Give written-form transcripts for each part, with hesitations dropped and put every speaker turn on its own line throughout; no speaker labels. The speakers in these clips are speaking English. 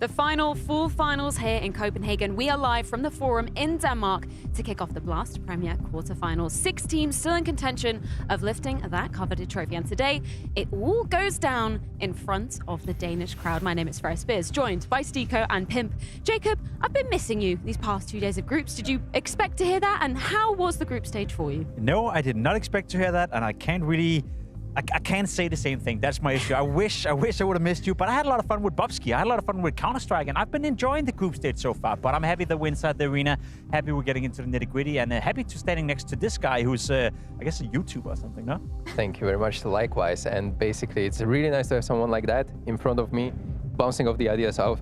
The final full finals here in Copenhagen. We are live from the Forum in Denmark to kick off the Blast Premier Quarterfinals. 6 teams still in contention of lifting that coveted trophy. And today, it all goes down in front of the Danish crowd. My name is FaZe, joined by Stico and Pimp. Jacob, I've been missing you these past 2 days of groups. Did you expect to hear that? And how was the group stage for you?
No, I did not expect to hear that, and I can't really... I can't say the same thing. That's my issue. I wish I would have missed you, but I had a lot of fun with Bobski. I had a lot of fun with Counter-Strike, and I've been enjoying the group stage so far. But I'm happy that we're inside the arena, happy we're getting into the nitty-gritty, and happy to standing next to this guy who's, I guess, a YouTuber or something, no?
Thank you very much. Likewise. And basically, it's really nice to have someone like that in front of me, bouncing off the ideas out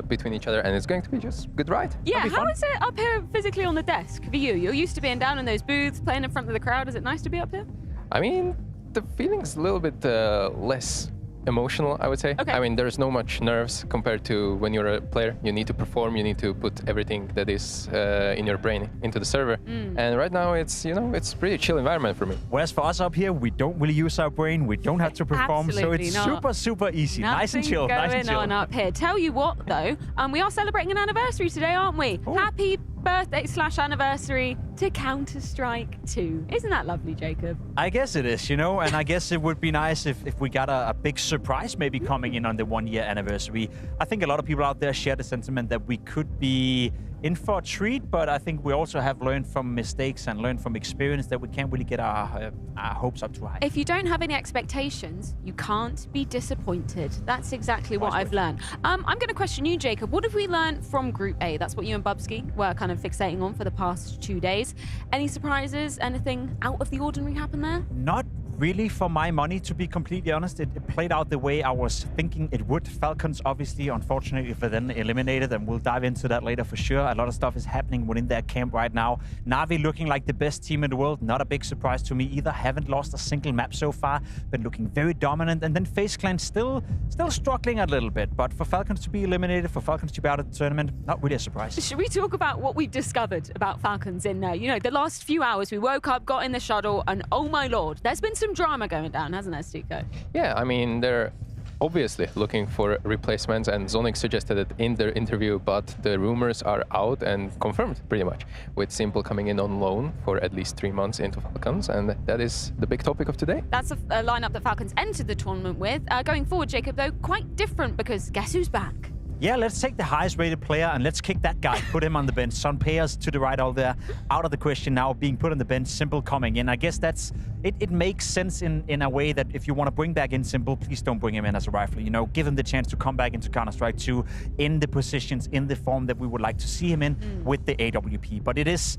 between each other, and it's going to be just a good ride.
Yeah, how is it up here physically on the desk for you? You're used to being down in those booths, playing in front of the crowd. Is it nice to be up here?
I mean, the feeling's a little bit less emotional, I would say.
Okay.
I mean, there's no much nerves compared to when you're a player. You need to perform, you need to put everything that is in your brain into the server. And right now, it's, you know, it's a pretty chill environment for me.
Whereas for us up here, we don't really use our brain. We don't have to perform,
Absolutely
so it's super easy. Nice and chill.
Nothing
Nice and chill.
going on up here. Tell you what, though, we are celebrating an anniversary today, aren't we?
Ooh.
Happy birthday/anniversary to Counter-Strike 2. Isn't that lovely, Jacob?
I guess it is, you know, and I guess it would be nice if we got a big surprise maybe coming in on the 1-year anniversary. I think a lot of people out there share the sentiment that we could be in for a treat, but I think we also have learned from mistakes and learned from experience that we can't really get our hopes up too high.
If you don't have any expectations, you can't be disappointed. That's exactly what I've learned. I'm going to question you, Jacob. What have we learned from Group A? That's what you and Bubsky were kind of fixating on for the past 2 days. Any surprises? Anything out of the ordinary happen there?
Not really, for my money, to be completely honest. It played out the way I was thinking it would. Falcons, obviously, unfortunately, for then eliminated, and we'll dive into that later for sure. A lot of stuff is happening within their camp right now. Na'Vi looking like the best team in the world. Not a big surprise to me either. Haven't lost a single map so far. Been looking very dominant. And then FaZe Clan still struggling a little bit. But for Falcons to be eliminated, for Falcons to be out of the tournament, not really a surprise.
Should we talk about what we've discovered about Falcons in there? You know, the last few hours, we woke up, got in the shuttle, and oh my lord, there's been some drama going down, hasn't there, Stico?
Yeah, I mean, they're obviously looking for replacements, and Zonic suggested it in their interview, but the rumors are out and confirmed pretty much, with Simple coming in on loan for at least 3 months into Falcons, and that is the big topic of today.
That's a lineup that Falcons entered the tournament with. Going forward, Jacob, though, quite different, because guess who's back?
Yeah, let's take the highest rated player and let's kick that guy. Put him on the bench. Son Payers to the right all there. Out of the question now, being put on the bench. Simple coming in. I guess that's... It makes sense in a way that if you want to bring back in Simple, please don't bring him in as a rifle. You know, give him the chance to come back into Counter-Strike 2 in the positions, in the form that we would like to see him in with the AWP. But it is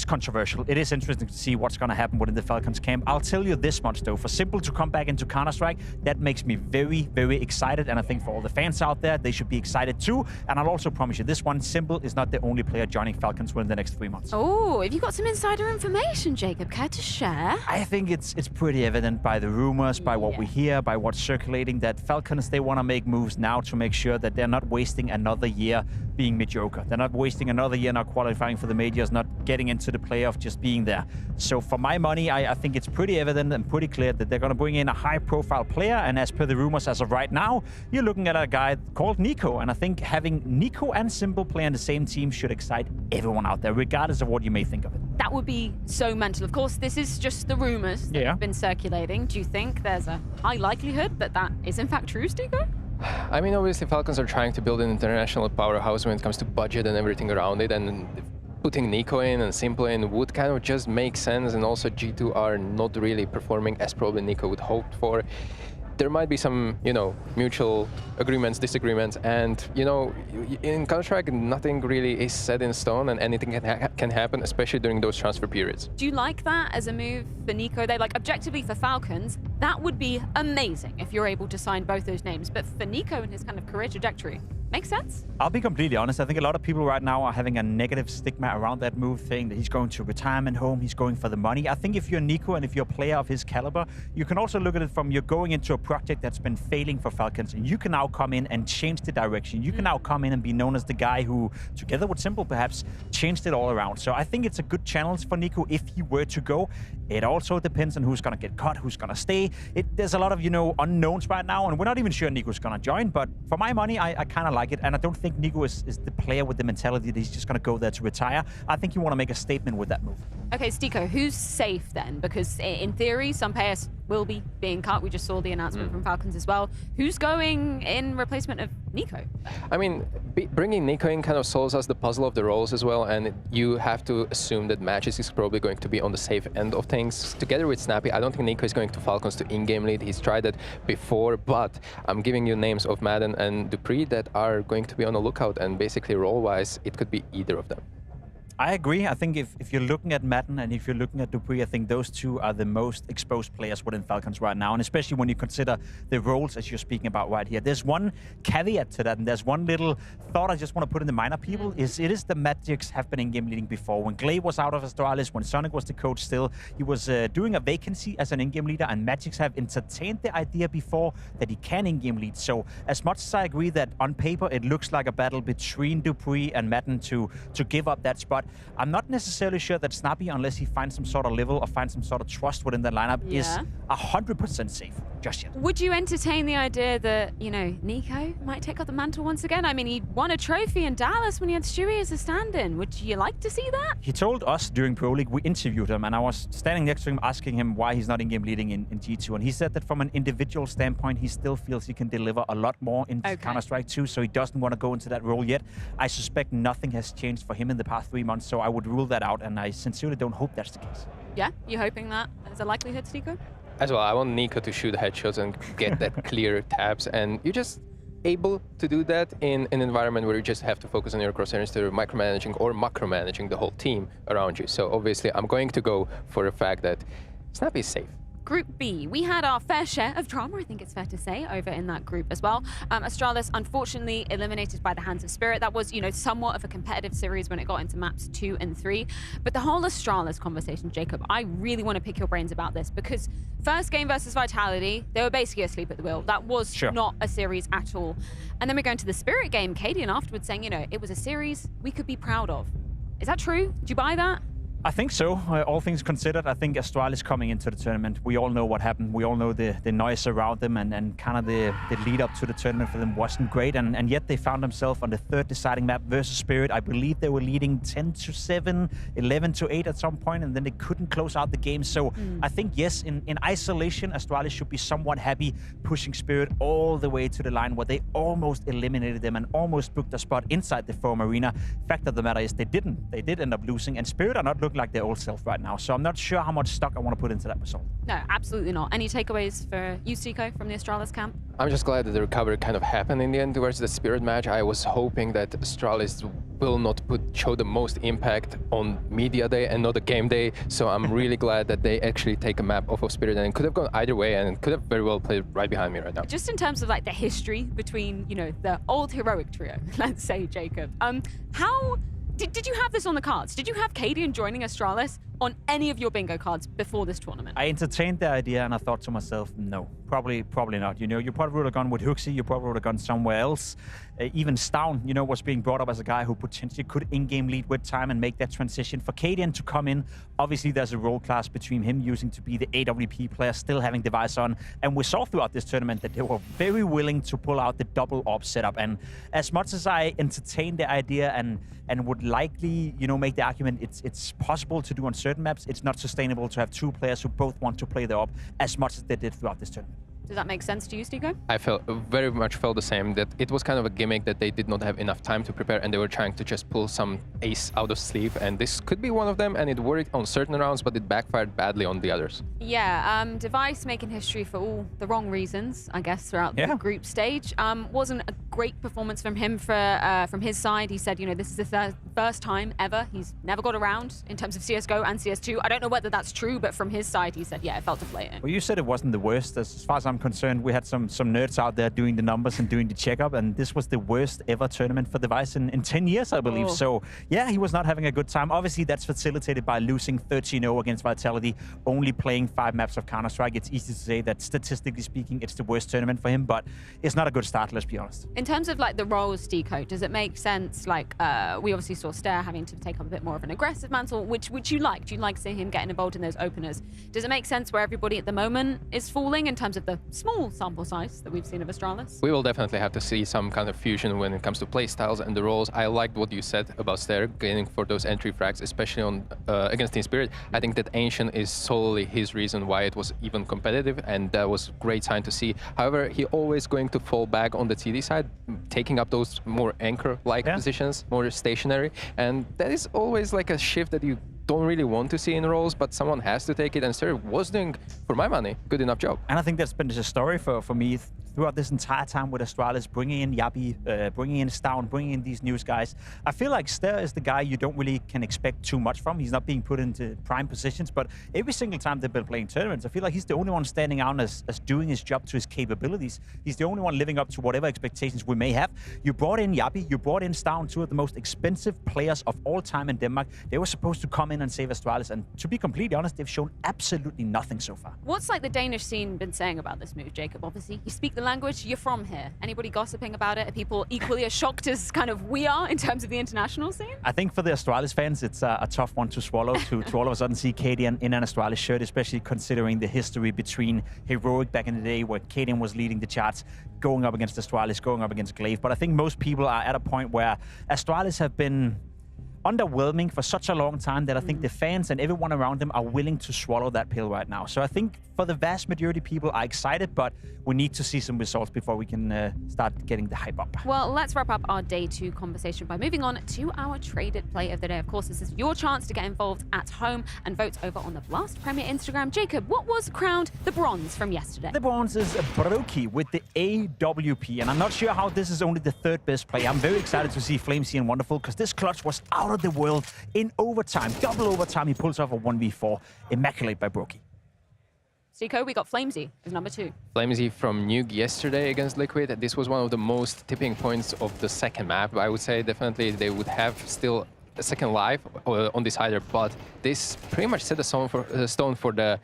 controversial. It is interesting to see what's going to happen within the Falcons camp. I'll tell you this much, though. For Simple to come back into Counter-Strike, that makes me very, very excited. And I think for all the fans out there, they should be excited too. And I'll also promise you, this one, Simple is not the only player joining Falcons within the next 3 months.
Oh, have you got some insider information, Jacob? Care to share?
I think it's pretty evident by the rumors, by what we hear, by what's circulating, that Falcons, they want to make moves now to make sure that they're not wasting another year being mediocre. They're not wasting another year not qualifying for the majors, not getting into the playoff, just being there. So for my money, I think it's pretty evident and pretty clear that they're going to bring in a high-profile player. And as per the rumors as of right now, you're looking at a guy called Nico. And I think having Nico and Simple play on the same team should excite everyone out there, regardless of what you may think of it.
That would be so mental. Of course, this is just the rumors that have been circulating. Do you think there's a high likelihood that that is in fact true, Stico?
I mean, obviously Falcons are trying to build an international powerhouse when it comes to budget and everything around it, and putting Nico in and Simple in would kind of just make sense, and also G2 are not really performing as probably Nico would hope for. There might be some, you know, mutual agreements, disagreements, and, you know, in Counter-Strike, nothing really is set in stone, and anything can happen, especially during those transfer periods.
Do you like that as a move for Nico? They like, objectively for Falcons, that would be amazing if you're able to sign both those names. But for Nico and his kind of career trajectory, makes sense?
I'll be completely honest. I think a lot of people right now are having a negative stigma around that move, saying that he's going to retirement home, he's going for the money. I think if you're Nico and if you're a player of his caliber, you can also look at it from you're going into a project that's been failing for Falcons, and you can now come in and change the direction. You can now come in and be known as the guy who, together with Simple perhaps, changed it all around. So I think it's a good challenge for Nico if he were to go. It also depends on who's going to get cut, who's going to stay. There's a lot of, unknowns right now, and we're not even sure Nico's going to join. But for my money, I kind of like it. And I don't think Nico is the player with the mentality that he's just going to go there to retire. I think you want to make a statement with that move.
Okay, Stiko, who's safe then? Because in theory, some players will be being cut. We just saw the announcement from Falcons as well. Who's going in replacement of Nico?
I mean, bringing Nico in kind of solves us the puzzle of the roles as well, and you have to assume that Matches is probably going to be on the safe end of things. Together with Snappy, I don't think Nico is going to Falcons to in-game lead. He's tried that before, but I'm giving you names of Madden and Dupree that are going to be on the lookout, and basically role-wise, it could be either of them.
I agree. I think if you're looking at Madden and if you're looking at Dupree, I think those two are the most exposed players within Falcons right now, and especially when you consider the roles as you're speaking about right here. There's one caveat to that, and there's one little thought I just want to put in the minor people, is it is the Magics have been in-game leading before. When Glay was out of Astralis, when Sonic was the coach still, he was doing a vacancy as an in-game leader, and Magics have entertained the idea before that he can in-game lead. So as much as I agree that on paper it looks like a battle between Dupree and Madden to give up that spot, I'm not necessarily sure that Snappy, unless he finds some sort of level or finds some sort of trust within the lineup, is 100% safe just yet.
Would you entertain the idea that, Nico might take up the mantle once again? I mean, he won a trophy in Dallas when he had Stewie as a stand-in. Would you like to see that?
He told us during Pro League, we interviewed him, and I was standing next to him asking him why he's not in-game leading in G2, and he said that from an individual standpoint, he still feels he can deliver a lot more in Counter-Strike 2, so he doesn't want to go into that role yet. I suspect nothing has changed for him in the past 3 months, so I would rule that out, and I sincerely don't hope that's the case.
Yeah? You're hoping that there's a likelihood, Stiko?
As well, I want Nico to shoot headshots and get that clear tabs, and you're just able to do that in an environment where you just have to focus on your crosshairs instead of micromanaging or macromanaging the whole team around you. So obviously, I'm going to go for the fact that Snappy is safe.
Group B, we had our fair share of drama, I think it's fair to say, over in that group as well. Astralis, unfortunately, eliminated by the hands of Spirit. That was, somewhat of a competitive series when it got into maps 2 and 3. But the whole Astralis conversation, Jacob, I really want to pick your brains about this, because first game versus Vitality, they were basically asleep at the wheel. That was not a series at all. And then we go into the Spirit game, Cadian afterwards saying, it was a series we could be proud of. Is that true? Do you buy that?
I think so. All things considered, I think Astralis coming into the tournament, we all know what happened. We all know the noise around them, and kind of the lead up to the tournament for them wasn't great. And yet they found themselves on the third deciding map versus Spirit. I believe they were leading 10-7, 11-8 at some point, and then they couldn't close out the game. So I think, yes, in isolation, Astralis should be somewhat happy pushing Spirit all the way to the line where they almost eliminated them and almost booked a spot inside the Forum Arena. Fact of the matter is they didn't. They did end up losing, and Spirit are not looking like their old self right now. So I'm not sure how much stock I want to put into that result.
No, absolutely not. Any takeaways for you, Stiko, from the Astralis camp?
I'm just glad that the recovery kind of happened in the end towards the Spirit match. I was hoping that Astralis will not show the most impact on media day and not a game day. So I'm really glad that they actually take a map off of Spirit, and it could have gone either way, and it could have very well played right behind me right now.
Just in terms of the history between, the old heroic trio, let's say, Jacob, how did you have this on the cards? Did you have Cadian joining Astralis on any of your bingo cards before this tournament?
I entertained the idea, and I thought to myself, no, probably not. You probably would have gone with Huxi, you probably would have gone somewhere else. Even Stown, was being brought up as a guy who potentially could in-game lead with time and make that transition. For Cadian to come in, obviously there's a role class between him using to be the AWP player, still having device on, and we saw throughout this tournament that they were very willing to pull out the double AWP setup. And as much as I entertained the idea and would likely, make the argument it's possible to do on certain maps, it's not sustainable to have two players who both want to play the AWP as much as they did throughout this tournament.
Does that make sense to you, Stiko?
I very much felt the same, that it was kind of a gimmick that they did not have enough time to prepare, and they were trying to just pull some ace out of sleeve, and this could be one of them, and it worked on certain rounds, but it backfired badly on the others.
Yeah, Device making history for all the wrong reasons, I guess, throughout the group stage. Wasn't a great performance from him from his side. He said, this is the first time ever he's never got around in terms of CSGO and CS2. I don't know whether that's true, but from his side, he said, yeah, it felt deflating.
Well, you said it wasn't the worst. As far as I'm I'm concerned, we had some nerds out there doing the numbers and doing the checkup, and this was the worst ever tournament for the Vice in 10 years, I believe.
Oh.
So, yeah, he was not having a good time. Obviously, that's facilitated by losing 13-0 against Vitality, only playing 5 maps of Counter-Strike. It's easy to say that, statistically speaking, it's the worst tournament for him, but it's not a good start, let's be honest.
In terms of like the roles, Deco, does it make sense? Like, we obviously saw Stair having to take up a bit more of an aggressive mantle, which you liked. You like seeing him getting involved in those openers. Does it make sense where everybody at the moment is falling in terms of the small sample size that we've seen of Astralis?
We will definitely have to see some kind of fusion when it comes to playstyles and the roles. I liked what you said about Stair gaining for those entry frags, especially on against Team Spirit. I think that Ancient is solely his reason why it was even competitive, and that was a great sign to see. However, he always going to fall back on the TD side, taking up those more anchor-like positions, more stationary, and that is always like a shift that you don't really want to see in roles, but someone has to take it, and Stair was doing, for my money, good enough job.
And I think that's been the story for me throughout this entire time with Astralis, bringing in Yabi, bringing in Stown, bringing in these news guys. I feel like Stair is the guy you don't really can expect too much from. He's not being put into prime positions, but every single time they've been playing tournaments, I feel like he's the only one standing out as doing his job to his capabilities. He's the only one living up to whatever expectations we may have. You brought in Yabi, you brought in Stown, 2 of the most expensive players of all time in Denmark. They were supposed to come in and save Astralis, and to be completely honest, they've shown absolutely nothing so far.
What's like the Danish scene been saying about this move, Jacob? Obviously, you speak the language, you're from here. Anybody gossiping about it? Are people equally as shocked as kind of we are in terms of the international scene?
I think for the Astralis fans, it's a tough one to swallow to all of a sudden see Cadian in an Astralis shirt, especially considering the history between Heroic back in the day where Cadian was leading the charts, going up against Astralis, going up against Glaive. But I think most people are at a point where Astralis have been underwhelming for such a long time that I think the fans and everyone around them are willing to swallow that pill right now. So I think for the vast majority, people are excited, but we need to see some results before we can start getting the hype up.
Well, let's wrap up our day 2 conversation by moving on to our traded play of the day. Of course, this is your chance to get involved at home and vote over on the Blast Premier Instagram. Jacob, what was crowned the bronze from yesterday?
The bronze is Brokey with the AWP, and I'm not sure how this is only the 3rd best play. I'm very excited to see Flamesy and Wonderful, because this clutch was out of the world in overtime. Double overtime, he pulls off a 1v4. Immaculate by Brokey.
Stico, we got Flamesy as number 2.
Flamesy from Nuke yesterday against Liquid. This was one of the most tipping points of the second map. I would say definitely they would have still a second life on this hider, but this pretty much set a stone for the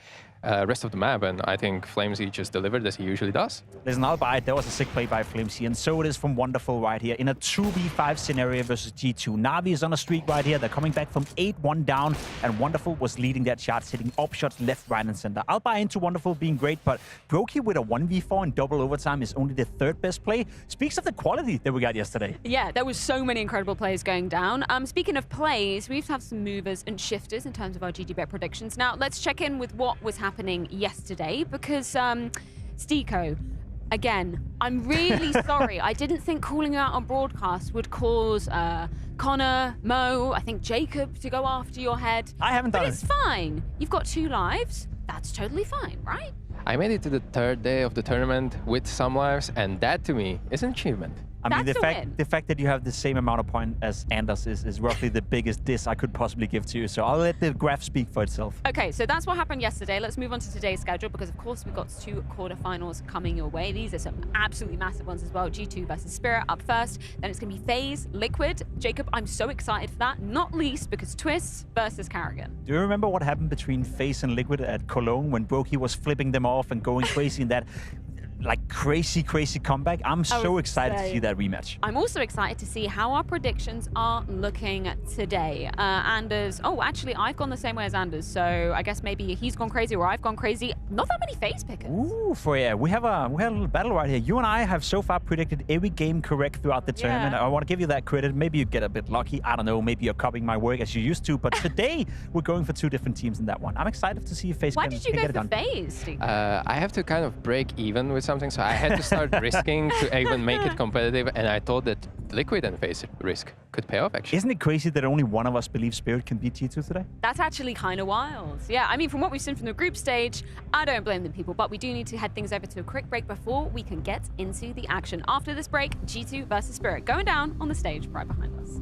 rest of the map, and I think Flamesy just delivered as he usually does.
Listen, I'll buy it. That was a sick play by Flamesy, and so it is from Wonderful right here in a 2v5 scenario versus G2. Na'Vi is on a streak right here. They're coming back from 8-1 down, and Wonderful was leading that charts, hitting op shots left, right, and center. I'll buy into Wonderful being great, but Brokey with a 1v4 in double overtime is only the 3rd best play. Speaks of the quality that we got yesterday.
Yeah, there was so many incredible plays going down. Speaking of plays, we've had some movers and shifters in terms of our GGBet predictions. Now, let's check in with what was happening yesterday, because Stico, again, I'm really sorry. I didn't think calling you out on broadcast would cause Connor, Mo, I think Jacob to go after your head.
I haven't done it.
But it's fine. You've got 2 lives. That's totally fine, right?
I made it to the 3rd day of the tournament with some lives, and that to me is an achievement.
I mean,
That's
the fact that you have the same amount of points as Anders is roughly the biggest diss I could possibly give to you. So I'll let the graph speak for itself.
Okay, so that's what happened yesterday. Let's move on to today's schedule, because of course we've got 2 quarterfinals coming your way. These are some absolutely massive ones as well. G2 versus Spirit up first. Then it's going to be FaZe, Liquid. Jacob, I'm so excited for that, not least because Twist versus Karrigan.
Do you remember what happened between FaZe and Liquid at Cologne when Brokey was flipping them off and going crazy in that like crazy comeback? I'm so excited to see that rematch.
I'm also excited to see how our predictions are looking today. Anders, oh, actually, I've gone the same way as Anders, so I guess maybe he's gone crazy or I've gone crazy. Not that many FaZe pickers.
Ooh, we have a little battle right here. You and I have so far predicted every game correct throughout the tournament. I want to give you that credit. Maybe you get a bit lucky. I don't know. Maybe you're copying my work as you used to. But today we're going for 2 different teams in that one. I'm excited to see if FaZe
Why
can
did you
get
go
it
for
done.
FaZe, Steve?
I have to kind of break even with something, so I had to start risking to even make it competitive, and I thought that Liquid and FaZe risk could pay off, actually.
Isn't it crazy that only one of us believes Spirit can beat G2 today?
That's actually kind of wild. Yeah, I mean, from what we've seen from the group stage, I don't blame the people, but we do need to head things over to a quick break before we can get into the action. After this break, G2 versus Spirit going down on the stage right behind us.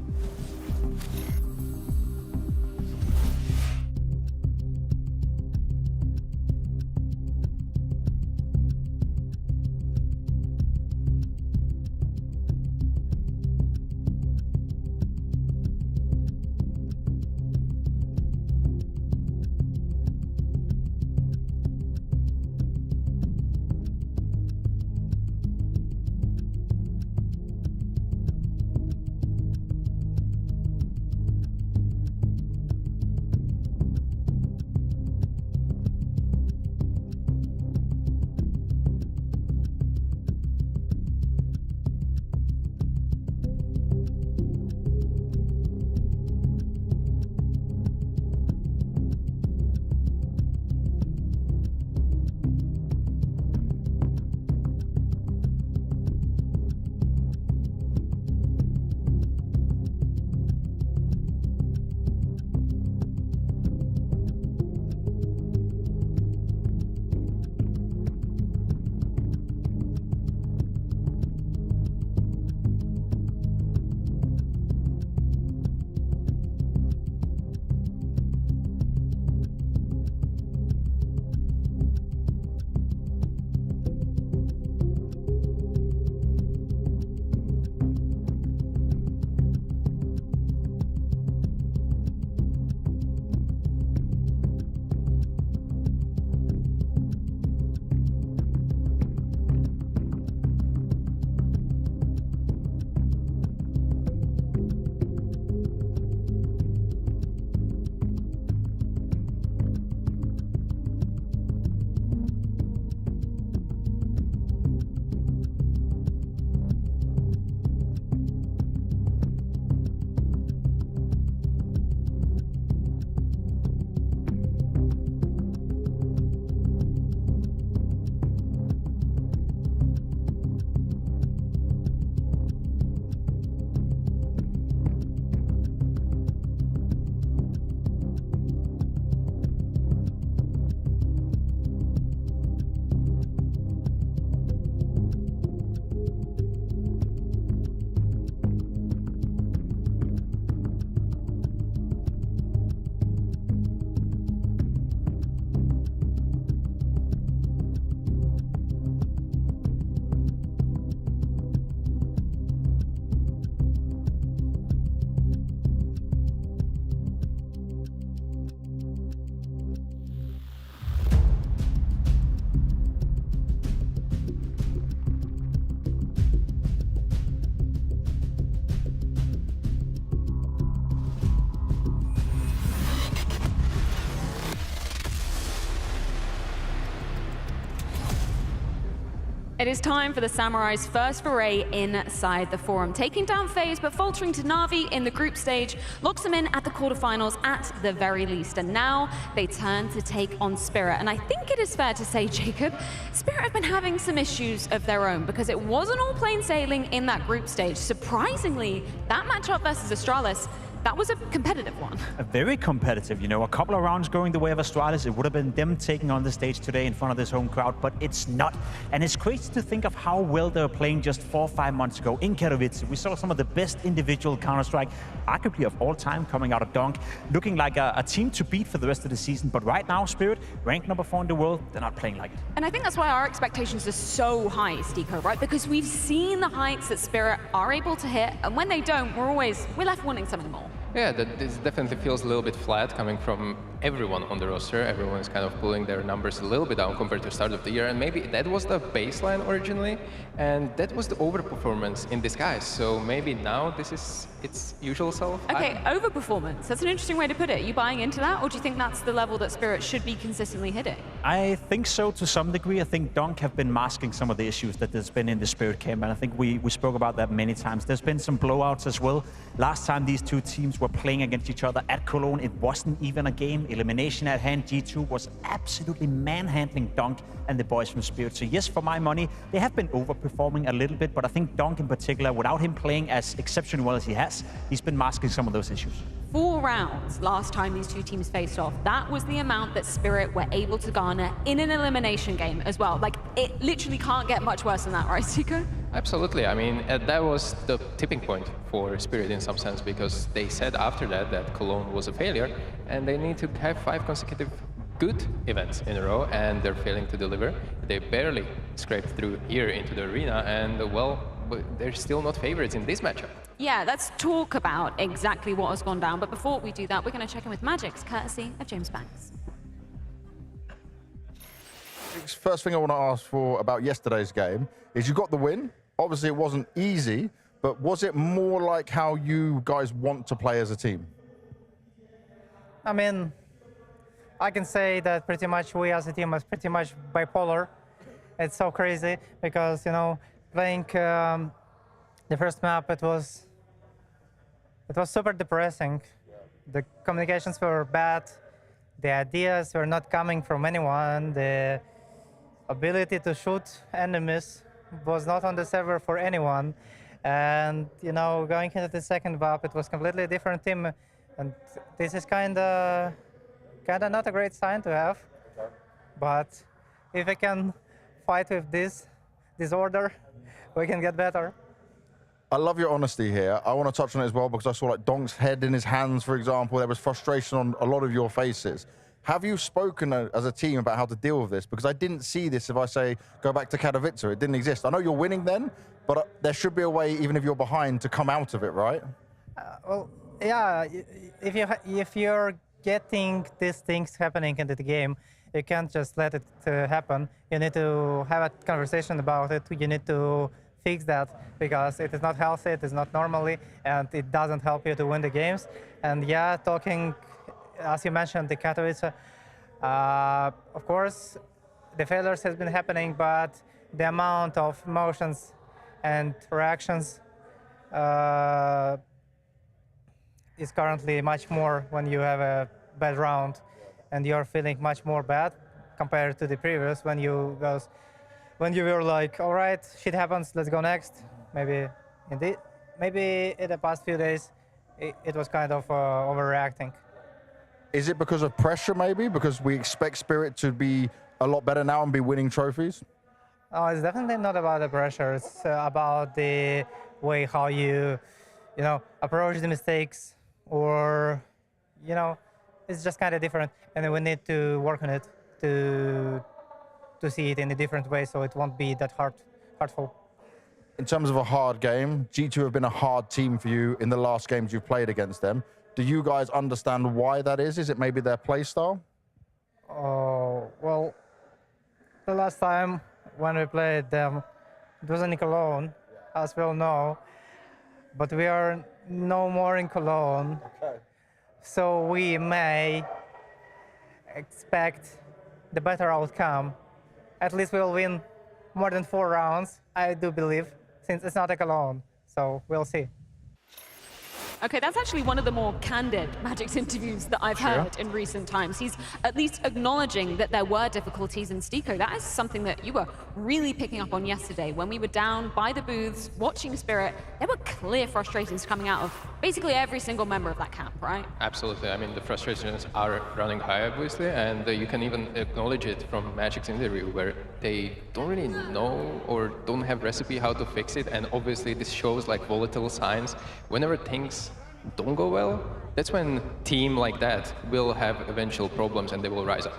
It is time for the Samurai's first foray inside the Forum. Taking down FaZe, but faltering to Na'Vi in the group stage, locks them in at the quarterfinals at the very least. And now they turn to take on Spirit. And I think it is fair to say, Jacob, Spirit have been having some issues of their own because it wasn't all plain sailing in that group stage. Surprisingly, that matchup versus Astralis, that was a competitive one.
A very competitive, you know, a couple of rounds going the way of Astralis. It would have been them taking on the stage today in front of this home crowd, but it's not. And it's crazy to think of how well they were playing just 4 or 5 months ago in Katowice. We saw some of the best individual Counter-Strike, arguably of all time, coming out of Donk, looking like a team to beat for the rest of the season. But right now, Spirit, ranked number 4 in the world, they're not playing like it.
And I think that's why our expectations are so high, Stiko, right? Because we've seen the heights that Spirit are able to hit, and when they don't, we're left wanting something more.
Yeah, this definitely feels a little bit flat coming from everyone on the roster. Everyone is kind of pulling their numbers a little bit down compared to the start of the year, and maybe that was the baseline originally, and that was the overperformance in disguise. So maybe now this is its usual self.
Okay, overperformance. That's an interesting way to put it. Are you buying into that, or do you think that's the level that Spirit should be consistently hitting?
I think so to some degree. I think Donk have been masking some of the issues that there's been in the Spirit camp, and I think we spoke about that many times. There's been some blowouts as well. Last time these two teams were playing against each other at Cologne, it wasn't even a game. Elimination at hand. G2 was absolutely manhandling Donk and the boys from Spirit. So yes, for my money, they have been overperforming a little bit, but I think Donk in particular, without him playing as exceptionally well as he has, he's been masking some of those issues.
4 rounds last time these two teams faced off. That was the amount that Spirit were able to garner in an elimination game as well. Like, it literally can't get much worse than that, right, Siko?
Absolutely. I mean, that was the tipping point for Spirit in some sense, because they said after that Cologne was a failure, and they need to have 5 consecutive good events in a row, and they're failing to deliver. They barely scraped through here into the arena, and well, they're still not favorites in this matchup.
Yeah, let's talk about exactly what has gone down. But before we do that, we're going to check in with Magix, courtesy of James Banks.
First thing I want to ask for about yesterday's game is you got the win. Obviously, it wasn't easy, but was it more like how you guys want to play as a team?
I mean, I can say that pretty much we as a team was pretty much bipolar. It's so crazy because, you know, playing the first map, it was super depressing. The communications were bad. The ideas were not coming from anyone. The ability to shoot enemies was not on the server for anyone. And, you know, going into the second map, it was completely different team. And this is kind of not a great sign to have. But if we can fight with this disorder, we can get better.
I love your honesty here. I want to touch on it as well because I saw like Donk's head in his hands, for example. There was frustration on a lot of your faces. Have you spoken as a team about how to deal with this? Because I didn't see this, if I say, go back to Katowice, it didn't exist. I know you're winning then, but there should be a way, even if you're behind, to come out of it, right?
Well, yeah, if you're getting these things happening into the game, you can't just let it happen. You need to have a conversation about it. You need to fix that because it is not healthy, it is not normally, and it doesn't help you to win the games. And yeah, talking, as you mentioned, the Katowice, of course, the failures has been happening, but the amount of emotions and reactions is currently much more when you have a bad round and you're feeling much more bad compared to the previous when you were like, all right, shit happens, let's go next. Maybe in the past few days, it was kind of overreacting.
Is it because of pressure, maybe? Because we expect Spirit to be a lot better now and be winning trophies?
Oh, it's definitely not about the pressure. It's about the way how you approach the mistakes, or, it's just kind of different. And we need to work on it to see it in a different way, so it won't be that hurtful.
In terms of a hard game, G2 have been a hard team for you in the last games you've played against them. Do you guys understand why that is? Is it maybe their play style?
Oh, well, the last time when we played them, it was in Cologne, as we all know, but we are no more in Cologne.
Okay.
So we may expect the better outcome. At least we'll win more than 4 rounds, I do believe, since it's not like alone. So we'll see.
Okay, that's actually one of the more candid Magic's interviews that I've heard in recent times. He's at least acknowledging that there were difficulties in Stiko. That is something that you were really picking up on yesterday. When we were down by the booths watching Spirit, there were clear frustrations coming out of basically every single member of that camp, right?
Absolutely. I mean, the frustrations are running high, obviously, and you can even acknowledge it from Magic's interview, where they don't really know or don't have recipe how to fix it, and obviously this shows like volatile signs. Whenever things don't go well, that's when team like that will have eventual problems and they will rise up.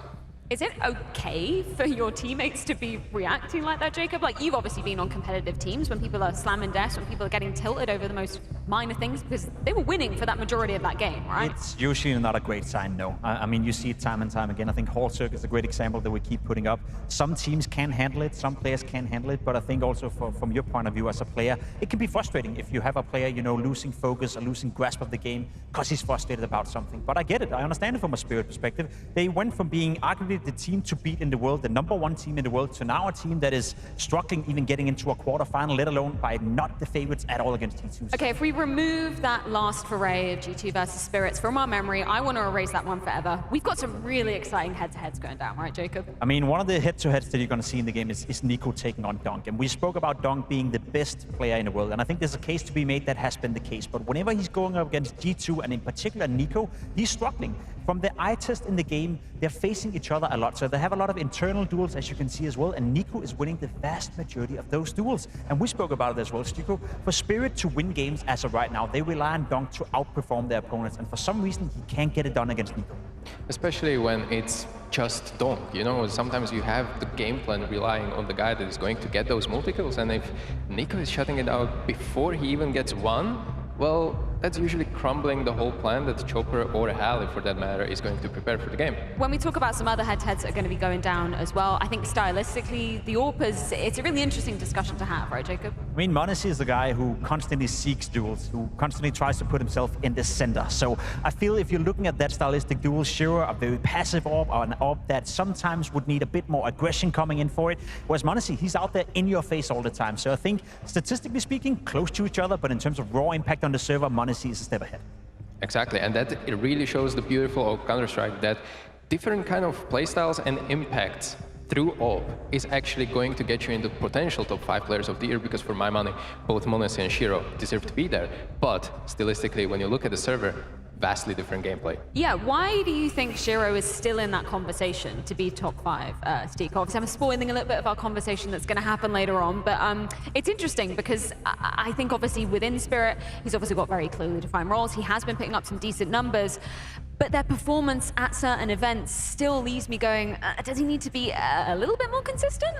Is it okay for your teammates to be reacting like that, Jacob? Like, you've obviously been on competitive teams when people are slamming desks, when people are getting tilted over the most minor things, because they were winning for that majority of that game, right?
It's usually not a great sign, no. I mean, you see it time and time again. I think Hall Circuit is a great example that we keep putting up. Some teams can handle it, some players can handle it, but I think also from your point of view as a player, it can be frustrating if you have a player, you know, losing focus or losing grasp of the game because he's frustrated about something. But I get it, I understand it from a Spirit perspective. They went from being arguably the team to beat in the world, the #1 team in the world, to now a team that is struggling even getting into a quarterfinal, let alone by not the favorites at all against G2.
Okay, if we remove that last foray of G2 versus Spirits from our memory, I want to erase that one forever. We've got some really exciting head-to-heads going down, right, Jacob?
I mean, one of the head-to-heads that you're going to see in the game is NiKo taking on Dunk. And we spoke about Dunk being the best player in the world. And I think there's a case to be made that has been the case. But whenever he's going up against G2, and in particular NiKo, he's struggling. From the eye test in the game, they're facing each other a lot. So they have a lot of internal duels, as you can see as well. And NiKo is winning the vast majority of those duels. And we spoke about it as well, Stiko. For Spirit to win games as of right now, they rely on Dunk to outperform their opponents. And for some reason, he can't get it done against NiKo.
Especially when it's just Dunk, you know, sometimes you have the game plan relying on the guy that is going to get those multi-kills, and if NiKo is shutting it out before he even gets one, well, that's usually crumbling the whole plan that Chopper or Halle, for that matter, is going to prepare for the game.
When we talk about some other head-to-heads that are going to be going down as well, I think stylistically, the AWPers, it's a really interesting discussion to have, right, Jacob?
I mean, m0NESY is the guy who constantly seeks duels, who constantly tries to put himself in the center. So I feel if you're looking at that stylistic duel, Shiro, a very passive AWP, or an AWP that sometimes would need a bit more aggression coming in for it, whereas m0NESY, he's out there in your face all the time. So I think, statistically speaking, close to each other, but in terms of raw impact on the server, m0NESY is a step ahead.
Exactly, and that it really shows the beautiful of Counter-Strike, that different kind of playstyles and impacts through AWP is actually going to get you into potential top 5 players of the year, because for my money, both m0NESY and Shiro deserve to be there. But stylistically, when you look at the server, vastly different gameplay.
Yeah, why do you think Shiro is still in that conversation to be top 5, Steve? Obviously, I'm spoiling a little bit of our conversation that's going to happen later on, but it's interesting because I think obviously within Spirit, he's obviously got very clearly defined roles. He has been picking up some decent numbers, but their performance at certain events still leaves me going, does he need to be a little bit more consistent?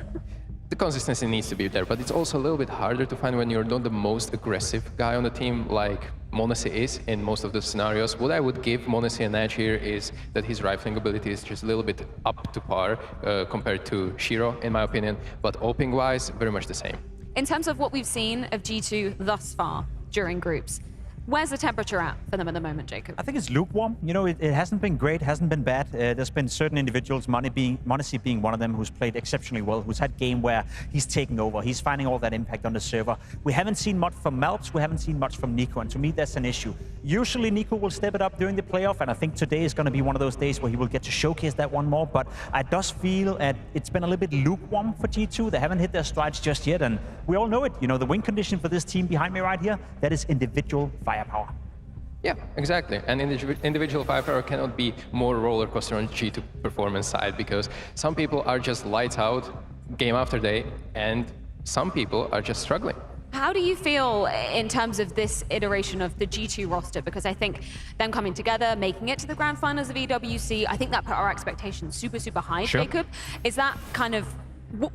The consistency needs to be there, but it's also a little bit harder to find when you're not the most aggressive guy on the team, like m0NESY is in most of the scenarios. What I would give m0NESY an edge here is that his rifling ability is just a little bit up to par compared to Shiro, in my opinion, but AWPing-wise, very much the same.
In terms of what we've seen of G2 thus far during groups, where's the temperature at for them at the moment, Jacob?
I think it's lukewarm. You know, it hasn't been great, hasn't been bad. There's been certain individuals, m0NESY being one of them, who's played exceptionally well, who's had game where he's taking over, he's finding all that impact on the server. We haven't seen much from Malps, we haven't seen much from NiKo, and to me that's an issue. Usually NiKo will step it up during the playoff, and I think today is going to be one of those days where he will get to showcase that one more, but I does feel that it's been a little bit lukewarm for G2. They haven't hit their strides just yet, and we all know it. You know, the win condition for this team behind me right here, that is individual firepower.
Yeah, exactly. And individual firepower cannot be more roller coaster on G2 performance side, because some people are just lights out game after day, and some people are just struggling.
How do you feel in terms of this iteration of the G2 roster? Because I think them coming together, making it to the grand finals of EWC, I think that put our expectations super, super high,
Sure.
Jacob. Is that kind of,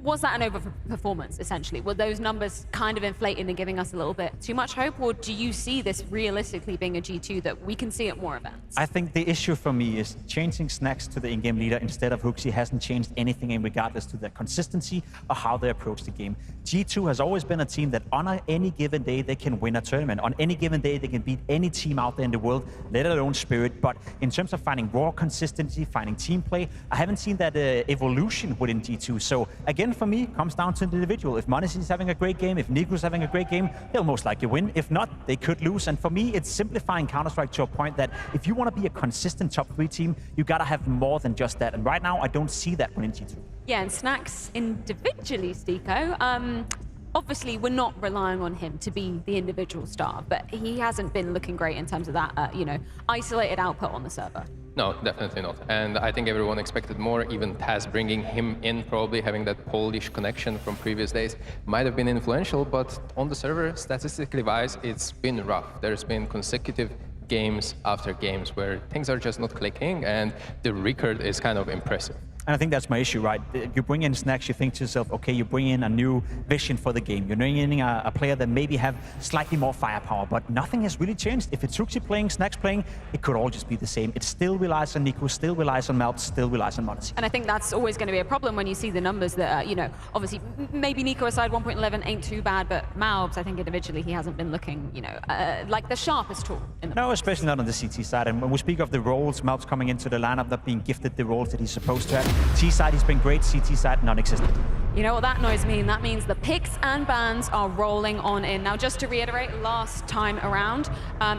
was that an overperformance, essentially? Were those numbers kind of inflating and giving us a little bit too much hope? Or do you see this realistically being a G2 that we can see at more events?
I think the issue for me is changing Snacks to the in-game leader instead of Hooksy hasn't changed anything in regardless to their consistency or how they approach the game. G2 has always been a team that on any given day they can win a tournament. On any given day they can beat any team out there in the world, let alone Spirit. But in terms of finding raw consistency, finding team play, I haven't seen that evolution within G2. So again, for me, comes down to the individual. If Monesi is having a great game, if Nico's having a great game, they'll most likely win. If not, they could lose. And for me, it's simplifying Counter-Strike to a point that if you want to be a consistent top 3 team, you got to have more than just that. And right now, I don't see that within G2.
Yeah, and Snax individually, Stiko, obviously, we're not relying on him to be the individual star, but he hasn't been looking great in terms of that, you know, isolated output on the server.
No, definitely not. And I think everyone expected more. Even Taz bringing him in, probably having that Polish connection from previous days, might have been influential, but on the server, statistically wise, it's been rough. There's been consecutive games after games where things are just not clicking, and the record is kind of impressive.
And I think that's my issue, right? You bring in Snax, you think to yourself, okay, you bring in a new vision for the game. You're bringing in a player that maybe have slightly more firepower, but nothing has really changed. If it's Tuxi playing, Snax playing, it could all just be the same. It still relies on Nico, still relies on Melt, still relies on Monesi.
And I think that's always going to be a problem when you see the numbers that, you know, obviously, maybe Nico aside 1.11 ain't too bad, but Malbs, I think individually, he hasn't been looking, you know, like the sharpest tool in the
No, especially not on the CT side. And when we speak of the roles, Malbs coming into the lineup, not being gifted the roles that he's supposed to have. T side, he's been great. CT side, non-existent.
You know what that noise means? That means the picks and bans are rolling on in. Now, just to reiterate, last time around,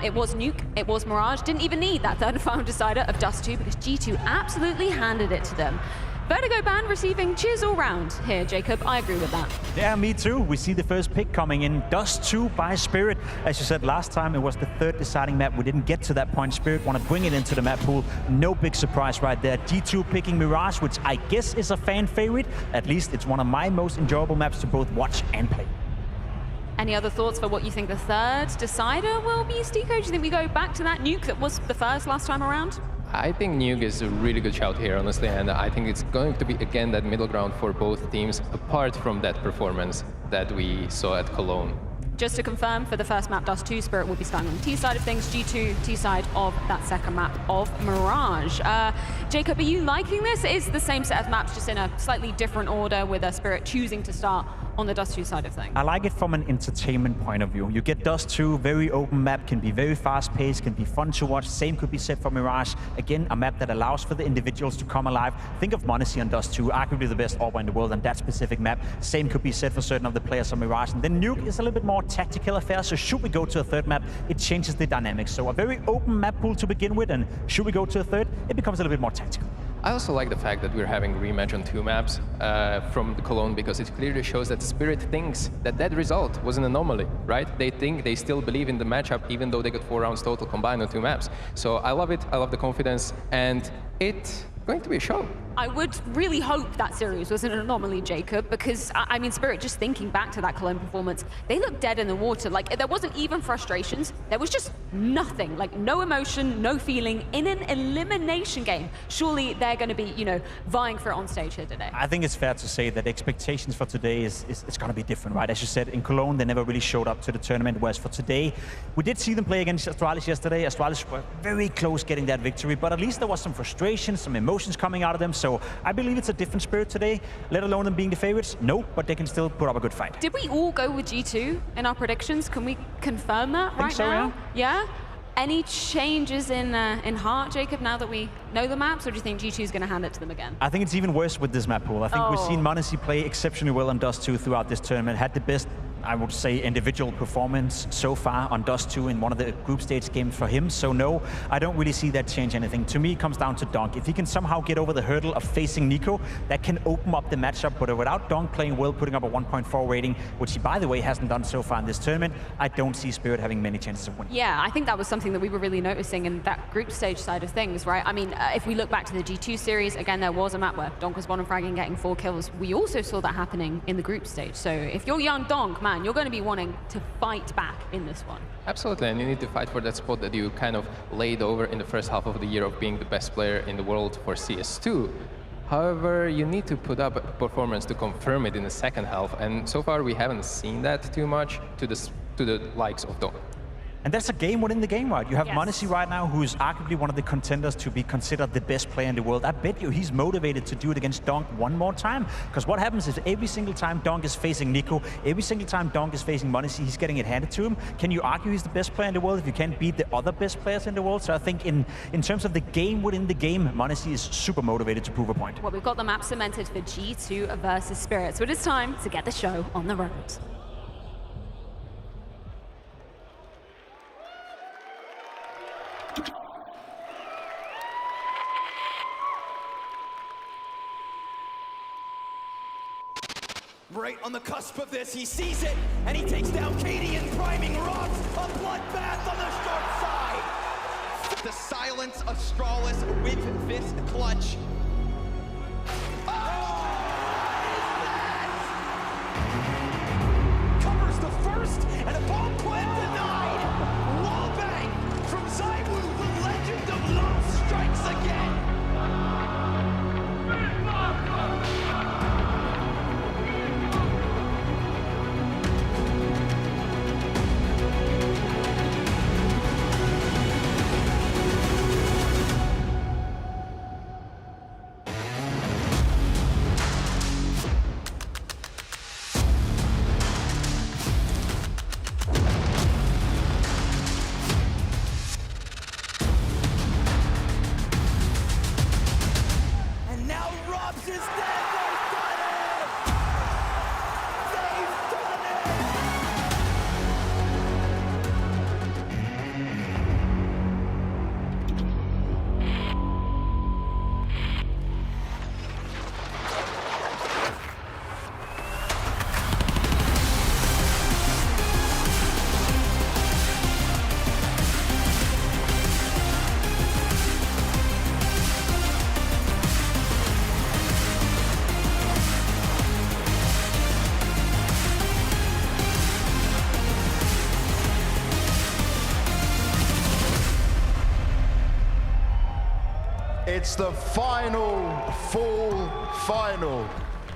it was Nuke, it was Mirage. Didn't even need that third and final decider of Dust 2 because G2 absolutely handed it to them. Vertigo ban receiving cheers all round here, Jacob. I agree with that.
Yeah, me too. We see the first pick coming in. Dust 2 by Spirit. As you said last time, it was the third deciding map. We didn't get to that point. Spirit want to bring it into the map pool. No big surprise right there. G2 picking Mirage, which I guess is a fan favorite. At least it's one of my most enjoyable maps to both watch and play.
Any other thoughts for what you think the third decider will be, Stiko? Do you think we go back to that Nuke that was the first last time around?
I think Nuke is a really good shout here, honestly, and I think it's going to be, again, that middle ground for both teams, apart from that performance that we saw at Cologne.
Just to confirm, for the first map, Dust 2, Spirit will be starting on the T side of things, G2, T side of that second map of Mirage. Jacob, are you liking this? It is the same set of maps, just in a slightly different order, with a Spirit choosing to start on the Dust 2 side of things.
I like it from an entertainment point of view. You get Dust 2, very open map, can be very fast-paced, can be fun to watch. Same could be said for Mirage. Again, a map that allows for the individuals to come alive. Think of Monesi on Dust 2, arguably the best AWPer in the world on that specific map. Same could be said for certain of the players on Mirage. And then Nuke is a little bit more tactical affair, so should we go to a third map, it changes the dynamics. So a very open map pool to begin with, and should we go to a third, it becomes a little bit more tactical.
I also like the fact that we're having rematch on 2 maps from the Cologne, because it clearly shows that Spirit thinks that that result was an anomaly, right? They still believe in the matchup, even though they got 4 rounds total combined on 2 maps. So I love it, I love the confidence, and it's going to be a show.
I would really hope that series was an anomaly, Jacob, because, I mean, Spirit, just thinking back to that Cologne performance, they looked dead in the water. Like, there wasn't even frustrations. There was just nothing. Like, no emotion, no feeling in an elimination game. Surely they're going to be, you know, vying for it on stage here today.
I think it's fair to say that expectations for today is going to be different, right? As you said, in Cologne, they never really showed up to the tournament, whereas for today, we did see them play against Astralis yesterday. Astralis were very close getting that victory, but at least there was some frustration, some emotions coming out of them. So I believe it's a different Spirit today, let alone them being the favorites. No, but they can still put up a good fight.
Did we all go with G2 in our predictions? Can we confirm that right
so,
now? Yeah? Any changes in heart, Jacob, now that we know the maps, or do you think G2 is going to hand it to them again?
I think it's even worse with this map pool. I think we've seen Monesi play exceptionally well on Dust 2 throughout this tournament, had the best, I would say, individual performance so far on Dust 2 in one of the group stage games for him. So no, I don't really see that change anything. To me, it comes down to Donk. If he can somehow get over the hurdle of facing Nico, that can open up the matchup. But without Donk playing well, putting up a 1.4 rating, which he, by the way, hasn't done so far in this tournament, I don't see Spirit having many chances of winning.
Yeah, I think that was something that we were really noticing in that group stage side of things, right? I mean, if we look back to the G2 series, again, there was a map where Donk was bottom fragging, getting 4 kills. We also saw that happening in the group stage. So if you're young Donk, man, you're going to be wanting to fight back in this one.
Absolutely, and you need to fight for that spot that you kind of laid over in the first half of the year of being the best player in the world for CS2. However, you need to put up a performance to confirm it in the second half, and so far we haven't seen that too much to the likes of Donk.
And that's a game within the game, right? You have
Yes.
Monesi right now, who's arguably one of the contenders to be considered the best player in the world. I bet you he's motivated to do it against Donk one more time. Because what happens is every single time Donk is facing Nico, every single time Donk is facing Monesi, he's getting it handed to him. Can you argue he's the best player in the world if you can't beat the other best players in the world? So I think in terms of the game within the game, Monesi is super motivated to prove a point.
Well, we've got the map cemented for G2 versus Spirit, so it is time to get the show on the road.
Right on the cusp of this, he sees it, and he takes down Katie and priming rocks. A bloodbath on the short side. The silence of Strawless with this clutch. Covers the first, and a bomb plant denied. Wallbang from Zaiwu, the legend of love strikes again. And now Robs is dead. They've done it. They've done it.
It's the final Fall Final,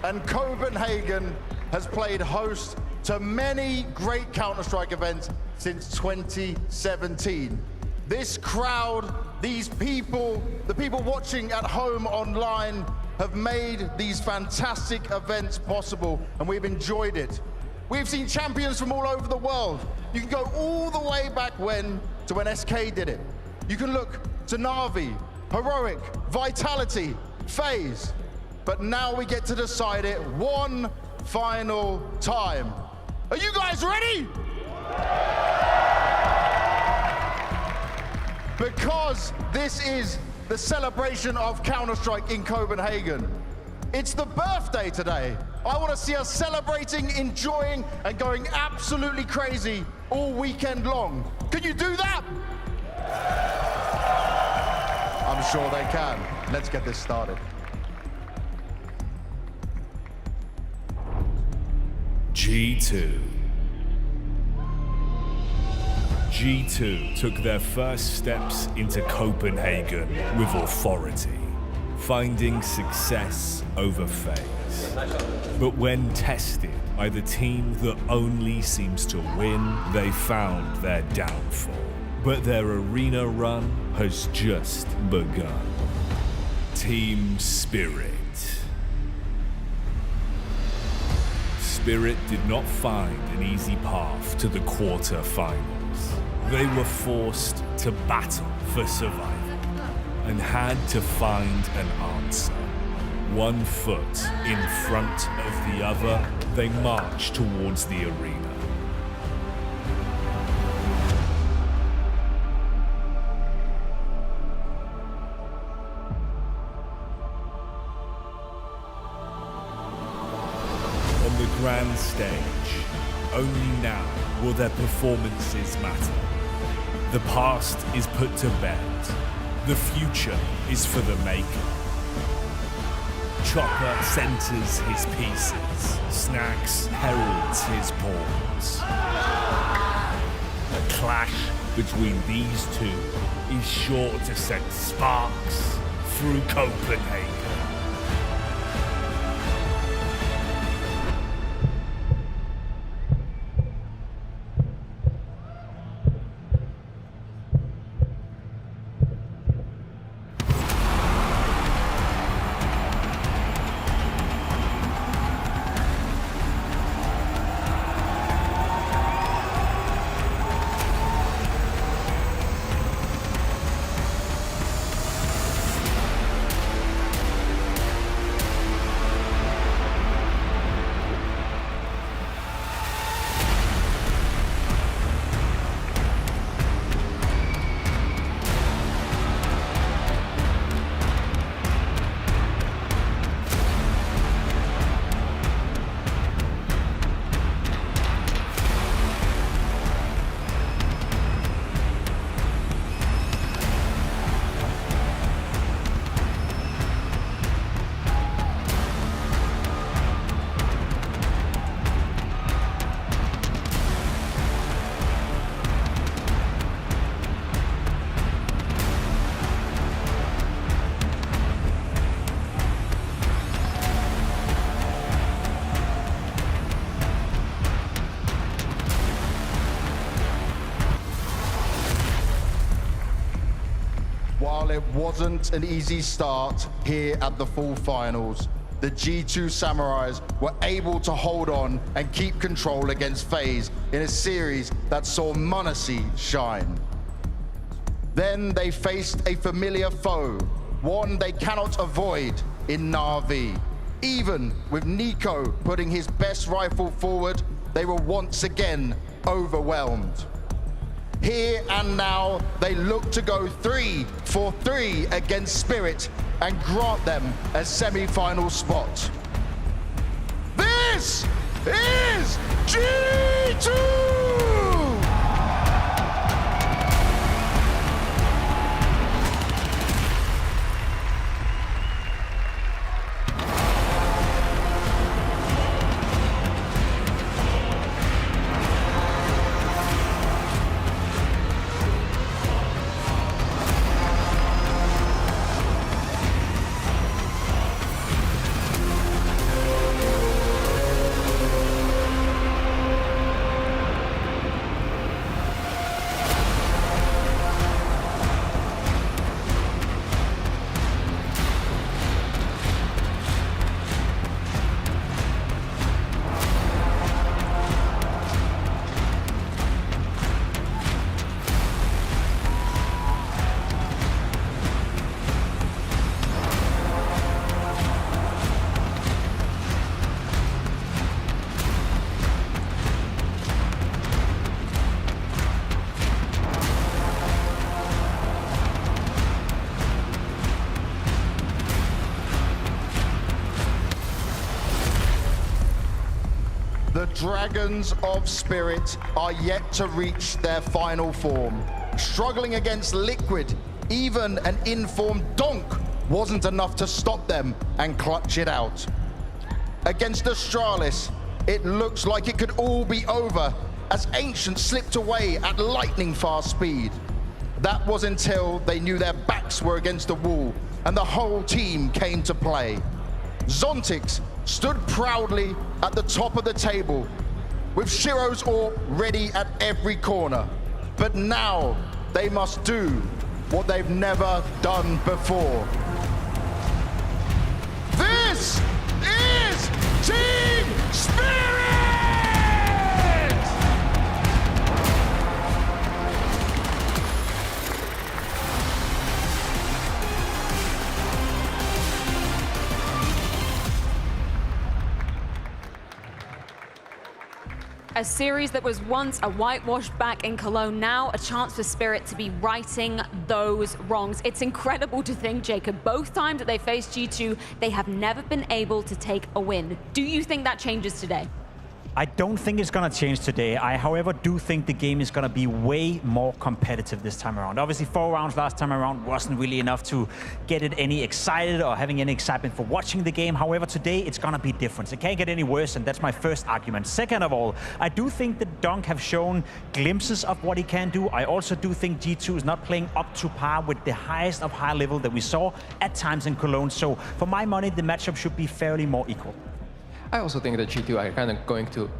and Copenhagen has played host to many great Counter-Strike events since 2017. This crowd, these people, the people watching at home online have made these fantastic events possible, and we've enjoyed it. We've seen champions from all over the world. You can go all the way back to when SK did it. You can look to Na'Vi, Heroic, Vitality, FaZe. But now we get to decide it one final time. Are you guys ready? Because this is the celebration of Counter-Strike in Copenhagen. It's the birthday today. I want to see us celebrating, enjoying, and going absolutely crazy all weekend long. Can you do that? I'm sure they can. Let's get this started.
G2. G2 took their first steps into Copenhagen with authority, finding success over FaZe. But when tested by the team that only seems to win, they found their downfall. But their arena run has just begun. Team Spirit. Spirit did not find an easy path to the quarterfinals. They were forced to battle for survival and had to find an answer. One foot in front of the other, they marched towards the arena. On the grand stage, only now will their performances matter. The past is put to bed. The future is for the making. Chopper centers his pieces. Snax heralds his pawns. The clash between these two is sure to send sparks through Copenhagen.
While it wasn't an easy start here at the full finals, the G2 Samurais were able to hold on and keep control against FaZe in a series that saw m0NESY shine. Then they faced a familiar foe, one they cannot avoid in Na'Vi. Even with Nico putting his best rifle forward, they were once again overwhelmed. Here and now, they look to go 3 for 3 against Spirit and grant them a semi-final spot. This is G2! The Dragons of Spirit are yet to reach their final form. Struggling against Liquid, even an informed Donk wasn't enough to stop them and clutch it out. Against Astralis, it looks like it could all be over as Ancient slipped away at lightning fast speed. That was until they knew their backs were against the wall and the whole team came to play. Zontix stood proudly at the top of the table with Shiro's AWP ready at every corner. But now they must do what they've never done before. This is Team Spirit!
A series that was once a whitewashed back in Cologne, now a chance for Spirit to be righting those wrongs. It's incredible to think, Jacob, both times that they faced G2, they have never been able to take a win. Do you think that changes today?
I don't think it's going to change today. I, however, do think the game is going to be way more competitive this time around. Obviously, 4 rounds last time around wasn't really enough to get it any excited or having any excitement for watching the game. However, today it's going to be different. It can't get any worse, and that's my first argument. Second of all, I do think that Donk have shown glimpses of what he can do. I also do think G2 is not playing up to par with the highest of high level that we saw at times in Cologne. So, for my money, the matchup should be fairly more equal.
I also think that G2 are kind of going to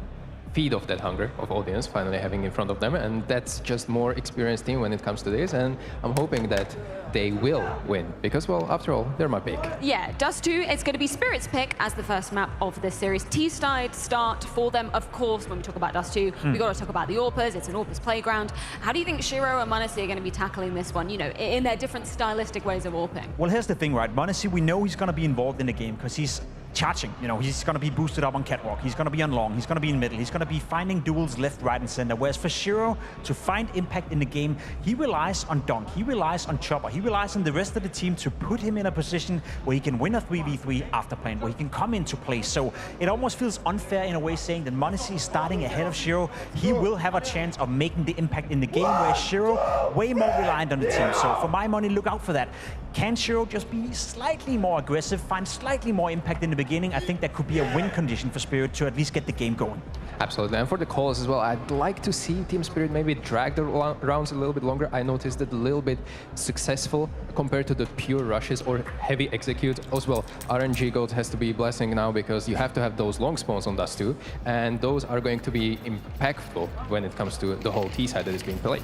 feed off that hunger of audience finally having in front of them, and that's just more experienced team when it comes to this, and I'm hoping that they will win because, well, after all, they're my pick.
Yeah, Dust 2, it's going to be Spirit's pick as the first map of this series. T-side start for them, of course. When we talk about Dust 2, we got to talk about the AWPers. It's an AWPers playground. How do you think Shiro and m0NESY are going to be tackling this one, you know, in their different stylistic ways of AWPing?
Well, here's the thing, right? m0NESY, we know he's going to be involved in the game because he's charging. You know, he's going to be boosted up on catwalk. He's going to be on long. He's going to be in middle. He's going to be finding duels left, right, and center. Whereas for Shiro, to find impact in the game, he relies on Donk. He relies on Chopper. He relies on the rest of the team to put him in a position where he can win a 3v3 after playing, where he can come into play. So it almost feels unfair in a way saying that m0NESY is starting ahead of Shiro. He will have a chance of making the impact in the game, where Shiro way more reliant on the team. So for my money, look out for that. Can Shiro just be slightly more aggressive, find slightly more impact in the beginning? I think that could be a win condition for Spirit to at least get the game going.
Absolutely, and for the calls as well, I'd like to see Team Spirit maybe drag the rounds a little bit longer. I noticed that a little bit successful compared to the pure rushes or heavy execute. As well, RNG God has to be blessing now because you have to have those long spawns on Dust 2, and those are going to be impactful when it comes to the whole T side that is being played.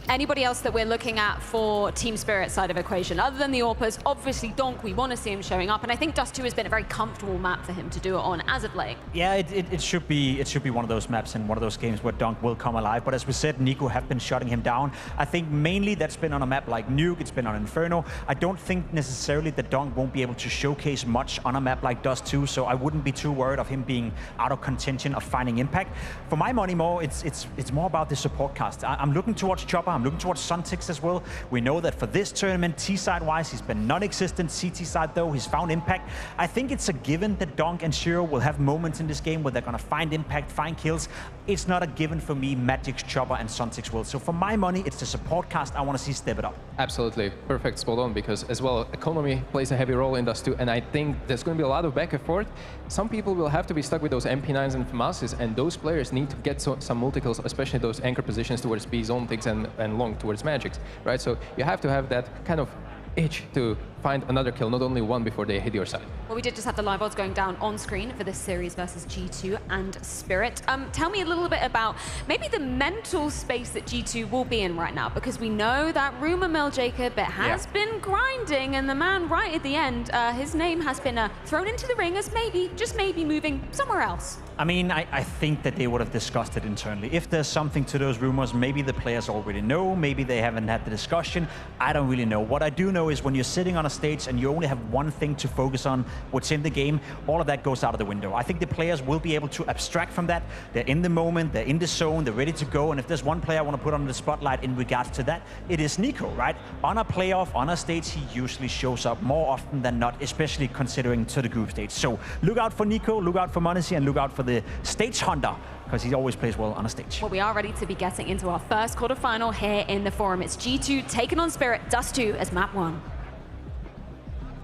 Anybody else that we're looking at for Team Spirit side of equation, other than the AWPers? Obviously, Donk, we want to see him showing up, and I think Dust 2 has been a very comfortable map for him to do it on as of late.
Yeah, it should be one of those maps and one of those games where Donk will come alive. But as we said, Nico have been shutting him down. I think mainly that's been on a map like Nuke, it's been on Inferno. I don't think necessarily that Donk won't be able to showcase much on a map like Dust 2, so I wouldn't be too worried of him being out of contention of finding impact. For my money, more it's more about the support cast. I'm looking towards Chopper, I'm looking towards Suntix as well. We know that for this tournament, T-side wise, he's been non-existent. CT side though, he's found impact. I think it's a given that Donk and Shiro will have moments in this game where they're gonna find impact, find kills. It's not a given for me, Magic's, Chopper, and Suntix will. So for my money, it's the support cast I want to see step it up.
Absolutely, perfect, spot on, because as well, economy plays a heavy role in Dust 2, and I think there's going to be a lot of back and forth. Some people will have to be stuck with those MP9s and FAMASs, and those players need to get some multi-kills, especially those anchor positions towards B, zone ticks, and long towards Magics, right? So you have to have that kind of itch to find another kill, not only one before they hit your side.
Well, we did just have the live odds going down on screen for this series versus G2 and Spirit. Tell me a little bit about maybe the mental space that G2 will be in right now, because we know that rumor mill, Jacob, it has been grinding, and the man right at the end, his name has been thrown into the ring as maybe, just maybe, moving somewhere else.
I mean, I think that they would have discussed it internally. If there's something to those rumors, maybe the players already know, maybe they haven't had the discussion. I don't really know. What I do know is when you're sitting on a stage and you only have one thing to focus on, what's in the game, all of that goes out of the window. I think the players will be able to abstract from that. They're in the moment, they're in the zone, they're ready to go. And if there's one player I want to put on the spotlight in regards to that, it is Nico, right? On a playoff, on a stage, he usually shows up more often than not, especially considering to the group stage. So look out for Nico, look out for Monacy, and look out for the stage hunter, because he always plays well on a stage.
Well, we are ready to be getting into our first quarterfinal here in the Forum. It's G2 taking on Spirit, Dust 2 as map 1.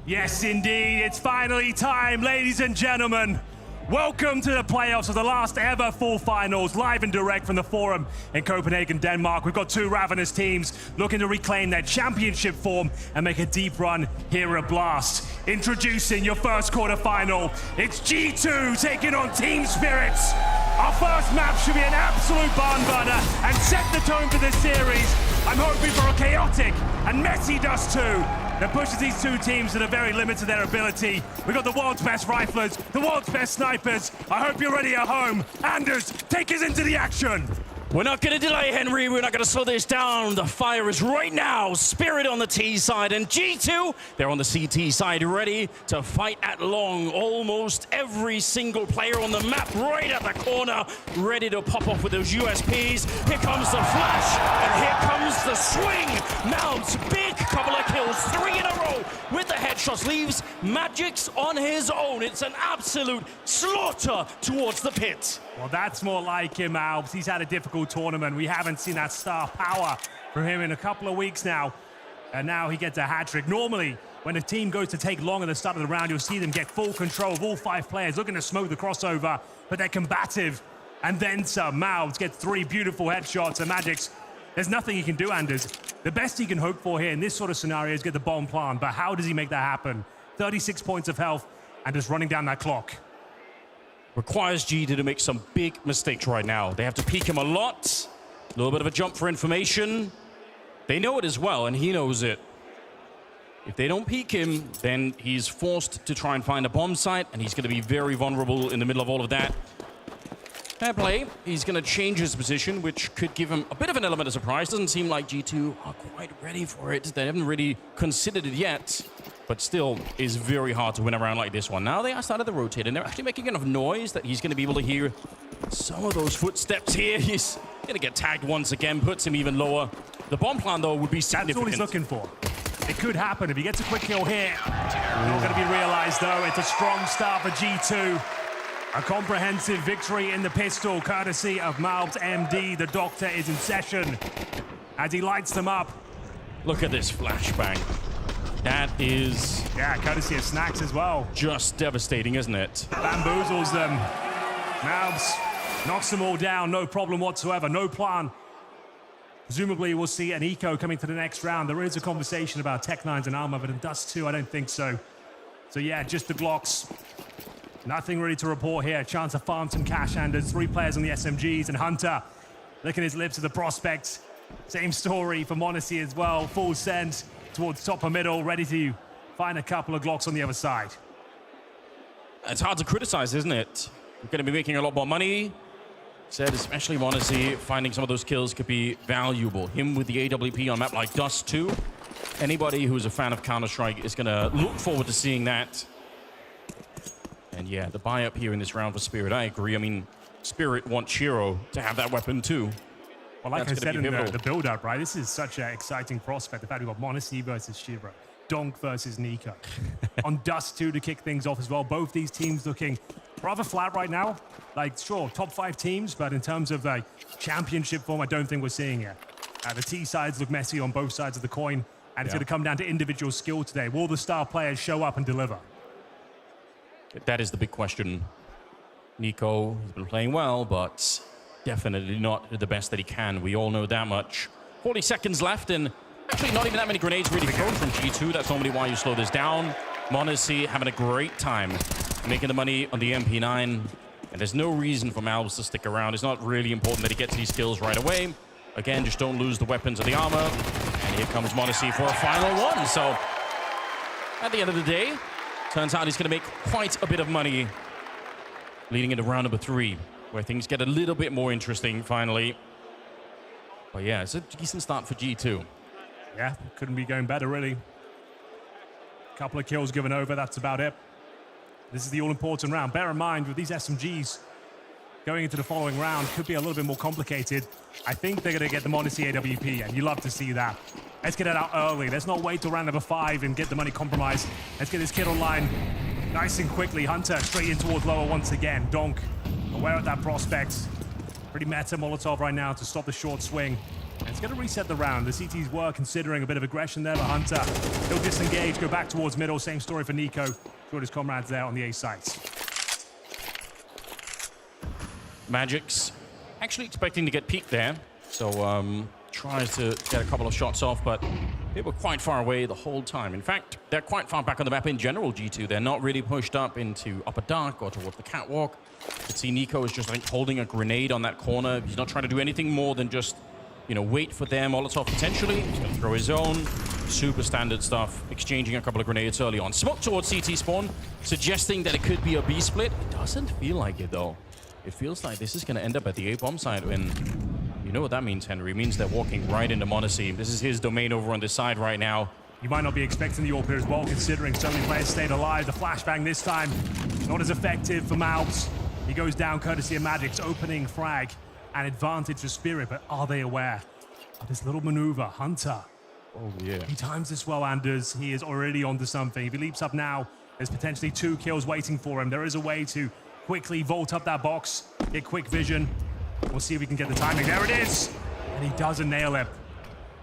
Yes, indeed. It's finally time, ladies and gentlemen. Welcome to the playoffs of the last ever full finals, live and direct from the Forum in Copenhagen, Denmark. We've got two ravenous teams looking to reclaim their championship form and make a deep run here at Blast. Introducing your first quarterfinal, it's G2 taking on Team Spirits. Our first map should be an absolute barn burner and set the tone for this series. I'm hoping for a chaotic and messy Dust 2 that pushes these two teams that are very limited to their ability. We've got the world's best riflers, the world's best snipers. I hope you're ready at home. Anders, take us into the action.
We're not going to delay, Henry. We're not going to slow this down. The fire is right now. Spirit on the T side, and G2, they're on the CT side, ready to fight at long. Almost every single player on the map right at the corner, ready to pop off with those USPs. Here comes the flash, and here comes the swing. Mounts, big couple of kills, 3 in a row with the headshots. Leaves Magic's on his own. It's an absolute slaughter towards the pit.
Well, that's more like him, Albs. He's had a difficult tournament. We haven't seen that star power from him in a couple of weeks now. And now he gets a hat-trick. Normally, when a team goes to take long at the start of the round, you'll see them get full control of all 5 players, looking to smoke the crossover, but they're combative. And then some. Mouths gets 3 beautiful headshots, and Magic's, there's nothing he can do, Anders. The best he can hope for here in this sort of scenario is get the bomb plant, but how does he make that happen? 36 points of health and just running down that clock.
Requires G2 to make some big mistakes right now. They have to peek him a lot. A little bit of a jump for information. They know it as well, and he knows it. If they don't peek him, then he's forced to try and find a bomb site, and he's going to be very vulnerable in the middle of all of that. Fair play. He's going to change his position, which could give him a bit of an element of surprise. Doesn't seem like G2 are quite ready for it. They haven't really considered it yet, but still is very hard to win around like this one. Now they are started to rotate, and they're actually making enough noise that he's going to be able to hear some of those footsteps here. He's going to get tagged once again, puts him even lower. The bomb plan, though, would be significant.
That's all he's looking for. It could happen if he gets a quick kill here. Not going to be realized, though. It's a strong start for G2. A comprehensive victory in the pistol, courtesy of Malbs MD. The doctor is in session as he lights them up.
Look at this flashbang. That is...
yeah, courtesy of Snacks as well.
Just devastating, isn't it?
Bamboozles them. Malbs knocks them all down, no problem whatsoever, no plan. Presumably we'll see an eco coming to the next round. There is a conversation about Tech9s and Armor, but in Dust 2, I don't think so. So yeah, just the Glocks. Nothing really to report here. Chance to farm some cash, and there's 3 players on the SMGs, and Hunter licking his lips at the prospect Same story for Monacy as well. Full send towards top of middle, ready to find a couple of Glocks on the other side.
It's hard to criticize, isn't it? We're going to be making a lot more money. Said especially Monacy, finding some of those kills could be valuable. Him with the AWP on a map like Dust 2. Anybody who's a fan of Counter-Strike is going to look forward to seeing that. And yeah, the buy up here in this round for Spirit, I agree. I mean, Spirit wants Shiro to have that weapon too.
Well, like I said in the build-up, right, this is such an exciting prospect. The fact we've got Monacy versus Shiro, Donk versus Nico. On Dust 2 to kick things off as well. Both these teams looking rather flat right now. Like, sure, top 5 teams, but in terms of like championship form, I don't think we're seeing it. The T sides look messy on both sides of the coin, and it's going to come down to individual skill today. Will the star players show up and deliver?
That is the big question. Nico has been playing well, but definitely not the best that he can. We all know that much. 40 seconds left, and actually not even that many grenades really thrown from G2. That's normally why you slow this down. Monacy having a great time making the money on the MP9. And there's no reason for Malbs to stick around. It's not really important that he gets these kills right away. Again, just don't lose the weapons or the armor. And here comes Monacy for a final one. So at the end of the day, turns out he's going to make quite a bit of money leading into round number 3, where things get a little bit more interesting finally. But yeah, it's a decent start for G2.
Yeah, couldn't be going better, really. Couple of kills given over, that's about it. This is the all-important round. Bear in mind, with these SMGs going into the following round, could be a little bit more complicated. I think they're going to get the Monacy AWP, and you love to see that. Let's get it out early. Let's not wait till round number 5 and get the money compromised. Let's get this kid online nice and quickly. Hunter straight in towards lower once again. Donk aware of that prospect. Pretty meta Molotov right now to stop the short swing. And it's going to reset the round. The CTs were considering a bit of aggression there, but Hunter, he'll disengage, go back towards middle. Same story for Nico. Got his comrades there on the A sites.
Magic's actually expecting to get peeked there. So tries to get a couple of shots off, but they were quite far away the whole time. In fact, they're quite far back on the map in general, G2. They're not really pushed up into upper dark or towards the catwalk. You can see Nico is just, I think, holding a grenade on that corner. He's not trying to do anything more than just, you know, wait for their Molotov potentially. He's going to throw his own. Super standard stuff. Exchanging a couple of grenades early on. Smoke towards CT spawn, suggesting that it could be a B split. It doesn't feel like it, though. It feels like this is going to end up at the A bomb side, and you know what that means, Henry. It means they're walking right into Monacy. This is his domain over on this side right now.
You might not be expecting the AWP here as well, considering so many players stayed alive. The flashbang this time, not as effective for Malbs. He goes down courtesy of Magic's opening frag. An advantage for Spirit, but are they aware of this little maneuver? Hunter.
Oh, yeah.
He times this well, Anders. He is already onto something. If he leaps up now, there's potentially 2 kills waiting for him. There is a way to quickly vault up that box, get quick vision. We'll see if we can get the timing. There it is! And he doesn't nail it.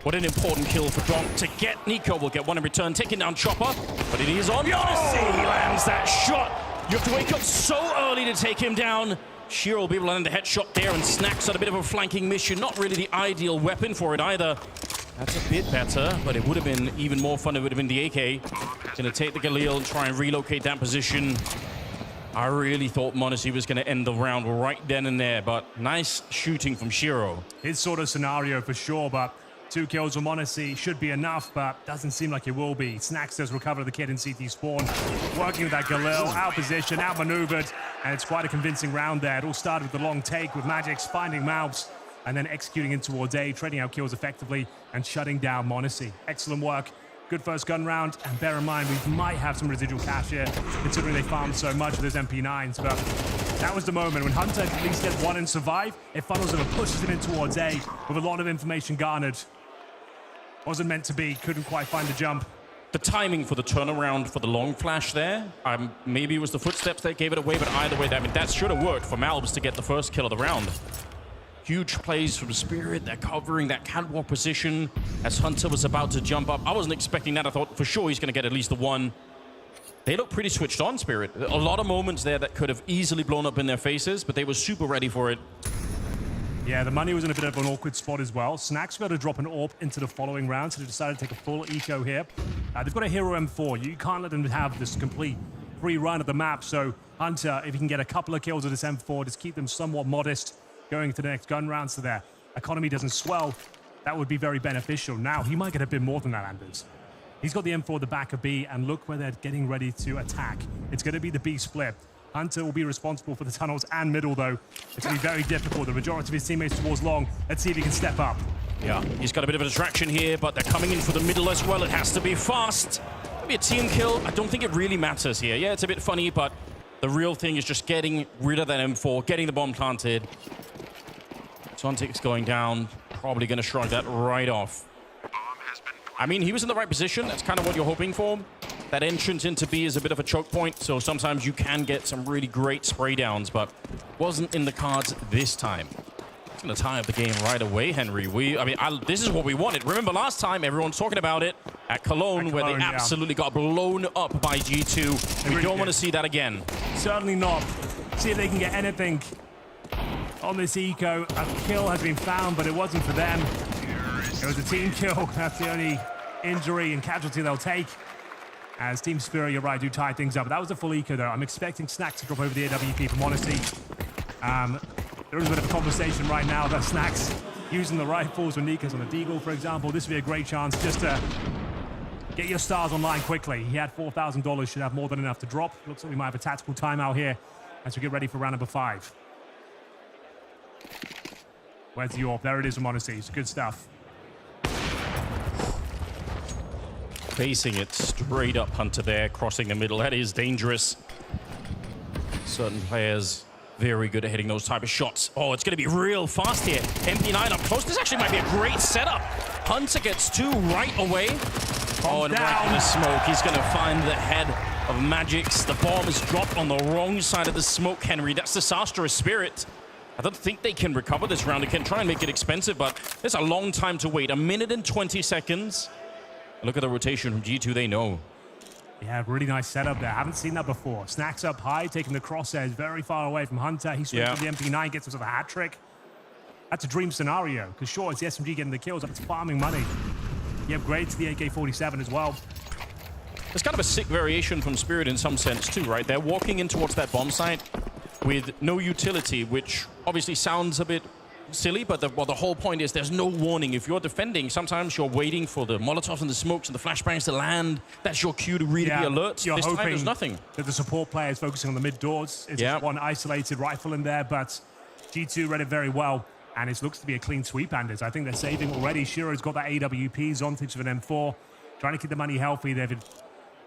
What an important kill for Donk to get. Nico will get one in return, taking down Chopper, but it is on Monacy. He lands that shot. You have to wake up so early to take him down. Shiro will be able to land a headshot there, and Snacks on a bit of a flanking mission. Not really the ideal weapon for it either. That's a bit better, but it would have been even more fun if it would have been the AK. Gonna take the Galil and try and relocate that position. I really thought Monacy was going to end the round right then and there, but nice shooting from Shiro.
His sort of scenario for sure, but 2 kills from Monacy should be enough, but doesn't seem like it will be. Snacks does recover the kid in CT spawn, working with that Galil, out position, outmaneuvered, and it's quite a convincing round there. It all started with the long take with Magic's finding Malbs and then executing in towards A, trading out kills effectively and shutting down Monacy. Excellent work. Good first gun round, and bear in mind, we might have some residual cash here, considering they farmed so much with those MP9s, but that was the moment when Hunter can at least get 1 and survive. It funnels him and pushes him in towards A with a lot of information garnered. Wasn't meant to be, couldn't quite find the jump.
The timing for the turnaround for the long flash there, maybe it was the footsteps that gave it away, but either way, that should have worked for Malbs to get the first kill of the round. Huge plays from Spirit. They're covering that catwalk position as Hunter was about to jump up. I wasn't expecting that. I thought for sure he's going to get at least the 1. They look pretty switched on, Spirit. A lot of moments there that could have easily blown up in their faces, but they were super ready for it.
Yeah, the money was in a bit of an awkward spot as well. Snacks got to drop an AWP into the following round, so they decided to take a full eco here. They've got a Hero M4. You can't let them have this complete free run of the map, so Hunter, if he can get a couple of kills with this M4, just keep them somewhat modest going into the next gun round so their economy doesn't swell. that would be very beneficial. Now, he might get a bit more than that, Anders. He's got the M4 at the back of B, and look where they're getting ready to attack. It's going to be the B split. Hunter will be responsible for the tunnels and middle, though. It's going to be very difficult. The majority of his teammates towards long. Let's see if he can step up.
Yeah, he's got a bit of a distraction here, but they're coming in for the middle as well. It has to be fast. Maybe a team kill. I don't think it really matters here. Yeah, it's a bit funny, but the real thing is just getting rid of that M4, getting the bomb planted. Sontic's going down. Probably going to shrug that right off. I mean, he was in the right position. That's kind of what you're hoping for. That entrance into B is a bit of a choke point, so sometimes you can get some really great spray downs, but wasn't in the cards this time. It's going to tie up the game right away, Henry. This is what we wanted. Remember last time, everyone's talking about it at Cologne, where they absolutely got blown up by G2. We don't want to see that again.
Certainly not. See if they can get anything on this eco. A kill has been found, but it wasn't for them. It was a team kill. That's the only injury and casualty they'll take. As Team Spirit, you're right, do tie things up. But that was a full eco, though. I'm expecting Snacks to drop over the AWP from Honesty. There is a bit of a conversation right now that Snacks using the rifles when Nika's on a deagle, for example. This would be a great chance just to get your stars online quickly. He had $4,000, should have more than enough to drop. Looks like we might have a tactical timeout here as we get ready for round number 5. Where's the AWP? There it is from Honesty. It's good stuff.
Facing it straight up, Hunter there, crossing the middle. That is dangerous. Certain players very good at hitting those type of shots. Oh, it's going to be real fast here. MP9 up close. This actually might be a great setup. Hunter gets 2 right away. Oh, and right in the smoke, he's going to find the head of Magix. The bomb is dropped on the wrong side of the smoke, Henry. That's disastrous spirit. I don't think they can recover this round. They can try and make it expensive, but there's a long time to wait. 1 minute and 20 seconds. Look at the rotation from G2, they know.
Yeah, really nice setup there. Haven't seen that before. Snacks up high, taking the crosshairs very far away from Hunter. He swings with the MP9, gets himself a hat trick. That's a dream scenario, because sure, it's the SMG getting the kills, but it's farming money. He upgrades to the AK-47 as well.
It's kind of a sick variation from Spirit in some sense too, right? They're walking in towards that bomb site with no utility, which obviously sounds a bit silly, but the whole point is there's no warning. If you're defending, sometimes you're waiting for the Molotovs and the smokes and the flashbangs to land. That's your cue to really be alert.
You're
this
hoping
time, there's nothing.
That the support player is focusing on the mid doors. It's just one isolated rifle in there, but G2 read it very well, and it looks to be a clean sweep, Anders. I think they're saving already. Shiro's got that AWP, Zontic with an M4, trying to keep the money healthy. They've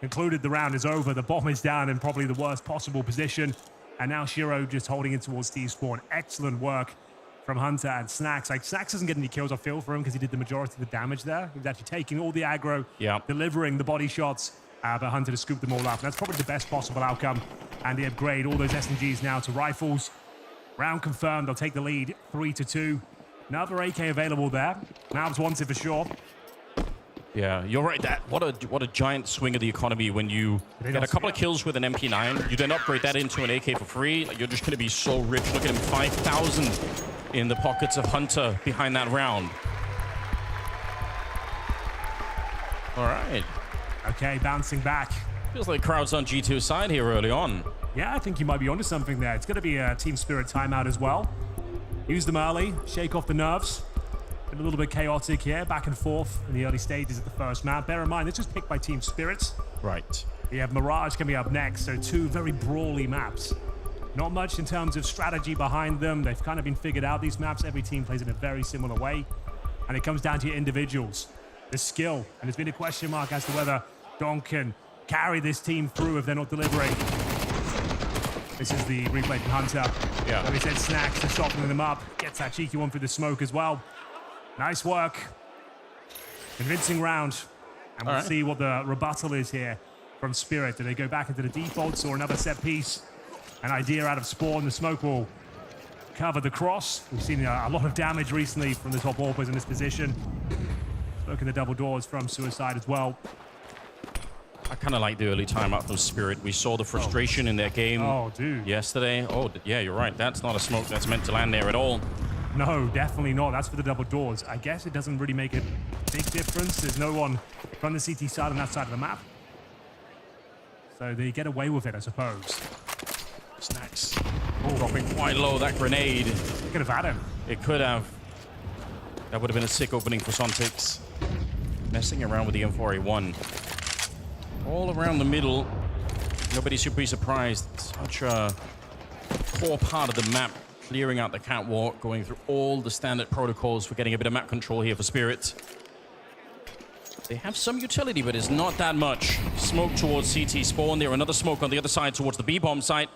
concluded the round is over. The bomb is down in probably the worst possible position, and now Shiro just holding it towards Steve Spawn. Excellent work from Hunter and Snacks. Like, Snacks doesn't get any kills, I feel, for him, because he did the majority of the damage there. He was actually taking all the aggro, delivering the body shots, but Hunter to scoop them all up. And that's probably the best possible outcome. And they upgrade all those SMGs now to rifles. Round confirmed. They'll take the lead 3-2. Another AK available there. Mavs wants it for sure.
Yeah, you're right. What a giant swing of the economy when you get a couple of kills with an MP9. You then upgrade that into an AK for free. Like, you're just going to be so rich. Look at him, 5,000 in the pockets of Hunter behind that round. All right.
Okay, bouncing back.
Feels like crowd's on G2's side here early on.
Yeah, I think you might be onto something there. It's going to be a Team Spirit timeout as well. Use them early, shake off the nerves. A little bit chaotic here, back and forth in the early stages of the first map. Bear in mind, this was picked by Team Spirit.
Right.
We have Mirage coming up next, so 2 very brawly maps. Not much in terms of strategy behind them. They've kind of been figured out, these maps. Every team plays in a very similar way. And it comes down to your individuals, the skill. And there's been a question mark as to whether Don can carry this team through if they're not delivering. This is the replay from Hunter.
Yeah.
Like we said, Snacks just softening them up. Gets that cheeky one through the smoke as well. Nice work. Convincing round. And we'll see what the rebuttal is here from Spirit. Do they go back into the defaults or another set piece? An idea out of Spawn. The smoke will cover the cross. We've seen a lot of damage recently from the top AWPers in this position. Smoking the double doors from Suicide as well.
I kind of like the early timeout from Spirit. We saw the frustration in their game yesterday. Oh, yeah, you're right. That's not a smoke that's meant to land there at all.
No, definitely not. That's for the double doors. I guess it doesn't really make a big difference. There's no one from the CT side on that side of the map. So they get away with it, I suppose.
Snacks. Dropping quite low, that grenade.
Could have had him.
It could have. That would have been a sick opening for Sontix. Messing around with the M4A1. All around the middle. Nobody should be surprised. Such a core part of the map. Clearing out the catwalk, going through all the standard protocols for getting a bit of map control here for Spirit. They have some utility, but it's not that much. Smoke towards CT spawn there. Another smoke on the other side towards the B-bomb site.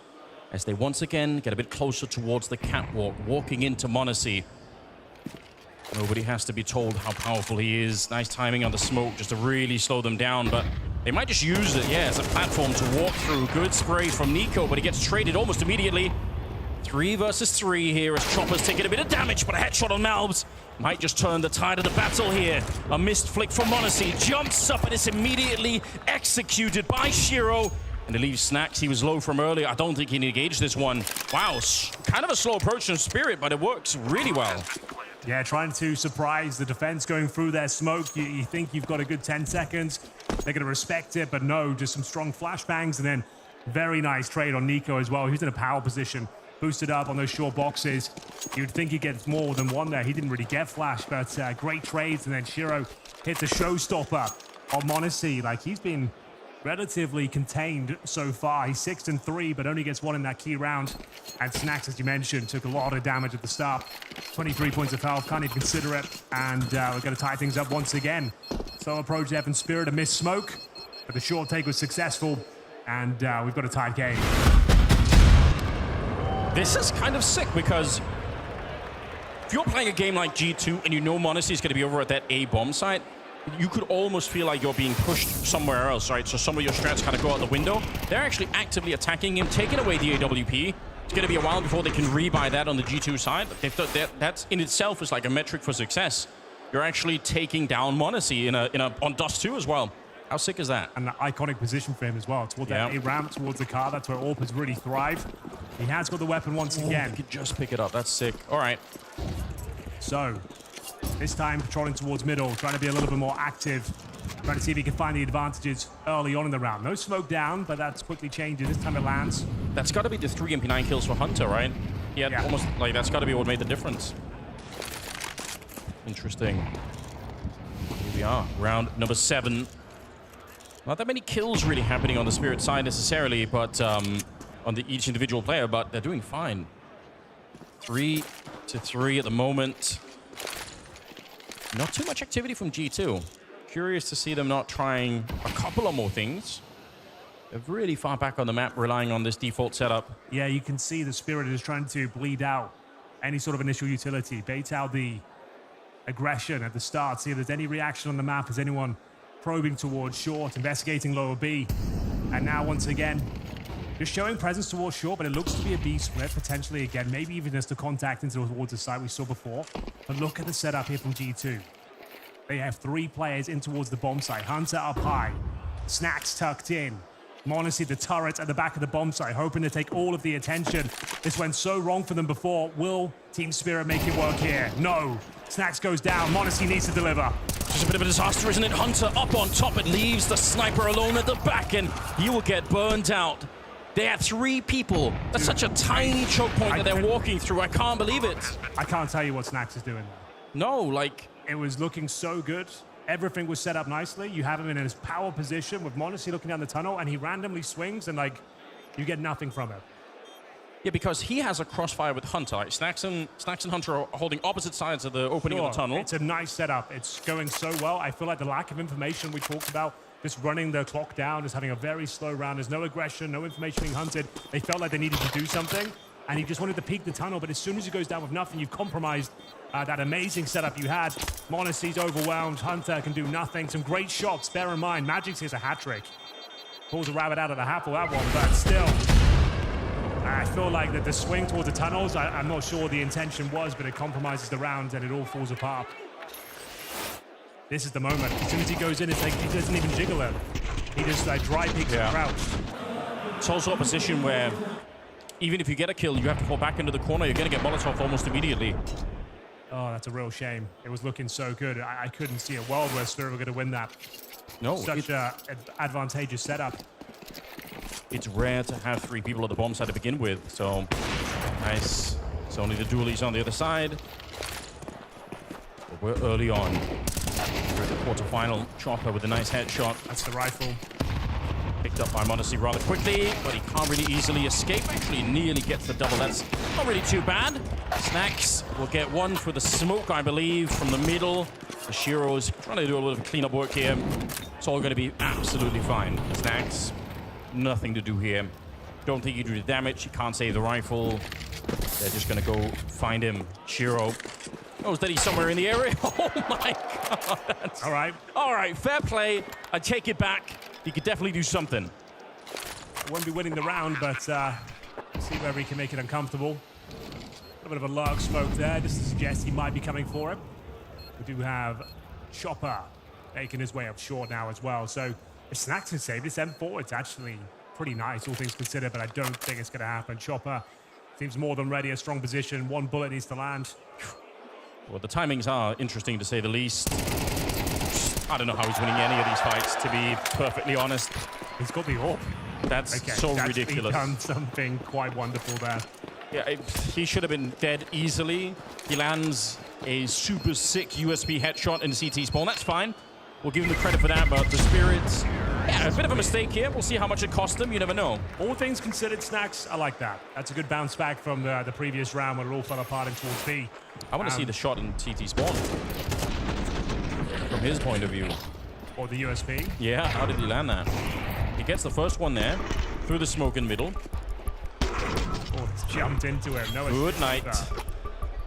As they once again get a bit closer towards the catwalk, walking into m0NESY. Nobody has to be told how powerful he is. Nice timing on the smoke just to really slow them down, but they might just use it, yeah, as a platform to walk through. Good spray from Nico, but he gets traded almost immediately. 3 versus 3 here as Chopper's taking a bit of damage, but a headshot on Malbs might just turn the tide of the battle here. A missed flick from m0NESY, jumps up and is immediately executed by Shiro. And it leaves Snacks. He was low from earlier. I don't think he engaged this one. Wow, kind of a slow approach from Spirit, but it works really well.
Yeah, trying to surprise the defense going through their smoke. You think you've got a good 10 seconds. They're going to respect it, but no, just some strong flashbangs. And then very nice trade on Nico as well. He's in a power position. Boosted up on those short boxes. You'd think he gets more than one there. He didn't really get flash, but great trades. And then Shiro hits a showstopper on m0NESY. Like, he's been relatively contained so far. He's 6-3, but only gets one in that key round. And Snacks, as you mentioned, took a lot of damage at the start. 23 points of health, can't even consider it. And we're going to tie things up once again. So approach F and Spirit, a missed smoke, but the short take was successful. And we've got a tied game.
This is kind of sick because if you're playing a game like G2 and you know m0NESY is going to be over at that A bomb site, you could almost feel like you're being pushed somewhere else, right? So some of your strats kind of go out the window. They're actually actively attacking him, taking away the AWP. It's going to be a while before they can rebuy that on the G2 side. That in itself is like a metric for success. You're actually taking down m0NESY on Dust 2 as well. How sick is that?
An iconic position for him as well. Toward that A ramp, towards the car. That's where AWP has really thrived. He has got the weapon once again.
He could just pick it up. That's sick. All right.
So, this time patrolling towards middle, trying to be a little bit more active. Trying to see if he can find the advantages early on in the round. No smoke down, but that's quickly changing. This time it lands.
That's got to be the 3 MP9 kills for Hunter, right? Yeah, almost like that's got to be what made the difference. Interesting. Here we are, round number 7. Not that many kills really happening on the Spirit side necessarily, but on each individual player, but they're doing fine. 3-3 at the moment. Not too much activity from G2. Curious to see them not trying a couple of more things. They're really far back on the map, relying on this default setup.
Yeah, you can see the Spirit is trying to bleed out any sort of initial utility. Bait out the aggression at the start. See if there's any reaction on the map. Is anyone probing towards short, investigating lower B. And now, once again, just showing presence towards short, but it looks to be a B split, potentially again, maybe even just a contact into towards the side we saw before. But look at the setup here from G2. They have 3 players in towards the bomb site. Hunter up high, Snacks tucked in. m0NESY, the turret at the back of the bomb site, hoping to take all of the attention. This went so wrong for them before. Will Team Spirit make it work here? No. Snacks goes down. m0NESY needs to deliver.
Just a bit of a disaster, isn't it? Hunter up on top. It leaves the sniper alone at the back, and he will get burned out. They had 3 people. That's such a tiny choke point that they're walking through. I can't believe it.
I can't tell you what Snacks is doing.
No, like...
It was looking so good. Everything was set up nicely. You have him in his power position with m0NESY looking down the tunnel, and he randomly swings, and like, you get nothing from it.
Yeah, because he has a crossfire with Hunter. Like, Snacks and Hunter are holding opposite sides of the opening of the tunnel.
It's a nice setup. It's going so well. I feel like the lack of information we talked about, just running the clock down, just having a very slow round. There's no aggression, no information being hunted. They felt like they needed to do something, and he just wanted to peek the tunnel, but as soon as he goes down with nothing, you've compromised that amazing setup you had. m0NESY's overwhelmed. Hunter can do nothing. Some great shots. Bear in mind, Magic's here's a hat trick. Pulls a rabbit out of the hat for that one, but still. I feel like that the swing towards the tunnels, I'm not sure the intention was, but it compromises the round and it all falls apart. This is the moment. As soon as he goes in, it's like he doesn't even jiggle it. He just dry peeks and crouched.
It's also a position where even if you get a kill, you have to fall back into the corner. You're going to get Molotov almost immediately.
Oh, that's a real shame. It was looking so good. I couldn't see a world where Spirit were going to win that.
No.
Such an advantageous setup.
It's rare to have 3 people at the bomb side to begin with, so nice. It's only the dualies on the other side. But We're early on. We're at the quarterfinal. Chopper with a nice headshot.
That's the rifle.
Picked up by m0NESY rather quickly, but he can't really easily escape. Actually, nearly gets the double. That's not really too bad. Snacks will get one for the smoke, I believe, from the middle. The Shiro's trying to do a little bit of cleanup work here. It's all going to be absolutely fine. Snacks, nothing to do here. Don't think you do the damage. You can't save the rifle. They're just going to go find him. Shiro knows that he's somewhere in the area. Oh my God.
All right.
All right, fair play. I take it back. He could definitely do something.
Won't be winning the round, but see whether he can make it uncomfortable. A bit of a large smoke there, just to suggest he might be coming for it. We do have Chopper making his way up short now as well. So if Snacks can save this M4, it's actually pretty nice, all things considered, but I don't think it's going to happen. Chopper seems more than ready, a strong position. One bullet needs to land.
Well, the timings are interesting to say the least. I don't know how he's winning any of these fights, to be perfectly honest.
He's got the AWP.
That's so ridiculous.
He's done something quite wonderful there.
Yeah, he should have been dead easily. He lands a super sick USB headshot in the CT spawn. That's fine. We'll give him the credit for that, but the Spirits, yeah, a bit of a mistake here. We'll see how much it cost them. You never know.
All things considered, Snacks, I like that. That's a good bounce back from the previous round when it all fell apart in towards B.
I want to see the shot in CT spawn. From his point of view.
Or the USB.
Yeah, how did he land that? He gets the first one there, through the smoke in middle.
Oh, it's jumped into him. No,
good night.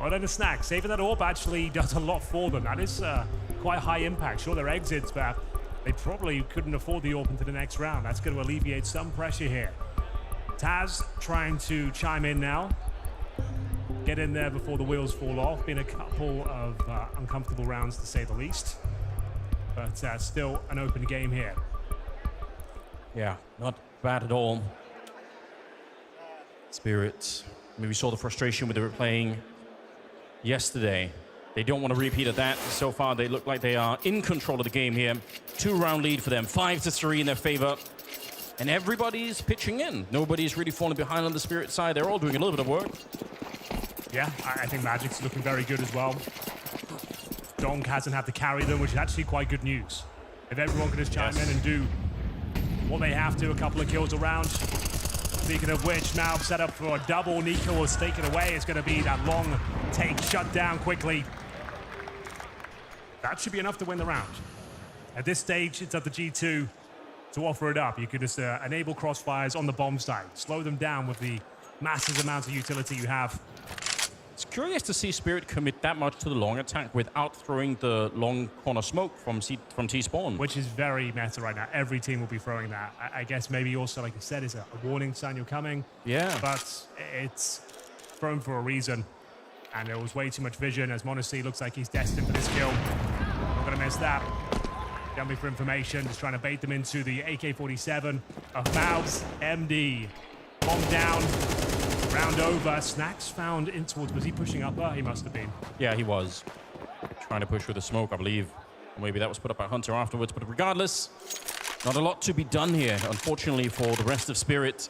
Well, then the Snack. Saving that AWP actually does a lot for them. That is quite high impact. Sure, they're exits, but they probably couldn't afford the AWP into the next round. That's going to alleviate some pressure here. Taz trying to chime in now. Get in there before the wheels fall off. Been a couple of uncomfortable rounds, to say the least. But still an open game here.
Yeah, not bad at all. Spirits. I mean, we saw the frustration when they were playing yesterday. They don't want to repeat of that. So far, they look like they are in control of the game here. 2-round lead for them, 5-3 in their favor. And everybody's pitching in. Nobody's really falling behind on the Spirit side. They're all doing a little bit of work.
Yeah, I think Magic's looking very good as well. Donk hasn't had to carry them, which is actually quite good news. If everyone can just chime in and do what they have to, a couple of kills around. Speaking of which, now set up for a double. Nico will stake it away. It's going to be that long take shut down quickly. That should be enough to win the round. At this stage, it's up to G2 to offer it up. You could just enable crossfires on the bomb site, slow them down with the massive amounts of utility you have.
It's curious to see Spirit commit that much to the long attack without throwing the long corner smoke from T-spawn.
Which is very meta right now. Every team will be throwing that. I guess maybe also, like you said, is a warning sign you're coming.
Yeah.
But it's thrown for a reason. And there was way too much vision, as m0NESY looks like he's destined for this kill. Not going to miss that. Jumping for information, just trying to bait them into the AK-47 of FaZe. MD. Bomb down. Round over. Snacks found in towards. Was he pushing up? He must have been.
Yeah, he was. Trying to push with the smoke, I believe. Or maybe that was put up by Hunter afterwards. But regardless, not a lot to be done here, unfortunately, for the rest of Spirit.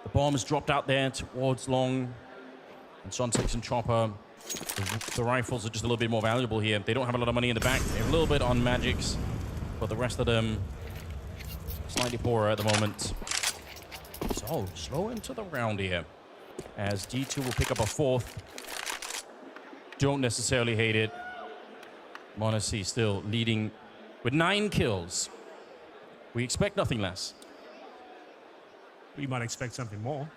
The bomb is dropped out there towards long. And Sontex and Chopper. The rifles are just a little bit more valuable here. They don't have a lot of money in the back. They have a little bit on Magics. But the rest of them, slightly poorer at the moment. So, slow into the round here. As G2 will pick up a fourth. Don't necessarily hate it. m0NESY still leading with 9 kills. We expect nothing less.
We might expect something more.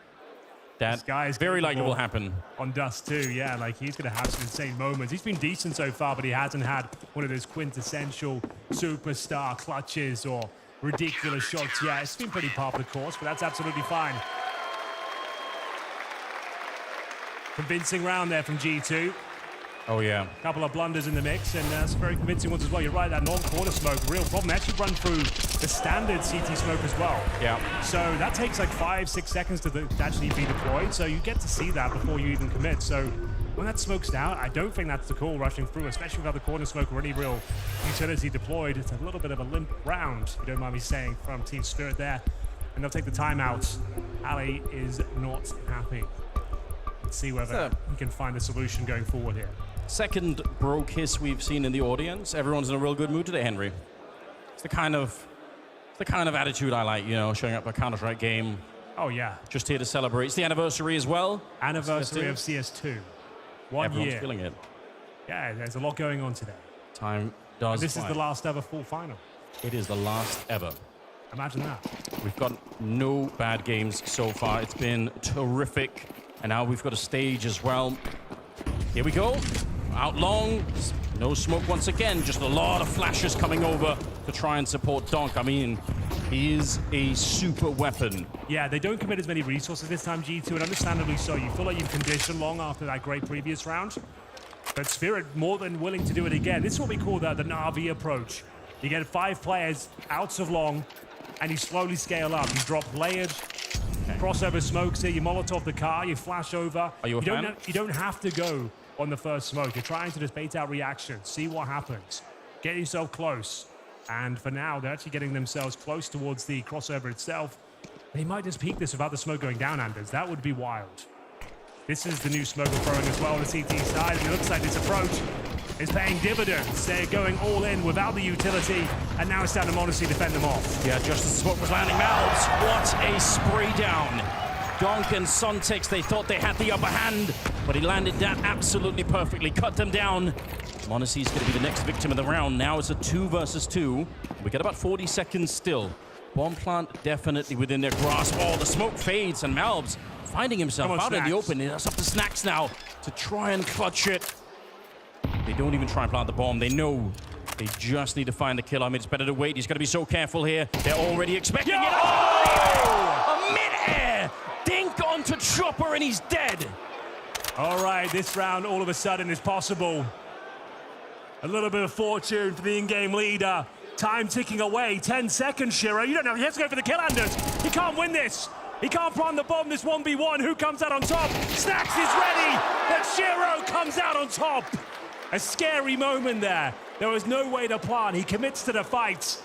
That is very likely will happen.
On Dust too, yeah, like he's going to have some insane moments. He's been decent so far, but he hasn't had one of those quintessential superstar clutches or ridiculous shots yet. It's been pretty par for the course, but that's absolutely fine. Convincing round there from G2.
Oh, yeah.
A couple of blunders in the mix, and some very convincing ones as well. You're right, that non-corner smoke, real problem. They actually run through the standard CT smoke as well.
Yeah.
So that takes like 5-6 seconds to actually be deployed, so you get to see that before you even commit. So when that smoke's out, I don't think that's the call rushing through, especially without the corner smoke or any real utility deployed. It's a little bit of a limp round, if you don't mind me saying, from Team Spirit there. And they'll take the timeout. Ali is not happy. Let's see whether he can find a solution going forward here.
second bro kiss we've seen in the audience. Everyone's in a real good mood today, Henry. It's the kind of attitude I like, you know, showing up a Counter-Strike game.
Oh, yeah.
Just here to celebrate. It's the anniversary as well.
Anniversary of CS2. 1
Everyone's
year.
feeling it.
Yeah, there's a lot going on today.
Time does
This is
fly.
the last ever full final.
It is the last ever.
Imagine that.
We've got no bad games so far. It's been terrific. And now we've got a stage as well. Here we go. Out long. No smoke once again. Just a lot of flashes coming over to try and support Donk. I mean, he is a super weapon.
Yeah, they don't commit as many resources this time, G2, and understandably so. You feel like you've conditioned long after that great previous round. But Spirit more than willing to do it again. This is what we call the Na'Vi approach. You get 5 players out of long, and you slowly scale up. You drop layered crossover smokes here. You Molotov the car. You flash over.
Are you a fan?
You don't have to go on the first smoke. You're trying to just bait out reactions. See what happens. Get yourself close. And for now, they're actually getting themselves close towards the crossover itself. They might just peek this without the smoke going down, Anders. That would be wild. This is the new smoke we're throwing as well on the CT side. And it looks like this approach is paying dividends. They're going all in without the utility. And now it's down to Modesty to fend them off.
Yeah, just as the smoke was landing. Malves, what a spray down. Donk and Sontex, they thought they had the upper hand, but he landed that absolutely perfectly. Cut them down. Monacy's going to be the next victim of the round. Now it's a 2 versus 2. We get about 40 seconds still. Bomb plant definitely within their grasp. Oh, the smoke fades, and Malves finding himself out in the open. It's up to Snacks now to try and clutch it. They don't even try and plant the bomb. They know they just need to find the kill. I mean, it's better to wait. He's got to be so careful here. They're already expecting it. Oh! A mid-air dink onto Chopper, and he's dead.
All right, this round all of a sudden is possible. A little bit of fortune for the in-game leader. Time ticking away. 10 seconds, Shiro. You don't know. He has to go for the kill, Anders. He can't win this. He can't plant the bomb. This 1v1. Who comes out on top? Snacks is ready. But Shiro comes out on top. A scary moment there. There was no way to plant. He commits to the fight.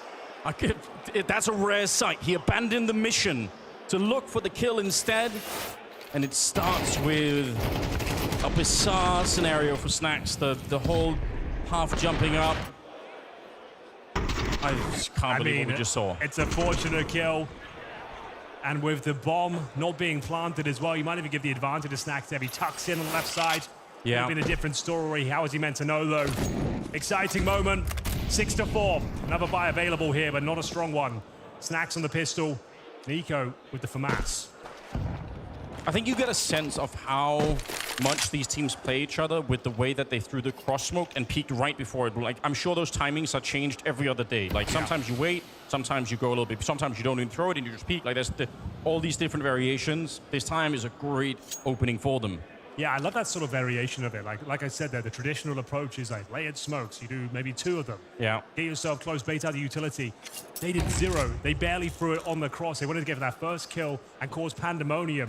That's a rare sight. He abandoned the mission to look for the kill instead. And it starts with a bizarre scenario for Snacks. The whole half jumping up. I just can't believe what we just saw.
It's a fortunate kill. And with the bomb not being planted as well, you might even give the advantage to Snacks there. He tucks in on the left side.
Yeah.
Maybe in a different story. How is he meant to know, though? Exciting moment. 6-4. Another buy available here, but not a strong one. Snacks on the pistol. Nico with the FAMAS.
I think you get a sense of how much these teams play each other with the way that they threw the cross smoke and peeked right before it. Like, I'm sure those timings are changed every other day. Like, sometimes you wait, sometimes you go a little bit, sometimes you don't even throw it and you just peek. Like, there's all these different variations. This time is a great opening for them.
Yeah, I love that sort of variation of it. Like I said there, the traditional approach is like layered smokes. You do maybe 2 of them.
Yeah.
Get yourself close, bait out the utility. They did 0. They barely threw it on the cross. They wanted to get that first kill and cause pandemonium.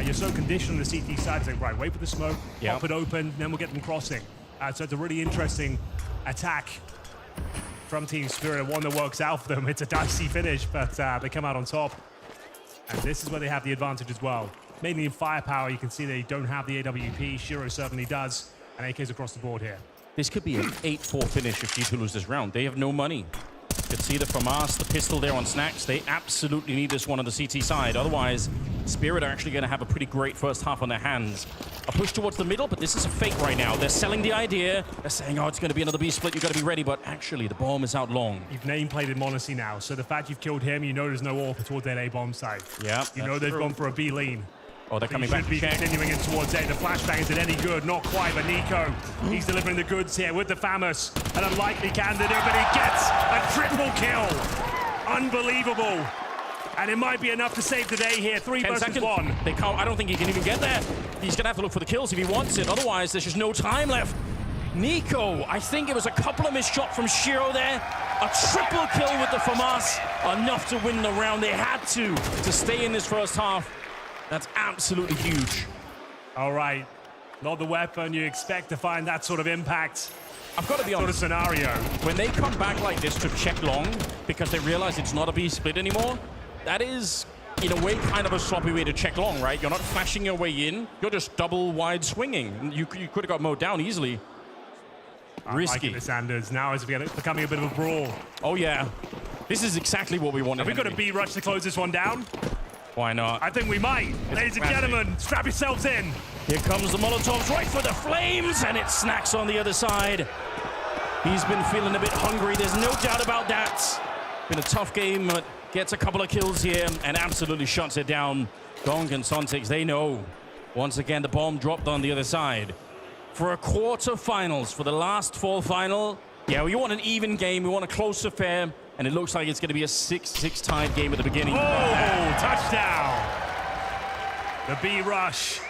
You're so conditioned on the CT side. It's like, right, wait for the smoke, pop it open, then we'll get them crossing. So it's a really interesting attack from Team Spirit. One that works out for them. It's a dicey finish, but they come out on top. And this is where they have the advantage as well. Mainly in firepower, you can see they don't have the AWP. Shiro certainly does. And AK's across the board here.
This could be an 8-4 finish if G2 lose this round. They have no money. You could see the FAMAS, the pistol there on Snacks. They absolutely need this one on the CT side. Otherwise, Spirit are actually going to have a pretty great first half on their hands. A push towards the middle, but this is a fake right now. They're selling the idea. They're saying, oh, it's going to be another B split. You've got to be ready. But actually, the bomb is out long.
You've nameplated Monacy now. So the fact you've killed him, you know there's no AWP towards that A-bomb side.
Yeah,
you know they've gone for a B lean.
Oh, they're coming back to check.
Continuing in towards A. The flashbang, is it any good? Not quite, but Nico, he's delivering the goods here with the FAMAS. An unlikely candidate, but he gets a triple kill. Unbelievable. And it might be enough to save the day here. 3 versus 1.
They can't, I don't think he can even get there. He's going to have to look for the kills if he wants it. Otherwise, there's just no time left. Nico, I think it was a couple of missed shots from Shiro there. A triple kill with the FAMAS. Enough to win the round. They had to stay in this first half. That's absolutely huge.
All right. Not the weapon you expect to find that sort of impact.
I've got to be honest.
Sort of scenario.
When they come back like this to check long because they realize it's not a B split anymore, that is, in a way, kind of a sloppy way to check long, right? You're not flashing your way in. You're just double wide swinging. You could have got mowed down easily.
Risky.
Like
this, Anders. Now it's becoming a bit of a brawl.
Oh, yeah. This is exactly what we wanted.
Have we got a B rush to close this one down?
Why not?
I think we might. Ladies and gentlemen, strap yourselves in.
Here comes the Molotovs right for the flames, and it snacks on the other side. He's been feeling a bit hungry. There's no doubt about that. Been a tough game, but gets a couple of kills here and absolutely shuts it down. Dong and Sontix, they know. Once again, the bomb dropped on the other side. For a quarterfinals, for the last fall final, yeah, we want an even game. We want a close affair, and it looks like it's going to be a 6-6 tied game at the beginning.
Oh, touchdown. The B rush.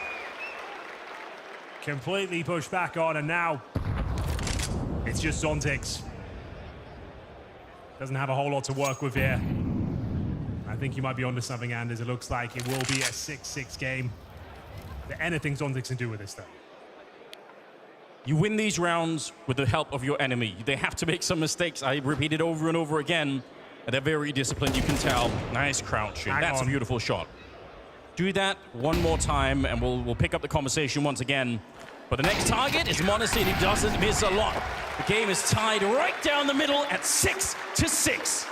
Completely pushed back on, and now it's just Zontix. Doesn't have a whole lot to work with here. I think you might be onto something, Anders. It looks like it will be a 6-6 game. Is there anything Zontix can do with this, though?
You win these rounds with the help of your enemy. They have to make some mistakes. I repeat it over and over again. And they're very disciplined, you can tell. Nice crouching. That's a beautiful shot. Do that one more time, and we'll pick up the conversation once again. But the next target is Modesty, and he doesn't miss a lot. The game is tied right down the middle at 6-6.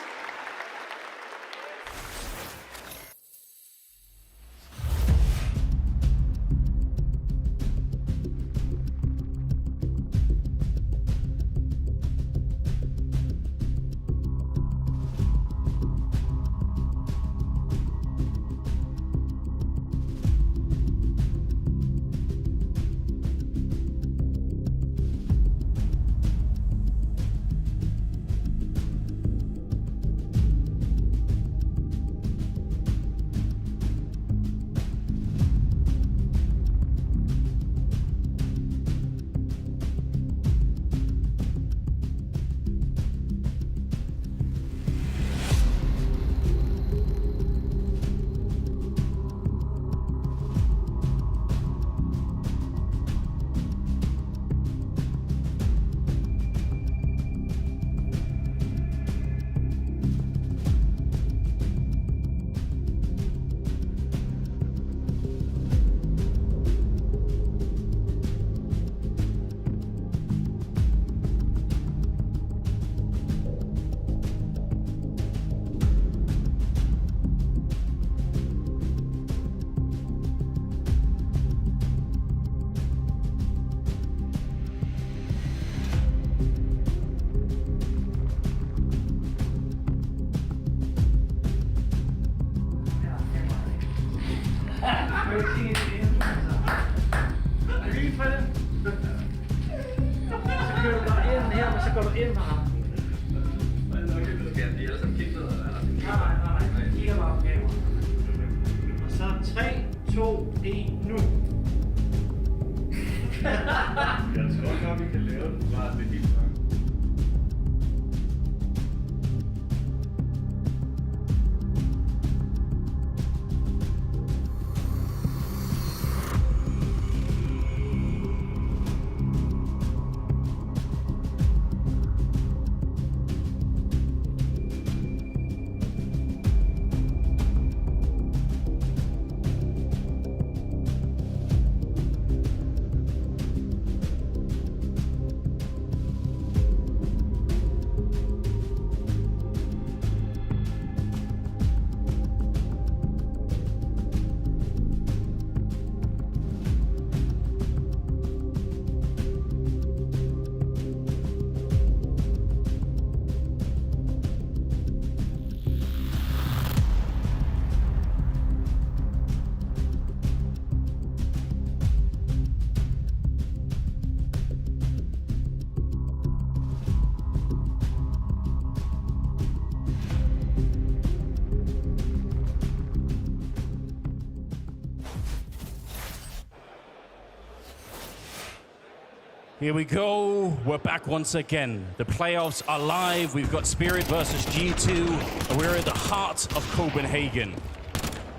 Here we go. We're back once again. The playoffs are live. We've got Spirit versus G2. And we're at the heart of Copenhagen.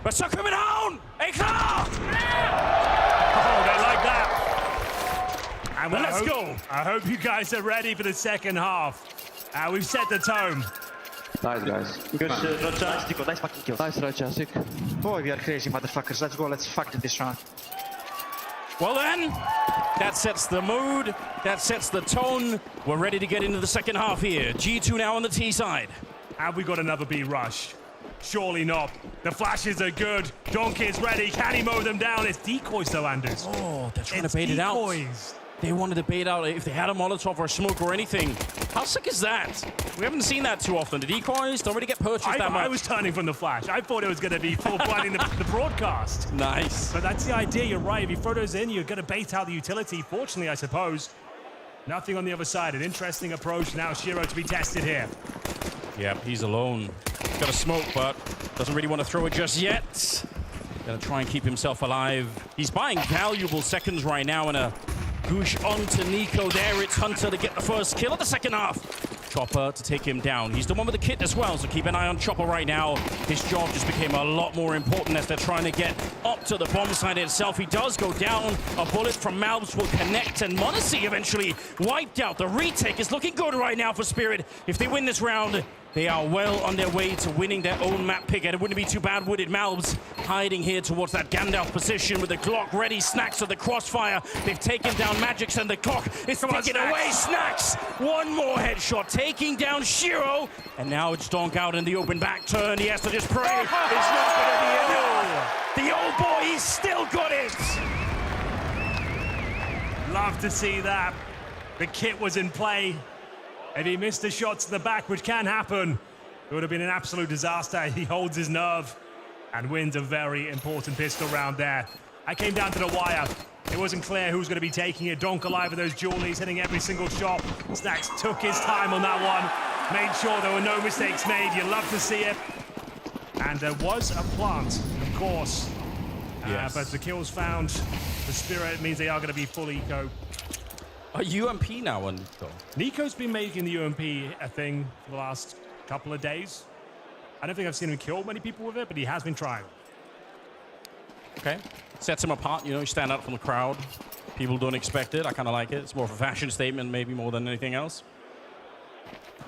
But så kommer down! Klar!
Oh, they like that. And let's go. I hope you guys are ready for the second half. We've set the tone.
Nice, guys.
Good, Rotastic. Nice fucking kill.
Nice, Rotastic.
Boy, we are crazy motherfuckers. Let's go. Let's fuck this round.
Well then, That sets the mood. That sets the tone. We're ready to get into the second half here. G2 now on the T side.
Have we got another B rush? Surely not. The flashes are good. Donk is ready. Can he mow them down? It's decoys though, Anders.
Oh, they're trying to bait it out. They wanted to bait out if they had a Molotov or a smoke or anything. How sick is that? We haven't seen that too often. The decoys don't really get purchased that much.
I was turning from the flash. I thought it was going to be full-blooding the broadcast.
Nice.
But that's the idea. You're right. If you throw those in, you're going to bait out the utility. Fortunately, I suppose. Nothing on the other side. An interesting approach now. Shiro to be tested here.
Yep, he's alone. He's got a smoke, but doesn't really want to throw it just yet. Gonna try and keep himself alive. He's buying valuable seconds right now in a Goosh onto Nico there. It's Hunter to get the first kill of the second half. Chopper to take him down. He's the one with the kit as well, so keep an eye on Chopper right now. His job just became a lot more important as they're trying to get up to the bomb site itself. He does go down. A bullet from Malbs will connect, and Monacy eventually wiped out. The retake is looking good right now for Spirit. If they win this round, they are well on their way to winning their own map pick, and it wouldn't be too bad, would it? Malbs hiding here towards that Gandalf position with the Glock ready. Snacks at the crossfire. They've taken down Magix, and the clock is ticking away. Snacks! One more headshot, taking down Shiro. And now it's Donk out in the open back turn. He has to just pray it's not going to be enough. The old boy, he's still got it.
Love to see that. The kit was in play. If he missed the shot to the back, which can happen, it would have been an absolute disaster. He holds his nerve and wins a very important pistol round there. I came down to the wire. It wasn't clear who was going to be taking it. Donk alive with those dualies, hitting every single shot. Snacks took his time on that one. Made sure there were no mistakes made. You love to see it. And there was a plant, of course.
Yes.
But the kills found. The Spirit means they are going to be full eco.
A UMP now on Nico.
Nico's been making the UMP a thing for the last couple of days. I don't think I've seen him kill many people with it, but he has been trying.
Okay. Sets him apart, you know, you stand out from the crowd. People don't expect it. I kind of like it. It's more of a fashion statement, maybe more than anything else.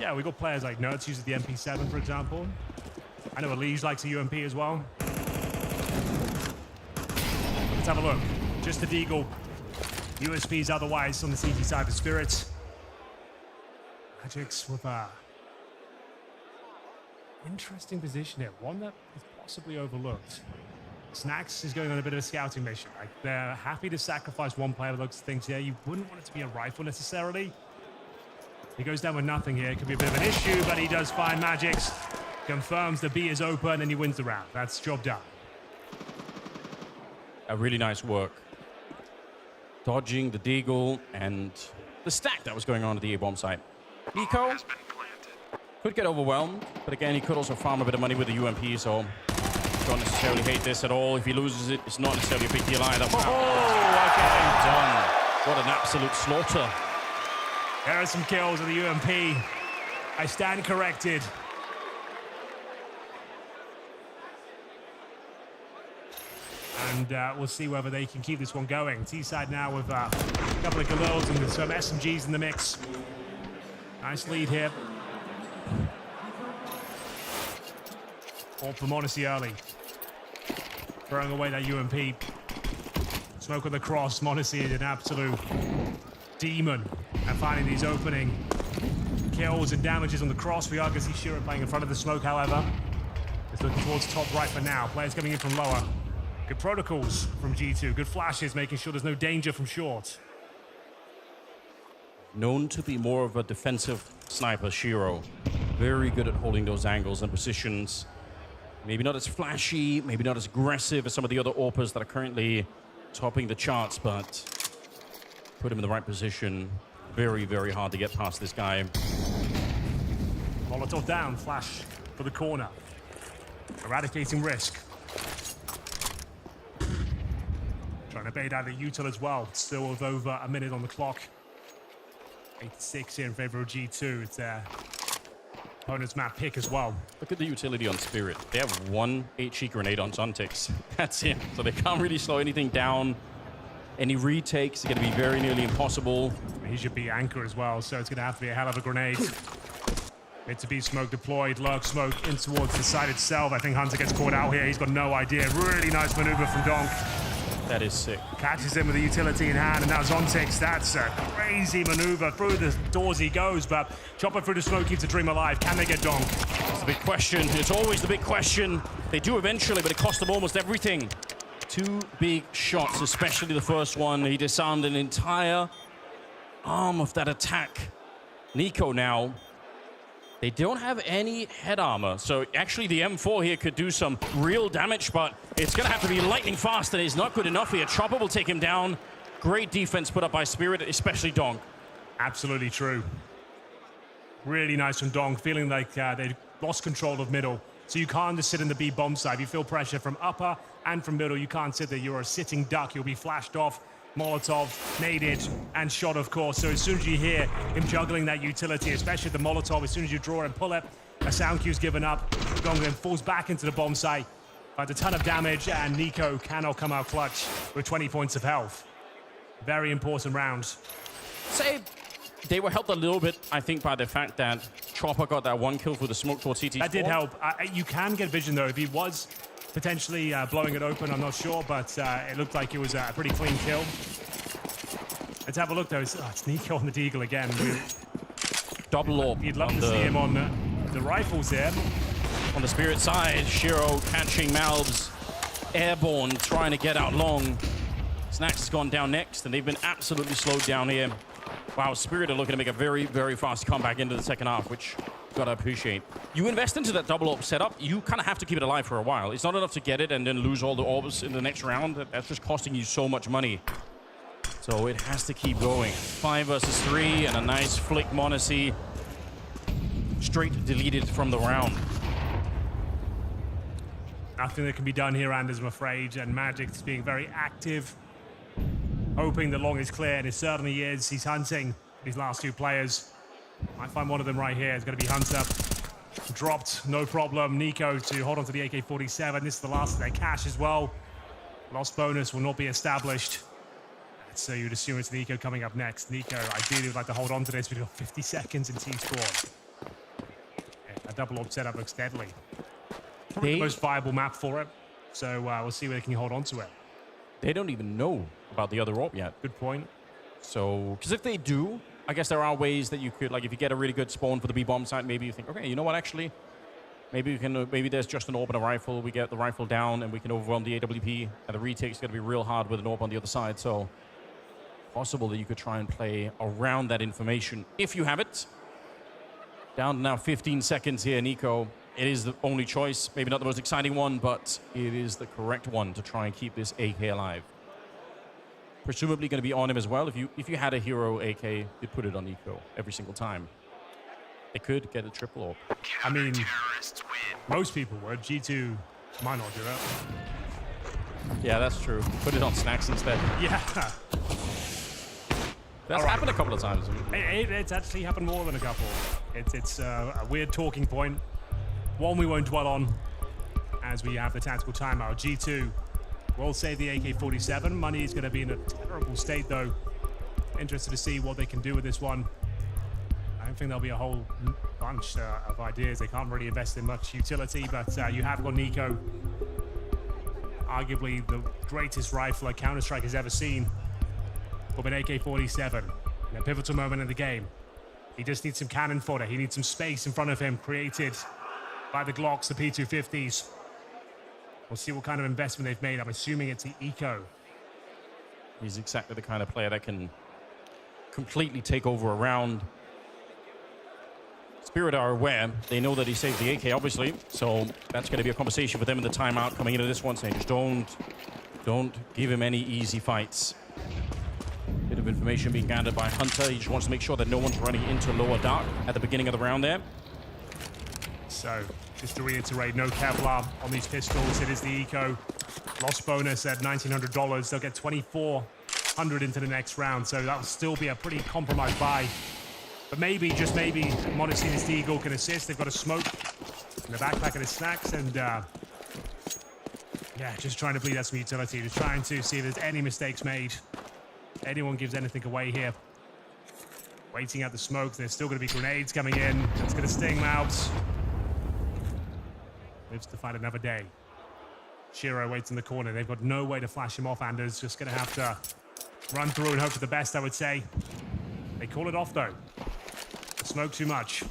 Yeah, we got players like Nerds uses the MP7, for example. I know Elige likes a UMP as well. Let's have a look. Just the Deagle. USPs otherwise on the CT side for Spirits. Magix with a interesting position here. One that is possibly overlooked. Snacks is going on a bit of a scouting mission. Like, they're happy to sacrifice one player with those things here. You wouldn't want it to be a rifle necessarily. He goes down with nothing here. Could be a bit of an issue, but he does find Magix. Confirms the B is open and he wins the round. That's job done.
A really nice work. Dodging the Deagle and the stack that was going on at the A-bomb site. Nico could get overwhelmed, but again, he could also farm a bit of money with the UMP, so don't necessarily hate this at all. If he loses it, it's not necessarily a big deal either. Oh, okay, done. What an absolute slaughter.
There are some kills with the UMP. I stand corrected. And we'll see whether they can keep this one going. T-side now with a couple of Galils and some SMGs in the mix. Nice lead here. All for Monacy early. Throwing away that UMP. Smoke on the cross. Monacy is an absolute demon at finding these opening kills and damages on the cross. We are going to see Shiro playing in front of the smoke, however. It's looking towards top right for now. Players coming in from lower. Good protocols from G2. Good flashes, making sure there's no danger from short.
Known to be more of a defensive sniper, Shiro. Very good at holding those angles and positions. Maybe not as flashy, maybe not as aggressive as some of the other AWPers that are currently topping the charts, but put him in the right position. Very, very hard to get past this guy.
Molotov down, flash for the corner. Eradicating risk. Trying to bait out the util as well. Still with over a minute on the clock. 8-6 here in favor of G2. It's their opponent's map pick as well.
Look at the utility on Spirit. They have one HE grenade on Zontix. That's it. So they can't really slow anything down. Any retakes are going to be very nearly impossible.
He should be anchor as well, so it's going to have to be a hell of a grenade. Mid to be smoke deployed, lurk smoke in towards the side itself. I think Hunter gets caught out here. He's got no idea. Really nice maneuver from Donk.
That is sick.
Catches him with the utility in hand, and now Zontix. That's a crazy maneuver. Through the doors he goes, but Chopper through the smoke keeps the dream alive. Can they get Dong?
That's the big question. It's always the big question. They do eventually, but it cost them almost everything. 2 big shots, especially the first one. He disarmed an entire arm of that attack. Nico now, they don't have any head armor, so actually the M4 here could do some real damage, but it's gonna have to be lightning fast, and it's not good enough here. Chopper will take him down. Great defense put up by Spirit, especially Dong.
Absolutely true. Really nice from Dong, feeling like they lost control of middle. So you can't just sit in the B bomb side. You feel pressure from upper and from middle. You can't sit there. You're a sitting duck. You'll be flashed off, Molotov, naded, and shot, of course. So as soon as you hear him juggling that utility, especially the Molotov, as soon as you draw and pull it, a sound cue's given up. Dong then falls back into the bomb site. But a ton of damage, and Nico cannot come out clutch with 20 points of health. Very important round.
Say they were helped a little bit, I think, by the fact that Chopper got that 1 kill through the smoke towards CT.
That did help. You can get vision, though. If he was potentially blowing it open, I'm not sure, but it looked like it was a pretty clean kill. Let's have a look, though. It's Nico on the Deagle again.
Double AWP.
You'd love to see him on the rifles there.
On the Spirit side, Shiro catching Malbs, airborne, trying to get out long. Snax has gone down next, and they've been absolutely slowed down here. Wow, Spirit are looking to make a very, very fast comeback into the second half, which you've got to appreciate. You invest into that double AWP setup, you kind of have to keep it alive for a while. It's not enough to get it and then lose all the orbs in the next round. That's just costing you so much money. So it has to keep going. 5 versus 3, and a nice flick Monacy. Straight deleted from the round.
Nothing that can be done here, Anders, I'm afraid. And Magic's being very active, hoping the long is clear, and it certainly is. He's hunting these last 2 players. I find one of them right here. It's going to be Hunter. Dropped, no problem. Nico to hold on to the AK-47. This is the last of their cash as well. Lost bonus will not be established. So you'd assume it's Nico coming up next. Nico ideally would like to hold on to this. We've got 50 seconds in team score. Yeah, a double AWP setup looks deadly. Probably the most viable map for it. So we'll see whether they can hold on to it.
They don't even know about the other AWP yet.
Good point.
So, because if they do, I guess there are ways that you could, like if you get a really good spawn for the B-bomb site, maybe you think, okay, you know what, actually, maybe we can, maybe there's just an AWP and a rifle. We get the rifle down and we can overwhelm the AWP, and the retake's going to be real hard with an AWP on the other side. So, possible that you could try and play around that information if you have it. Down to now 15 seconds here, Nico. It is the only choice. Maybe not the most exciting one, but it is the correct one to try and keep this AK alive. Presumably going to be on him as well. If you had a hero AK, you'd put it on Nico every single time. They could get a triple AWP.
I mean, most people would. G2 might not do it.
Yeah, that's true. Put it on Snax instead.
Yeah.
That's happened a couple of times.
It's actually happened more than a couple. It's a weird talking point. One we won't dwell on as we have the tactical timeout. G2 will save the AK-47. Money is going to be in a terrible state, though. Interested to see what they can do with this one. I don't think there'll be a whole bunch of ideas. They can't really invest in much utility, but you have got Nico. Arguably the greatest rifler Counter-Strike has ever seen. With an AK-47 in a pivotal moment in the game. He just needs some cannon fodder. He needs some space in front of him created by the Glocks, the P250s. We'll see what kind of investment they've made. I'm assuming it's the Eco.
He's exactly the kind of player that can completely take over a round. Spirit are aware. They know that he saved the AK, obviously. So that's going to be a conversation for them in the timeout coming into this one, saying just don't give him any easy fights. Bit of information being gathered by Hunter. He just wants to make sure that no one's running into lower dark at the beginning of the round there.
So, just to reiterate, no Kevlar on these pistols. It is the Eco. Lost bonus at $1,900. They'll get $2,400 into the next round. So that'll still be a pretty compromised buy. But maybe, just maybe, Monacy and his Deagle can assist. They've got a smoke in the backpack and his Snax. And yeah, just trying to bleed out some utility. Just trying to see if there's any mistakes made. Anyone gives anything away here. Waiting out the smoke. There's still going to be grenades coming in. That's going to sting Mouths. Lives to fight another day. Shiro waits in the corner. They've got no way to flash him off. Anders just going to have to run through and hope for the best, I would say. They call it off, though. Smoke too much.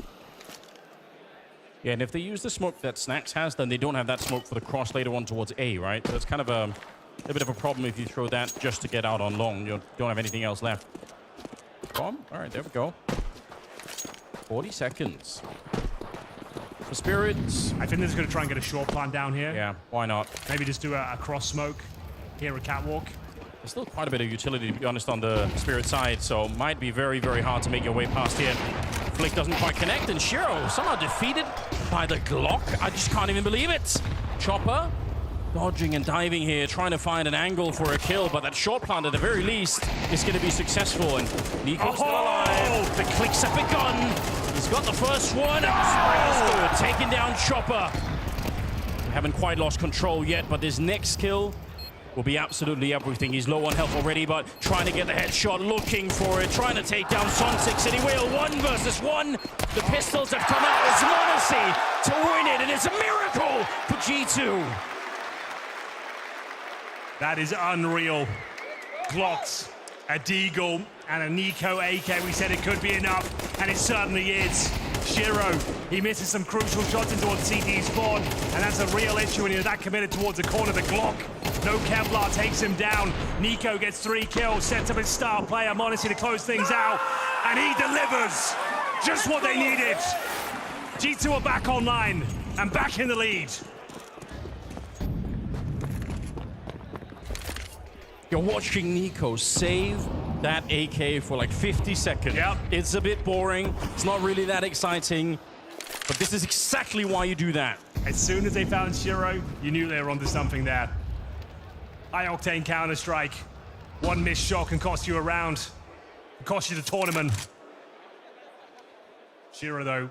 Yeah, and if they use the smoke that Snacks has, then they don't have that smoke for the cross later on towards A, right? So it's kind of a bit of a problem if you throw that just to get out on long. You don't have anything else left. Bomb? All right, there we go. 40 seconds. For Spirits.
I think they're just going to try and get a short plant down here.
Yeah, why not?
Maybe just do a cross smoke. Here, a catwalk.
There's still quite a bit of utility, to be honest, on the Spirit side, so might be very, very hard to make your way past here. Flick doesn't quite connect, and Shiro somehow defeated by the Glock. I just can't even believe it. Chopper dodging and diving here, trying to find an angle for a kill, but that short plant at the very least is going to be successful, and Nico's still alive. The clicks have begun. He's got the first one. Good. Taking down Chopper. We haven't quite lost control yet, but this next kill will be absolutely everything. He's low on health already, but trying to get the headshot, looking for it, trying to take down Son6, and he will. 1 versus 1. The pistols have come out as Monacy to win it, and it's a miracle for G2.
That is unreal. Glocks, a Deagle, and a Nico AK. We said it could be enough, and it certainly is. Shiro, he misses some crucial shots in towards CT spawn, and that's a real issue when you're that committed towards the corner. The Glock, no Kevlar, takes him down. Nico gets 3 kills, sets up his star player, Monacy, to close things out, and he delivers just what they needed. G2 are back online and back in the lead.
You're watching Nico save that AK for like 50 seconds.
Yep.
It's a bit boring. It's not really that exciting, but this is exactly why you do that.
As soon as they found Shiro, you knew they were onto something there. High-octane Counter-Strike. 1 missed shot can cost you a round. Can cost you the tournament. Shiro, though,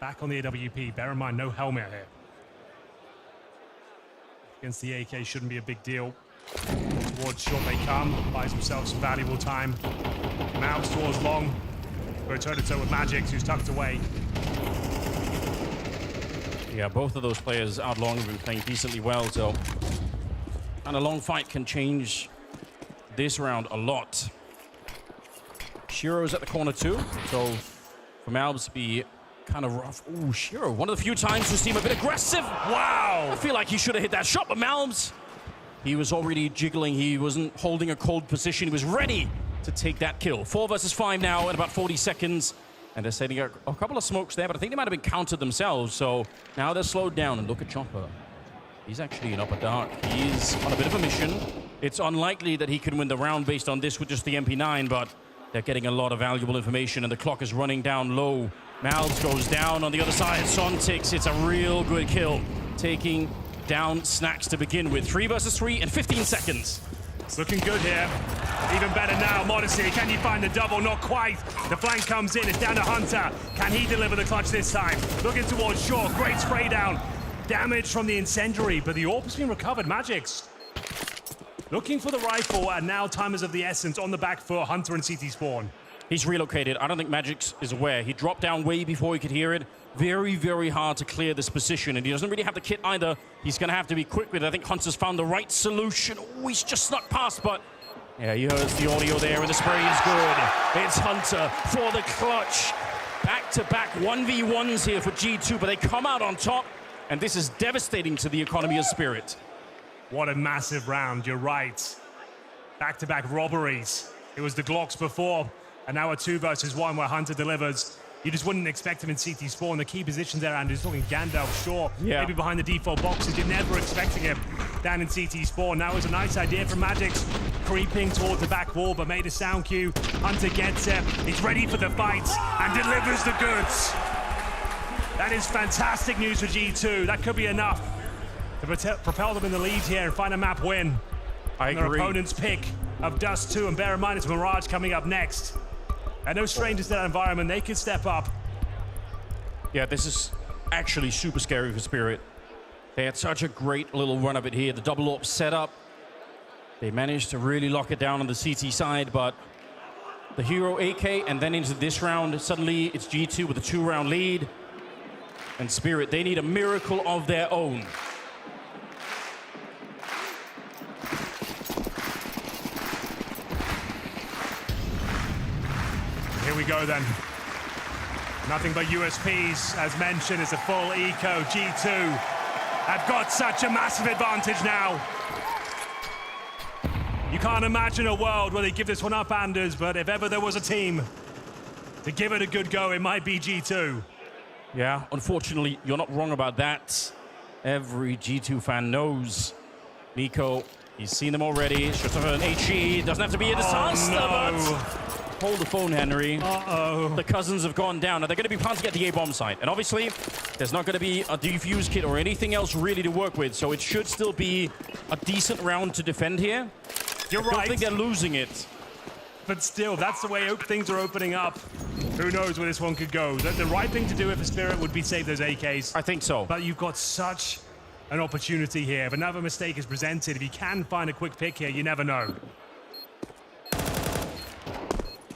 back on the AWP. Bear in mind, no helmet here. Against the AK shouldn't be a big deal. Towards short they come, buys himself some valuable time. Mouse towards long. We're toe-to-toe with Magix, who's tucked away.
Yeah, both of those players out long have been playing decently well, so... And a long fight can change this round a lot. Shiro's at the corner too, so for Malbs to be kind of rough. Ooh, Shiro, one of the few times we see him a bit aggressive. Wow! I feel like he should have hit that shot, but Malbs, he was already jiggling. He wasn't holding a cold position. He was ready to take that kill. 4 versus 5 now at about 40 seconds. And they're setting a couple of smokes there, but I think they might have been countered themselves. So now they're slowed down, and look at Chopper. He's actually in upper dark. He's on a bit of a mission. It's unlikely that he can win the round based on this with just the MP9, but they're getting a lot of valuable information, and the clock is running down low. Malbs goes down on the other side. Son6, it's a real good kill. Taking down Snacks to begin with. 3 versus 3 in 15 seconds.
It's looking good here. Even better now, Monacy. Can you find the double? Not quite. The flank comes in. It's down to Hunter. Can he deliver the clutch this time? Looking towards Short. Great spray down. Damage from the incendiary, but the AWP has been recovered. Magix looking for the rifle, and now time is of the essence on the back foot. Hunter and CT spawn.
He's relocated. I don't think Magix is aware. He dropped down way before he could hear it. Very, very hard to clear this position, and he doesn't really have the kit either. He's going to have to be quick with it. I think Hunter's found the right solution. Oh, he's just snuck past, but yeah, he hears the audio there, and the spray is good. It's Hunter for the clutch. Back-to-back 1v1s here for G2, but they come out on top, and this is devastating to the economy of Spirit.
What a massive round, you're right. Back-to-back robberies. It was the Glocks before, and now a 2 versus 1 where Hunter delivers. You just wouldn't expect him in CT spawn. The key positions there, Andrew, talking Gandalf, Shaw, maybe behind the default boxes. You're never expecting him down in CT spawn. Now it was a nice idea from Magix, creeping towards the back wall, but made a sound cue. Hunter gets it. He's ready for the fight and delivers the goods. That is fantastic news for G2. That could be enough to propel them in the lead here and find a map win.
I agree.
Their opponent's pick of Dust 2, and bear in mind it's Mirage coming up next. And no strangers to that environment. They could step up.
Yeah, this is actually super scary for Spirit. They had such a great little run of it here. The double AWP setup. They managed to really lock it down on the CT side, but the Hero AK, and then into this round, suddenly it's G2 with a 2-round lead. And Spirit, they need a miracle of their own.
go then. Nothing but USPs, as mentioned, it's a full eco. G2 have got such a massive advantage now. You can't imagine a world where they give this one up, Anders, but if ever there was a team to give it a good go, it might be G2.
Yeah, unfortunately, you're not wrong about that. Every G2 fan knows Nico, he's seen them already. Should have an HE, doesn't have to be a disaster, but hold the phone, Henry.
Uh-oh.
The cousins have gone down. Now they're going to be planting at the A-bomb site. And obviously, there's not going to be a defuse kit or anything else really to work with. So it should still be a decent round to defend here.
You're right.
I don't think they're losing it.
But still, that's the way things are opening up. Who knows where this one could go. The right thing to do if a Spirit would be save those AKs.
I think so.
But you've got such an opportunity here. If another mistake is presented, if you can find a quick pick here, you never know.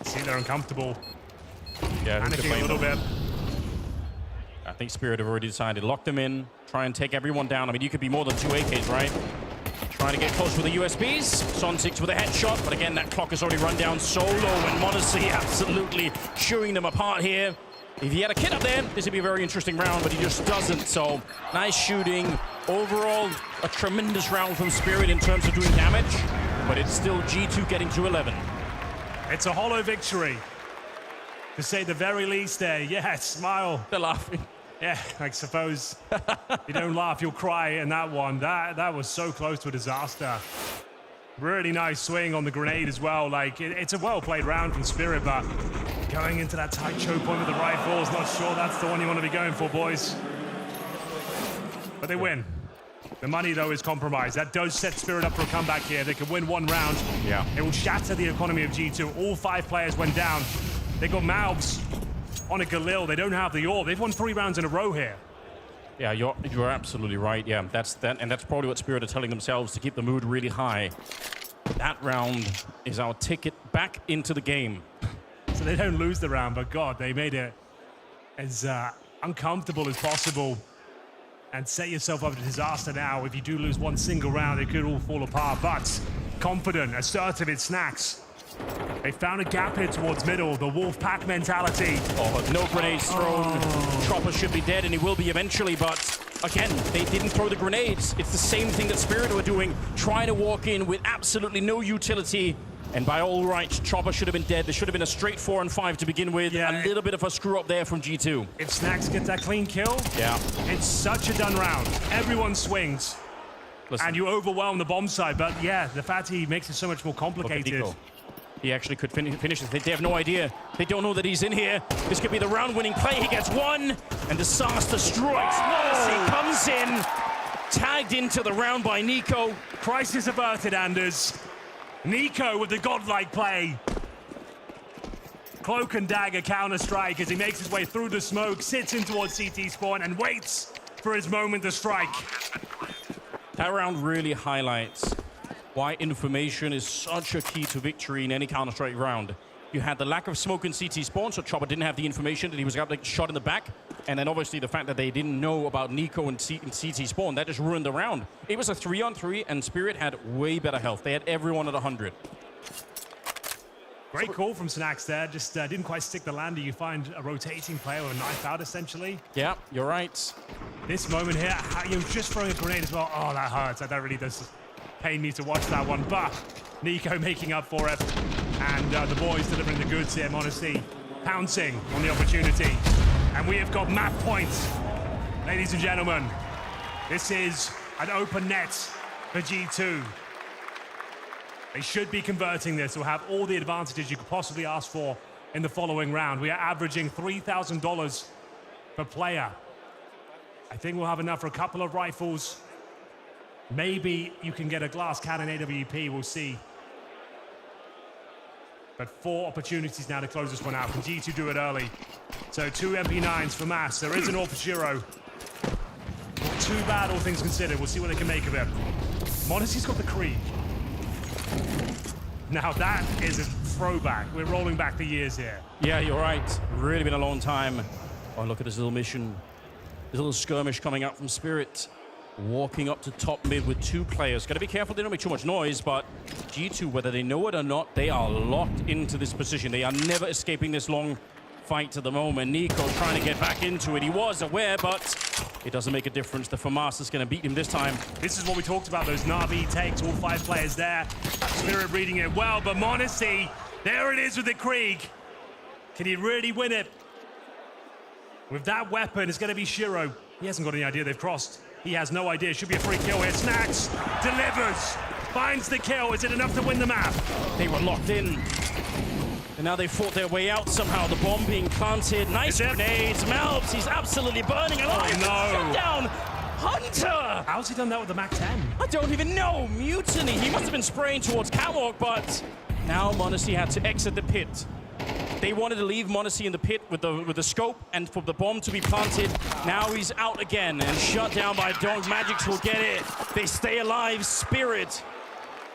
See, they're uncomfortable.
Yeah,
panicking a little bit.
I think Spirit have already decided. Lock them in, try and take everyone down. I mean, you could be more than 2 AKs, right? Trying to get close with the USBs. Son6 with a headshot, but again, that clock has already run down so low, and Modesty absolutely chewing them apart here. If he had a kid up there, this would be a very interesting round, but he just doesn't. So, nice shooting. Overall, a tremendous round from Spirit in terms of doing damage, but it's still G2 getting to 11.
It's a hollow victory, to say the very least there. Yeah, smile.
They're laughing.
Yeah, I suppose you don't laugh, you'll cry in that one. That was so close to a disaster. Really nice swing on the grenade as well. Like, it's a well-played round from Spirit, but going into that tight choke point with the rifles, not sure that's the one you want to be going for, boys. But they win. The money, though, is compromised. That does set Spirit up for a comeback here. They can win one round.
Yeah.
It will shatter the economy of G2. All 5 players went down. They got mouths on a Galil. They don't have the orb. They've won 3 rounds in a row here.
Yeah, you're absolutely right. Yeah, that's probably what Spirit are telling themselves to keep the mood really high. That round is our ticket back into the game.
So they don't lose the round, but God, they made it as uncomfortable as possible and set yourself up to disaster now. If you do lose one single round, it could all fall apart. But confident, assertive, it Snax. They found a gap here towards middle, the wolf pack mentality.
Oh, no grenades thrown. Chopper should be dead, and he will be eventually, but again, they didn't throw the grenades. It's the same thing that Spirit were doing, trying to walk in with absolutely no utility. And by all rights, Chopper should have been dead. There should have been a straight 4 and 5 to begin with. Yeah. A little bit of a screw up there from G2.
If Snax gets that clean kill,
yeah,
it's such a done round. Everyone swings. Listen. And you overwhelm the bomb side, but yeah, the fact he makes it so much more complicated.
He actually could finish this. They have no idea. They don't know that he's in here. This could be the round-winning play. He gets one, and Disaster strikes. Modesty comes in, tagged into the round by Nico.
Crisis averted, Anders. Nico with the godlike play. Cloak and dagger counter-strike as he makes his way through the smoke, sits in towards CT spawn, and waits for his moment to strike.
That round really highlights why information is such a key to victory in any Counter-Strike round. You had the lack of smoke in CT spawn, so Chopper didn't have the information that he was able to shot in the back. And then obviously the fact that they didn't know about Nico and CT spawn, that just ruined the round. It was a 3-on-3, and Spirit had way better health. They had everyone at 100.
Great call from Snax there. Just didn't quite stick the lander. You find a rotating player with a knife out, essentially.
Yeah, you're right.
This moment here, you're just throwing a grenade as well. Oh, that hurts. That really does pain me to watch that one, but Nico making up for it, and the boys delivering the goods here. Modesty pouncing on the opportunity, and we have got map points, ladies and gentlemen. This is an open net for G2. They should be converting this to have all the advantages you could possibly ask for in the following round. We are averaging $3,000 per player. I think we'll have enough for a couple of rifles. Maybe you can get a glass cannon AWP, we'll see. But 4 opportunities now to close this one out. Can G2 do it early? So 2 MP9s for Mass. There is an AWP for Shiro. Not too bad, all things considered. We'll see what they can make of it. Modesty's got the Krieg. Now that is a throwback. We're rolling back the years here.
Yeah, you're right. Really been a long time. Oh, look at this little mission. This little skirmish coming up from Spirit. walking up to top mid with 2 players. Got to be careful they don't make too much noise, but G2, whether they know it or not, they are locked into this position. They are never escaping this long fight at the moment. Nico trying to get back into it. He was aware, but it doesn't make a difference. The FaMasa's going to beat him this time.
This is what we talked about, those Na'Vi takes, all 5 players there. Spirit reading it well, but m0NESY, there it is with the Krieg. Can he really win it? With that weapon, it's going to be Shiro. He hasn't got any idea they've crossed. He has no idea. Should be a free kill here. Snax delivers, finds the kill. Is it enough to win the map?
They were locked in. And now they fought their way out somehow. The bomb being planted. Nice grenades. Malbs, he's absolutely burning alive.
Oh, no.
Shut down Hunter.
How's he done that with the Mac 10?
I don't even know. Mutiny. He must have been spraying towards Catwalk, but now m0NESY had to exit the pit. They wanted to leave m0NESY in the pit with the scope and for the bomb to be planted. Now he's out again and shut down by Dong. Magics will get it. They stay alive. Spirit.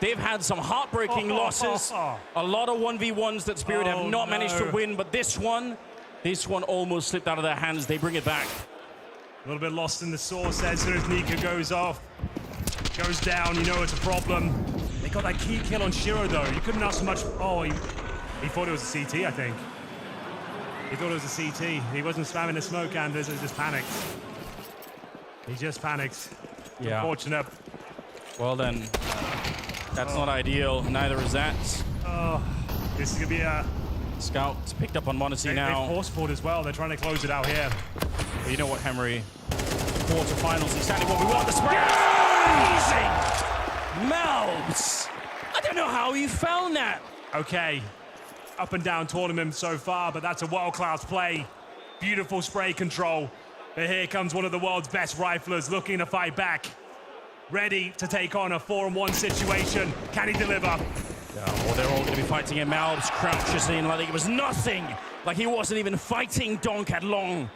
They've had some heartbreaking losses. A lot of 1v1s that Spirit have not managed to win, but this one almost slipped out of their hands. They bring it back.
A little bit lost in the sauce as soon as Nika goes off. Goes down, you know it's a problem. They got that key kill on Shiro though. You couldn't ask for much. Oh, he thought it was a CT, I think. He thought it was a CT. He wasn't spamming the smoke, Anders. He just panicked. He just panicked.
Yeah.
Unfortunate.
Well then, that's not ideal. Neither is that.
Oh, this is gonna be a
Scout picked up on m0NESY now.
They've force fought as well. They're trying to close it out here.
But you know what, Henry? Quarterfinals exactly what we want. The spread. Amazing! Malbs! I don't know how you found that.
Okay. Up and down tournament so far, but that's a world-class play. Beautiful spray control. But here comes one of the world's best riflers looking to fight back. Ready to take on a 4-on-1 situation. Can he deliver?
Yeah, well, they're all going to be fighting him. Malbs crouches in like it was nothing. Like he wasn't even fighting Donk at long.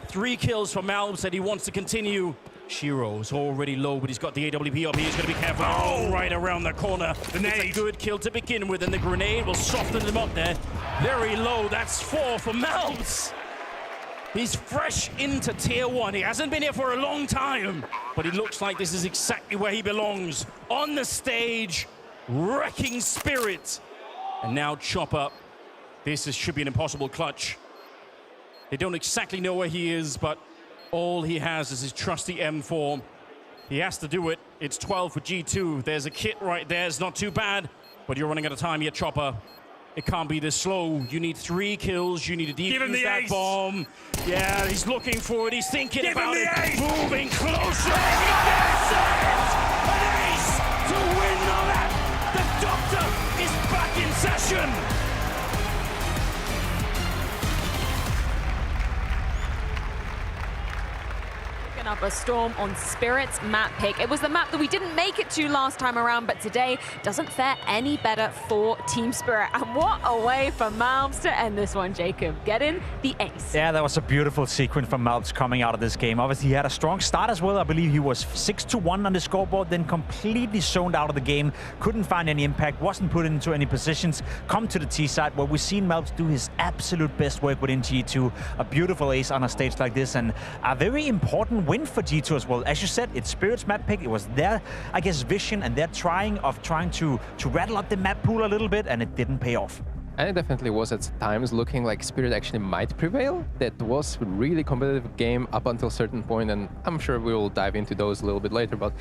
3 kills for Malbs that he wants to continue. Shiro's already low, but he's got the AWP up. He's going to be careful. Oh, right around the corner. It's a good kill to begin with, and the grenade will soften him up there. Very low. That's 4 for Malbs. He's fresh into tier 1. He hasn't been here for a long time, but he looks like this is exactly where he belongs. On the stage, wrecking Spirit. And now Chopper. This should be an impossible clutch. They don't exactly know where he is, but all he has is his trusty M4. He has to do it. It's 12 for G2. There's a kit right there. It's not too bad, but you're running out of time here, Chopper. It can't be this slow. You need 3 kills. You need to defuse that bomb. Yeah, he's looking for it. He's thinking about it. Moving closer. He gets it! An ace to win the map. The Doctor is back in session.
Up a storm on Spirit's map pick. It was the map that we didn't make it to last time around, but today doesn't fare any better for Team Spirit. And what a way for Malbs to end this one, Jacob. Getting the ace.
Yeah, that was a beautiful sequence from Malbs coming out of this game. Obviously, he had a strong start as well. I believe he was 6-1 on the scoreboard, then completely zoned out of the game. Couldn't find any impact, wasn't put into any positions. Come to the T side, where we've seen Malbs do his absolute best work within G2. A beautiful ace on a stage like this, and a very important win for G2 as well. As you said, it's Spirit's map pick. It was their, I guess, vision and their trying to rattle up the map pool a little bit, and it didn't pay off.
And it definitely was at times looking like Spirit actually might prevail. That was a really competitive game up until a certain point, and I'm sure we will dive into those a little bit later, but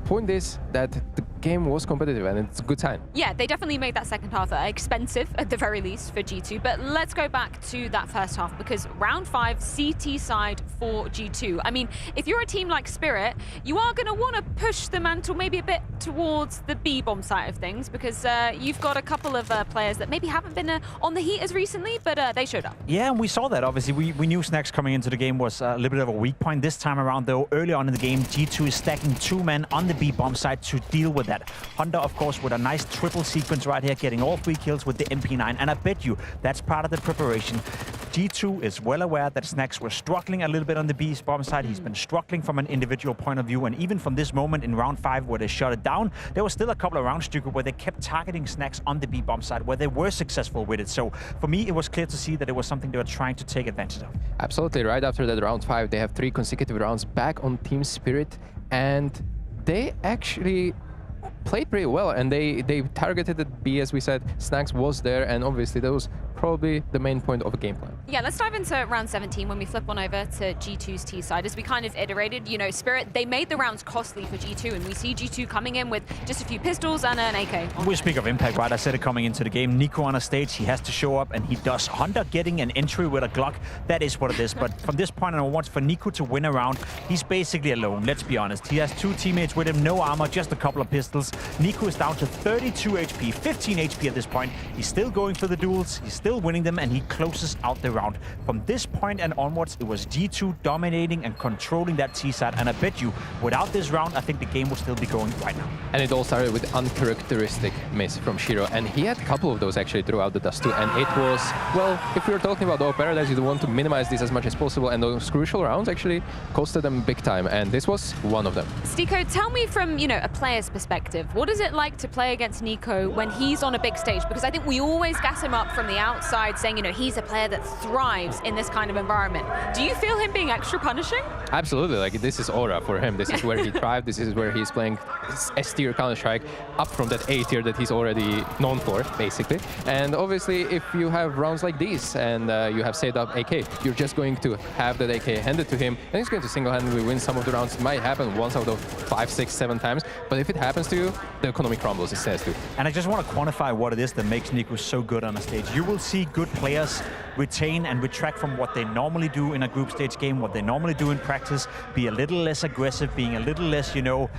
point is that the game was competitive and it's a good sign.
Yeah, they definitely made that second half expensive at the very least for G2, but let's go back to that first half, because round 5 CT side for G2. I mean, if you're a team like Spirit, you are going to want to push the mantle maybe a bit towards the B-bomb side of things, because you've got a couple of players that maybe haven't been on the heat as recently, but they showed up.
Yeah, and we saw that. Obviously, we knew Snax coming into the game was a little bit of a weak point. This time around, though, early on in the game, G2 is stacking 2 men on the B-bomb side to deal with that. Hunter, of course, with a nice triple sequence right here, getting all 3 kills with the MP9, and I bet you that's part of the preparation. G2 is well aware that Snax was struggling a little bit on the B-bomb side. He's been struggling from an individual point of view, and even from this moment in round 5 where they shut it down, there was still a couple of rounds, Stuka, where they kept targeting Snax on the B-bomb side, where they were successful with it. So for me, it was clear to see that it was something they were trying to take advantage of.
Absolutely. Right after that round 5, they have 3 consecutive rounds back on Team Spirit. and they actually played pretty well, and they targeted the B, as we said. Snacks was there, and obviously that was probably the main point of a game plan.
Yeah, let's dive into round 17 when we flip on over to G2's T side. As we kind of iterated, you know, Spirit, they made the rounds costly for G2, and we see G2 coming in with just a few pistols and an AK.
We speak of impact, right? I said it coming into the game. Nico on a stage, he has to show up, and he does. Hunter getting an entry with a Glock, that is what it is. But from this point onwards, for Nico to win a round, he's basically alone, let's be honest. He has 2 teammates with him, no armor, just a couple of pistols. Nico is down to 32 HP, 15 HP at this point. He's still going for the duels, he's still winning them, and he closes out the round. From this point and onwards, it was G2 dominating and controlling that T side, and I bet you, without this round, I think the game would still be going right now.
And it all started with uncharacteristic miss from Shiro, and he had a couple of those actually throughout the dust too, and it was, well, if we were talking about All Paradise, you want to minimize this as much as possible, and those crucial rounds actually costed them big time, and this was one of them.
Stiko, tell me from, you know, a player's perspective, what is it like to play against Nico when he's on a big stage? Because I think we always gas him up from the outside, saying, you know, he's a player that thrives in this kind of environment. Do you feel him being extra punishing?
Absolutely, like this is aura for him. This is where he thrived. This is where he's playing S-tier Counter-Strike up from that A-tier that he's already known for, basically. And obviously, if you have rounds like these and you have saved up AK, you're just going to have that AK handed to him, and he's going to single-handedly win some of the rounds. It might happen once out of 5, 6, 7 times, but if it happens to you, the economy crumbles, it says to.
And I just want to quantify what it is that makes Nico so good on a stage. You will see good players retain and retract from what they normally do in a group stage game, what they normally do in practice, be a little less aggressive, being a little less, you know,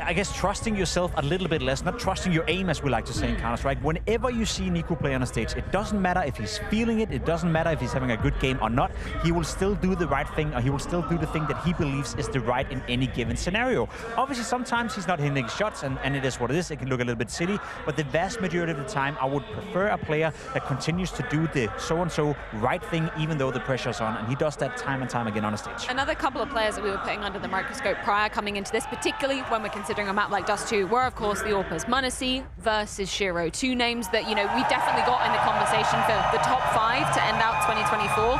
I guess trusting yourself a little bit less, not trusting your aim, as we like to say in Counter-Strike. Whenever you see Nico play on a stage, it doesn't matter if he's feeling it, it doesn't matter if he's having a good game or not, he will still do the right thing, or he will still do the thing that he believes is the right in any given scenario. Obviously, sometimes he's not hitting shots, and it is what it is. It can look a little bit silly, but the vast majority of the time, I would prefer a player that continues to do the so-and-so right thing, even though the pressure's on, and he does that time and time again on a stage.
Another couple of players that we were putting under the microscope prior coming into this, particularly when we're considering a map like Dust 2, were of course the AWPers. m0NESY versus Shiro. 2 names that, you know, we definitely got in the conversation for the top 5 to end out 2024.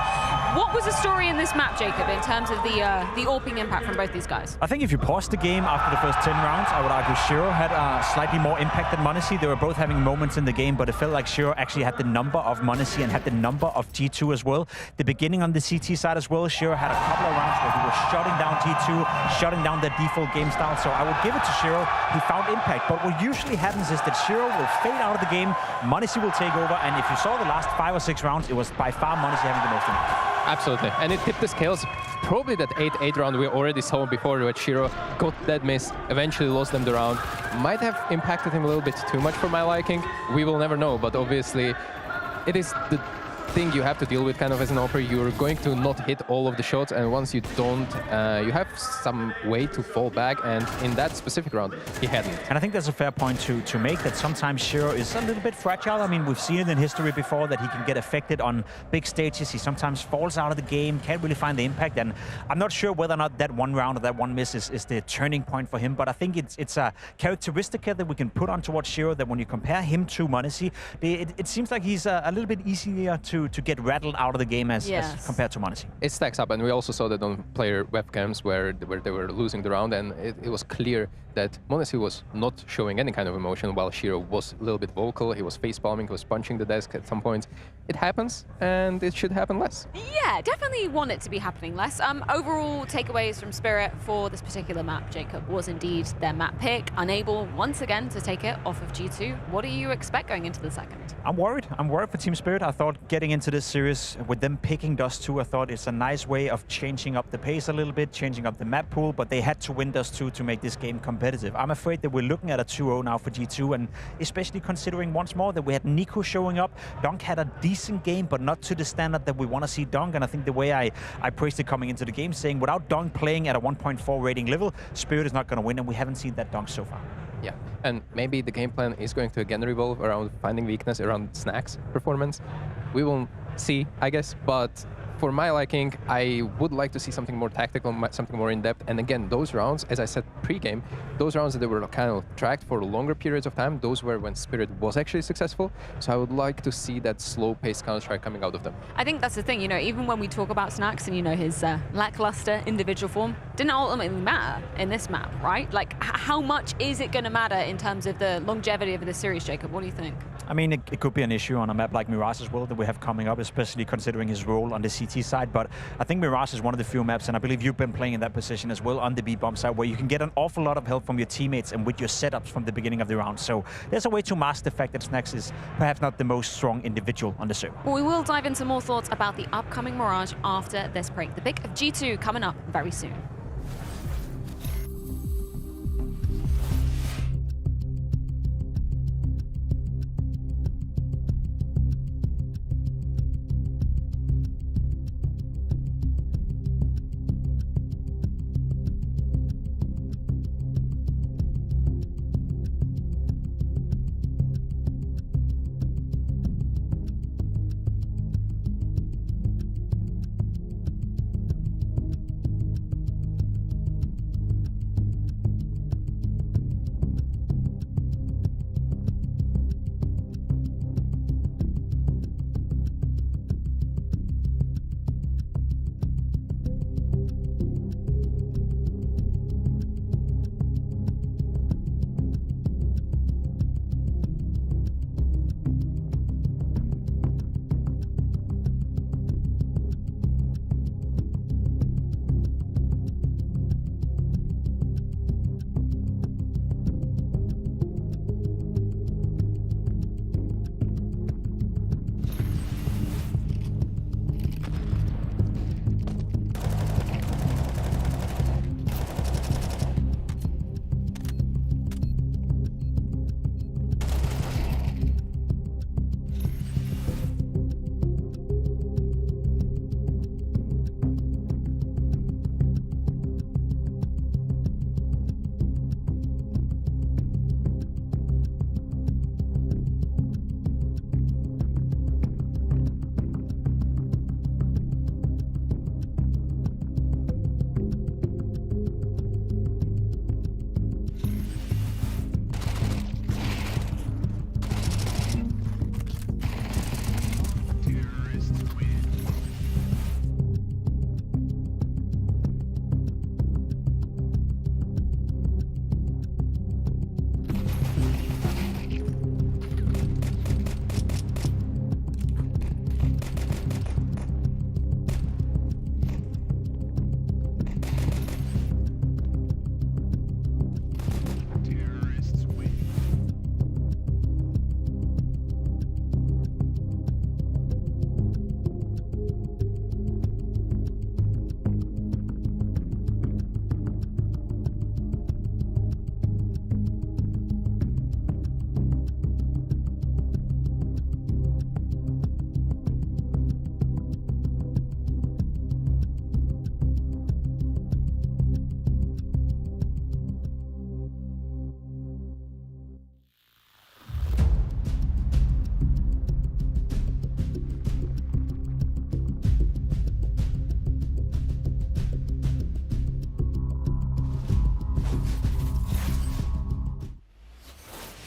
What was the story in this map, Jacob, in terms of the AWPing impact from both these guys?
I think if you pause the game after the first 10 rounds, I would argue Shiro had slightly more impact than m0NESY. They were both having moments in the game, but it felt like Shiro actually had the number of m0NESY and had the number of G2 as well. The beginning on the CT side as well, Shiro had a couple of rounds where he was shutting down G2, shutting down their default game style, so I would give it to Shiro. He found impact, but what usually happens is that Shiro will fade out of the game, m0NESY will take over, and if you saw the last 5 or 6 rounds, it was by far m0NESY having the most impact.
Absolutely, and it tipped the scales. Probably that 8-8 round we already saw before, where Shiro got that miss, eventually lost them the round. Might have impacted him a little bit too much for my liking. We will never know, but obviously it is the thing you have to deal with kind of as an AWPer. You're going to not hit all of the shots, and once you don't, you have some way to fall back, and in that specific round, he hadn't.
And I think that's a fair point to make, that sometimes Shiro is a little bit fragile. I mean, we've seen it in history before that he can get affected on big stages. He sometimes falls out of the game, can't really find the impact, and I'm not sure whether or not that one round or that one miss is the turning point for him, but I think it's a characteristic that we can put on towards Shiro, that when you compare him to m0NESY, it seems like he's a little bit easier to get rattled out of the game as compared to m0NESY.
It stacks up, and we also saw that on player webcams where they were losing the round, and it was clear that m0NESY was not showing any kind of emotion, while Shiro was a little bit vocal. He was facepalming, he was punching the desk at some point. It happens, and it should happen less.
Yeah, definitely want it to be happening less. Overall takeaways from Spirit for this particular map, Jacob, was indeed their map pick, unable once again to take it off of G2. What do you expect going into the second?
I'm worried for Team Spirit. I thought getting into this series with them picking Dust 2, I thought it's a nice way of changing up the pace a little bit, changing up the map pool, but they had to win Dust 2 to make this game competitive. I'm afraid that we're looking at a 2-0 now for G2, and especially considering once more that we had Nico showing up. Donk had a decent game, but not to the standard that we want to see Donk, and I think the way I praised it coming into the game, saying without Donk playing at a 1.4 rating level, Spirit is not going to win, and we haven't seen that Donk so far.
Yeah, and maybe the game plan is going to again revolve around finding weakness around Snack's performance. We will see, I guess, but for my liking, I would like to see something more tactical, something more in-depth. And again, those rounds, as I said pre-game, those rounds that were kind of tracked for longer periods of time, those were when Spirit was actually successful. So I would like to see that slow-paced Counter-Strike coming out of them.
I think that's the thing, you know, even when we talk about Snax and, you know, his lackluster individual form, didn't ultimately matter in this map, right? Like, how much is it going to matter in terms of the longevity of the series, Jacob? What do you think?
I mean, it could be an issue on a map like Mirage as well that we have coming up, especially considering his role on the CT side. But I think Mirage is one of the few maps, and I believe you've been playing in that position as well on the B-bomb side, where you can get an awful lot of help from your teammates and with your setups from the beginning of the round. So there's a way to mask the fact that Snax is perhaps not the most strong individual on the server.
Well, we will dive into more thoughts about the upcoming Mirage after this break. The pick of G2 coming up very soon.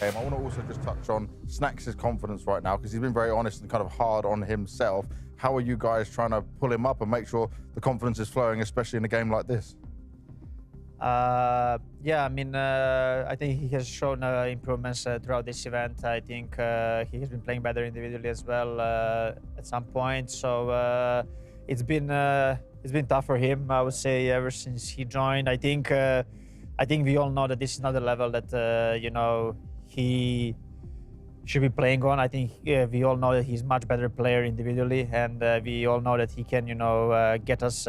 I want to also just touch on Snax's confidence right now, because he's been very honest and kind of hard on himself. How are you guys trying to pull him up and make sure the confidence is flowing, especially in a game like this?
Yeah, I mean, I think he has shown improvements throughout this event. I think he has been playing better individually as well at some point. So it's been tough for him, I would say, ever since he joined. I think we all know that this is not the level that you know, he should be playing on. I think we all know that he's a much better player individually, and we all know that he can, you know, get us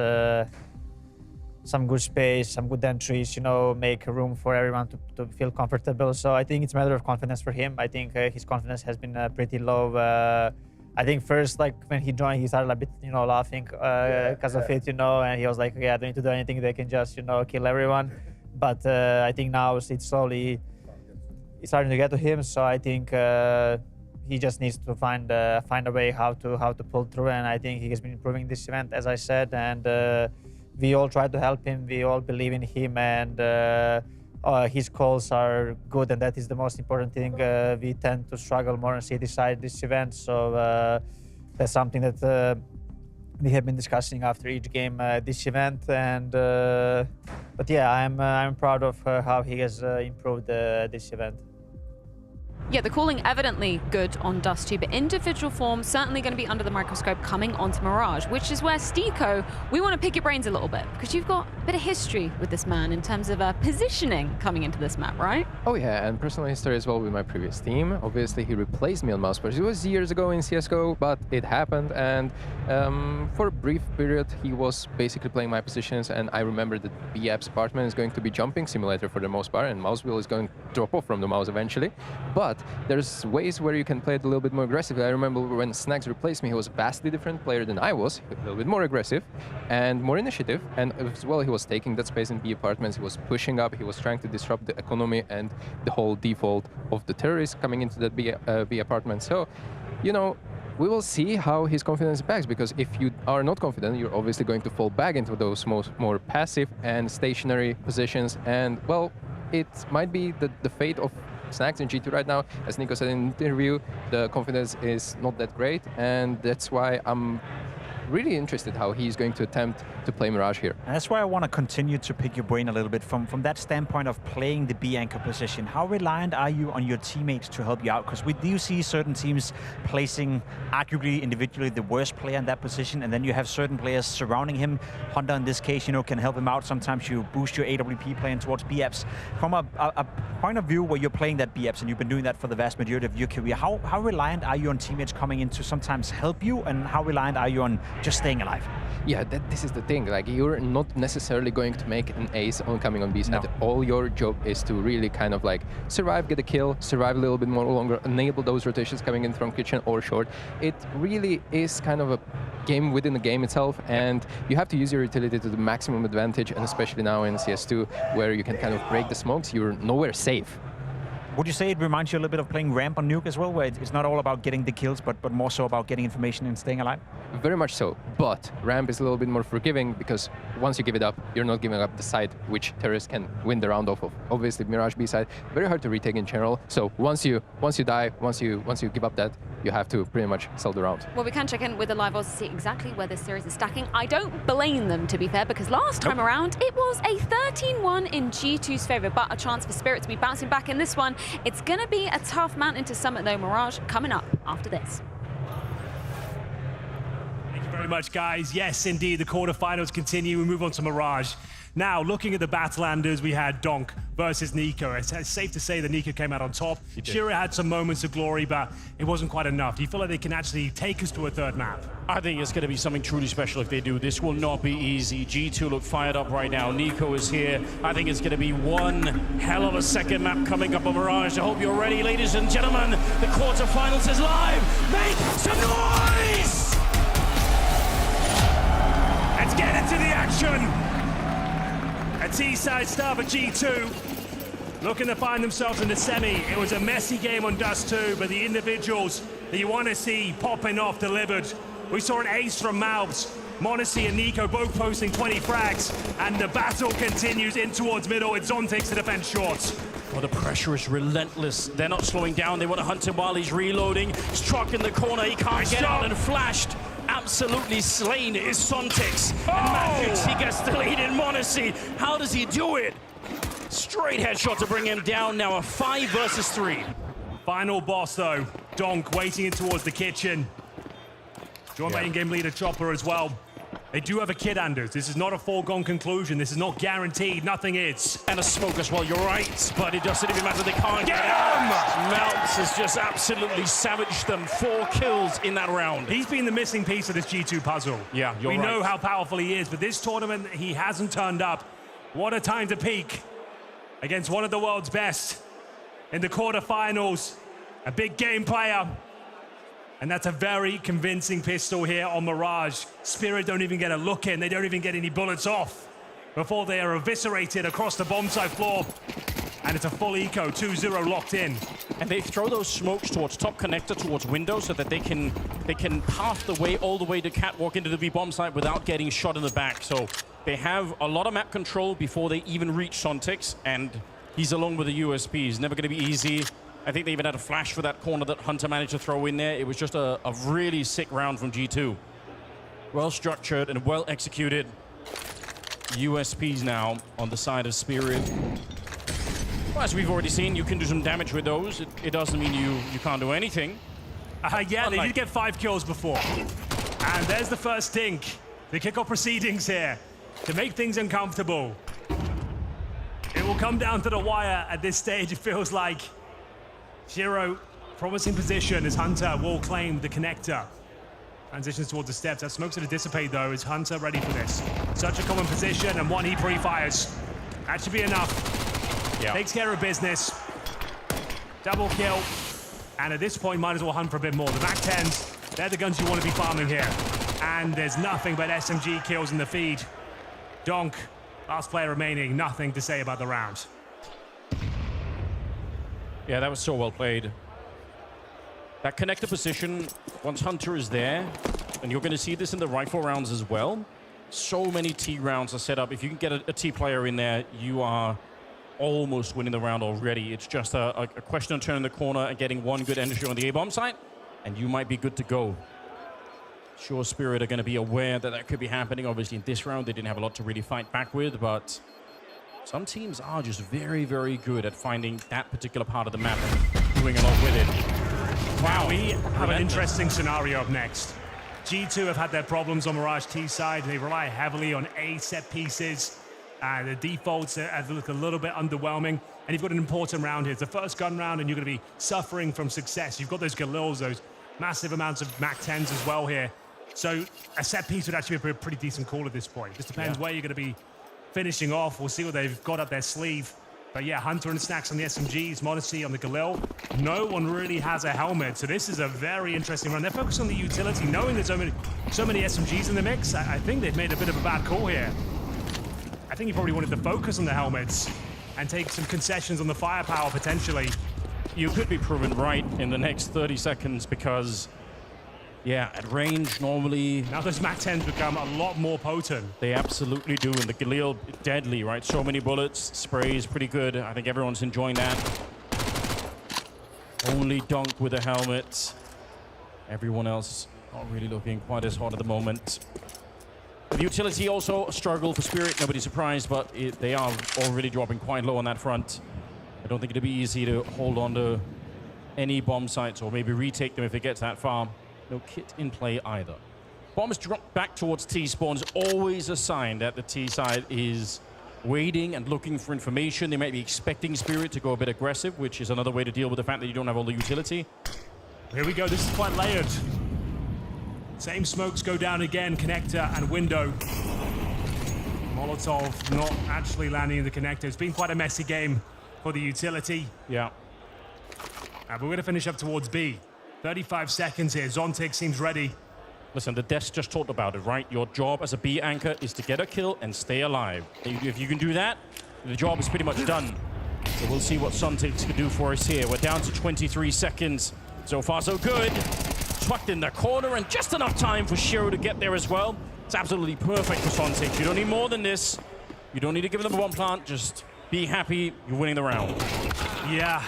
some good space, some good entries, you know, make room for everyone to feel comfortable. So I think it's a matter of confidence for him. I think his confidence has been pretty low. I think first, like when he joined, he started a bit, you know, laughing because of it, you know, and he was like, okay, I don't need to do anything. They can just, you know, kill everyone. But I think now it's slowly starting to get to him. So I think he just needs to find a way how to pull through, and I think he has been improving this event, as I said, and we all try to help him. We all believe in him, and his calls are good, and that is the most important thing. We tend to struggle more on CD side this event, so that's something that we have been discussing after each game this event. And but yeah, I'm proud of how he has improved this event.
Yeah, the calling evidently good on Dust 2, but individual form certainly going to be under the microscope coming onto Mirage, which is where Stiko, we want to pick your brains a little bit, because you've got a bit of history with this man in terms of positioning coming into this map, right?
Oh yeah, and personal history as well with my previous team. Obviously, he replaced me on mouse push. It was years ago in CSGO, but it happened, and for a brief period, he was basically playing my positions, and I remember that BApp's apartment is going to be jumping simulator for the most part, and mouse wheel is going to drop off from the mouse eventually. But there's ways where you can play it a little bit more aggressively. I remember when Snags replaced me, he was a vastly different player than I was, a little bit more aggressive and more initiative. And as well, he was taking that space in B apartments, he was pushing up, he was trying to disrupt the economy and the whole default of the terrorists coming into that B apartment. So, you know, we will see how his confidence backs, because if you are not confident, you're obviously going to fall back into those more passive and stationary positions. And, well, it might be the fate of Snags in G2 right now. As Nico said in the interview, the confidence is not that great, and that's why I'm really interested how he's going to attempt to play Mirage here.
And that's why I want to continue to pick your brain a little bit from that standpoint of playing the B anchor position. How reliant are you on your teammates to help you out? Because we do see certain teams placing arguably individually the worst player in that position, and then you have certain players surrounding him. Hunter in this case, you know, can help him out. Sometimes you boost your AWP playing towards BApps. From a point of view where you're playing that BApps, and you've been doing that for the vast majority of your career, how reliant are you on teammates coming in to sometimes help you, and how reliant are you on just staying alive?
Yeah, this is the thing. Like, you're not necessarily going to make an ace on coming on B side. No. All your job is to really kind of like survive, get a kill, survive a little bit more longer, enable those rotations coming in from kitchen or short. It really is kind of a game within the game itself, and you have to use your utility to the maximum advantage, and especially now in CS2, where you can kind of break the smokes, you're nowhere safe.
Would you say it reminds you a little bit of playing Ramp on Nuke as well, where it's not all about getting the kills, but more so about getting information and staying alive?
Very much so, but Ramp is a little bit more forgiving, because once you give it up, you're not giving up the side which terrorists can win the round off of. Obviously, Mirage B side, very hard to retake in general, so once you die, once you give up that, you have to pretty much sell the round.
Well, we can check in with the live odds to see exactly where this series is stacking. I don't blame them, to be fair, because last time around, it was a 13-1 in G2's favor, but a chance for Spirit to be bouncing back in this one. It's going to be a tough mountain to summit, though. Mirage coming up after this.
Thank you very much, guys. Yes, indeed, the quarterfinals continue. We move on to Mirage. Now, looking at the Battlelanders, we had Donk versus Nico. It's safe to say that Nico came out on top. Shira had some moments of glory, but it wasn't quite enough. Do you feel like they can actually take us to a third map?
I think it's going to be something truly special if they do. This will not be easy. G2 look fired up right now. Nico is here. I think it's going to be one hell of a second map coming up on Mirage. I hope you're ready, ladies and gentlemen. The quarterfinals is live. Make some noise!
Let's get into the action. A T-side start for G2, looking to find themselves in the semi. It was a messy game on Dust 2, but the individuals that you want to see popping off delivered. We saw an ace from Malbs, m0NESY and Nico both posting 20 frags, and the battle continues in towards middle. It's Zontics to defend short.
Well, the pressure is relentless. They're not slowing down. They want to hunt him while he's reloading. Struck in the corner, he can't get out, and flashed. Absolutely slain is Zontics. And Matrix, he gets the lead in m0NESY. How does he do it? Straight headshot to bring him down. Now a 5 versus 3.
Final boss though, Donk waiting in towards the kitchen. Joined by in-game leader Chopper as well. They do have a kid, Anders. This is not a foregone conclusion. This is not guaranteed. Nothing is.
And a smoke as well, you're right. But it doesn't even matter, they can't get out. Malbs has just absolutely savaged them. 4 kills in that round.
He's been the missing piece of this G2 puzzle.
Yeah, you're right.
We know how powerful he is, but this tournament, he hasn't turned up. What a time to peak against one of the world's best in the quarterfinals. A big game player. And that's a very convincing pistol here on Mirage. Spirit don't even get a look in. They don't even get any bullets off before they are eviscerated across the bomb site floor. And it's a full eco, 2-0 locked in.
And they throw those smokes towards top connector, towards window, so that they can path the way all the way to catwalk into the V-bomb site without getting shot in the back. So they have a lot of map control before they even reach Sontix, and he's along with the USP. It's never going to be easy. I think they even had a flash for that corner that Hunter managed to throw in there. It was just a really sick round from G2. Well structured and well executed. USPs now on the side of Spirit. Well, as we've already seen, you can do some damage with those. It doesn't mean you can't do anything.
Yeah, they did get 5 kills before. And there's the first stink. The kickoff proceedings here to make things uncomfortable. It will come down to the wire at this stage, it feels like. Shiro, promising position as Hunter will claim the connector. Transitions towards the steps. That smoke's going to dissipate, though. Is Hunter ready for this? Such a common position, and one he pre-fires. That should be enough.
Yeah.
Takes care of business. Double kill. And at this point, might as well hunt for a bit more. The Mac 10s, they're the guns you want to be farming here. And there's nothing but SMG kills in the feed. Donk, last player remaining, nothing to say about the round.
Yeah, that was so well played. That connector position, once Hunter is there, and you're going to see this in the rifle rounds as well, so many T rounds are set up. If you can get a T player in there, you are almost winning the round already. It's just a question of turning the corner and getting one good entry on the A-bomb site, and you might be good to go. Sure, Spirit are going to be aware that that could be happening. Obviously, in this round, they didn't have a lot to really fight back with, but some teams are just very, very good at finding that particular part of the map and doing a lot with it.
Wow, we have an interesting scenario up next. G2 have had their problems on Mirage T side. They rely heavily on A set pieces. The defaults have looked a little bit underwhelming. And you've got an important round here. It's the first gun round, and you're going to be suffering from success. You've got those Galils, those massive amounts of Mac 10s as well here. So a set piece would actually be a pretty decent call at this point. Just depends where you're going to be finishing off. We'll see what they've got up their sleeve. But yeah, Hunter and Snacks on the SMGs, Modesty on the Galil. No one really has a helmet, so this is a very interesting run. They're focused on the utility, knowing there's so many SMGs in the mix. I think they've made a bit of a bad call here. I think he probably wanted to focus on the helmets and take some concessions on the firepower, potentially.
You could be proven right in the next 30 seconds because, yeah, at range, normally...
Now those Mac 10s become a lot more potent.
They absolutely do, and the Galil, deadly, right? So many bullets, sprays, pretty good. I think everyone's enjoying that. Only Dunk with a helmet. Everyone else not really looking quite as hot at the moment. The utility also a struggle for Spirit, nobody's surprised, but they are already dropping quite low on that front. I don't think it'll be easy to hold on to any bomb sites or maybe retake them if it gets that far. No kit in play either. Bombs drop back towards T spawns, always a sign that the T side is waiting and looking for information. They might be expecting Spirit to go a bit aggressive, which is another way to deal with the fact that you don't have all the utility.
Here we go, this is quite layered. Same smokes go down again, connector and window. Molotov not actually landing in the connector. It's been quite a messy game for the utility.
Yeah.
But we're going to finish up towards B. 35 seconds here. Zontic seems ready.
Listen, the desk just talked about it, right? Your job as a B anchor is to get a kill and stay alive. If you can do that, the job is pretty much done. So we'll see what Zontic can do for us here. We're down to 23 seconds. So far, so good. Tucked in the corner, and just enough time for Shiro to get there as well. It's absolutely perfect for Zontic. You don't need more than this. You don't need to give them a bomb plant. Just be happy you're winning the round.
Yeah,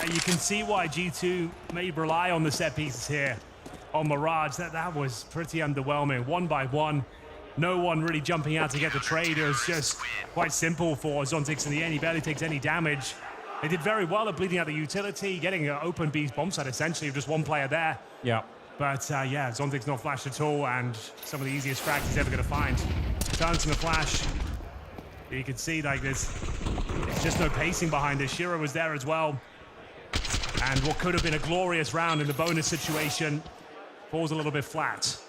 you can see why G2 may rely on the set pieces here on Mirage. That was pretty underwhelming. One by one, no one really jumping out to get the trade. It was just quite simple for Zontic in the end. He barely takes any damage. They did very well at bleeding out the utility, getting an open B's bomb site essentially with just one player there.
Yeah.
But yeah, Zontic's not flashed at all, and some of the easiest frags he's ever going to find. Turns in the flash. You can see like this, it's just no pacing behind this. Shiro was there as well. And what could have been a glorious round in the bonus situation falls a little bit flat.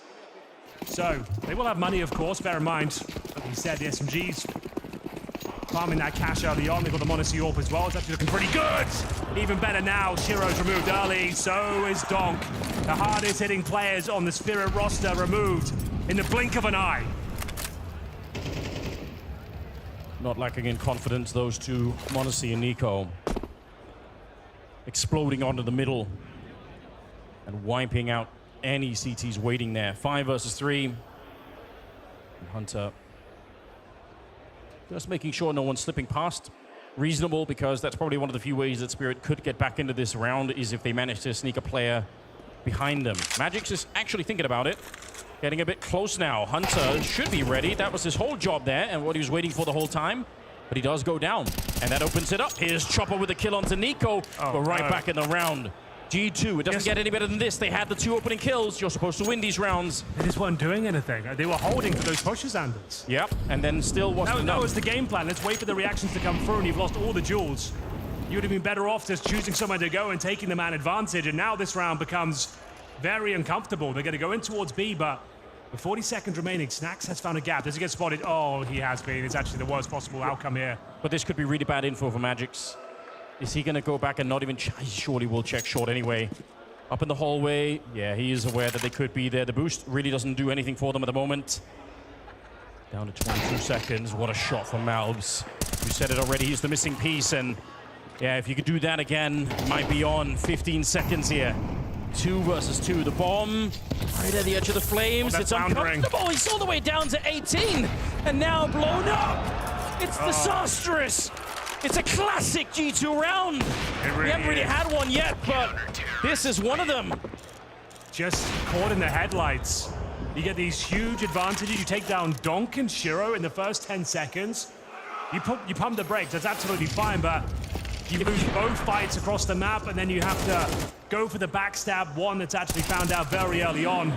So, they will have money, of course. Bear in mind, like we said, the SMGs farming that cash early on. They've got the Modesty Orb as well. It's actually looking pretty good. Even better now. Shiro's removed early. So is Donk. The hardest hitting players on the Spirit roster removed in the blink of an eye.
Not lacking in confidence, those two, m0NESY and Nico. Exploding onto the middle and wiping out any CTs waiting there. 5 versus 3. And Hunter just making sure no one's slipping past. Reasonable, because that's probably one of the few ways that Spirit could get back into this round is if they manage to sneak a player behind them. Magic's is actually thinking about it. Getting a bit close now. Hunter should be ready. That was his whole job there and what he was waiting for the whole time. But he does go down, and that opens it up. Here's Chopper with a kill onto Nico, but right back in the round. G2, it doesn't get any better than this. They had the 2 opening kills. You're supposed to win these rounds.
They just weren't doing anything. They were holding for those pushes, Anders.
Yep, and then still wasn't enough.
That was the game plan. Let's wait for the reactions to come through, and you've lost all the duels. You would have been better off just choosing somewhere to go and taking the man advantage, and now this round becomes very uncomfortable. They're going to go in towards B, but with 40 seconds remaining, Snax has found a gap. Does he get spotted? Oh, he has been. It's actually the worst possible outcome here.
But this could be really bad info for Magix. Is he going to go back and not even... He surely will check short anyway. Up in the hallway. Yeah, he is aware that they could be there. The boost really doesn't do anything for them at the moment. Down to 22 seconds. What a shot from Malbs. You said it already. He's the missing piece. And yeah, if you could do that again, might be on. 15 seconds here. 2 versus 2. The bomb right at the edge of the flames. It's uncomfortable. He's all the way down to 18 and now blown up. It's disastrous. It's a classic G2 round. We haven't really had one yet, but this is one of them.
Just caught in the headlights. You get these huge advantages. You take down Donk and Shiro in the first 10 seconds. You pump the brakes. That's absolutely fine, but you lose both fights across the map, and then you have to go for the backstab one that's actually found out very early on.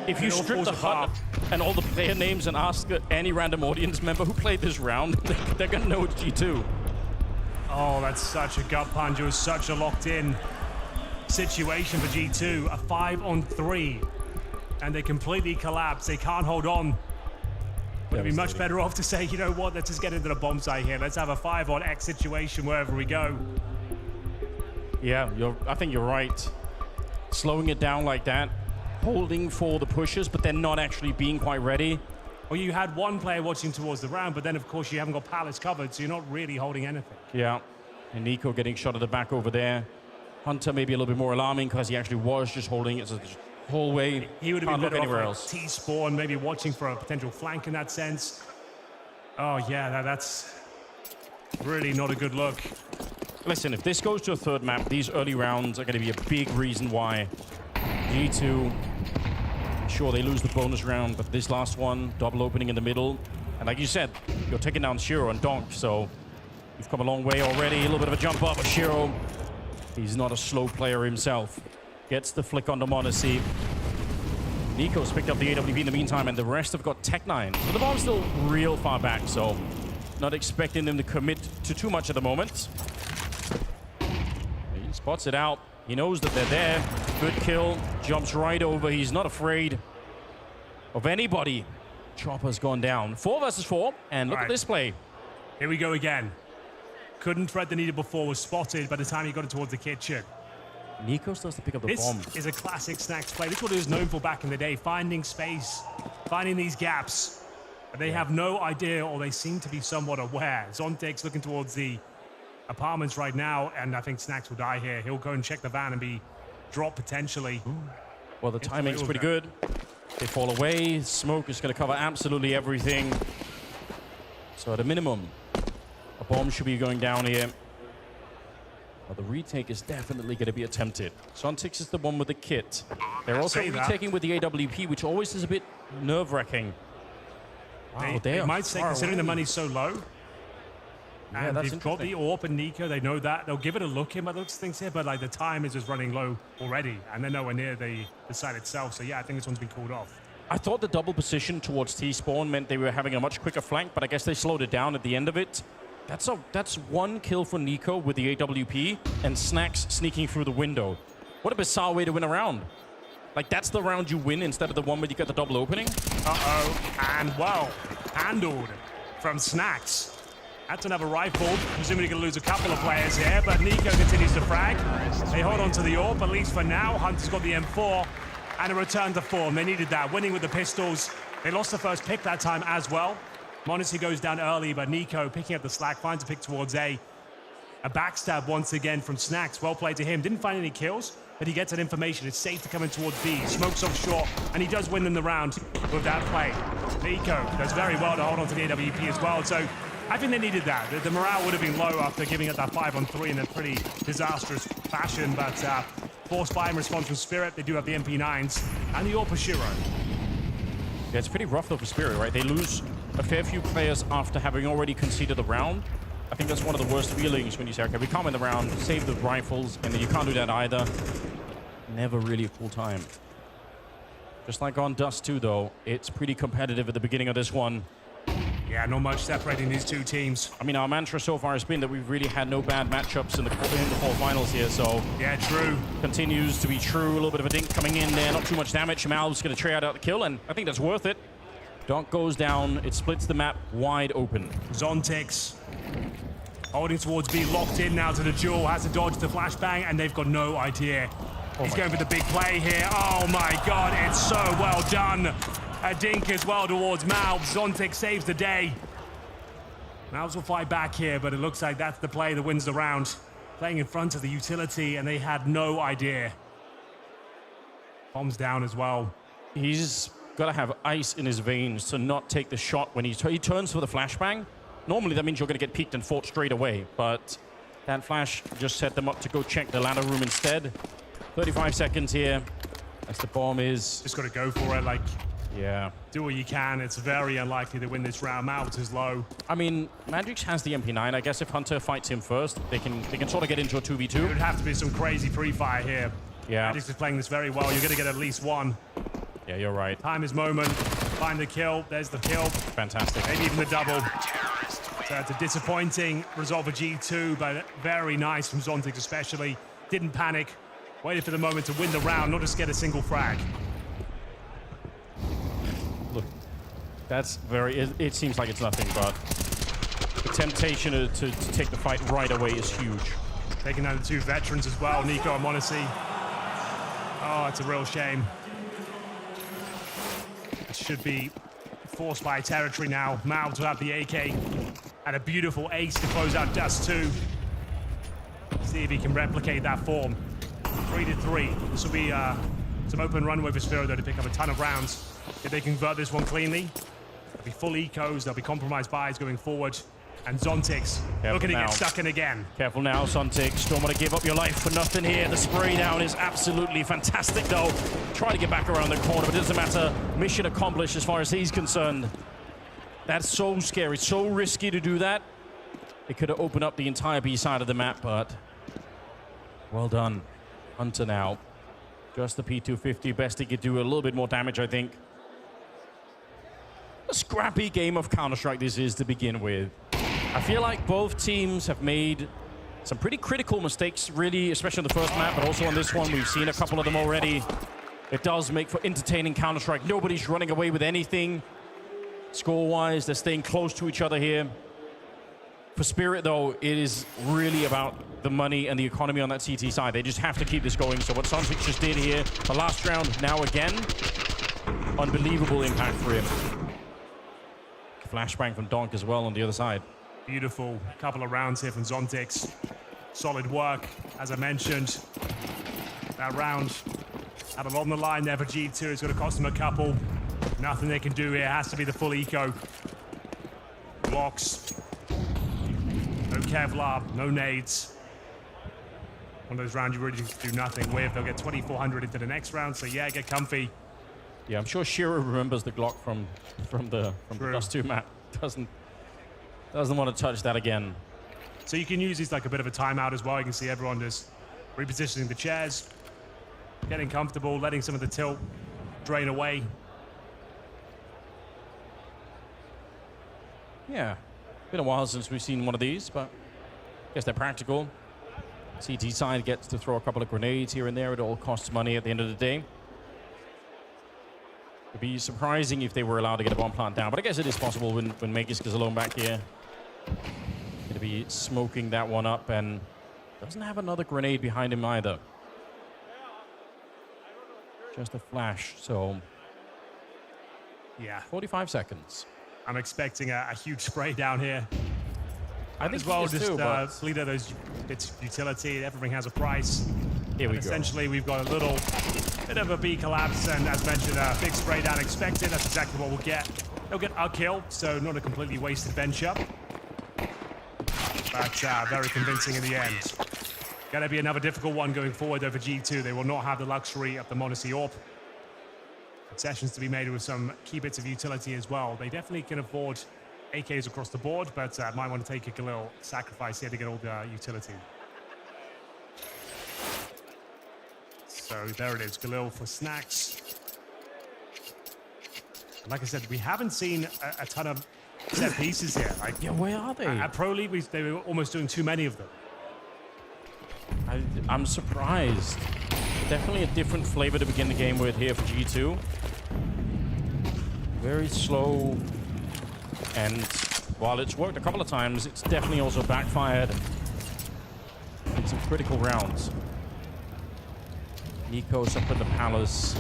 If you strip the HUD and all the player names and ask any random audience member who played this round, they're going to know it's G2.
Oh, that's such a gut punch. It was such a locked-in situation for G2. A 5-on-3, and they completely collapse. They can't hold on. Would it be much better off to say, you know what, let's just get into the bomb site here. Let's have a 5-on-X situation wherever we go.
Yeah, I think you're right. Slowing it down like that, holding for the pushes, but then not actually being quite ready.
Well, you had one player watching towards the round, but then, of course, you haven't got Palace covered, so you're not really holding anything.
Yeah, and Nico getting shot at the back over there. Hunter maybe a little bit more alarming because he actually was just holding it as a hallway.
He would have been better
anywhere
off
else.
T-spawn, maybe watching for a potential flank in that sense. Oh, yeah, that's really not a good look.
Listen, if this goes to a third map, these early rounds are going to be a big reason why G2, sure, they lose the bonus round, but this last one, double opening in the middle. And like you said, you're taking down Shiro and Donk, so you've come a long way already. A little bit of a jump up, but Shiro, he's not a slow player himself. Gets the flick onto m0NESY. Nico's picked up the AWP in the meantime, and the rest have got Tech9. But the bomb's still real far back, so not expecting them to commit to too much at the moment. He spots it out. He knows that they're there. Good kill. Jumps right over. He's not afraid of anybody. Chopper's gone down. 4 versus 4, and look at this play.
Here we go again. Couldn't thread the needle before, was spotted by the time he got it towards the kitchen.
Nico starts to pick up the bomb.
This is a classic Snax play. This is what he was known for back in the day, finding space, finding these gaps. But they have no idea, or they seem to be somewhat aware. Zontek's looking towards the apartments right now, and I think Snax will die here. He'll go and check the van and be dropped potentially.
Ooh. Well, the timing's pretty good. They fall away. Smoke is going to cover absolutely everything. So at a minimum, a bomb should be going down here. Well, the retake is definitely going to be attempted. Sontix is the one with the kit. They're also retaking with the AWP, which always is a bit nerve-wracking. Wow,
they might say, considering the money's so low.
Yeah,
and they've got the AWP and Nico, they know that. They'll give it a look in by those things here, but like the time is just running low already, and they're nowhere near the site itself. So yeah, I think this one's been called off.
I thought the double position towards T-spawn meant they were having a much quicker flank, but I guess they slowed it down at the end of it. That's one kill for Nico with the AWP, and Snax sneaking through the window. What a bizarre way to win a round. Like, that's the round you win instead of the one where you get the double opening.
Uh-oh, and well, handled from Snax. That's another rifle. Presumably going to lose a couple of players here, but Nico continues to frag. They hold on to the AWP, at least for now. Hunter's got the M4 and a return to form. They needed that, winning with the pistols. They lost the first pick that time as well. m0NESY goes down early, but Nico picking up the slack, finds a pick towards A. A backstab once again from Snacks. Well played to him. Didn't find any kills, but he gets that information. It's safe to come in towards B. Smokes off short, and he does win them the round with that play. Nico does very well to hold on to the AWP as well. So I think they needed that. The morale would have been low after giving it that 5-on-3 in a pretty disastrous fashion, but forced buy in response from Spirit. They do have the MP9s and the AWP Shiro.
Yeah, it's pretty rough though for Spirit, right? They lose a fair few players after having already conceded the round. I think that's one of the worst feelings when you say, okay, we come in the round, save the rifles, and then you can't do that either. Never really a cool time. Just like on Dust 2, though, it's pretty competitive at the beginning of this one.
Yeah, not much separating these two teams.
I mean, our mantra so far has been that we've really had no bad matchups in the quarterfinals here, so...
Yeah, true.
Continues to be true. A little bit of a dink coming in there, not too much damage. Mal's going to try out the kill, and I think that's worth it. Donk goes down. It splits the map wide open.
Zontics holding towards B, locked in now to the duel, has to dodge the flashbang, and they've got no idea. He's going for the big play here. Oh my God, it's so well done. A dink as well towards Mal. Zontic saves the day. Mal's will fight back here, but it looks like that's the play that wins the round. Playing in front of the utility, and they had no idea. Bombs down as well.
He's got to have ice in his veins to not take the shot when he turns for the flashbang. Normally that means you're going to get peeked and fought straight away, but that flash just set them up to go check the ladder room instead. 35 seconds here as the bomb is...
Just got to go for it, like...
Yeah.
Do what you can. It's very unlikely to win this round. Mouth is low.
I mean, Magix has the MP9. I guess if Hunter fights him first, they can sort of get into a 2v2.
It would have to be some crazy free fire here.
Yeah.
Magix is playing this very well. You're going to get at least one.
Yeah, you're right.
Time is moment. Find the kill. There's the kill.
Fantastic.
Maybe even the double. So it's a disappointing result for G2, but very nice from Zontic especially. Didn't panic. Waited for the moment to win the round, not just get a single frag.
Look, that's very... It seems like it's nothing, but the temptation to take the fight right away is huge.
Taking down the two veterans as well, Nico and m0NESY. Oh, it's a real shame. It should be forced by territory now. Mouths will have the AK and a beautiful ace to close out Dust 2. See if he can replicate that form. 3-3. This will be some open runway for Sphero, though, to pick up a ton of rounds. If they convert this one cleanly, they'll be full ecos, they'll be compromised buys going forward. And Zontics looking to get stuck in again.
Careful now, Zontics. Don't want to give up your life for nothing here. The spray down is absolutely fantastic, though. Try to get back around the corner, but it doesn't matter. Mission accomplished as far as he's concerned. That's so scary, so risky to do that. It could have opened up the entire B side of the map, but well done. Hunter now. Just the P250. Best he could do. A little bit more damage, I think. A scrappy game of Counter-Strike this is to begin with. I feel like both teams have made some pretty critical mistakes, really, especially on the first map, but also on this one. We've seen a couple of them already. It does make for entertaining Counter-Strike. Nobody's running away with anything. Score-wise, they're staying close to each other here. For Spirit, though, it is really about the money and the economy on that CT side. They just have to keep this going. So what Zontic just did here, the last round, now again, unbelievable impact for him. Flashbang from Donk as well on the other side.
Beautiful couple of rounds here from Zontics. Solid work, as I mentioned. That round had a lot on the line there for G2. It's going to cost them a couple. Nothing they can do here. It has to be the full eco. Blocks. No Kevlar, no nades. One of those rounds you really do nothing with. They'll get 2,400 into the next round, so yeah, get comfy.
Yeah, I'm sure Shiro remembers the Glock from the Dust 2 map. Doesn't want to touch that again.
So you can use these like a bit of a timeout as well. You can see everyone just repositioning the chairs, getting comfortable, letting some of the tilt drain away.
Yeah, been a while since we've seen one of these, but I guess they're practical. CT side gets to throw a couple of grenades here and there. It all costs money at the end of the day. It'd be surprising if they were allowed to get a bomb plant down, but I guess it is possible when Magix is alone back here. Gonna be smoking that one up and doesn't have another grenade behind him either. Just a flash, so
yeah.
45 seconds.
I'm expecting a huge spray down here.
I think
as well,
he is
just
too, but
bleed out those bits of utility. Everything has a price.
here we go.
Essentially, we've got a little bit of a B collapse, and as mentioned, a big spray down expected. That's exactly what we'll get. They'll get a kill, so not a completely wasted bench up. But very convincing in the end. Gonna be another difficult one going forward over G2. They will not have the luxury of the Monacy AWP. Concessions to be made with some key bits of utility as well. They definitely can afford AKs across the board, but might want to take a little sacrifice here to get all the utility. So there it is, Galil for snacks. Like I said, we haven't seen a ton of set pieces here. Like,
Yeah, where are they?
at Pro League, they were almost doing too many of them.
I'm surprised. Definitely a different flavor to begin the game with here for G2. Very slow. And while it's worked a couple of times, it's definitely also backfired in some critical rounds. Nico's up at the Palace,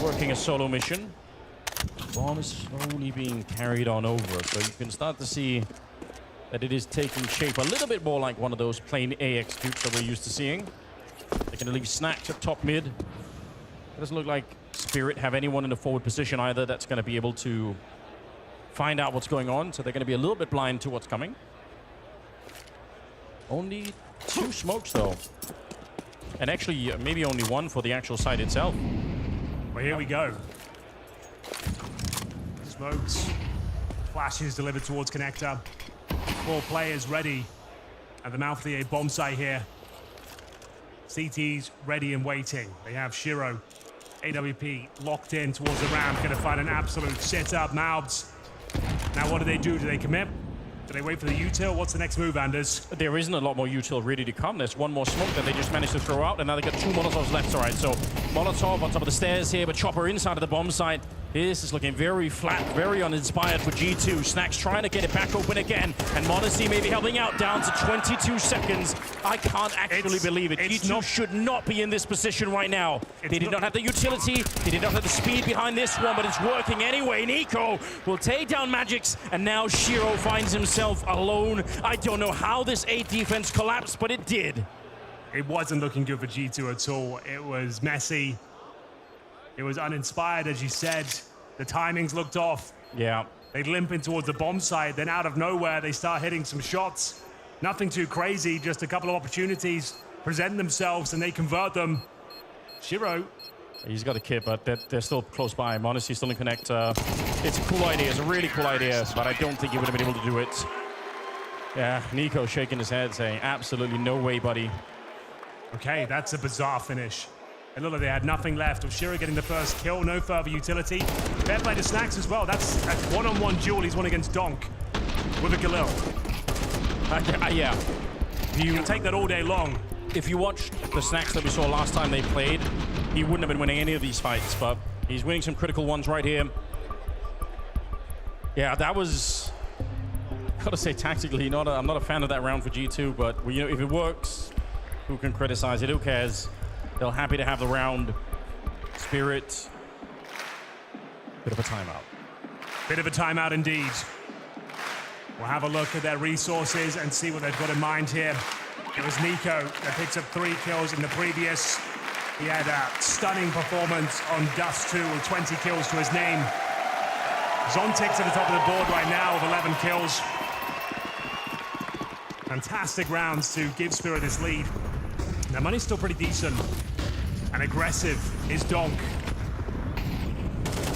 working a solo mission. Bomb is slowly being carried on over, so you can start to see that it is taking shape a little bit more like one of those plain AX dupes that we're used to seeing. They're going to leave snacks at top mid. It doesn't look like Spirit have anyone in the forward position either that's going to be able to find out what's going on, so they're going to be a little bit blind to what's coming. Only 2 smokes, though. And actually, maybe only 1 for the actual site itself.
Well, here we go. Smokes. Flashes delivered towards connector. 4 players ready at the mouth of the A bomb site here. CT's ready and waiting. They have Shiro, AWP locked in towards the ramp. Going to find an absolute sit-up. Maubs. Now what do they do? Do they commit? Do they wait for the util? What's the next move, Anders?
There isn't a lot more util ready to come. There's 1 more smoke that they just managed to throw out, and now they got 2 Molotovs left. All right, so Molotov on top of the stairs here, but Chopper inside of the bomb site. This is looking very flat, very uninspired for G2. Snacks trying to get it back open again, and Monacy maybe helping out down to 22 seconds. I can't actually believe it. G2 should not be in this position right now. They did not have the utility, they did not have the speed behind this one, but it's working anyway. Nico will take down Magix, and now Shiro finds himself alone. I don't know how this 8 defense collapsed, but it did.
It wasn't looking good for G2 at all. It was messy. It was uninspired, as you said. The timings looked off.
Yeah.
They limp in towards the bomb site. Then out of nowhere, they start hitting some shots. Nothing too crazy, just a couple of opportunities present themselves, and they convert them. Shiro.
He's got a kit, but they're still close by. Monacy still in connect. It's a cool idea. It's a really cool idea, but I don't think he would have been able to do it. Yeah, Nico shaking his head, saying, absolutely no way, buddy.
Okay, that's a bizarre finish. It looked like they had nothing left. Of Shiro getting the first kill, no further utility. Fair play to Snacks as well. That's a one-on-one duel. He's won against Donk with a Galil.
Yeah.
You can take that all day long.
If you watched the Snacks that we saw last time they played, he wouldn't have been winning any of these fights, but he's winning some critical ones right here. Yeah, that was, gotta say, tactically, I'm not a fan of that round for G2, but you know, if it works, who can criticize it? Who cares? They're happy to have the round. Spirit. Bit of a timeout.
Bit of a timeout indeed. We'll have a look at their resources and see what they've got in mind here. It was Nico that picked up 3 kills in the previous. He had a stunning performance on Dust 2 with 20 kills to his name. Zontic's at the top of the board right now with 11 kills. Fantastic rounds to give Spirit this lead. Their money's still pretty decent. And aggressive is Donk.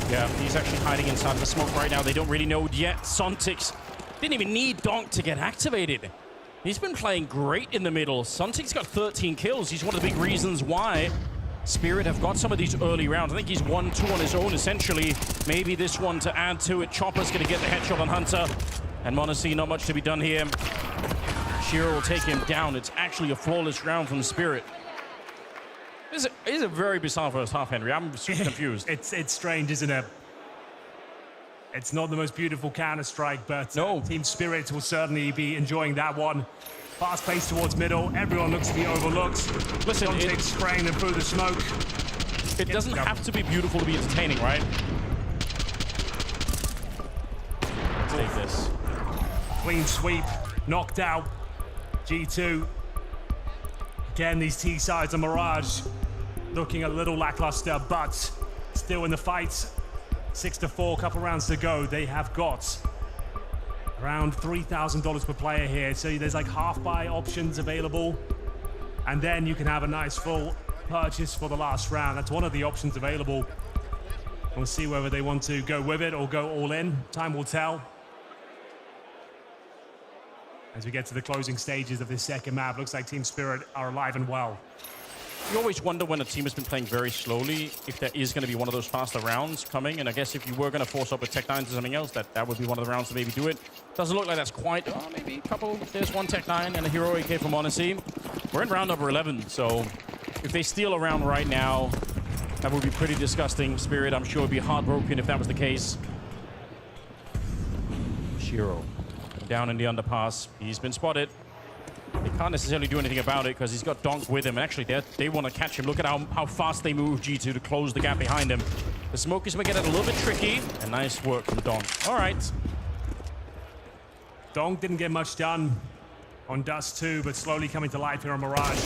Yeah, he's actually hiding inside of the smoke right now. They don't really know yet. Sontix didn't even need Donk to get activated. He's been playing great in the middle. Sontix got 13 kills. He's one of the big reasons why Spirit have got some of these early rounds. I think he's 1-2 on his own, essentially. Maybe this one to add to it. Chopper's going to get the headshot on Hunter. And Monacy, not much to be done here. Shiro will take him down. It's actually a flawless round from Spirit. It is a very bizarre first half, Henry. I'm super confused.
It's strange, isn't it? It's not the most beautiful Counter-Strike, but
no.
Team Spirit will certainly be enjoying that one. Fast pace towards middle. Everyone looks to be overlooked.
Listen,
Zontic spraying them through the smoke.
It doesn't have to be beautiful to be entertaining, right?
Clean sweep, knocked out. G2. Again, these T sides of Mirage looking a little lackluster, but still in the fight. 6-4, couple rounds to go. They have got around $3,000 per player here. So there's like half buy options available. And then you can have a nice full purchase for the last round. That's one of the options available. We'll see whether they want to go with it or go all in. Time will tell. As we get to the closing stages of this second map, looks like Team Spirit are alive and well.
You always wonder when a team has been playing very slowly if there is going to be one of those faster rounds coming. And I guess if you were going to force up a Tech 9 to something else, that would be one of the rounds to maybe do it. Doesn't look like that's quite. Oh, maybe a couple. There's one Tech 9 and a Hero AK from Odyssey. We're in round number 11, so if they steal a round right now, that would be pretty disgusting. Spirit, I'm sure, would be heartbroken if that was the case. Shiro down in the underpass. He's been spotted. They can't necessarily do anything about it because he's got Donk with him. And actually, they want to catch him. Look at how fast they move G2 to close the gap behind him. The smoke is going to get it a little bit tricky. And nice work from Donk. All right.
Donk didn't get much done on Dust 2, but slowly coming to life here on Mirage.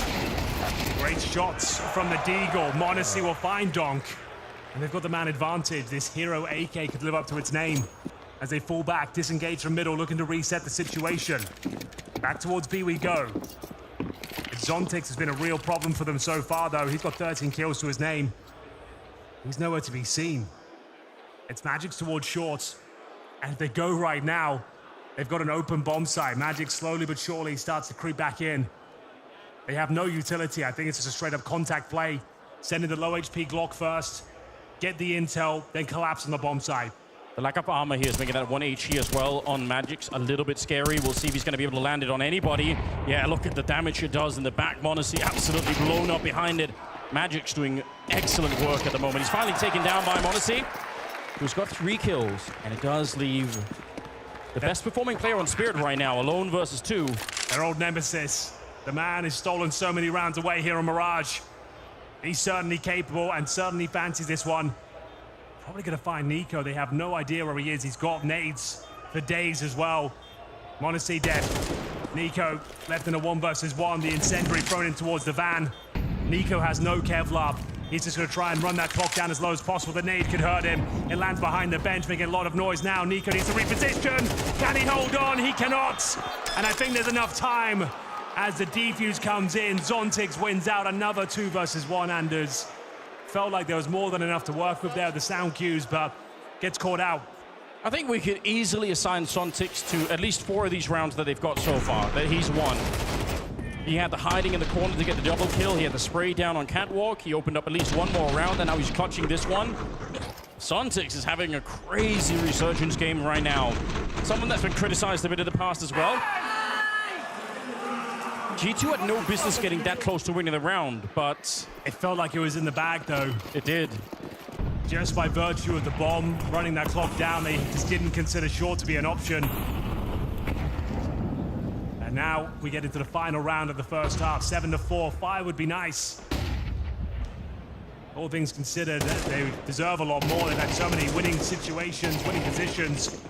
Great shots from the Deagle. Monacy will find Donk. And they've got the man advantage. This Hero AK could live up to its name. As they fall back, disengage from middle, looking to reset the situation. Back towards B we go. Zontix has been a real problem for them so far, though. He's got 13 kills to his name. He's nowhere to be seen. It's Magic's towards short. And if they go right now, they've got an open bomb site. Magic slowly but surely starts to creep back in. They have no utility. I think it's just a straight-up contact play. Send in the low HP Glock first, get the intel, then collapse on the bomb site.
The lack of armor here is making that 1 HE as well on Magic's a little bit scary. We'll see if he's going to be able to land it on anybody. Yeah, look at the damage it does in the back. Monacy absolutely blown up behind it. Magic's doing excellent work at the moment. He's finally taken down by Monacy, who's got 3 kills. And it does leave the best performing player on Spirit right now, alone versus 2.
Their old nemesis. The man has stolen so many rounds away here on Mirage. He's certainly capable and certainly fancies this one. Probably going to find Nico. They have no idea where he is. He's got nades for days as well. Monacy dead. Nico left in a 1 versus 1. The incendiary thrown in towards the van. Nico has no Kevlar. He's just going to try and run that clock down as low as possible. The nade could hurt him. It lands behind the bench, making a lot of noise now. Nico needs to reposition. Can he hold on? He cannot. And I think there's enough time as the defuse comes in. Zontix wins out another 2 versus 1, Anders. Felt like there was more than enough to work with there, the sound cues, but gets caught out.
I think we could easily assign Zontix to at least 4 of these rounds that they've got so far, that he's won. He had the hiding in the corner to get the double kill. He had the spray down on Catwalk. He opened up at least 1 more round, and now he's clutching this one. Zontix is having a crazy resurgence game right now. Someone that's been criticized a bit in the past as well. G2 had no business getting that close to winning the round, but
it felt like it was in the bag, though.
It did.
Just by virtue of the bomb, running that clock down, they just didn't consider short to be an option. And now we get into the final round of the first half. 7-4. 5 would be nice. All things considered, they deserve a lot more. They've had so many winning situations, winning positions.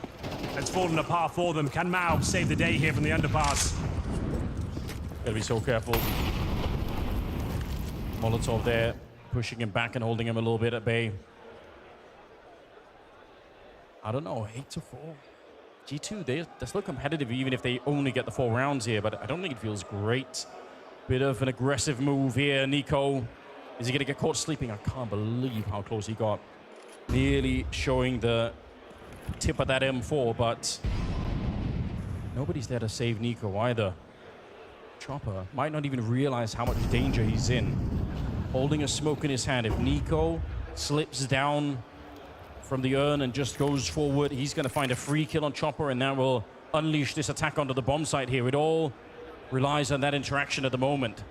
That's fallen apart for them. Can Mao save the day here from the underpass?
Gotta be so careful. Molotov there, pushing him back and holding him a little bit at bay. I don't know, 8-4. G2, they're still competitive even if they only get the 4 rounds here, but I don't think it feels great. Bit of an aggressive move here. Nico, is he gonna get caught sleeping? I can't believe how close he got. Nearly showing the tip of that M4, but nobody's there to save Nico either. Chopper might not even realize how much danger he's in. Holding a smoke in his hand. If Nico slips down from the urn and just goes forward, he's going to find a free kill on Chopper, and that will unleash this attack onto the bomb site here. It all relies on that interaction at the moment.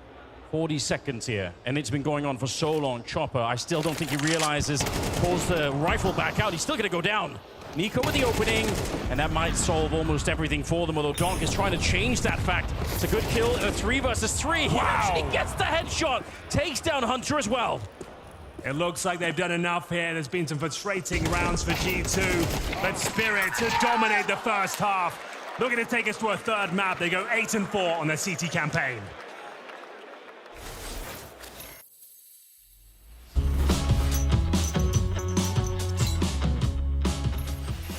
40 seconds here, and it's been going on for so long. Chopper, I still don't think he realizes, pulls the rifle back out. He's still going to go down. Nico with the opening, and that might solve almost everything for them, although Donk is trying to change that fact. It's a good kill in a 3 versus 3. He actually gets the headshot, takes down Hunter as well.
It looks like they've done enough here. There's been some frustrating rounds for G2, but Spirit to dominate the first half. Looking to take us to a third map. They go 8-4 on their CT campaign.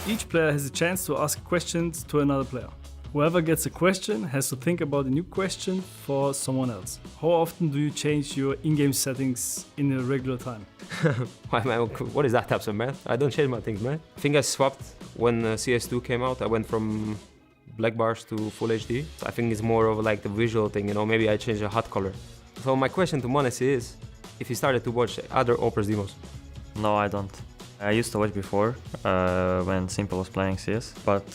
Each player has a chance to ask questions to another player. Whoever gets a question has to think about a new question for someone else. How often do you change your in-game settings in a regular time?
What is that type of man? I don't change my things, man. I think I swapped when CS2 came out. I went from black bars to full HD. I think it's more of like the visual thing, you know, maybe I changed a hot color. So my question to Monesi is, if you started to watch other Opers demos?
No, I don't. I used to watch before when Simple was playing CS, but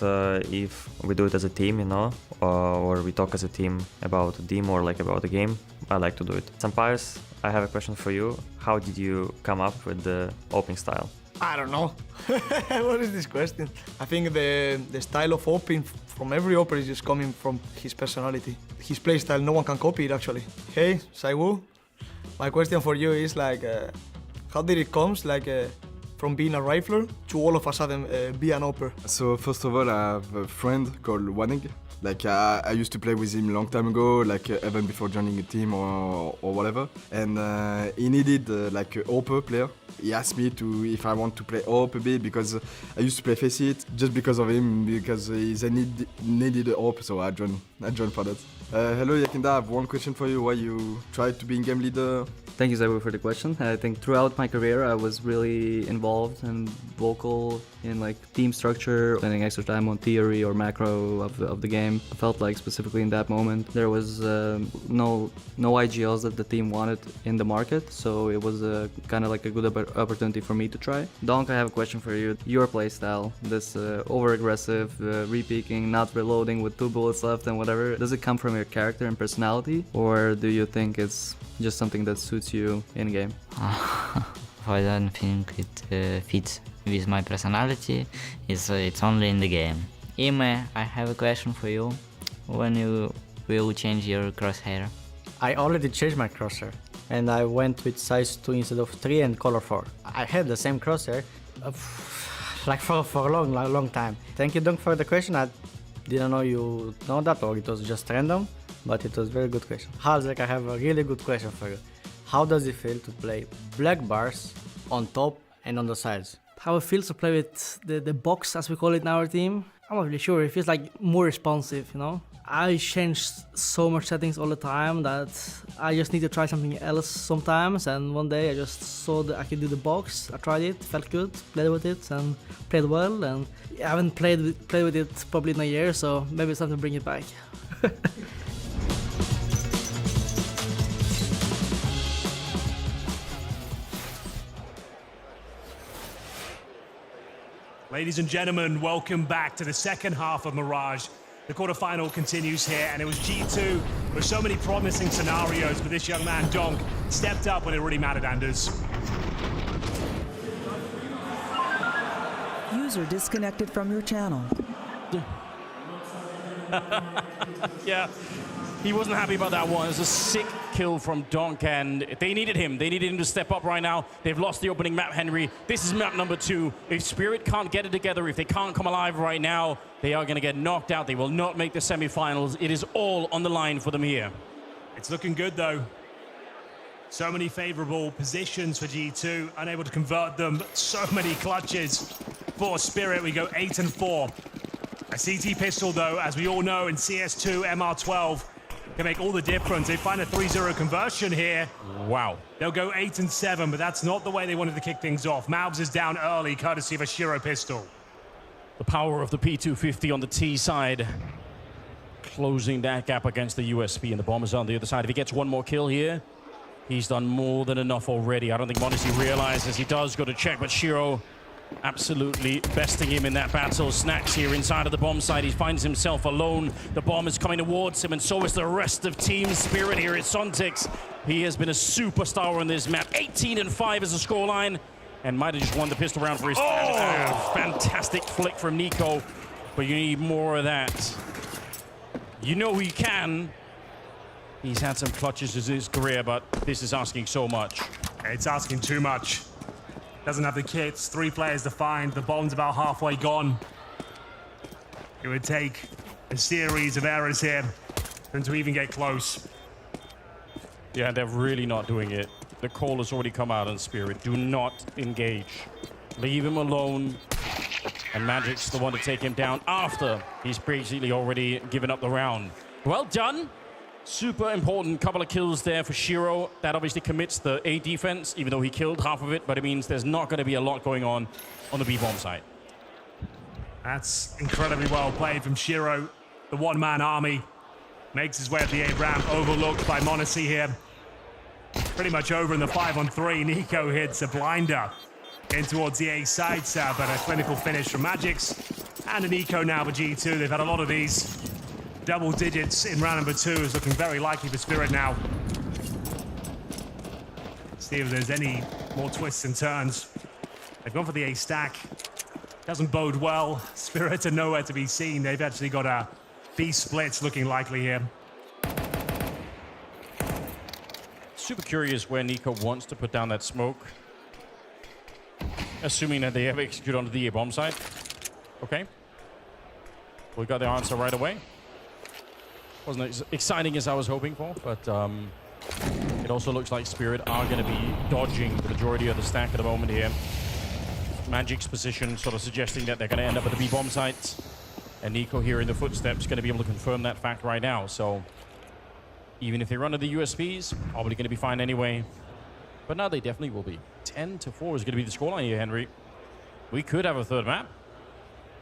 if we do it as a team, you know, or we talk as a team about a demo or like about a game, I like to do it. Sampires, I have a question for you. How did you come up with the opening style?
I don't know. What is this question? I think the style of opening from every Oper is just coming from his personality. His play style, no one can copy it actually. Hey, Saiwu, my question for you is like, how did it come from being a rifler to all of a sudden be an Oper?
So first of all, I have a friend called Wanig. Like I used to play with him a long time ago, like even before joining a team or whatever. And he needed like an Oper player. He asked me if I want to play Oper a bit because I used to play FaZe just because of him, because he needed an Oper, so I joined for that. Hello Yakinda, I have one question for you. Why you tried to be game leader?
Thank you, Zaiwu, for the question. I think throughout my career, I was really involved and vocal in like team structure, spending extra time on theory or macro of the game. I felt like specifically in that moment, there was no IGLs that the team wanted in the market, so it was kind of like a good opportunity for me to try. Donk, I have a question for you. Your playstyle, this over-aggressive, re-peeking, not reloading with 2 bullets left and whatever, does it come from your character and personality, or do you think it's just something that suits you in game?
I don't think it fits with my personality. It's only in the game. Ime, I have a question for you. When you will change your crosshair?
I already changed my crosshair, and I went with size 2 instead of 3 and color 4. I had the same crosshair like for a long time. Thank you, Dunk, for the question. I didn't know you know that, or it was just random, but it was a very good question. Halzek, I have a really good question for you. How does it feel to play black bars on top and on the sides?
How it feels to play with the box, as we call it in our team? I'm not really sure. It feels like more responsive, you know? I change so much settings all the time that I just need to try something else sometimes, and one day I just saw that I could do the box. I tried it, felt good, played with it and played well, and I haven't played with it probably in a year, so maybe it's time to bring it back.
Ladies and gentlemen, welcome back to the second half of Mirage. The quarterfinal continues here, and it was G2 with so many promising scenarios, but this young man, Donk, stepped up when it really mattered, Anders.
User disconnected from your channel.
Yeah, he wasn't happy about that one. It was a sick kill from Donk, and they needed him. They needed him to step up right now. They've lost the opening map, Henry. This is map number 2. If Spirit can't get it together, if they can't come alive right now, they are going to get knocked out. They will not make the semifinals. It is all on the line for them here.
It's looking good, though. So many favorable positions for G2, unable to convert them. So many clutches for Spirit. We go 8-4. A CT pistol, though, as we all know, in CS2, MR12, can make all the difference. They find a 3-0 conversion here.
Wow.
They'll go 8-7, but that's not the way they wanted to kick things off. Malbs is down early, courtesy of a Shiro pistol.
The power of the P250 on the T side, closing that gap against the USP, and the bomb is on the other side. If he gets one more kill here, he's done more than enough already. I don't think Monesi realizes he does go to check, but Shiro absolutely besting him in that battle. Snacks here inside of the bomb site. He finds himself alone. The bomb is coming towards him, and so is the rest of Team Spirit here at Sontix. He has been a superstar on this map. 18-5 is the scoreline, and might have just won the pistol round for his fantastic flick from Nico, but you need more of that. You know he can. He's had some clutches in his career, but this is asking so much.
It's asking too much. Doesn't have the kits, 3 players to find. The bomb's about halfway gone. It would take a series of errors here for them to even get close.
Yeah, they're really not doing it. The call has already come out on Spirit. Do not engage. Leave him alone. And Magic's the one to take him down after he's basically already given up the round. Well done. Super important couple of kills there for Shiro. That obviously commits the A defense, even though he killed half of it, but it means there's not going to be a lot going on the B-bomb side.
That's incredibly well played from Shiro. The one-man army makes his way up the A ramp, overlooked by m0NESY here. Pretty much over in the 5-on-3. Nico hits a blinder in towards the A side, but a clinical finish from Magix. And an eco now for G2. They've had a lot of these. Double digits in round number 2 is looking very likely for Spirit now. See if there's any more twists and turns. They've gone for the A stack. Doesn't bode well. Spirit are nowhere to be seen. They've actually got a B splits looking likely here.
Super curious where Nico wants to put down that smoke. Assuming that they ever execute onto the A-bomb side. Okay. We got the answer right away. Wasn't as exciting as I was hoping for, but it also looks like Spirit are going to be dodging the majority of the stack at the moment here. Magic's position sort of suggesting that they're going to end up at the B-bomb sites. And Nico here in the footsteps going to be able to confirm that fact right now. So even if they run to the USPs, probably going to be fine anyway. But now they definitely will be. 10-4 is going to be the scoreline here, Henry. We could have a third map.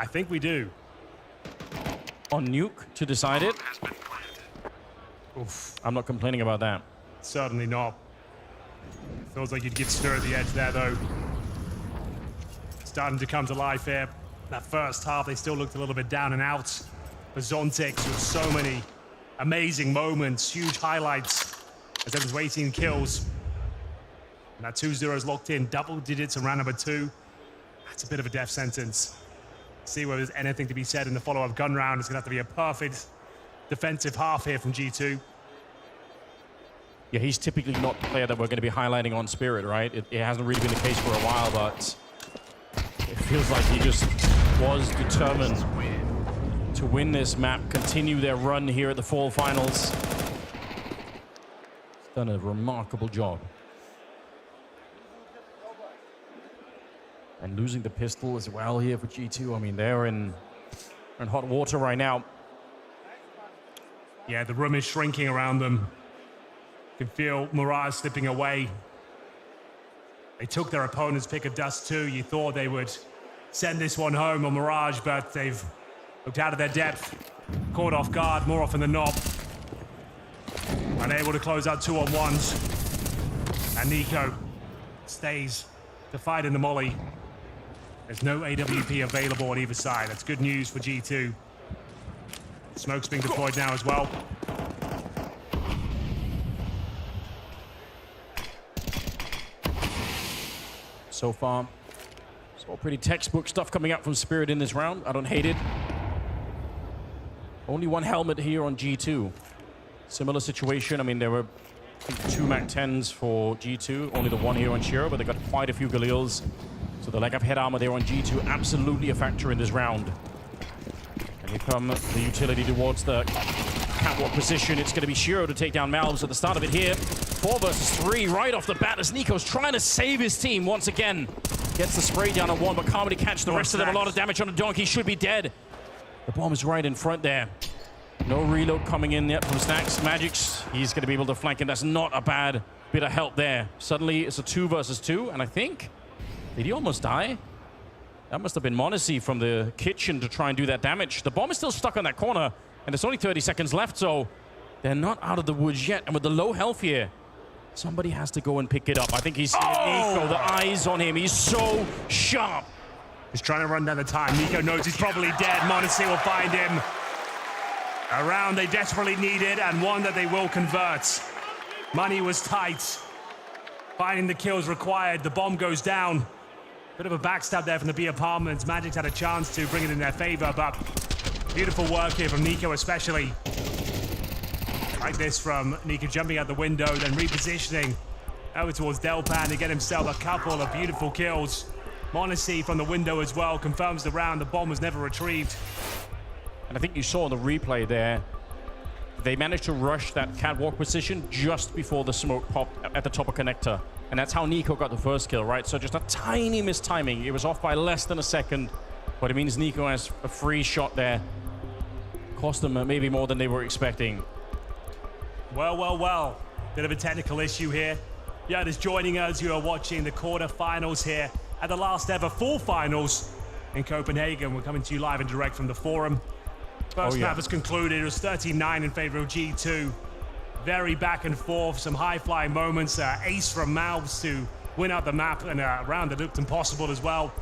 I think we do.
On Nuke to decide it. Oof, I'm not complaining about that.
Certainly not. Feels like you'd give Spirit the edge there, though. Starting to come to life here. That first half, they still looked a little bit down and out. For Zontix with so many amazing moments, huge highlights. As there was 18 kills. And that 2-0 is locked in, double digits in round number 2. That's a bit of a death sentence. See whether there's anything to be said in the follow-up gun round. It's going to have to be a perfect defensive half here from G2.
Yeah, he's typically not the player that we're going to be highlighting on Spirit, right? It hasn't really been the case for a while, but it feels like he just was determined to win this map, continue their run here at the Fall Finals. He's done a remarkable job. And losing the pistol as well here for G2. I mean, they're in hot water right now.
Yeah, the room is shrinking around them. You can feel Mirage slipping away. They took their opponent's pick of dust too. You thought they would send this one home on Mirage, but they've looked out of their depth, caught off guard more often than not. Unable to close out 2-on-1s. And Nico stays to fight in the molly. There's no AWP available on either side. That's good news for G2. Smoke's being deployed now as well.
So far, it's all pretty textbook stuff coming out from Spirit in this round. I don't hate it. Only one helmet here on G2. Similar situation. I mean, there were 2 MAC-10s for G2. Only the one here on Shiro, but they got quite a few Galils. So the lack of head armor there on G2, absolutely a factor in this round. And here come the utility towards the catwalk position. It's going to be Shiro to take down Malves at the start of it here. 4 versus 3 right off the bat as Nico's trying to save his team once again. Gets the spray down on one, but can't really catch the rest of them. A lot of damage on the Donkey, should be dead. The bomb is right in front there. No reload coming in yet from Snacks. Magic's, he's going to be able to flank him. That's not a bad bit of help there. Suddenly it's a 2 versus 2, and I think... Did he almost die? That must have been m0NESY from the kitchen to try and do that damage. The bomb is still stuck on that corner, and there's only 30 seconds left, so they're not out of the woods yet. And with the low health here, somebody has to go and pick it up. I think he's Nico, the eyes on him. He's so sharp.
He's trying to run down the time. Nico knows he's probably dead. m0NESY will find him. A round they desperately needed, and one that they will convert. Money was tight. Finding the kills required. The bomb goes down. Bit of a backstab there from the B apartments. Magic's had a chance to bring it in their favor, but beautiful work here from Nico especially. Like this from Nico jumping out the window, then repositioning over towards Delpan to get himself a couple of beautiful kills. m0NESY from the window as well confirms the round. The bomb was never retrieved.
And I think you saw in the replay there, they managed to rush that catwalk position just before the smoke popped at the top of connector. And that's how Nico got the first kill, right? So just a tiny mistiming. It was off by less than a second, but it means Nico has a free shot there. Cost them maybe more than they were expecting.
Well. Bit of a technical issue here. Yeah, just joining us, you are watching the quarterfinals here at the last ever full finals in Copenhagen. We're coming to you live and direct from the forum. First map has concluded. It was 39 in favor of G2. Very back and forth, some high-flying moments. Ace from Mouths to win out the map and a round that looked impossible as well.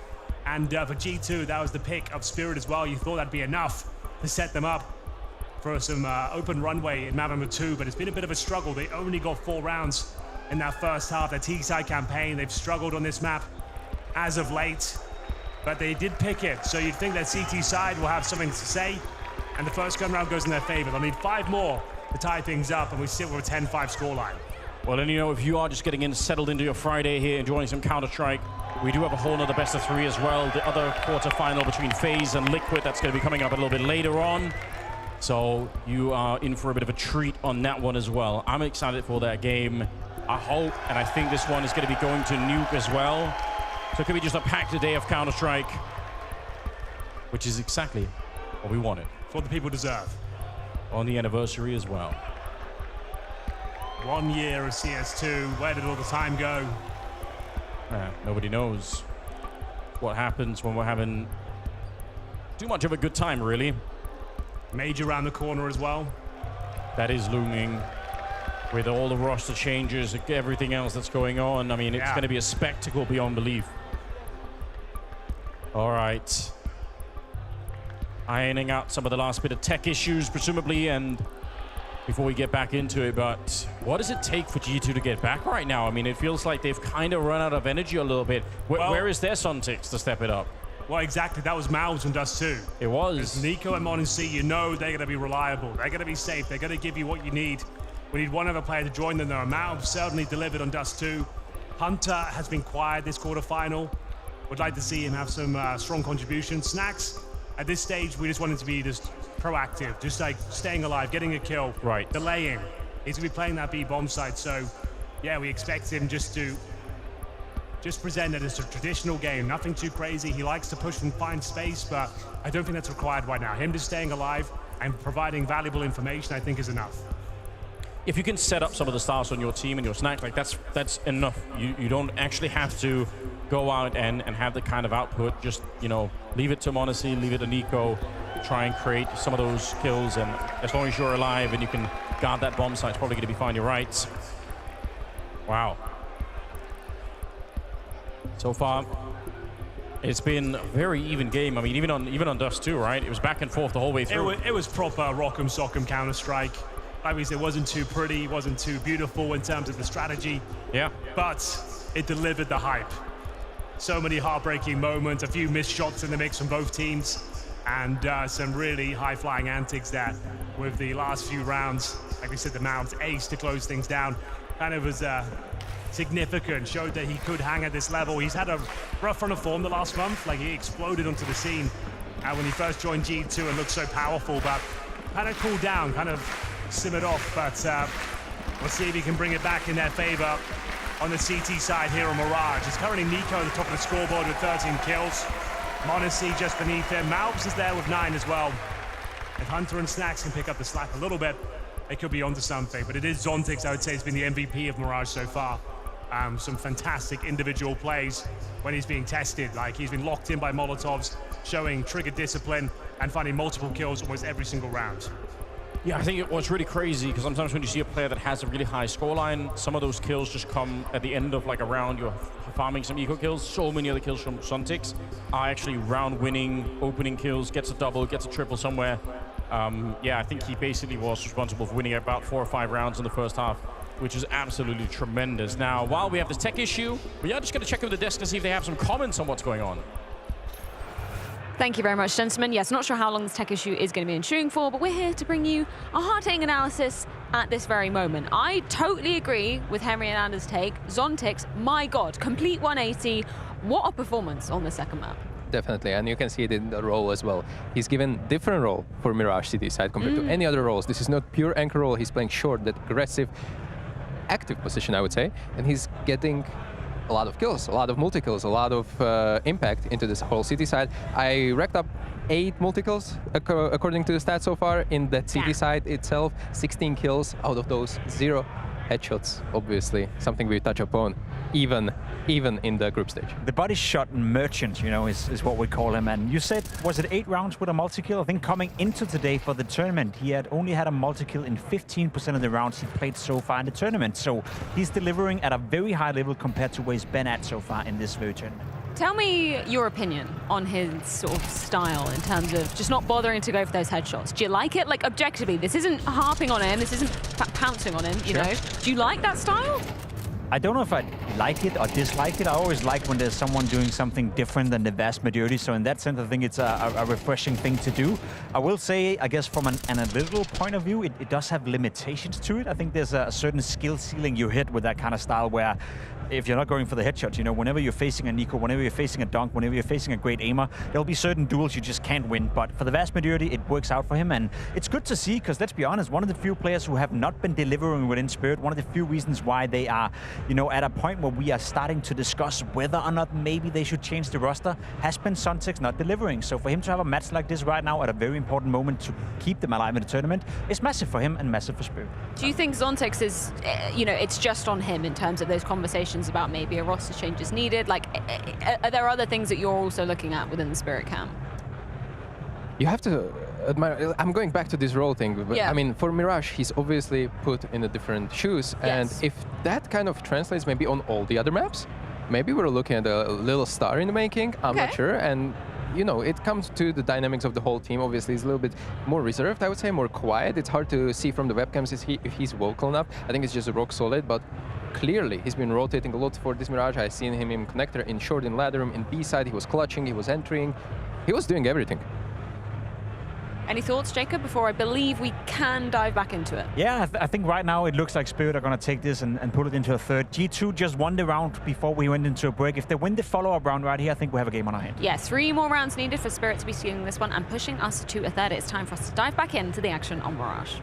And for G2, that was the pick of Spirit as well. You thought that'd be enough to set them up for some open runway in map number 2, but it's been a bit of a struggle. They only got 4 rounds in that first half. Their T-side campaign, they've struggled on this map as of late, but they did pick it. So you'd think that CT side will have something to say, and the first gun round goes in their favor. They'll need 5 more to tie things up, and we sit with a 10-5 scoreline.
Well, and you know, if you are just getting settled into your Friday here, enjoying some Counter-Strike, we do have a whole nother best of 3 as well. The other quarterfinal between FaZe and Liquid, that's going to be coming up a little bit later on. So you are in for a bit of a treat on that one as well. I'm excited for that game. I hope, and I think this one is going to be going to Nuke as well. So it could be just a packed day of Counter-Strike, which is exactly what we wanted.
It's what the people deserve.
On the anniversary as well.
1 year of CS2. Where did all the time go?
Nobody knows what happens when we're having too much of a good time, really.
Major around the corner as well.
That is looming with all the roster changes, everything else that's going on. I mean, it's going to be a spectacle beyond belief. All right. Ironing out some of the last bit of tech issues, presumably, and before we get back into it, but what does it take for G2 to get back right now? I mean, it feels like they've kind of run out of energy a little bit. Where is their Suntix to step it up?
Well, exactly. That was Mouths and Dust 2.
It was.
Because Nico and Monasy, you know they're going to be reliable. They're going to be safe. They're going to give you what you need. We need one other player to join them there. Mouths certainly delivered on Dust 2. Hunter has been quiet this quarterfinal. Would like to see him have some strong contributions. Snacks, at this stage, we just want him to be just proactive, just like staying alive, getting a kill, delaying. He's going to be playing that B bomb site, so yeah, we expect him just to present it as a traditional game, nothing too crazy. He likes to push and find space, but I don't think that's required right now. Him just staying alive and providing valuable information, I think, is enough.
If you can set up some of the stars on your team and your Snack, like that's enough. You don't actually have to go out and have the kind of output. Just, you know, leave it to Monasy, leave it to Nico, try and create some of those kills, and as long as you're alive and you can guard that bomb site, it's probably going to be fine. You're right. Wow. So far, it's been a very even game. I mean, even on Dust 2, right? It was back and forth the whole way through.
It was proper rock'em sock'em Counter-Strike. Like we said, it wasn't too pretty, wasn't too beautiful in terms of the strategy.
Yeah.
But it delivered the hype. So many heartbreaking moments, a few missed shots in the mix from both teams, and some really high-flying antics there with the last few rounds. Like we said, the Mount's ace to close things down kind of was significant, showed that he could hang at this level. He's had a rough run of form the last month, like he exploded onto the scene when he first joined G2 and looked so powerful, but kind of cooled down, kind of simmered off, but we'll see if he can bring it back in their favor on the CT side here on Mirage. It's currently Nico at the top of the scoreboard with 13 kills. Monasy just beneath him. Mouths is there with 9 as well. If Hunter and Snacks can pick up the slack a little bit, they could be onto something, but it is Zontix, I would say, has been the MVP of Mirage so far. Some fantastic individual plays when he's being tested. Like, he's been locked in by Molotovs, showing trigger discipline and finding multiple kills almost every single round.
Yeah, I think it was really crazy because sometimes when you see a player that has a really high scoreline, some of those kills just come at the end of like a round. You're farming some eco kills. So many other kills from Suntix are actually round-winning, opening kills, gets a double, gets a triple somewhere. Yeah, I think he basically was responsible for winning about 4 or 5 rounds in the first half, which is absolutely tremendous. Now, while we have this tech issue, we are just going to check over the desk to see if they have some comments on what's going on.
Thank you very much, gentlemen. Yes, not sure how long this tech issue is going to be ensuing for, but we're here to bring you a hard-hitting analysis at this very moment. I totally agree with Henry and Anders' take. Zontix, my God, complete 180. What a performance on the second map.
Definitely, and you can see it in the role as well. He's given different role for Mirage City side compared to any other roles. This is not pure anchor role. He's playing short, that aggressive, active position, I would say, and he's getting a lot of kills, a lot of multi-kills, a lot of impact into this whole City side. I racked up 8 multi-kills according to the stats so far in that City side itself. 16 kills, out of those 0 headshots, obviously, something we touch upon, even in the group stage.
The body shot merchant, you know, is what we call him. And you said, was it 8 rounds with a multi-kill? I think coming into today for the tournament, he had only had a multi-kill in 15% of the rounds he played so far in the tournament. So he's delivering at a very high level compared to where he's been at so far in this very tournament.
Tell me your opinion on his sort of style in terms of just not bothering to go for those headshots. Do you like it? Like, objectively, this isn't harping on him, this isn't pouncing on him, you know? Do you like that style?
I don't know if I like it or dislike it. I always like when there's someone doing something different than the vast majority. So in that sense, I think it's a refreshing thing to do. I will say, I guess from an analytical point of view, it does have limitations to it. I think there's a certain skill ceiling you hit with that kind of style where if you're not going for the headshot, you know, whenever you're facing a Nico, whenever you're facing a Dunk, whenever you're facing a great aimer, there'll be certain duels you just can't win. But for the vast majority, it works out for him. And it's good to see, because let's be honest, one of the few players who have not been delivering within Spirit, one of the few reasons why they are, you know, at a point where we are starting to discuss whether or not maybe they should change the roster, has been Sontex not delivering. So for him to have a match like this right now at a very important moment to keep them alive in the tournament is massive for him and massive for Spirit.
Do you think Zontex is, you know, it's just on him in terms of those conversations about maybe a roster change is needed? Like, are there other things that you're also looking at within the Spirit camp?
You have to admire, I'm going back to this role thing, but I mean, for Mirage, he's obviously put in a different shoes, and if that kind of translates maybe on all the other maps, maybe we're looking at a little star in the making, I'm not sure, and you know, it comes to the dynamics of the whole team. Obviously, he's a little bit more reserved, I would say, more quiet. It's hard to see from the webcams if he's vocal enough. I think it's just rock solid, but clearly he's been rotating a lot for this Mirage. I've seen him in connector, in short, in ladder room, in B side. He was clutching, he was entering, he was doing everything.
Any thoughts, Jacob, before I believe we can dive back into it?
Yeah, I think right now it looks like Spirit are going to take this and put it into a third. G2 just won the round before we went into a break. If they win the follow-up round right here, I think we have a game on our hand.
Yeah, 3 more rounds needed for Spirit to be stealing this one and pushing us to a third. It's time for us to dive back into the action on Mirage.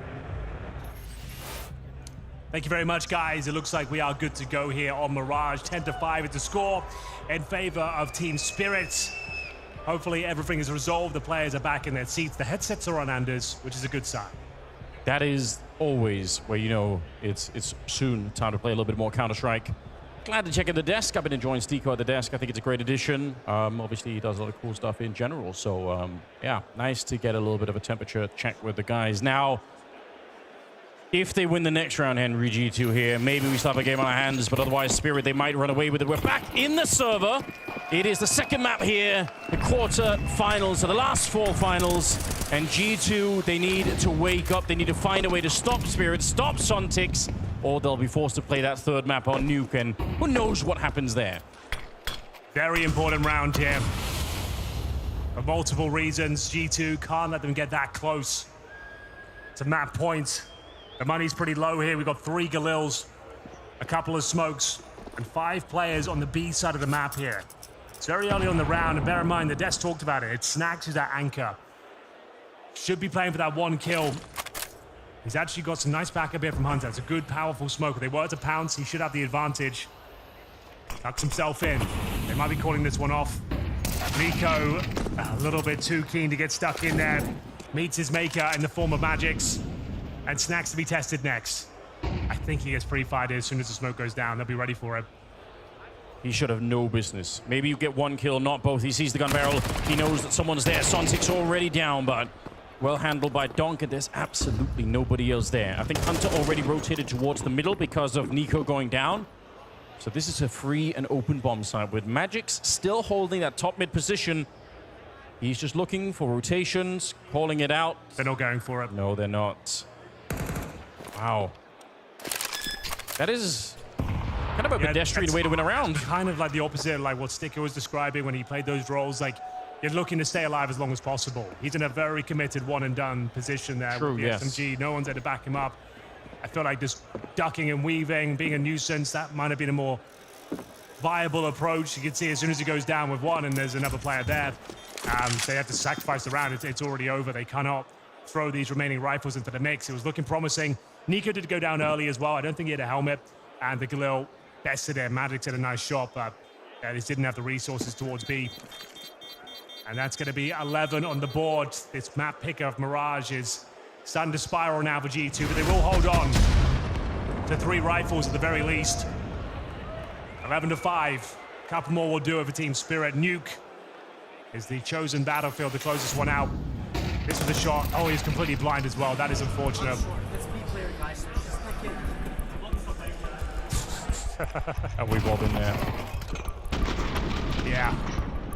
Thank you very much, guys. It looks like we are good to go here on Mirage. 10-5 is the score in favor of Team Spirit. Hopefully everything is resolved. The players are back in their seats. The headsets are on Anders, which is a good sign.
That is always where you know it's soon time to play a little bit more Counter-Strike. Glad to check in the desk. I've been enjoying Stico at the desk. I think it's a great addition. Obviously, he does a lot of cool stuff in general. So, yeah, nice to get a little bit of a temperature check with the guys. Now, if they win the next round, Henry, G2 here, maybe we still have a game on our hands, but otherwise, Spirit, they might run away with it. We're back in the server. It is the second map here, the quarter-finals, so the last 4 finals. And G2, they need to wake up. They need to find a way to stop Spirit, stop Sontex, or they'll be forced to play that third map on Nuke, and who knows what happens there.
Very important round here. For multiple reasons, G2 can't let them get that close to map point. The money's pretty low here. We've got 3 Galils, a couple of smokes, and 5 players on the B side of the map here. It's very early on the round, and bear in mind, the desk talked about it. It's Snax who's that anchor. Should be playing for that 1 kill. He's actually got some nice backup here from Hunter. It's a good, powerful smoke. If they were to pounce, he should have the advantage. Tucks himself in. They might be calling this one off. Nico, a little bit too keen to get stuck in there. Meets his maker in the form of Magix. And Snax to be tested next. I think he gets pre-fired as soon as the smoke goes down. They'll be ready for it.
He should have no business. Maybe you get 1 kill, not both. He sees the gun barrel. He knows that someone's there. Sontek's already down, but well handled by Donk, and there's absolutely nobody else there. I think Hunter already rotated towards the middle because of Nico going down. So this is a free and open bomb site with Magix still holding that top mid position. He's just looking for rotations, calling it out.
They're not going for it.
No, they're not. Wow. That is kind of a pedestrian way to win a round.
Kind of like the opposite of like what Sticker was describing when he played those roles. Like, you're looking to stay alive as long as possible. He's in a very committed one-and-done position there.
True,
with the
yes.
SMG. No one's there to back him up. I feel like just ducking and weaving, being a nuisance, that might have been a more viable approach. You can see as soon as he goes down with one and there's another player there, they have to sacrifice the round. It's already over. They cannot throw these remaining rifles into the mix. It was looking promising. Nico did go down early as well. I don't think he had a helmet. And the Galil bested it. Magic's had a nice shot, but they just didn't have the resources towards B. And that's going to be 11 on the board. This map picker of Mirage is starting to spiral now for G2, but they will hold on to 3 rifles at the very least. 11-5. A couple more will do it for Team Spirit. Nuke is the chosen battlefield, the closest one out. This was a shot. Oh, he's completely blind as well. That is unfortunate.
Let's be clear, guys. Just
And we bob in there.
Yeah.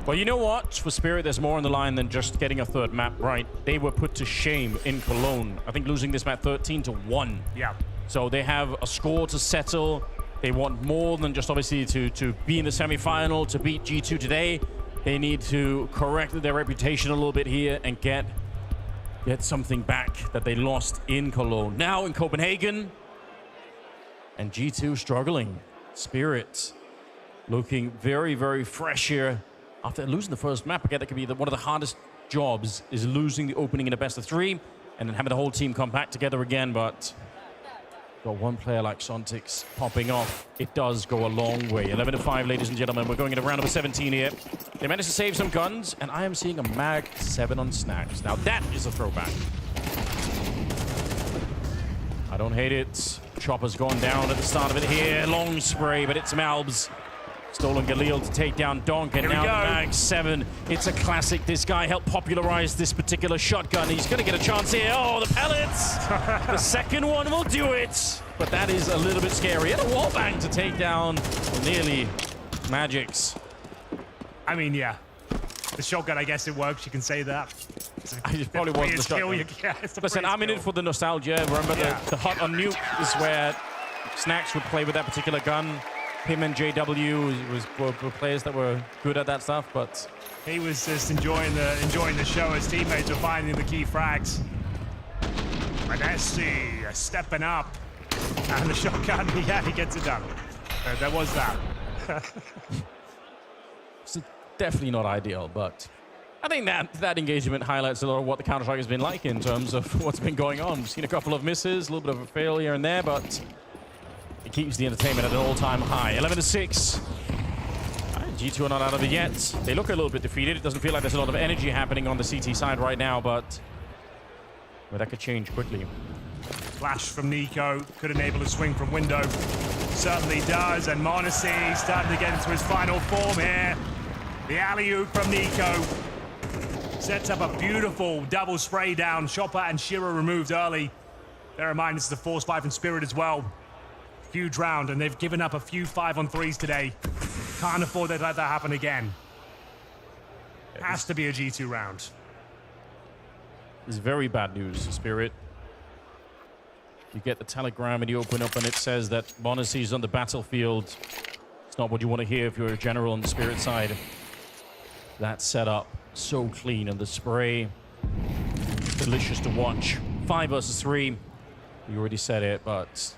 Well, you know what? For Spirit, there's more on the line than just getting a third map right. They were put to shame in Cologne. I think losing this map 13-1.
Yeah.
So they have a score to settle. They want more than just obviously to be in the semi-final, to beat G2 today. They need to correct their reputation a little bit here and get something back that they lost in Cologne. Now in Copenhagen, and G2 struggling. Spirit looking very, very fresh here. After losing the first map, again, that could be one of the hardest jobs, is losing the opening in a best of 3 and then having the whole team come back together again. But got one player like Sontix popping off. It does go a long way. 11-5, ladies and gentlemen. We're going into round number 17 here. They managed to save some guns, and I am seeing a Mag 7 on Snax. Now that is a throwback. I don't hate it. Chopper's gone down at the start of it here. Long spray, but it's Malbs. Stolen Galil to take down Donk, and now Mag 7. It's a classic. This guy helped popularize this particular shotgun. He's going to get a chance here. Oh, the pellets! The second one will do it. But that is a little bit scary. And a wallbang to take down nearly Magic's.
I mean, yeah. The shotgun, I guess it works. You can say that.
It probably wasn't the shotgun. Listen, I'm in it for the nostalgia. Remember, the hot on nuke is where Snax would play with that particular gun. Him and JW were players that were good at that stuff, but
he was just enjoying the show. His teammates were finding the key frags. Manesi stepping up, and the shotgun, yeah, he gets it done. There was that.
It's definitely not ideal, but I think that engagement highlights a lot of what the Counter-Strike has been like in terms of what's been going on. We've seen a couple of misses, a little bit of a fail here and there, but it keeps the entertainment at an all-time high. 11-6. G2 are not out of it yet. They look a little bit defeated. It doesn't feel like there's a lot of energy happening on the CT side right now, but that could change quickly.
Flash from Nico could enable a swing from window. Certainly does, and Monesi starting to get into his final form here. The alley-oop from Nico sets up a beautiful double spray down. Chopper and Shira removed early. Bear in mind, this is the Force 5 and Spirit as well. Huge round, and they've given up a few 5-on-3s today. Can't afford to let that happen again. Has to be a G2 round.
It's very bad news, Spirit. You get the telegram and you open up and it says that Monesi's on the battlefield. It's not what you want to hear if you're a general on the Spirit side. That setup, so clean, and the spray, delicious to watch. 5 versus 3. You already said it, but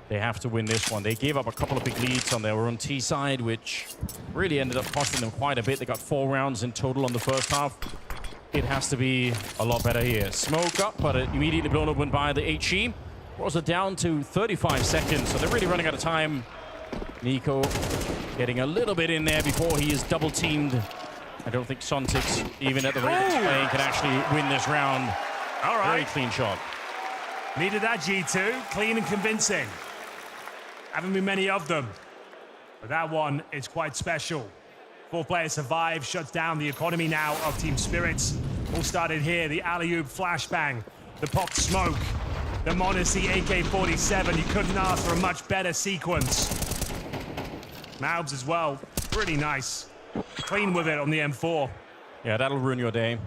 they have to win this one. They gave up a couple of big leads on their own T side, which really ended up costing them quite a bit. They got 4 rounds in total on the first half. It has to be a lot better here. Smoke up, but it immediately blown open by the HE. Was it down to 35 seconds, so they're really running out of time. Nico getting a little bit in there before he is double teamed. I don't think Sontix, even at the rate it's playing, can actually win this round.
All right.
Very clean shot.
Needed that G2, clean and convincing. Haven't been many of them, but that one is quite special. 4 players survive, shuts down the economy now of Team Spirits. All started here, the alley-oop flashbang, the popped smoke, the Monesi AK-47. You couldn't ask for a much better sequence. Malbs as well, pretty nice. Clean with it on the M4.
Yeah, that'll ruin your day.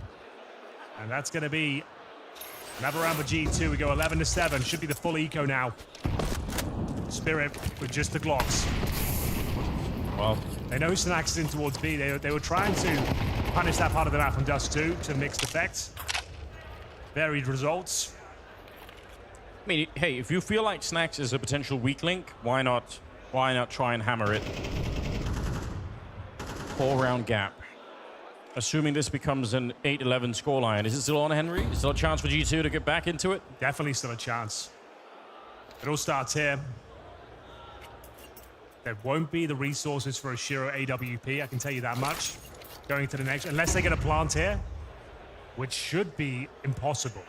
And that's going to be another round for G2. We go 11-7, should be the full eco now. Spirit with just the Glocks.
Well,
they know Snax is in towards B. They were trying to punish that part of the map from Dust 2 to mixed effects. Varied results.
I mean, hey, if you feel like Snax is a potential weak link, why not try and hammer it? 4-round gap. Assuming this becomes an 8-11 scoreline. Is it still on, Henry? Is there still a chance for G2 to get back into it?
Definitely still a chance. It all starts here. There won't be the resources for a Shiro AWP, I can tell you that much. Going to the next, unless they get a plant here, which should be impossible.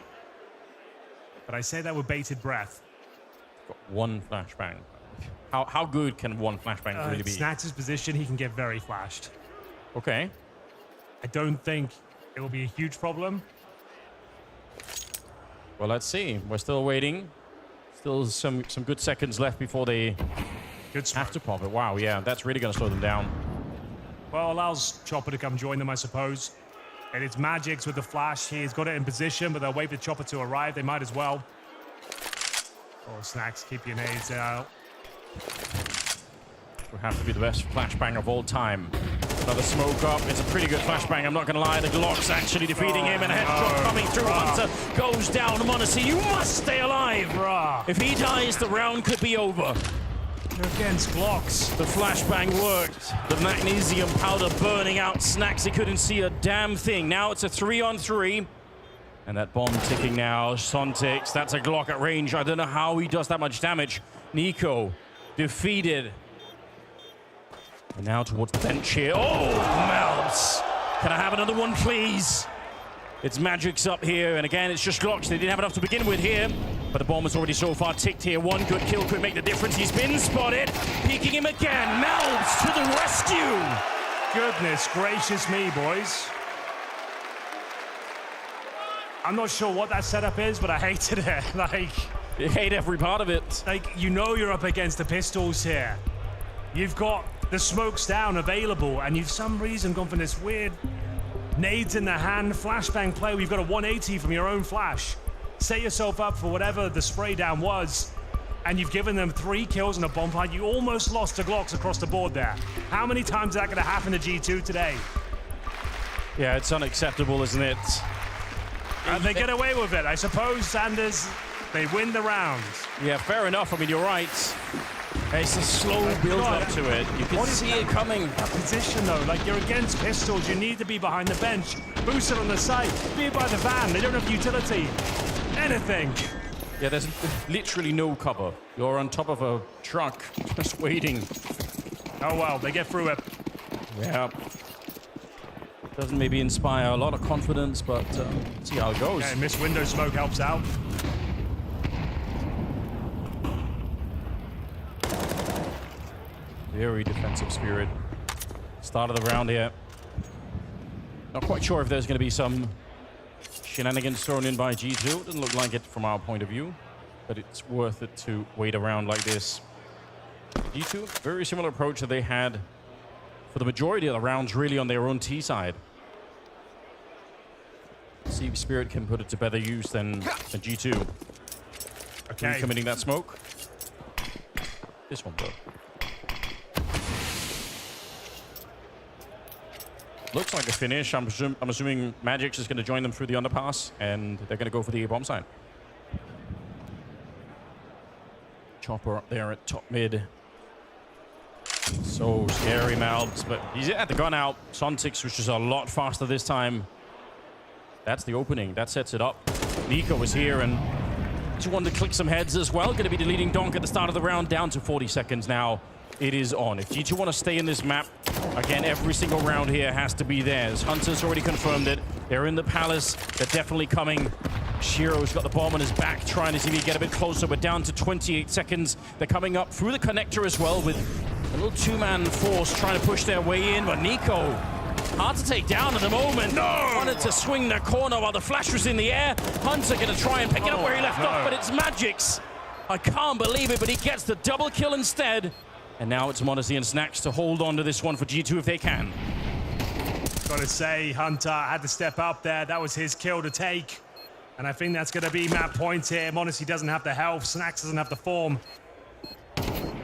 But I say that with bated breath.
Got one flashbang. How good can one flashbang really be?
Snax's position, he can get very flashed.
Okay.
I don't think it will be a huge problem.
Well, let's see. We're still waiting. Still some good seconds left before they have to pop it. Wow, yeah, that's really going to slow them down.
Well, allows Chopper to come join them, I suppose. And it's Magix with the flash. He's got it in position, but they'll wait for Chopper to arrive. They might as well. Oh, Snax, keep your nades out.
Will have to be the best flashbang of all time. Another smoke up. It's a pretty good flashbang, I'm not going to lie. The Glock's actually defeating him, and a headshot coming through. Hunter goes down. Monacy, you must stay alive. If he dies, the round could be over.
You're against Glocks.
The flashbang worked. The magnesium powder burning out Snax. He couldn't see a damn thing. Now it's a 3-on-3. And that bomb ticking now. Sontix, that's a Glock at range. I don't know how he does that much damage. Nico defeated. And now towards the bench here. Oh, Melts. Can I have another one, please? It's Magix up here. And again, it's just Glocks. They didn't have enough to begin with here. But the bomb has already so far ticked here. One good kill could make the difference. He's been spotted. Peeking him again. Melts to the rescue.
Goodness gracious me, boys. I'm not sure what that setup is, but I hated it. Like,
you hate every part of it.
Like, you know you're up against the pistols here. You've got the smokes down available, and you've for some reason gone for this weird nades in the hand, flashbang play. We've got a 180 from your own flash. Set yourself up for whatever the spray down was, and you've given them 3 kills and a bomb fight. You almost lost to Glocks across the board there. How many times is that going to happen to G2 today?
Yeah, it's unacceptable, isn't it?
And they get away with it, I suppose, Sanders. They win the round.
Yeah, fair enough. I mean, you're right. It's a slow build-up to it. You can see it coming.
That position, though, like you're against pistols. You need to be behind the bench. Booster on the side. Be by the van. They don't have utility. Anything.
Yeah, there's literally no cover. You're on top of a truck, just waiting.
Oh, well, they get through it.
Yeah. Doesn't maybe inspire a lot of confidence, but see how it goes.
Okay, missed window smoke helps out.
Very defensive spirit. Start of the round here. Not quite sure if there's going to be some shenanigans thrown in by G2. Doesn't look like it from our point of view, but it's worth it to wait around like this. G2, very similar approach that they had for the majority of the rounds, really on their own T side. See if Spirit can put it to better use than G2.
Okay.
Committing that smoke. This one, though. Looks like a finish. I'm assuming Magix is going to join them through the underpass, and they're going to go for the A-bomb side. Chopper up there at top mid. So scary, Mouths, but he's at the gun out. Sontix, which is a lot faster this time. That's the opening. That sets it up. Nico is here, and just wanted to click some heads as well. Going to be deleting Donk at the start of the round, down to 40 seconds now. It is on. If G2 want to stay in this map, again, every single round here has to be theirs. Hunter's already confirmed it. They're in the palace. They're definitely coming. Shiro's got the bomb on his back, trying to see if he can get a bit closer. We're down to 28 seconds. They're coming up through the connector as well with a little two-man force trying to push their way in. But Nico, hard to take down at the moment. No! Wanted to swing the corner while the flash was in the air. Hunter going to try and pick it up where he left off, but it's Magix. I can't believe it, but he gets the double kill instead. And now it's Monacy and Snax to hold on to this one for G2 if they can.
Gotta say, Hunter had to step up there. That was his kill to take. And I think that's gonna be map point here. Monacy doesn't have the health. Snax doesn't have the form.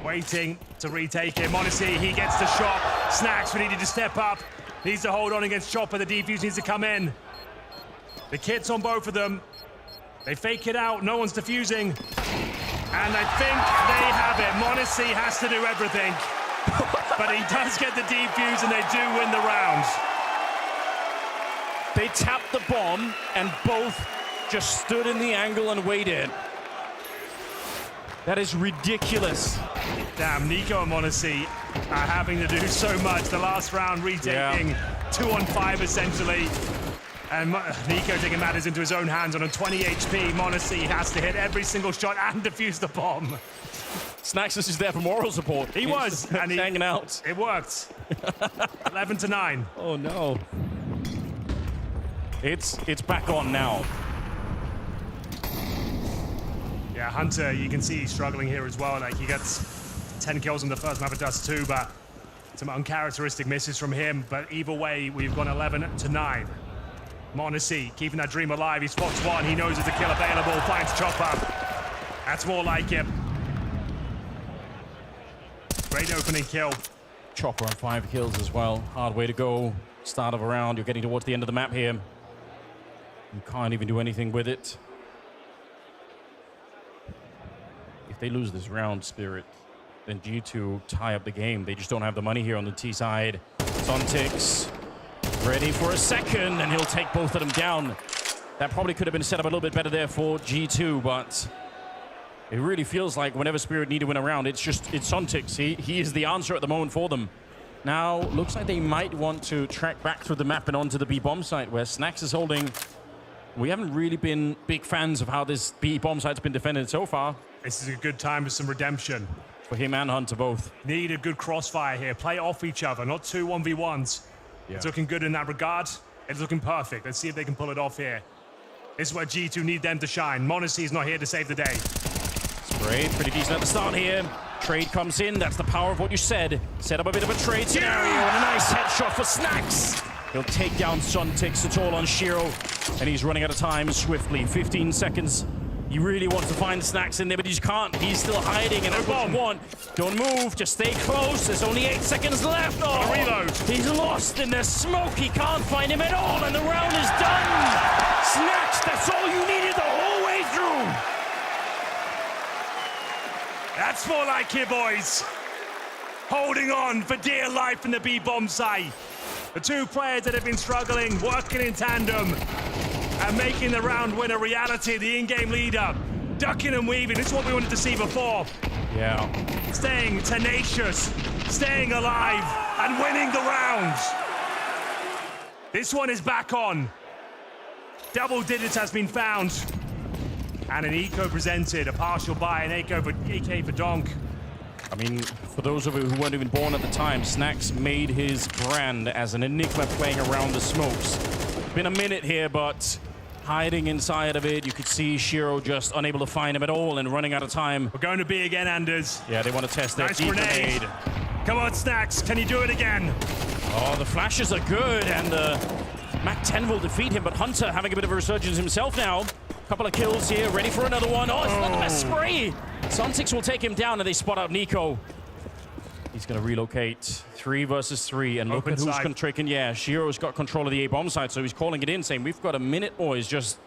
Waiting to retake it. Monacy, he gets the shot. Snax, we needed to step up. Needs to hold on against Chopper. The defuse needs to come in. The kit's on both of them. They fake it out. No one's defusing. And I think they have it. Monacy has to do everything. but he does get the defuse, and they do win the round.
They tapped the bomb, and both just stood in the angle and waited. That is ridiculous.
Damn, Nico and m0NESY are having to do so much. The last round retaking 2-on-5 essentially. And Nico taking matters into his own hands on a 20 HP. m0NESY has to hit every single shot and defuse the bomb.
Snax is just there for moral support.
He was, and
he's hanging out.
It worked. 11-9.
Oh no. It's back on now.
Yeah, Hunter, you can see he's struggling here as well. Like, he gets 10 kills on the first map, it does too, but some uncharacteristic misses from him. But either way, we've gone 11-9. m0NESY keeping that dream alive. He spots one, he knows there's a kill available, finds Chopper. That's more like it. Great opening kill.
Chopper on 5 kills as well. Hard way to go. Start of a round, you're getting towards the end of the map here. You can't even do anything with it. If they lose this round, Spirit, then G2 tie up the game. They just don't have the money here on the T side. Sontix ready for a second, and he'll take both of them down. That probably could have been set up a little bit better there for G2, but it really feels like whenever Spirit need to win a round, it's Sontix. He is the answer at the moment for them. Now, looks like they might want to track back through the map and onto the B-bomb site, where Snax is holding. We haven't really been big fans of how this B-bomb site's been defended so far.
This is a good time for some redemption.
For him and Hunter both.
Need a good crossfire here. Play off each other, not 2 1v1s.
Yeah.
It's looking good in that regard. It's looking perfect. Let's see if they can pull it off here. This is where G2 need them to shine. m0NESY is not here to save the day.
Spray, pretty decent at the start here. Trade comes in. That's the power of what you said. Set up a bit of a trade scenario and a nice headshot for Snax. He'll take down Sontix. It's all on Shiro, and he's running out of time swiftly. 15 seconds. He really wants to find Snax in there, but he just can't. He's still hiding, and don't move. Just stay close. There's only 8 seconds left. Oh,
reload.
He's lost in the smoke. He can't find him at all, and the round is done. Snax, that's all you needed the whole way through.
That's more like it, boys. Holding on for dear life in the B-bomb site. The two players that have been struggling, working in tandem, and making the round win a reality. The in-game leader, ducking and weaving. This is what we wanted to see before.
Yeah.
Staying tenacious, staying alive, and winning the round. This one is back on. Double digits has been found. And an eco presented, a partial buy, an AK for Donk.
I mean, for those of you who weren't even born at the time, Snax made his brand as an enigma playing around the smokes. Been a minute here, but hiding inside of it. You could see Shiro just unable to find him at all and running out of time.
We're going to B again, Anders.
Yeah, they want to test their
nice
deep
grenade. Come on, Snax, can you do it again?
Oh, the flashes are good, and Mac 10 will defeat him, but Hunter having a bit of a resurgence himself now. Couple of kills here, ready for another one. Oh, it's not the best spray. Sontix will take him down, and they spot out Nico. He's going to relocate. 3 versus 3, and look at who's taking. Yeah, Shiro's got control of the A-bomb side, so he's calling it in, saying, we've got a minute, boys. Just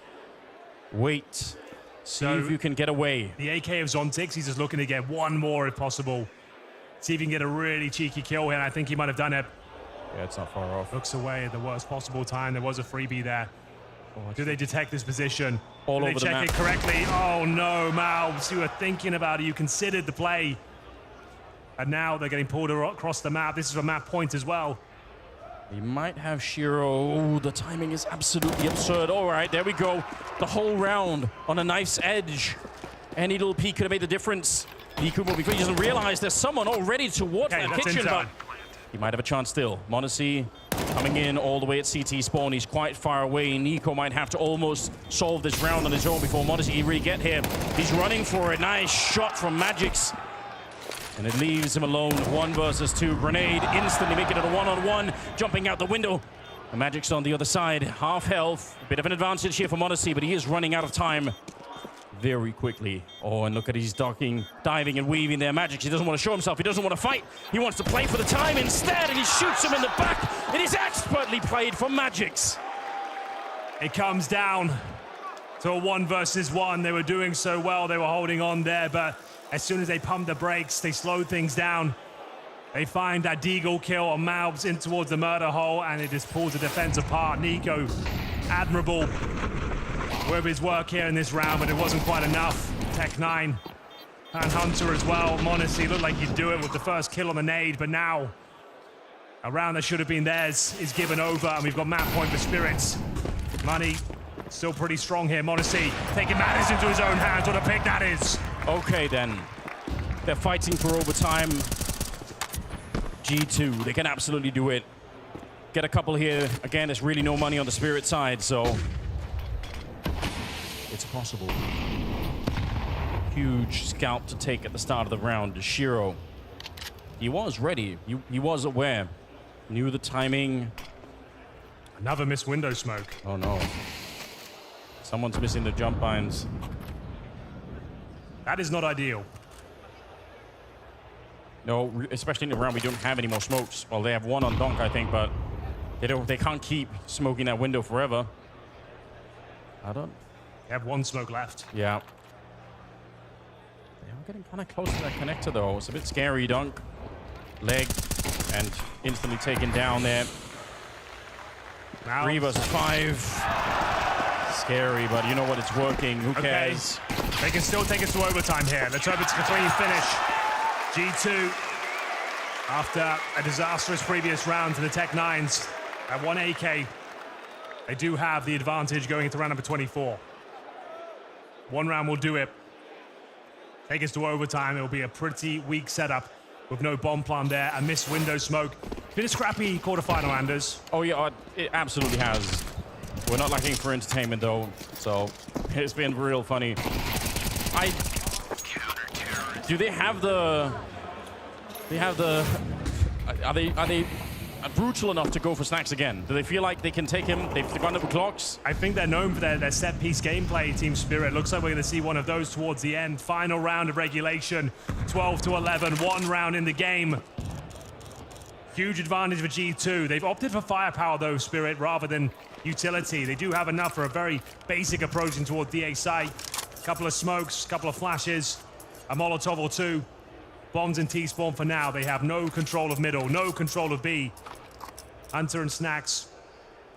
wait. See if you can get away.
The AK of Sontix, he's just looking to get one more if possible. See if he can get a really cheeky kill here, and I think he might have done it.
Yeah, it's not far off.
Looks away at the worst possible time. There was a freebie there. Do they detect this position?
All
Do
over
they
the
check
map.
it correctly? Oh no, Malbs, you were thinking about it. You considered the play. And now they're getting pulled across the map. This is a map point as well.
He might have Shiro. Oh, the timing is absolutely absurd. All right, there we go. The whole round on a knife's edge. Any little peek could have made the difference. Niku moving quickly. He doesn't realize there's someone already towards that kitchen, but he might have a chance still. m0NESY coming in all the way at CT spawn. He's quite far away. Nico might have to almost solve this round on his own before m0NESY can really get here. He's running for a nice shot from Magix. And it leaves him alone. 1 versus 2. Grenade instantly making it a one-on-one. Jumping out the window. And Magix on the other side. Half health. A bit of an advantage here for m0NESY, but he is running out of time very quickly. Oh, and look at he's ducking, diving and weaving there. Magix, he doesn't want to show himself. He doesn't want to fight. He wants to play for the time instead, and he shoots him in the back. It is expertly played from Magix.
It comes down to a 1 versus 1. They were doing so well. They were holding on there, but as soon as they pumped the brakes, they slowed things down. They find that deagle kill on Malbs in towards the murder hole, and it just pulls the defense apart. Nico, admirable with his work here in this round, but it wasn't quite enough. Tech9 and Hunter as well. m0NESY looked like he'd do it with the first kill on the nade, but now a round that should have been theirs is given over, and we've got map point for Spirits. Money still pretty strong here. m0NESY taking matters into his own hands. What a pick that is.
Okay, then. They're fighting for overtime. G2, they can absolutely do it. Get a couple here. Again, there's really no money on the Spirit side, so it's possible. Huge scalp to take at the start of the round. Shiro, he was ready. He was aware. Knew the timing.
Another missed window smoke.
Oh no. Someone's missing the jump binds.
That is not ideal.
No, especially in the round we don't have any more smokes. Well, they have one on Donk, I think, but they can't keep smoking that window forever. I don't.
They have one smoke left.
Yeah. They are getting kind of close to that connector, though. It's a bit scary. Dunk, leg, and instantly taken down there. 3 versus 5. Scary, but you know what? It's working. Who cares?
They can still take us to overtime here. Let's hope it's a clean finish. G2, after a disastrous previous round to the Tech9s at 1 AK, they do have the advantage going into round number 24. One round will do it. Take us to overtime. It'll be a pretty weak setup with no bomb plan there. A missed window smoke. Been a scrappy quarterfinal, Anders.
Oh, yeah, it absolutely has. We're not lacking for entertainment, though, so it's been real funny. Do they have the... Are they brutal enough to go for Snacks again? Do they feel like they can take him? They've gone up the clocks?
I think they're known for their set-piece gameplay, Team Spirit. Looks like we're going to see one of those towards the end. Final round of regulation, 12-11, 1 round in the game. Huge advantage for G2. They've opted for firepower, though, Spirit, rather than utility. They do have enough for a very basic approach in toward DA site. Couple of smokes, couple of flashes, a Molotov or 2. Bombs in T-spawn for now. They have no control of middle, no control of B. Hunter and Snacks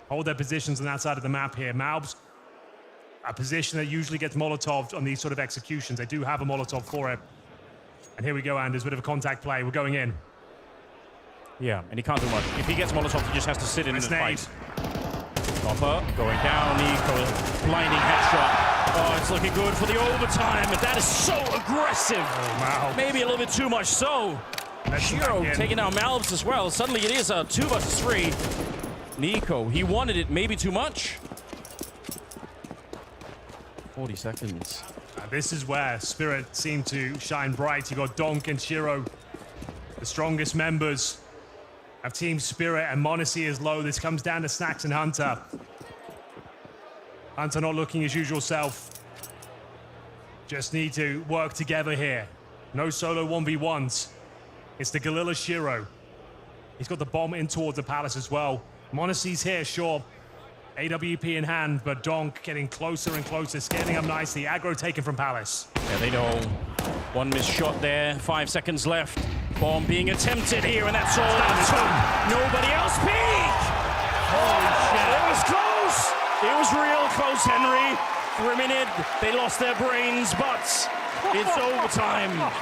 hold their positions on that side of the map here. Malbs, a position that usually gets Molotoved on these sort of executions. They do have a Molotov for it. And here we go, Anders, bit of a contact play. We're going in.
Yeah, and he can't do much. If he gets Molotov, he just has to sit in the fight. Copper going down. Nico, blinding headshot. Oh, it's looking good for the overtime. That is so aggressive.
Oh, wow.
Maybe a little bit too much so. Shiro taking down Malbs as well. Suddenly it is a 2 versus 3. Nico, he wanted it maybe too much. 40 seconds.
This is where Spirit seemed to shine bright. You got Donk and Shiro, the strongest members of Team Spirit, and m0NESY is low. This comes down to Snacks and Hunter. Hunter not looking his usual self. Just need to work together here. No solo 1v1s. It's the Galila Shiro. He's got the bomb in towards the Palace as well. m0NESY's here, sure. AWP in hand, but Donk getting closer and closer, scaling up nicely. Aggro taken from Palace.
Yeah, they know. One missed shot there. 5 seconds left. Bomb being attempted here, and that's all. Nobody else peek!
Holy shit.
It was close! It was real close, Henry. For a minute, they lost their brains, but it's overtime.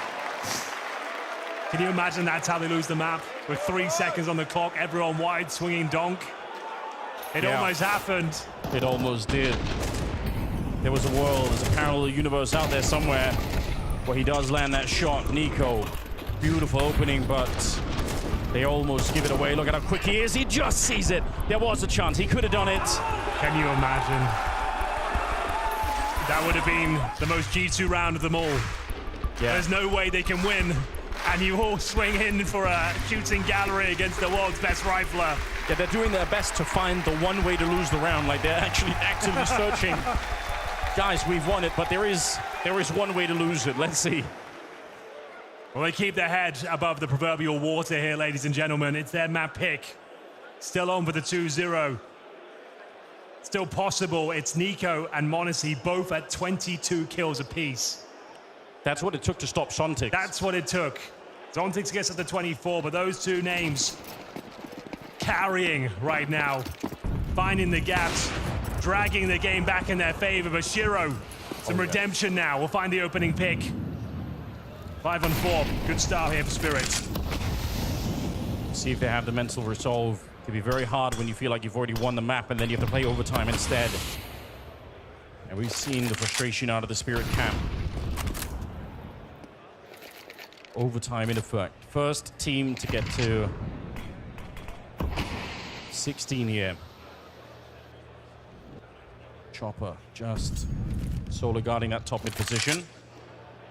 Can you imagine that's how they lose the map? With 3 seconds on the clock, everyone wide swinging Donk. It almost happened.
It almost did. There was a world, there's a parallel universe out there somewhere where he does land that shot. Nico, beautiful opening, but they almost give it away. Look at how quick he is. He just sees it. There was a chance. He could have done it.
Can you imagine? That would have been the most G2 round of them all.
Yeah.
There's no way they can win. And you all swing in for a shooting gallery against the world's best rifler.
Yeah, they're doing their best to find the one way to lose the round. Like, they're actually actively searching. Guys, we've won it, but there is one way to lose it. Let's see.
Well, they keep their head above the proverbial water here, ladies and gentlemen. It's their map pick. Still on for the 2-0. Still possible. It's Nico and m0NESY both at 22 kills apiece.
That's what it took to stop Sontic.
That's what it took Zontix gets up to 24, but those two names carrying right now, finding the gaps, dragging the game back in their favor. But Shiro, some redemption now. We'll find the opening pick. 5-on-4. Good start here for Spirit.
See if they have the mental resolve. It can be very hard when you feel like you've already won the map and then you have to play overtime instead. And we've seen the frustration out of the Spirit camp. Overtime in effect. First team to get to 16 here. Chopper just solo guarding that top mid position.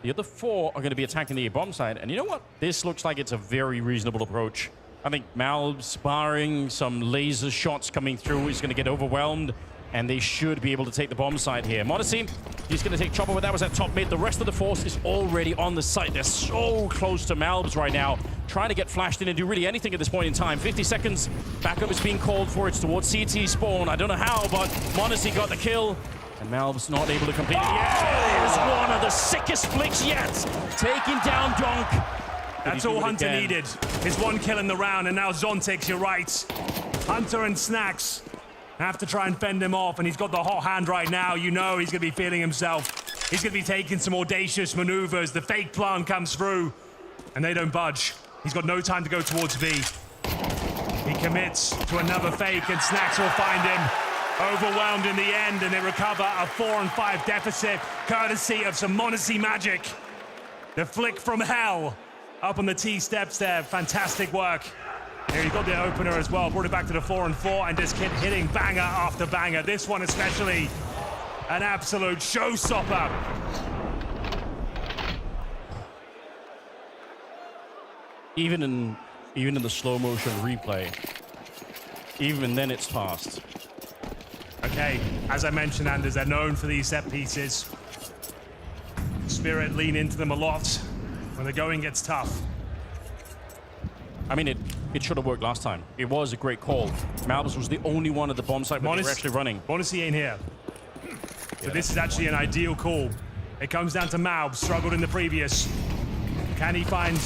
The other 4 are going to be attacking the bomb side. And you know what? This looks like it's a very reasonable approach. I think Malb's barring some laser shots coming through. He's going to get overwhelmed. And they should be able to take the bomb side here. Modesty, he's going to take Chopper, but that was at top mid. The rest of the force is already on the site. They're so close to Malbs right now, trying to get flashed in and do really anything at this point in time. 50 seconds, backup is being called for. It's towards CT spawn. I don't know how, but Modesty got the kill. And Malb's not able to complete it yet. There's one of the sickest flicks yet. Taking down Donk.
That's all Hunter needed. His 1 kill in the round, and now Zontix, you're right. Hunter and Snacks have to try and fend him off, and he's got the hot hand right now. You know he's going to be feeling himself. He's going to be taking some audacious maneuvers. The fake plant comes through, and they don't budge. He's got no time to go towards V. He commits to another fake, and Snacks will find him. Overwhelmed in the end, and they recover a 4-on-5 deficit, courtesy of some Monacy magic. The flick from hell up on the T steps there. Fantastic work. Here he got the opener as well, brought it back to the 4-on-4, and just kept hitting banger after banger. This one especially, an absolute showstopper.
Even in the slow motion replay, even then it's fast.
Okay, as I mentioned, Anders, they're known for these set pieces. Spirit lean into them a lot when the going gets tough.
I mean, it should have worked last time. It was a great call. Malbs was the only one at the bomb site where they were actually running.
Monacy ain't here. So this is actually an ideal call. It comes down to Malbs, struggled in the previous. Can he find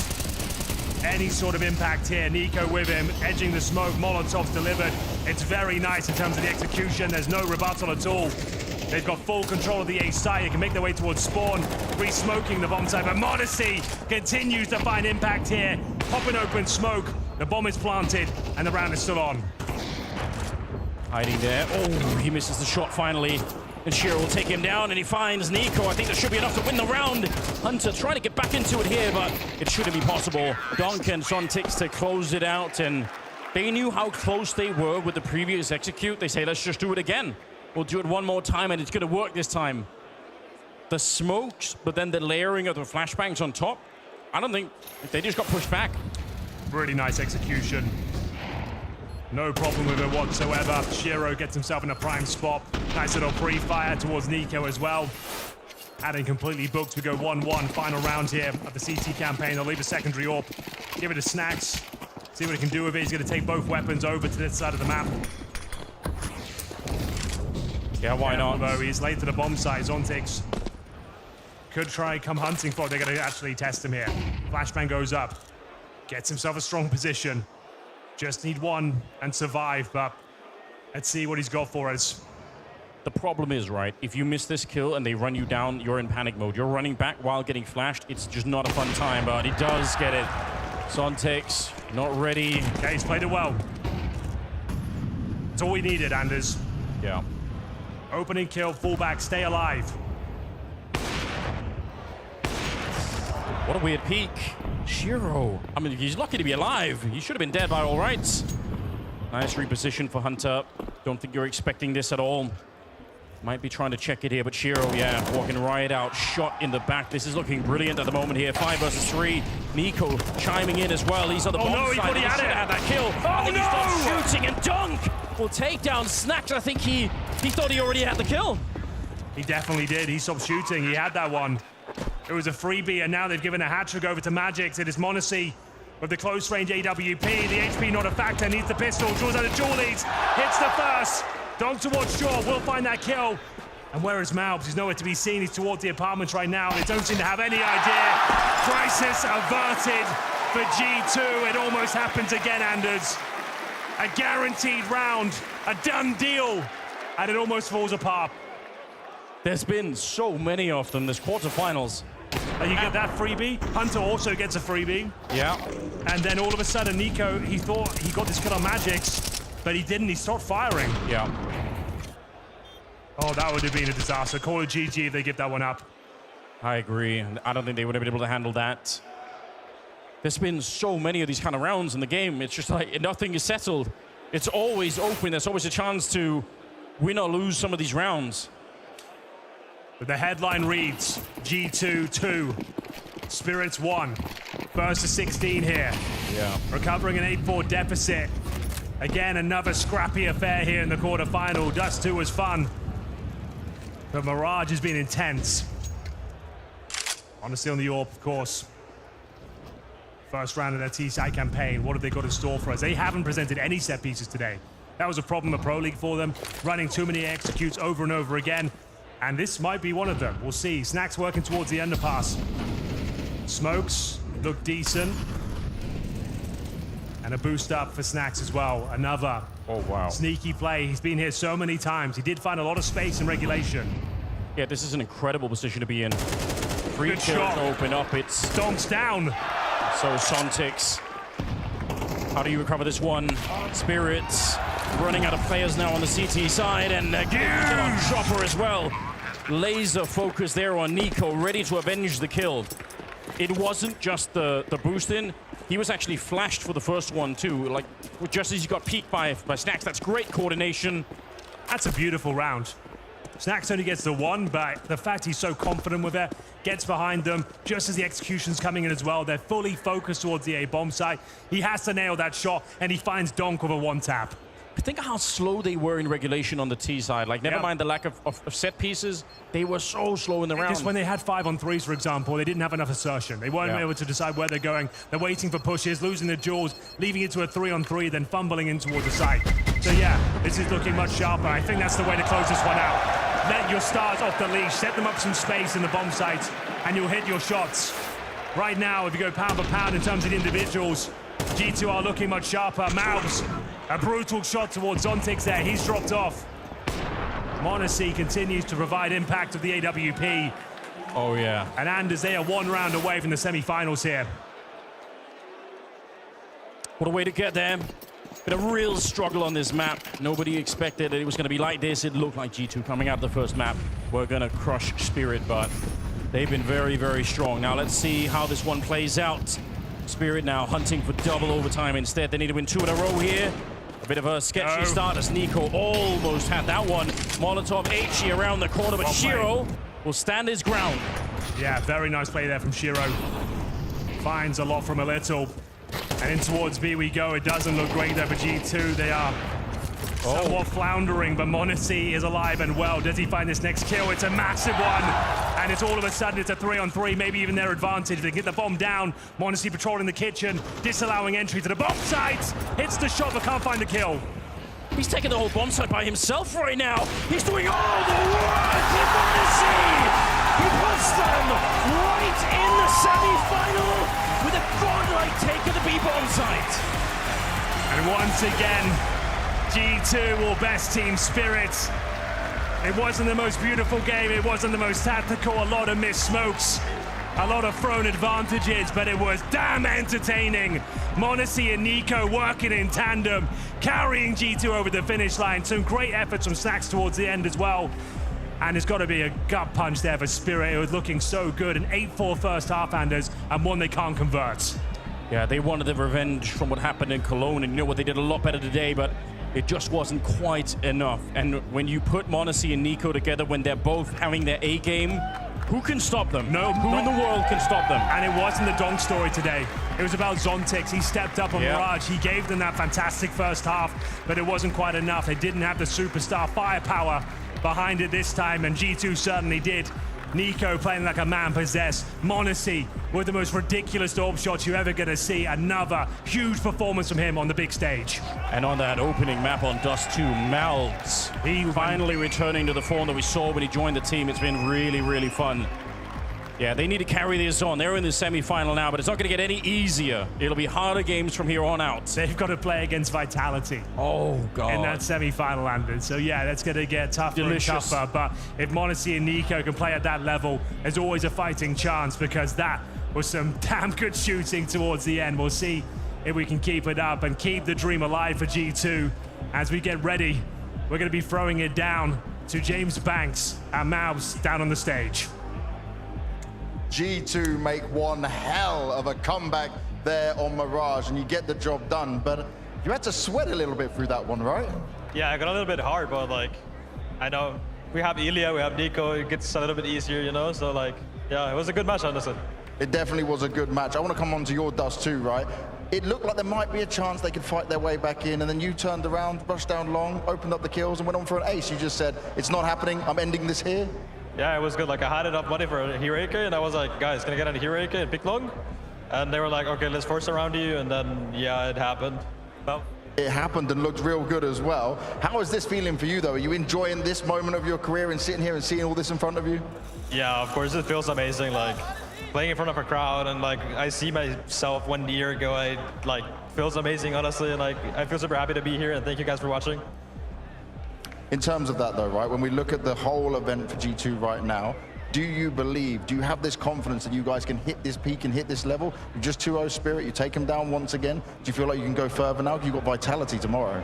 any sort of impact here? Nico with him, edging the smoke, Molotov's delivered. It's very nice in terms of the execution. There's no rebuttal at all. They've got full control of the A site. They can make their way towards spawn, re-smoking the bomb site. But Modesty continues to find impact here. Popping open smoke. The bomb is planted, and the round is still on.
Hiding there. Oh, he misses the shot finally. And Shiro will take him down, and he finds Nico. I think that should be enough to win the round. Hunter trying to get back into it here, but it shouldn't be possible. Donk and Zontix to close it out, and they knew how close they were with the previous execute. They say, let's just do it again. We'll do it one more time, and it's going to work this time. The smokes, but then the layering of the flashbangs on top. I don't think they just got pushed back.
Really nice execution. No problem with it whatsoever. Shiro gets himself in a prime spot. Nice little pre-fire towards Nico as well. Hadn't completely booked. We go 1-1. Final round here of the CT campaign. They'll leave a secondary AWP. Give it to Snacks. See what he can do with it. He's going to take both weapons over to this side of the map.
Yeah, why not?
Although he's late to the bomb site. Zontix could try come hunting for it. They're going to actually test him here. Flashbang goes up. Gets himself a strong position. Just need one and survive, but let's see what he's got for us.
The problem is, right, if you miss this kill and they run you down, you're in panic mode. You're running back while getting flashed. It's just not a fun time, but he does get it. Zontix, not ready.
Okay, he's played it well. That's all we needed, Anders.
Yeah.
Opening kill, fullback, stay alive.
What a weird peek. Shiro. I mean, he's lucky to be alive. He should have been dead by all rights. Nice reposition for Hunter. Don't think you're expecting this at all. Might be trying to check it here, but Shiro, yeah, walking right out. Shot in the back. This is looking brilliant at the moment here. 5 versus 3. Nico chiming in as well. He's on the bomb
no,
side.
He
should have had that kill.
Oh,
no! He starts shooting, and Dunk will take down Snacks. I think he thought he already had the kill.
He definitely did. He stopped shooting. He had that one. It was a freebie, and now they've given a hat-trick over to Magix. It is Monacy with the close-range AWP. The HP not a factor. Needs the pistol. Draws out the dual leads. Hits the first. Dunk towards Shaw. Will find that kill. And where is Malbs? He's nowhere to be seen. He's towards the apartments right now. They don't seem to have any idea. Crisis averted. for G2. It almost happens again, Anders. A guaranteed round, a done deal, and it almost falls apart.
There's been so many of them this quarterfinals.
And you get that freebie. Hunter also gets a freebie.
Yeah.
And then all of a sudden, Nico, he thought he got this kill on Magix, but he didn't. He stopped firing.
Yeah.
Oh, that would have been a disaster. Call it GG if they give that one up.
I agree. I don't think they would have been able to handle that. There's been so many of these kind of rounds in the game. It's just like nothing is settled. It's always open. There's always a chance to win or lose some of these rounds.
But the headline reads, G2 2, Spirits 1. First to 16 here.
Yeah.
Recovering an 8-4 deficit. Again, another scrappy affair here in the quarterfinal. Dust 2 was fun. But Mirage has been intense. Honestly on the AWP, of course. First round of their T-side campaign. What have they got in store for us? They haven't presented any set pieces today. That was a problem at Pro League for them. Running too many executes over and over again. And this might be one of them. We'll see. Snacks working towards the underpass. Smokes look decent. And a boost up for Snacks as well. Another sneaky play. He's been here so many times. He did find a lot of space in regulation.
Yeah, this is an incredible position to be in. Free
Good
kills
shot.
open up. It's
Donks down.
So Sontix. How do you recover this one? Spirits running out of players now on the CT side, and again on Chopper as well. Laser focus there on Nico, ready to avenge the kill. It wasn't just the boost in. He was actually flashed for the first one too. Like just as he got peeked by Snacks. That's great coordination.
That's a beautiful round. Snacks only gets the one, but the fact he's so confident with it, gets behind them, just as the execution's coming in as well. They're fully focused towards the A-bomb site. He has to nail that shot, and he finds Donk with a one-tap.
Think of how slow they were in regulation on the T side. Like, never mind the lack of set pieces, they were so slow in the round.
Just when they had 5-on-3s, for example, they didn't have enough assertion. They weren't able to decide where they're going. They're waiting for pushes, losing the duels, leaving it to a 3-on-3, then fumbling in towards the site. So yeah, this is looking much sharper. I think that's the way to close this one out. Let your stars off the leash, set them up some space in the bomb site, and you'll hit your shots. Right now, if you go pound for pound in terms of the individuals, G2 are looking much sharper. Mouths, a brutal shot towards Zontix there. He's dropped off. Monacy continues to provide impact of the AWP.
Oh, yeah.
And Anders, they are one round away from the semi-finals here.
What a way to get there. Been a real struggle on this map. Nobody expected it was going to be like this. It looked like G2 coming out of the first map. We're going to crush Spirit, but they've been very, very strong. Now let's see how this one plays out. Spirit now hunting for double overtime instead. They need to win 2 in a row here. A bit of a sketchy start as Nico almost had that one. Molotov HE around the corner, but Shiro will stand his ground.
Yeah, very nice play there from Shiro. Finds a lot from a little. And in towards B we go. It doesn't look great there for G2. They are somewhat floundering, but Monacy is alive and well. Does he find this next kill? It's a massive one. And it's all of a sudden, it's a 3-on-3, maybe even their advantage. They get the bomb down. Monacy patrolling the kitchen, disallowing entry to the bomb site. Hits the shot, but can't find the kill.
He's taking the whole bomb site by himself right now. He's doing all the work with Monacy. He puts them right in the semi-final with a godlike take of the B-bomb site.
And once again, G2 will best team Spirit. It wasn't the most beautiful game, it wasn't the most tactical, a lot of missed smokes, a lot of thrown advantages, but it was damn entertaining. Monacy and Nico working in tandem, carrying G2 over the finish line. Some great efforts from Snacks towards the end as well. And it's got to be a gut punch there for Spirit. It was looking so good. An 8-4 first half, Anders, and one they can't convert.
Yeah, they wanted the revenge from what happened in Cologne, and you know what, they did a lot better today, but it just wasn't quite enough. And when you put Monacy and Nico together, when they're both having their A game, who can stop them?
No,
who in the world can stop them?
And it wasn't the Donk story today. It was about Zontix. He stepped up on Mirage. He gave them that fantastic first half, but it wasn't quite enough. They didn't have the superstar firepower behind it this time, and G2 certainly did. Nico playing like a man possessed. Monacy with the most ridiculous AWP shots you're ever going to see. Another huge performance from him on the big stage.
And on that opening map on Dust 2, Malds, he finally returning to the form that we saw when he joined the team. It's been really, really fun. Yeah, they need to carry this on. They're in the semi-final now, but it's not going to get any easier. It'll be harder games from here on out.
They've got to play against Vitality.
Oh, God.
In that semi-final, Landon. So, yeah, that's going to get tougher and tougher. But if m0NESY and NiKo can play at that level, there's always a fighting chance, because that was some damn good shooting towards the end. We'll see if we can keep it up and keep the dream alive for G2. As we get ready, we're going to be throwing it down to James Banks and Mouse down on the stage.
G2 make one hell of a comeback there on Mirage, and you get the job done. But you had to sweat a little bit through that one, right?
Yeah, it got a little bit hard, but like, I know we have Ilya, we have NiKo, it gets a little bit easier, you know? So like, yeah, it was a good match, honestly.
It definitely was a good match. I want to come on to your Dust too, right? It looked like there might be a chance they could fight their way back in, and then you turned around, rushed down long, opened up the kills, and went on for an ace. You just said, it's not happening, I'm ending this here.
Yeah, it was good. Like, I had enough money for a Heroic, and I was like, guys, can I get on a Heroic and pick long? And they were like, okay, let's force around you, and then, yeah, it happened. Well,
it happened and looked real good as well. How is this feeling for you, though? Are you enjoying this moment of your career and sitting here and seeing all this in front of you?
yeah, of course, it feels amazing. Like, playing in front of a crowd, and like, I see myself 1 year ago, feels amazing, honestly, and like, I feel super happy to be here, and thank you guys for watching.
In terms of that, though, right, when we look at the whole event for G2 right now, do you have this confidence that you guys can hit this peak and hit this level? You're just 2-0 Spirit, you take them down once again. Do you feel like you can go further now? You've got Vitality tomorrow.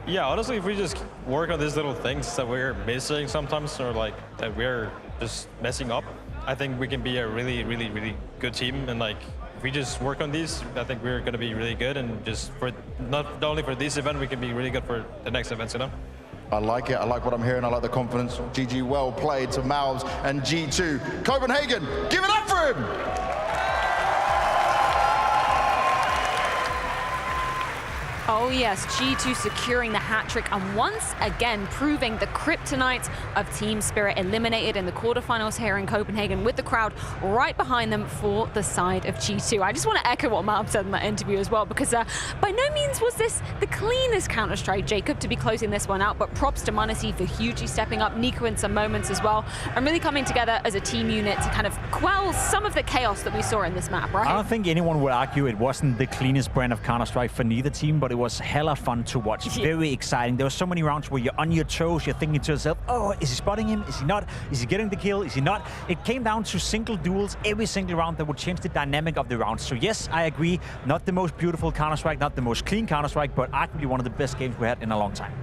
Yeah, honestly, if we just work on these little things that we're missing sometimes, or like that we're just messing up, I think we can be a really, really, really good team. And like, if we just work on these, I think we're going to be really good. And just for not only for this event, we can be really good for the next events, you know?
I like it. I like what I'm hearing. I like the confidence. GG, well played to Mouths and G2. Copenhagen, give it up for him!
Oh yes, G2 securing the hat trick and once again proving the kryptonite of Team Spirit, eliminated in the quarterfinals here in Copenhagen with the crowd right behind them for the side of G2. I just want to echo what Marv said in that interview as well, because by no means was this the cleanest Counter-Strike, Jacob, to be closing this one out, but props to m0NESY for hugely stepping up, NiKo in some moments as well, and really coming together as a team unit to kind of quell some of the chaos that we saw in this map, right?
I don't think anyone would argue it wasn't the cleanest brand of Counter-Strike for neither team, but it was hella fun to watch. Very exciting. There were so many rounds where you're on your toes, you're thinking to yourself, oh, is he spotting him? Is he not? Is he getting the kill? Is he not? It came down to single duels every single round that would change the dynamic of the round. So yes, I agree, not the most beautiful Counter-Strike, not the most clean Counter-Strike, but arguably one of the best games we had in a long time.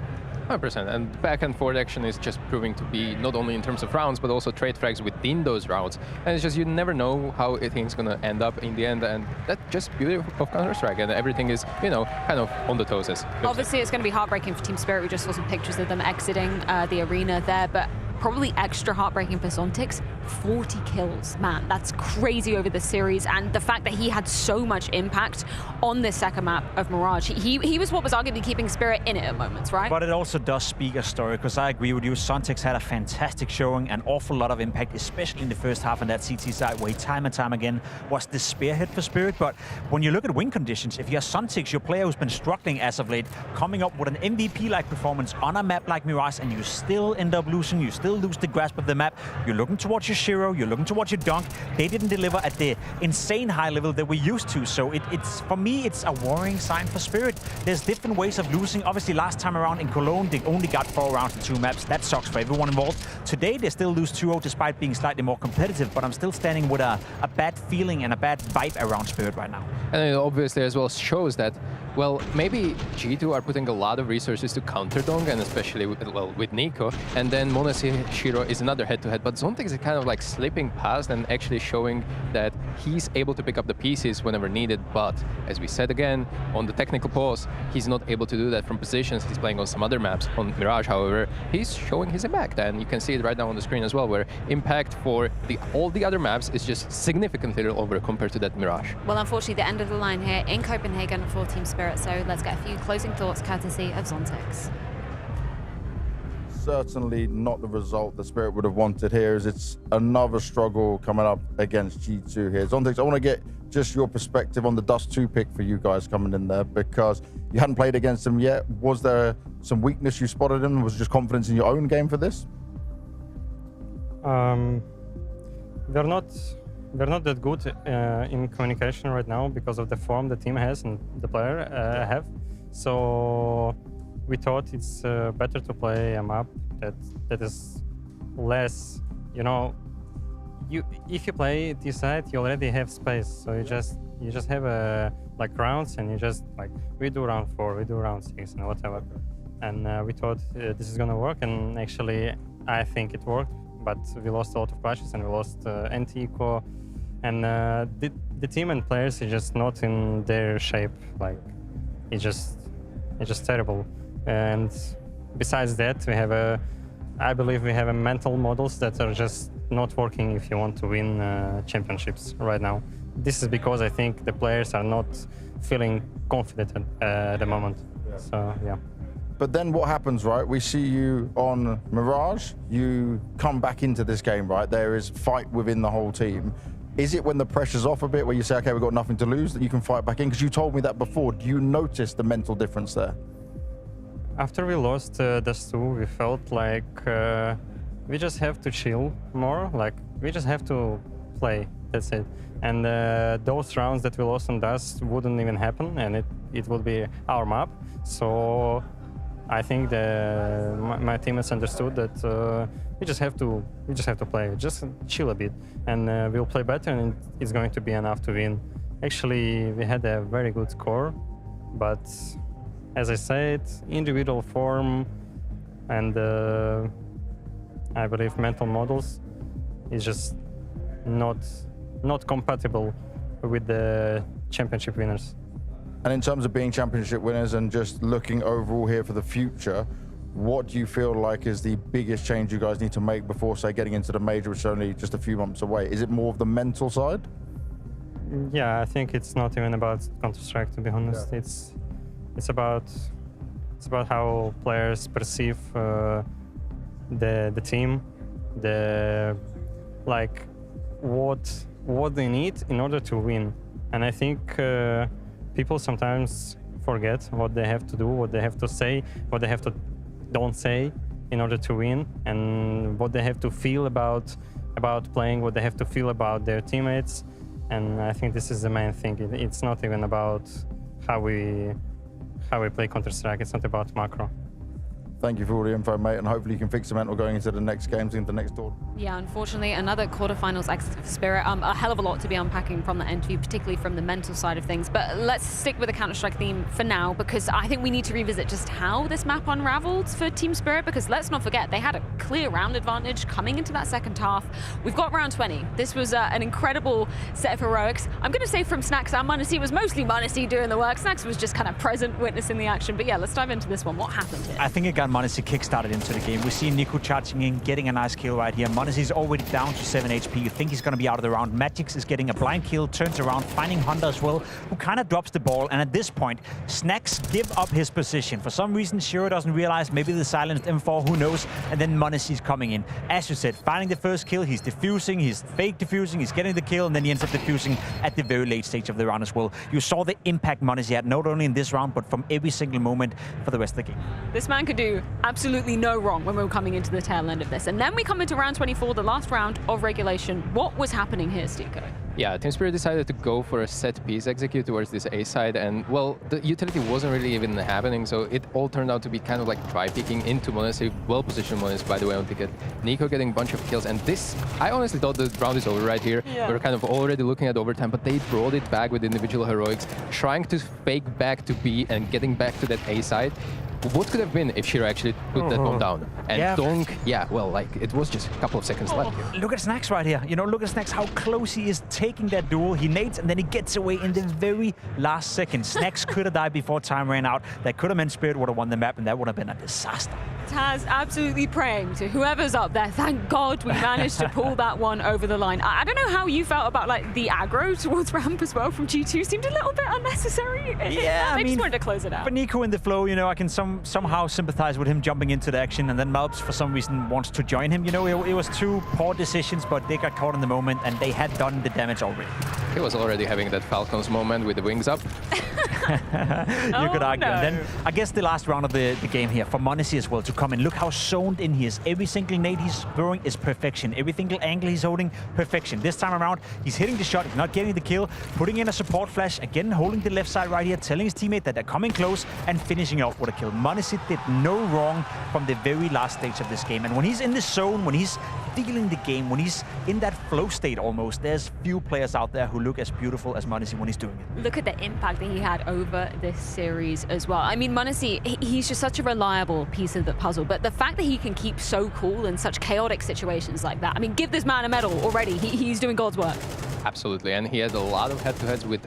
100%, and back and forth action is just proving to be not only in terms of rounds, but also trade frags within those rounds. And it's just, you never know how everything's gonna end up in the end, and that's just beauty of Counter-Strike, and everything is, you know, kind of on the toes.
Obviously, it's gonna be heartbreaking for Team Spirit. We just saw some pictures of them exiting the arena there, but probably extra heartbreaking for Zontix. 40 kills, man, that's crazy over the series, and the fact that he had so much impact on this second map of Mirage. He was what was arguably keeping Spirit in it at moments, right?
But it also does speak a story, because I agree with you, Zontix had a fantastic showing, an awful lot of impact, especially in the first half on that CT side, where he time and time again was the spearhead for Spirit. But when you look at win conditions, if you're Zontix, your player who's been struggling as of late, coming up with an MVP-like performance on a map like Mirage, and you still end up losing, you still lose the grasp of the map, you're looking towards your Shiro, you're looking towards your Dunk. They didn't deliver at the insane high level that we're used to. So it's for me, it's a worrying sign for Spirit. There's different ways of losing. Obviously, last time around in Cologne, they only got 4 rounds in 2 maps. That sucks for everyone involved. Today, they still lose 2-0 despite being slightly more competitive, but I'm still standing with a bad feeling and a bad vibe around Spirit right now.
And it obviously as well shows that, well, maybe G2 are putting a lot of resources to counter Dong, and especially with NiKo, and then m0NESY Shiro is another head-to-head, but Zontix is kind of like slipping past and actually showing that he's able to pick up the pieces whenever needed, but as we said again, on the technical pause, he's not able to do that from positions. He's playing on some other maps. On Mirage, however, he's showing his impact, and you can see it right now on the screen as well, where impact for all the other maps is just significantly lower compared to that Mirage.
Well, unfortunately, the end of the line here in Copenhagen for Team Spirit, so let's get a few closing thoughts courtesy of Zontix.
Certainly not the result the Spirit would have wanted here, as it's another struggle coming up against G2 here. Zontix, I want to get just your perspective on the Dust 2 pick for you guys coming in there, because you hadn't played against them yet. Was there some weakness you spotted in? Was it just confidence in your own game for this?
We're not we're not that good in communication right now because of the form the team has and the player have. So we thought it's better to play a map that is less, you know. If you play this side, you already have space, so you just have like rounds, and you just like we do round 4, we do round 6, and whatever. And we thought this is gonna work, and actually I think it worked. But we lost a lot of clashes, and we lost anti-eco, and the team and players is just not in their shape. Like it's just terrible. And besides that, we have I believe we have mental models that are just not working if you want to win championships right now. This is because I think the players are not feeling confident at the moment. Yeah. So yeah.
But then what happens, right? We see you on Mirage, you come back into this game, right? There is fight within the whole team. Is it when the pressure's off a bit, where you say, okay, we've got nothing to lose, that you can fight back in? Because you told me that before. Do you notice the mental difference there?
After we lost Dust 2, we felt like we just have to chill more. Like, we just have to play, that's it. And those rounds that we lost on Dust wouldn't even happen, and it would be our map. So I think my teammates understood that we just have to play, just chill a bit, and we'll play better, and it's going to be enough to win. Actually, we had a very good score, but as I said, individual form and I believe mental models is just not compatible with the championship winners.
And in terms of being championship winners and just looking overall here for the future, what do you feel like is the biggest change you guys need to make before, say, getting into the major, which is only just a few months away? Is it more of the mental side?
Yeah, I think it's not even about Counter-Strike, to be honest. Yeah. It's about how players perceive the team, like what they need in order to win. And I think people sometimes forget what they have to do, what they have to say, what they have to don't say in order to win, and what they have to feel about playing, what they have to feel about their teammates. And I think this is the main thing. It's not even about how we play Counter-Strike. It's not about macro.
Thank you for all the info, mate, and hopefully you can fix the mental going into the next games, into the next tour.
Yeah, unfortunately, another quarterfinals exit for Spirit. A hell of a lot to be unpacking from that interview, particularly from the mental side of things. But let's stick with the Counter-Strike theme for now, because I think we need to revisit just how this map unraveled for Team Spirit, because let's not forget, they had a clear round advantage coming into that second half. We've got round 20. This was an incredible set of heroics. I'm going to say from Snax and m0NESY, it was mostly m0NESY doing the work. Snax was just kind of present, witnessing the action. But yeah, let's dive into this one. What happened here?
I think it got m0NESY kickstarted into the game. We see Nico charging in, getting a nice kill right here. m0NESY is already down to 7 HP. You think he's going to be out of the round. Magix is getting a blind kill, turns around, finding Hunter as well, who kind of drops the ball. And at this point, Snax give up his position. For some reason, Shiro doesn't realize, maybe the silenced M4, who knows? And then m0NESY is coming in. As you said, finding the first kill, he's defusing, he's fake defusing, he's getting the kill, and then he ends up defusing at the very late stage of the round as well. You saw the impact m0NESY had, not only in this round, but from every single moment for the rest of the game.
This man could do absolutely no wrong when we were coming into the tail end of this. And then we come into round 24, the last round of regulation. What was happening here, Stiko?
Yeah, Team Spirit decided to go for a set piece execute towards this A side, and well, the utility wasn't really even happening, so it all turned out to be kind of like try-peeking into m0NESY, well-positioned m0NESY, by the way, on ticket. Nico getting a bunch of kills, and this, I honestly thought the round is over right here. Yeah. We're kind of already looking at overtime, but they brought it back with individual heroics, trying to fake back to B and getting back to that A side. What could have been if Shiro actually put that bomb down? And yeah. Donk, yeah, well, like, it was just a couple of seconds left here.
Look at Snax right here. You know, look at Snax, how close he is taking that duel. He nades, and then he gets away in the very last second. Snax could have died before time ran out. That could have meant Spirit would have won the map, and that would have been a disaster.
Taz absolutely praying to whoever's up there. Thank God we managed to pull that one over the line. I don't know how you felt about like the aggro towards ramp as well from G2. Seemed a little bit unnecessary.
Yeah,
they just wanted to close it out.
For Nico in the flow, you know, I can somehow sympathize with him jumping into the action, and then Malps for some reason wants to join him. You know, it was two poor decisions, but they got caught in the moment, and they had done the damage already.
He was already having that Falcons moment with the wings up.
You could argue.
No.
And then I guess the last round of the game here for m0NESY as well to come in. Look how zoned in he is. Every single nade he's throwing is perfection. Every single angle he's holding, perfection. This time around, he's hitting the shot, he's not getting the kill, putting in a support flash, again holding the left side right here, telling his teammate that they're coming close and finishing off with a kill. m0NESY did no wrong from the very last stage of this game. And when he's in the zone, when he's feeling the game, when he's in that flow state almost, there's few players out there who look as beautiful as m0NESY when he's doing it.
Look at the impact that he had over this series as well. I mean, m0NESY, he's just such a reliable piece of the puzzle, but the fact that he can keep so cool in such chaotic situations like that, I mean, give this man a medal already. He's doing God's work.
Absolutely, and he had a lot of head-to-heads with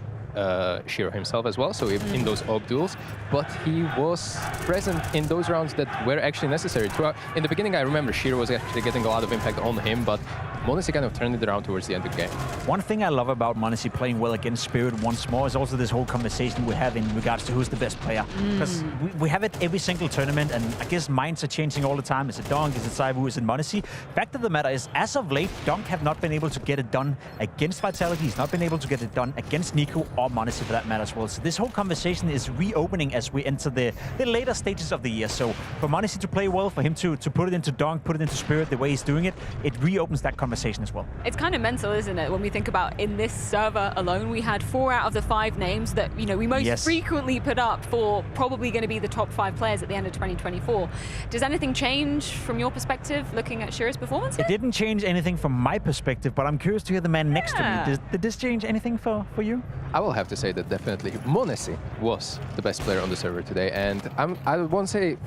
Shiro himself as well, so in those AWP duels, but he was present in those rounds that were actually necessary. Throughout, in the beginning, I remember Shiro was actually getting a lot of impact on him, but m0NESY kind of turned it around towards the end of the game.
One thing I love about m0NESY playing well against Spirit once more is also this whole conversation we have in regards to who's the best player. Because we have it every single tournament, and I guess minds are changing all the time. Is it Donk? Is it ZywOo? Is it m0NESY? Fact of the matter is, as of late, Donk have not been able to get it done against Vitality. He's not been able to get it done against NiKo or m0NESY for that matter as well. So this whole conversation is reopening as we enter the later stages of the year. So for m0NESY to play well, for him to put it into Donk, put it into Spirit the way he's doing it, it reopens that conversation as well.
It's kind of mental, isn't it? When we think about in this server alone, we had 4 out of the 5 names that, you know, we most frequently put up for probably going to be the top 5 players at the end of 2024. Does anything change from your perspective looking at Shiro's performance here?
It didn't change anything from my perspective, but I'm curious to hear the man next to me. Did this change anything for you?
I will have to say that definitely m0NESY was the best player on the server today, and I won't say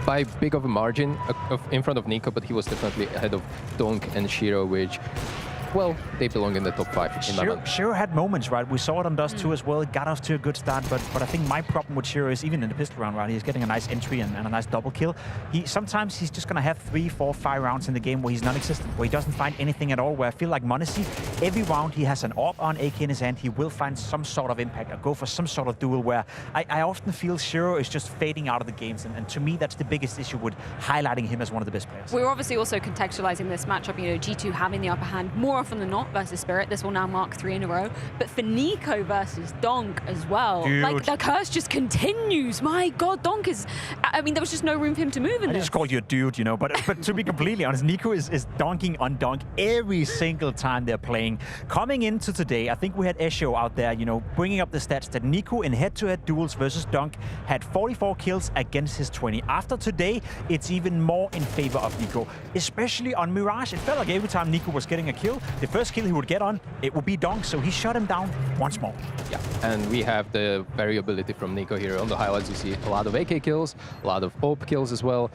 by big of a margin in front of NiKo, but he was definitely ahead of Donk and Shiro, which, well, they belong in the top 5 in my mind.
Shiro had moments, right? We saw it on Dust 2 as well. It got off to a good start, but I think my problem with Shiro is even in the pistol round, right? He's getting a nice entry and a nice double kill. Sometimes he's just going to have 3, 4, 5 rounds in the game where he's non-existent, where he doesn't find anything at all, where I feel like m0NESY, every round he has an AWP on AK in his hand, he will find some sort of impact or go for some sort of duel where I often feel Shiro is just fading out of the games. And to me, that's the biggest issue with highlighting him as one of the best players.
We're obviously also contextualizing this matchup, you know, G2 having the upper hand more often than not versus Spirit. This will now mark 3 in a row. But for NiKo versus Donk as well,
Dude.
like the curse just continues. My God, Donk is, I mean, there was just no room for him to move in
I
this.
just called you a dude, you know, but to be completely honest, NiKo is donking on Donk every single time they're playing. Coming into today, I think we had Esho out there, you know, bringing up the stats that NiKo in head-to-head duels versus Donk had 44 kills against his 20. After today, it's even more in favor of NiKo, especially on Mirage. It felt like every time NiKo was getting a kill, the first kill he would get on, it would be Donk, so he shut him down once more.
Yeah, and we have the variability from NiKo here. On the highlights, you see a lot of AK kills, a lot of AWP kills as well.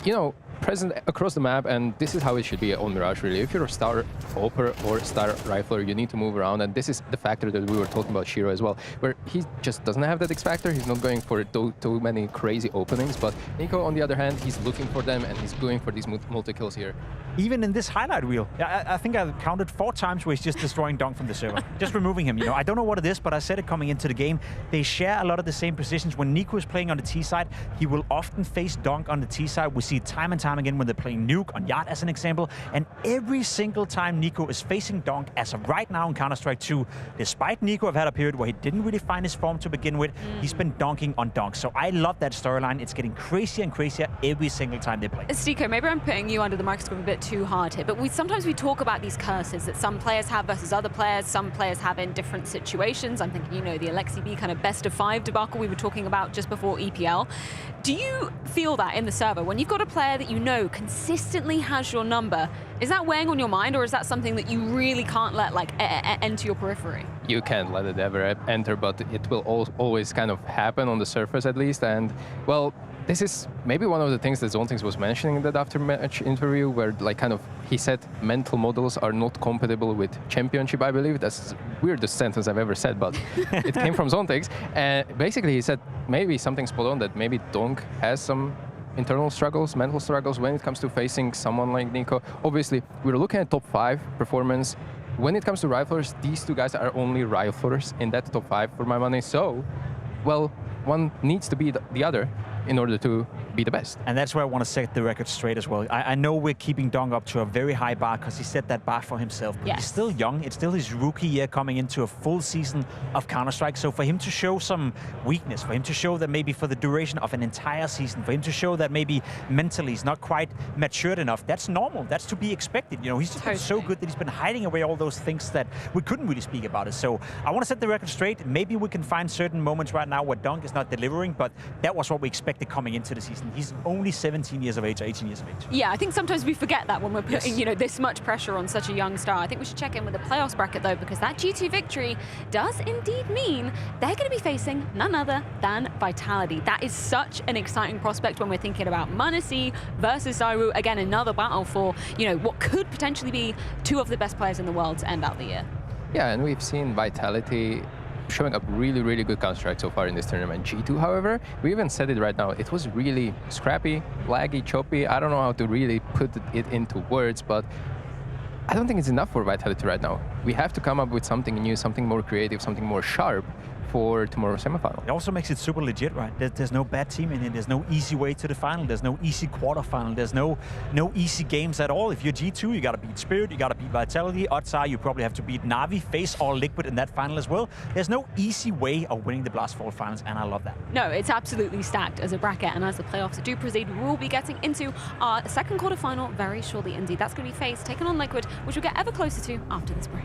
You know, present across the map, and this is how it should be on Mirage, really. If you're a star AWPer or star rifler, you need to move around, and this is the factor that we were talking about Shiro as well, where he just doesn't have that X factor. He's not going for too many crazy openings, but NiKo, on the other hand, he's looking for them, and he's going for these multi-kills here.
Even in this highlight reel, I think I counted 4 times where he's just destroying Donk from the server, just removing him. You know, I don't know what it is, but I said it coming into the game. They share a lot of the same positions. When NiKo is playing on the T side, he will often face Donk on the T side. We see it time and time again when they're playing Nuke on Yacht as an example. And every single time NiKo is facing Donk, as of right now in Counter-Strike 2, despite NiKo have had a period where he didn't really find his form to begin with, he's been donking on Donk. So I love that storyline. It's getting crazier and crazier every single time they play.
Stiko, maybe I'm putting you under the microscope a bit too hard here, but sometimes we talk about these curses that some players have versus other players, some players have in different situations. I'm thinking, you know, the Alexi B kind of best of 5 debacle we were talking about just before EPL. Do you feel that in the server, when you've got a player that you know consistently has your number, is that weighing on your mind, or is that something that you really can't let like enter your periphery?
You can't let it ever enter, but it will always kind of happen on the surface at least. And well, this is maybe one of the things that Zontix was mentioning in that after-match interview, where like kind of he said mental models are not compatible with championship, I believe. That's the weirdest sentence I've ever said, but it came from Zontix. And basically he said maybe something spot on, that maybe Donk has some internal struggles, mental struggles when it comes to facing someone like NiKo. Obviously, we're looking at top 5 performance. When it comes to riflers, these 2 guys are only riflers in that top 5 for my money. So, well, one needs to be the other. in order to be the best.
And that's where I want to set the record straight as well. I know we're keeping Dong up to a very high bar because he set that bar for himself. But he's still young. It's still his rookie year coming into a full season of Counter-Strike. So for him to show some weakness, for him to show that maybe for the duration of an entire season, for him to show that maybe mentally he's not quite matured enough, that's normal. That's to be expected. You know, he's just been so good that he's been hiding away all those things that we couldn't really speak about it. So I want to set the record straight. Maybe we can find certain moments right now where Dong is not delivering, but that was what we expected coming into the season. He's only 17 years of age, or 18 years of age.
Yeah, I think sometimes we forget that when we're putting, you know, this much pressure on such a young star. I think we should check in with the playoffs bracket though, because that G2 victory does indeed mean they're going to be facing none other than Vitality. That is such an exciting prospect when we're thinking about m0NESY versus Zywoo. Again, another battle for, you know, what could potentially be two of the best players in the world to end out the year.
Yeah, and we've seen Vitality showing up really, really good Counter-Strike so far in this tournament. G2, however, we even said it right now, it was really scrappy, laggy, choppy. I don't know how to really put it into words, but I don't think it's enough for Vitality right now. We have to come up with something new, something more creative, something more sharp for tomorrow's semifinal.
It also makes it super legit, right? There's no bad team in it. There's no easy way to the final. There's no easy quarterfinal. There's no easy games at all. If you're G2, you gotta beat Spirit, you gotta beat Vitality. Odds are you probably have to beat Na'Vi, FaZe, or Liquid in that final as well. There's no easy way of winning the Blast Fall finals, and I love that.
No, it's absolutely stacked as a bracket, and as the playoffs do proceed, we will be getting into our second quarterfinal very shortly indeed. That's going to be FaZe taking on Liquid, which we'll get ever closer to after this break.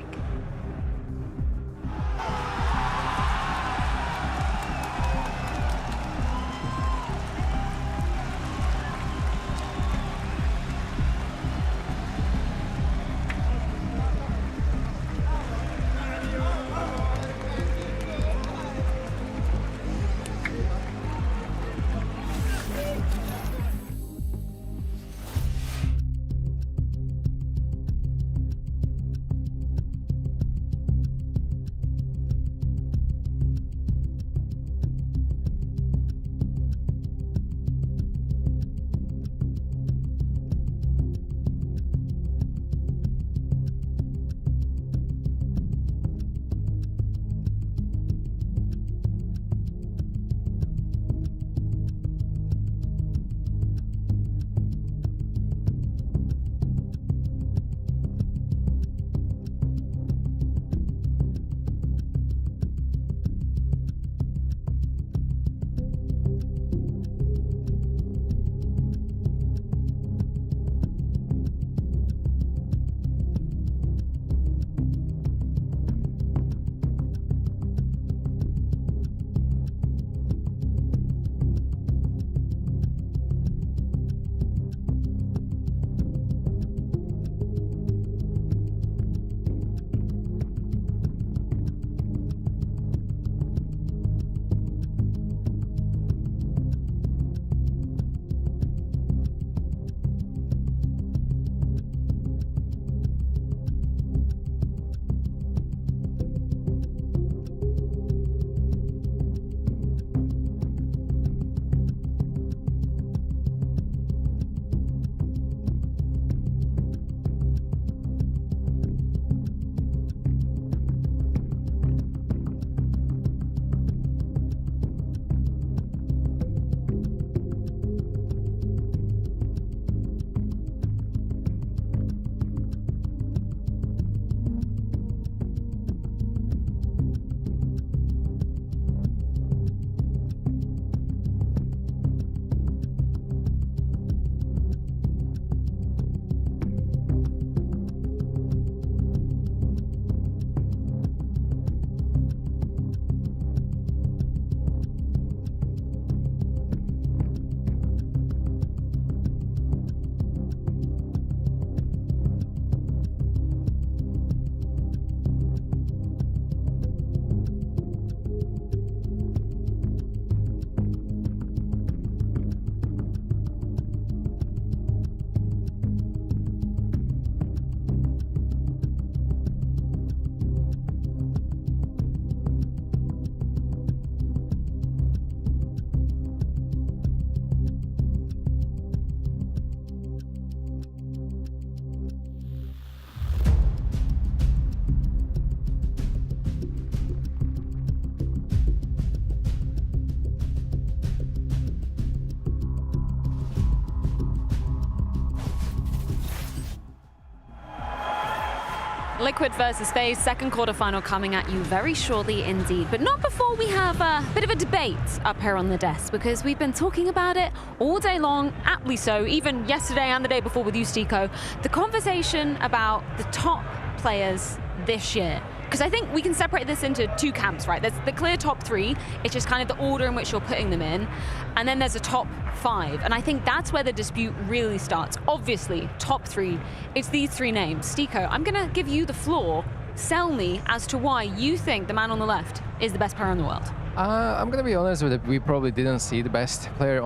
Liquid versus FaZe, second quarterfinal coming at you very shortly indeed. But not before we have a bit of a debate up here on the desk, because we've been talking about it all day long, aptly so, even yesterday and the day before with you, Stico. The conversation about the top players this year. Because I think we can separate this into two camps, right? There's the clear top three. It's just kind of the order in which you're putting them in. And then there's a top five. And I think that's where the dispute really starts. Obviously, top three, it's these three names. Stico, I'm going to give you the floor. Sell me as to why you think the man on the left is the best player in the world.
I'm gonna be honest with it. We probably didn't see the best player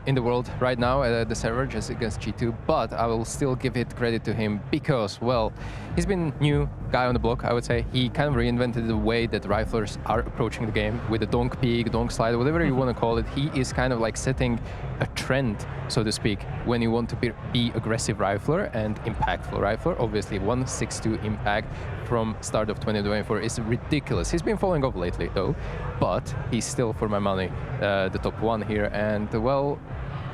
in the world right now at the server, just against G2. But I will still give it credit to him because, well, he's been new guy on the block. I would say he kind of reinvented the way that riflers are approaching the game with the donk peek, donk slide, whatever you want to call it. He is kind of like setting a trend, so to speak, when you want to be aggressive rifler and impactful rifler. Obviously, 162 impact from start of 2024 is ridiculous. He's been falling off lately, though, but he's still, for my money, the top one here. And, well,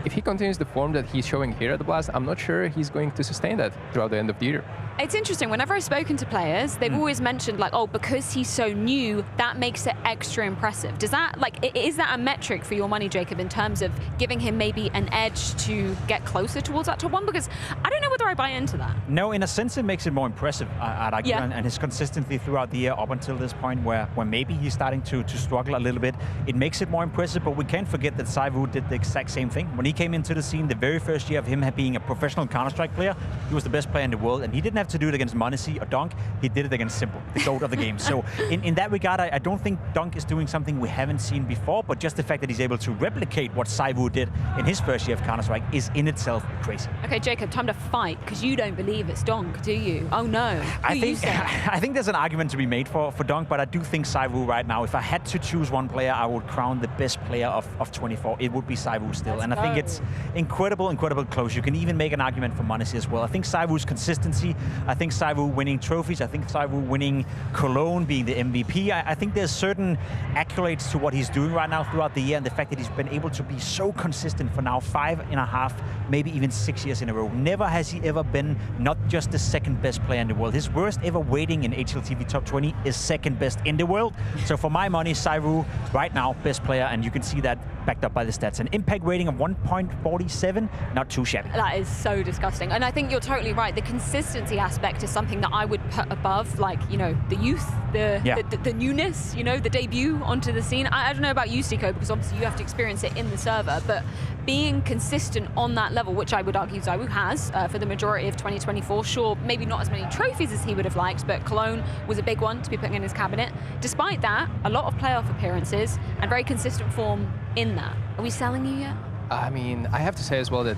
if he continues the form that he's showing here at the Blast, I'm not sure he's going to sustain that throughout the end of the year.
It's interesting, whenever I've spoken to players, they've always mentioned like, oh, because he's so new, that makes it extra impressive. Does that, like, is that a metric for your money, Jacob, in terms of giving him maybe an edge to get closer towards that top one? Because I don't know whether I buy into that.
No, in a sense, it makes it more impressive, I'd argue,
Yeah.
and his consistency throughout the year up until this point where maybe he's starting to struggle a little bit. It makes it more impressive, but we can't forget that Saivu did the exact same thing. When he came into the scene, the very first year of him being a professional Counter-Strike player, he was the best player in the world, and he didn't have to do it against Monacy or Dunk, he did it against Simple, the GOAT of the game. So in that regard, I don't think Dunk is doing something we haven't seen before, but just the fact that he's able to replicate what Saivu did in his first year of Counter-Strike is in itself crazy.
Okay, Jacob, time to fight, because you don't believe it's Donk, do you? Oh no.
I think there's an argument to be made for Dunk, but I do think Saivu right now, if I had to choose one player, I would crown the best player of 24. It would be Saivu still. And I think it's incredible close. You can even make an argument for Monacy as well. I think Saivu's consistency, I think Saivu winning trophies, I think Saivu winning Cologne, being the MVP. I think there's certain accolades to what he's doing right now throughout the year, and the fact that he's been able to be so consistent for now 5.5, maybe even 6 years in a row. Never has he ever been not just the second best player in the world. His worst ever weighting in HLTV top 20 is second best in the world. So for my money, Saivu right now, best player, and you can see that backed up by the stats. An impact rating of 1.47, not too shabby.
That is so disgusting. And I think you're totally right. The consistency aspect is something that I would put above, like, you know, the youth, the newness, you know, the debut onto the scene. I don't know about you, Stico, because obviously you have to experience it in the server, but being consistent on that level, which I would argue Saivu has for the majority of 2024, sure, maybe not as many trophies as he would have liked, but Cologne was a big one to be putting in his cabinet. Despite that, a lot of playoff appearances and very consistent form in that. Are we selling you yet?
I mean, I have to say as well that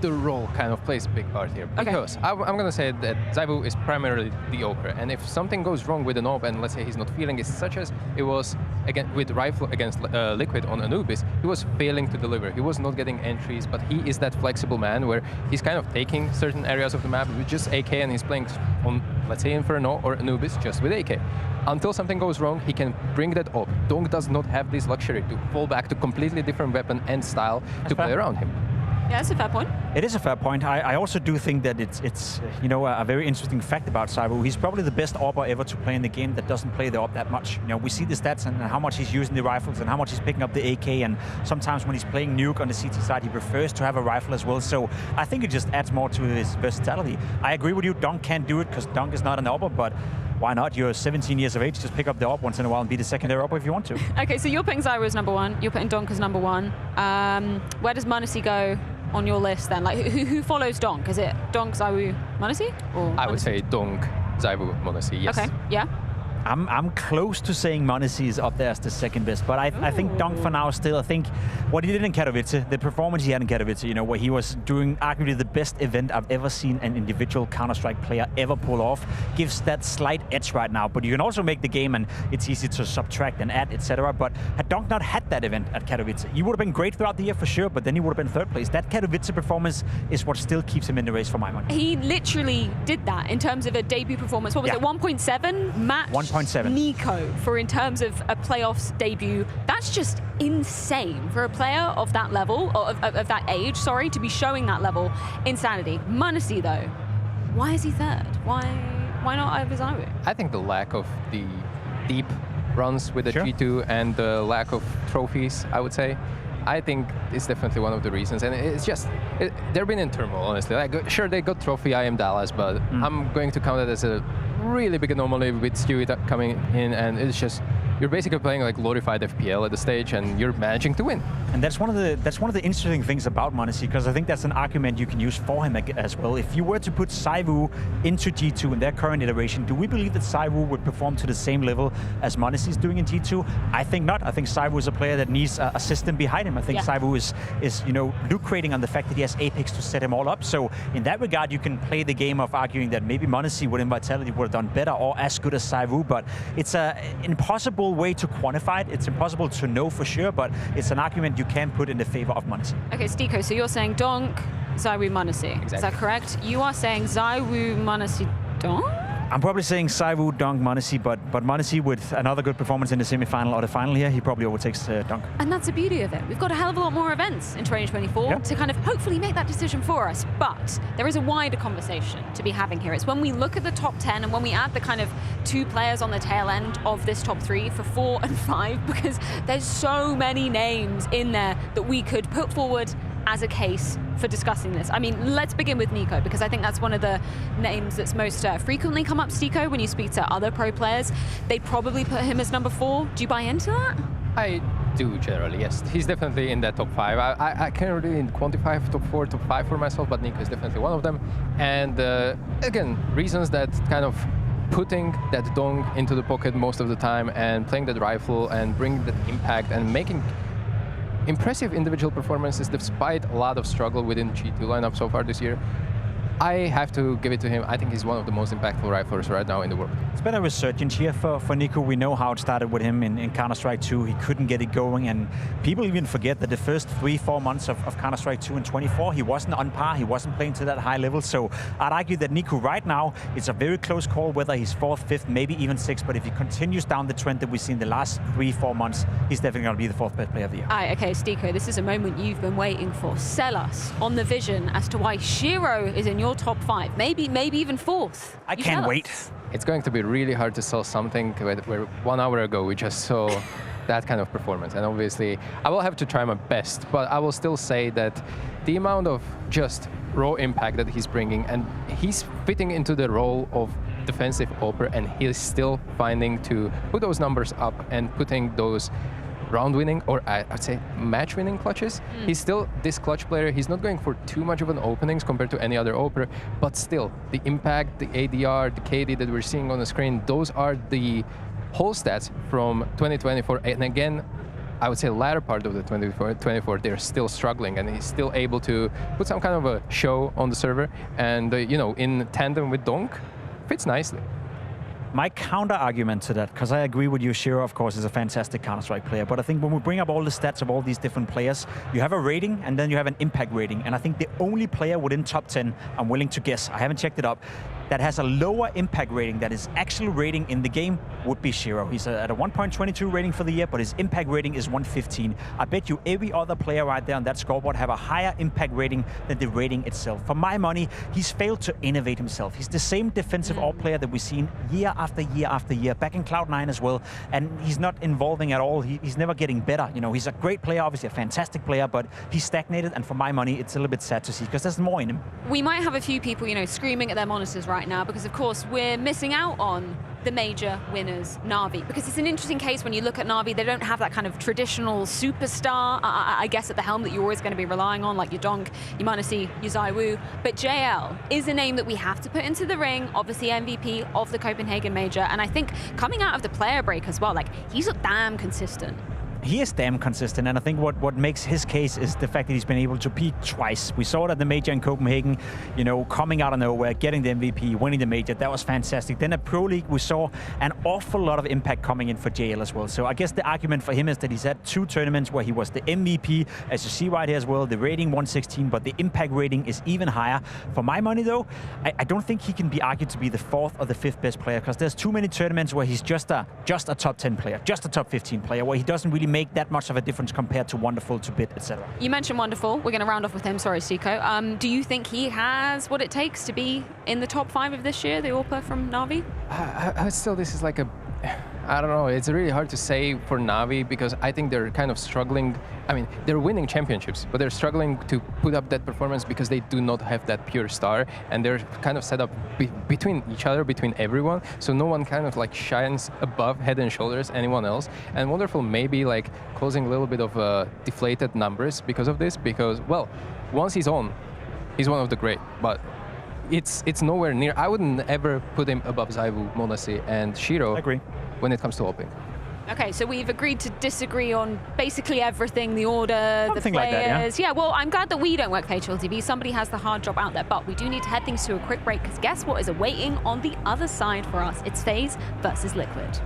the role kind of plays a big part here. Because I'm going to say that Saivu is primarily the opener, and if something goes wrong with an op, and let's say he's not feeling it, such as it was again with Rifle against Liquid on Anubis, he was failing to deliver. He was not getting entries, but he is that flexible man where he's kind of taking certain areas of the map with just AK, and he's playing on, let's say, Inferno or Anubis just with AK. Until something goes wrong, he can bring that up. Donk does not have this luxury to fall back to completely different weapon and style to play around him.
Yeah, that's a fair point.
It is a fair point. I also do think that it's you know, a very interesting fact about Saivu. He's probably the best AWPer ever to play in the game that doesn't play the AWP that much. You know, we see the stats and how much he's using the rifles and how much he's picking up the AK, and sometimes when he's playing Nuke on the CT side, he prefers to have a rifle as well. So I think it just adds more to his versatility. I agree with you, Dunk can't do it because Dunk is not an AWPer, but why not? You're 17 years of age, just pick up the AWP once in a while and be the secondary AWPer if you want to. Okay,
so you're putting Saivu as number one, you're putting Donk as number one. Where does Monacy go on your list then? Like, who follows Donk? Is it Donk, Saivu, Monacy? Or
I would say Donk, Saivu, Monacy, yes.
Okay, yeah.
I'm close to saying Monacy is up there as the second best, but I think Donk for now still. I think what he did in Katowice, the performance he had in Katowice, you know, where he was doing arguably the best event I've ever seen an individual Counter-Strike player ever pull off, gives that slight edge right now. But you can also make the game, and it's easy to subtract and add, etc. But had Donk not had that event at Katowice, he would have been great throughout the year for sure, but then he would have been third place. That Katowice performance is what still keeps him in the race for my money.
He literally did that in terms of a debut performance. What was it, 1.7 match?
1.7.
Nico for in terms of a playoffs debut. That's just insane for a player of that level, or of that age, sorry, to be showing that level. Insanity. Monacy though, why is he third? Why Why not over ZywOo?
I think the lack of the deep runs with the
Sure.
G2 and the lack of trophies, I would say, I think it's definitely one of the reasons. And it's just, they've been in turmoil, honestly. Like, sure, they got trophy I am Dallas, but I'm going to count it as a really big anomaly with Stewie coming in, and it's just, you're basically playing like glorified FPL at the stage, and you're managing to win.
And that's one of the interesting things about m0NESY, because I think that's an argument you can use for him as well. If you were to put ZywOo into G2 in their current iteration, do we believe that ZywOo would perform to the same level as m0NESY is doing in G2? I think not. I think ZywOo is a player that needs a system behind him. I think ZywOo is lucrating on the fact that he has Apex to set him all up. So in that regard, you can play the game of arguing that maybe m0NESY with Vitality would have done better or as good as ZywOo, but it's an impossible way to quantify it. It's impossible to know for sure, but it's an argument you can put in the favor of m0NESY.
Okay, Stiko, so you're saying Donk, ZywOo, m0NESY.
Exactly.
Is that correct? You are saying ZywOo, m0NESY, Donk?
I'm probably saying ZywOo, Donk, m0NESY, but m0NESY with another good performance in the semi-final or the final here, he probably overtakes Donk.
And that's the beauty of it. We've got a hell of a lot more events in 2024 to kind of hopefully make that decision for us. But there is a wider conversation to be having here. It's when we look at the top 10 and when we add the kind of 2 players on the tail end of this top 3 for 4 and 5, because there's so many names in there that we could put forward as a case for discussing this. I mean, let's begin with NiKo, because I think that's one of the names that's most frequently come up, Stiko, when you speak to other pro players. They'd probably put him as number 4. Do you buy into that?
I do generally, yes. He's definitely in that top 5. I can't really quantify top 4, top 5 for myself, but NiKo is definitely one of them. And again, reasons that kind of putting that dong into the pocket most of the time and playing that rifle and bringing that impact and making impressive individual performances despite a lot of struggle within G2 lineup so far this year. I have to give it to him. I think he's one of the most impactful riflers right now in the world.
It's been a resurgence here for NiKo. We know how it started with him in Counter-Strike 2. He couldn't get it going, and people even forget that the first 3-4 months of Counter-Strike 2 in 24, he wasn't on par, he wasn't playing to that high level. So I'd argue that NiKo right now, it's a very close call whether he's 4th, 5th, maybe even 6th, but if he continues down the trend that we've seen the last 3-4 months, he's definitely going to be the 4th best player of the year.
Okay, Stiko, this is a moment you've been waiting for. Sell us on the vision as to why Shiro is in your top 5, maybe even 4th.
I can't wait.
It's going to be really hard to sell something where 1 hour ago we just saw that kind of performance. And obviously, I will have to try my best, but I will still say that the amount of just raw impact that he's bringing, and he's fitting into the role of defensive AWPer, and he's still finding to put those numbers up and putting those round-winning, or I'd say match-winning clutches. He's still this clutch player. He's not going for too much of an openings compared to any other AWPer, but still, the impact, the ADR, the KD that we're seeing on the screen, those are the whole stats from 2024. And again, I would say latter part of the 2024, they're still struggling, and he's still able to put some kind of a show on the server, and in tandem with Donk, fits nicely.
My counter-argument to that, because I agree with you, Shiro, of course, is a fantastic Counter-Strike player, but I think when we bring up all the stats of all these different players, you have a rating, and then you have an impact rating, and I think the only player within top 10, I'm willing to guess, I haven't checked it up, that has a lower impact rating, that is actual rating in the game, would be Shiro. He's at a 1.22 rating for the year, but his impact rating is 115. I bet you every other player right there on that scoreboard have a higher impact rating than the rating itself. For my money, he's failed to innovate himself. He's the same defensive AWP player that we've seen year after year after year, back in Cloud9 as well, and he's not involving at all. He's never getting better. He's a great player, obviously a fantastic player, but he's stagnated, and for my money, it's a little bit sad to see, because there's more in him.
We might have a few people, screaming at their monitors right now, because of course we're missing out on the major winners, Na'Vi, because it's an interesting case when you look at Na'Vi. They don't have that kind of traditional superstar, I guess, at the helm that you're always going to be relying on, like your Donk, your m0NESY, your ZywOo. But JL is a name that we have to put into the ring, obviously MVP of the Copenhagen Major, and I think coming out of the player break as well, he's damn consistent.
He is damn consistent, and I think what makes his case is the fact that he's been able to peak twice. We saw it at the Major in Copenhagen, coming out of nowhere, getting the MVP, winning the Major. That was fantastic. Then at Pro League, we saw an awful lot of impact coming in for JL as well. So I guess the argument for him is that he's had 2 tournaments where he was the MVP, as you see right here as well, the rating 116, but the impact rating is even higher. For my money, though, I don't think he can be argued to be the 4th or the 5th best player, because there's too many tournaments where he's just a top 10 player, just a top 15 player, where he doesn't really make that much of a difference compared to Wonderful, to Bit, etc.
You mentioned Wonderful. We're going to round off with him. Sorry, Siko. Do you think he has what it takes to be in the top 5 of this year, the AWPer from Na'Vi?
Still, this is like a... I don't know, it's really hard to say for Na'Vi because I think they're kind of struggling. I mean, they're winning championships, but they're struggling to put up that performance because they do not have that pure star, and they're kind of set up between each other, between everyone, so no one kind of like shines above head and shoulders anyone else. And Wonderful may be like causing a little bit of deflated numbers because of this, because, well, once he's on, he's one of the great, but it's nowhere near. I wouldn't ever put him above Zaivu, Monasi, and Shiro.
I agree.
When it comes to opening.
Okay, so we've agreed to disagree on basically everything, the order,
Something
the players.
like that, yeah?
Well, I'm glad that we don't work for HLTV. Somebody has the hard job out there, but we do need to head things to a quick break because guess what is awaiting on the other side for us? It's FaZe versus Liquid.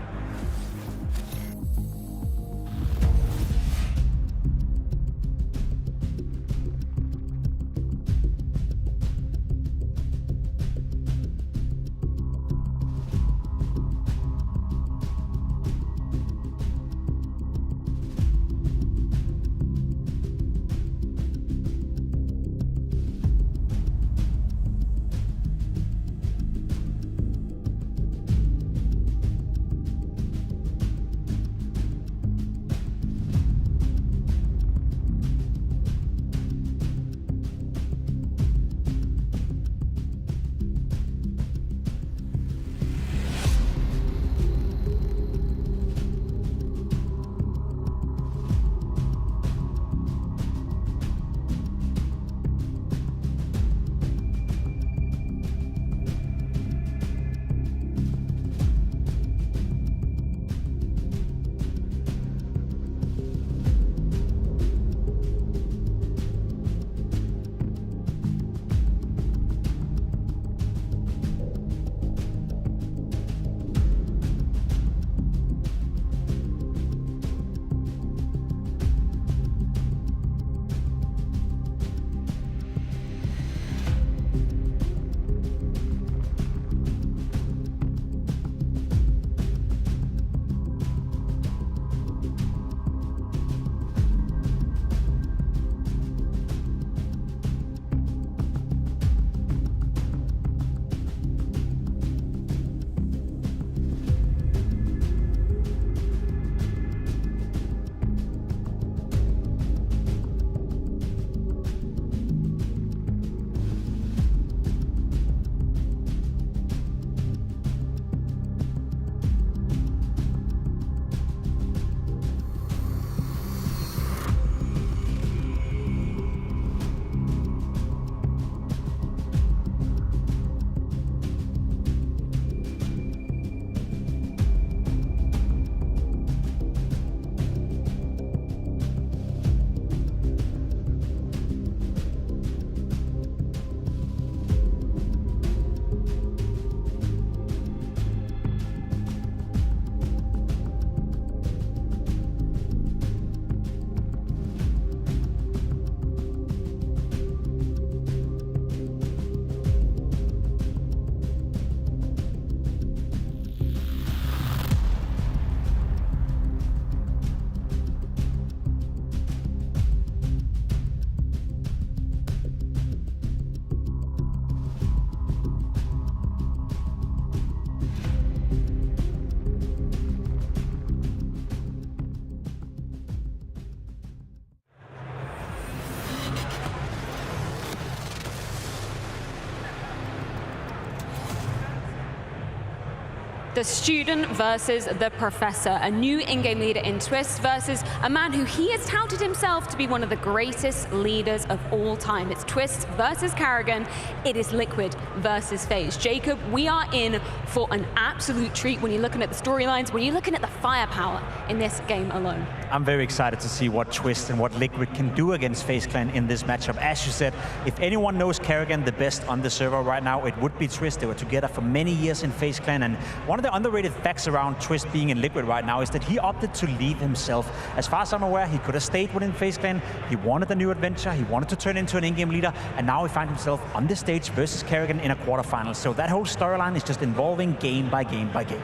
The student versus the professor, a new in-game leader in Twist versus a man who he has touted himself to be one of the greatest leaders of all time. It's Twist versus Karrigan. It is Liquid versus FaZe. Jacob, we are in for an absolute treat when you're looking at the storylines, when you're looking at the firepower in this game alone.
I'm very excited to see what Twist and what Liquid can do against FaZe Clan in this matchup. As you said, if anyone knows Karrigan the best on the server right now, it would be Twist. They were together for many years in FaZe Clan, and one of the underrated facts around Twist being in Liquid right now is that he opted to leave himself. As far as I'm aware, he could have stayed within FaZe Clan. He wanted a new adventure. He wanted to turn into an in-game leader, and now he finds himself on this stage versus Karrigan in a quarterfinal. So that whole storyline is just evolving game by game by game.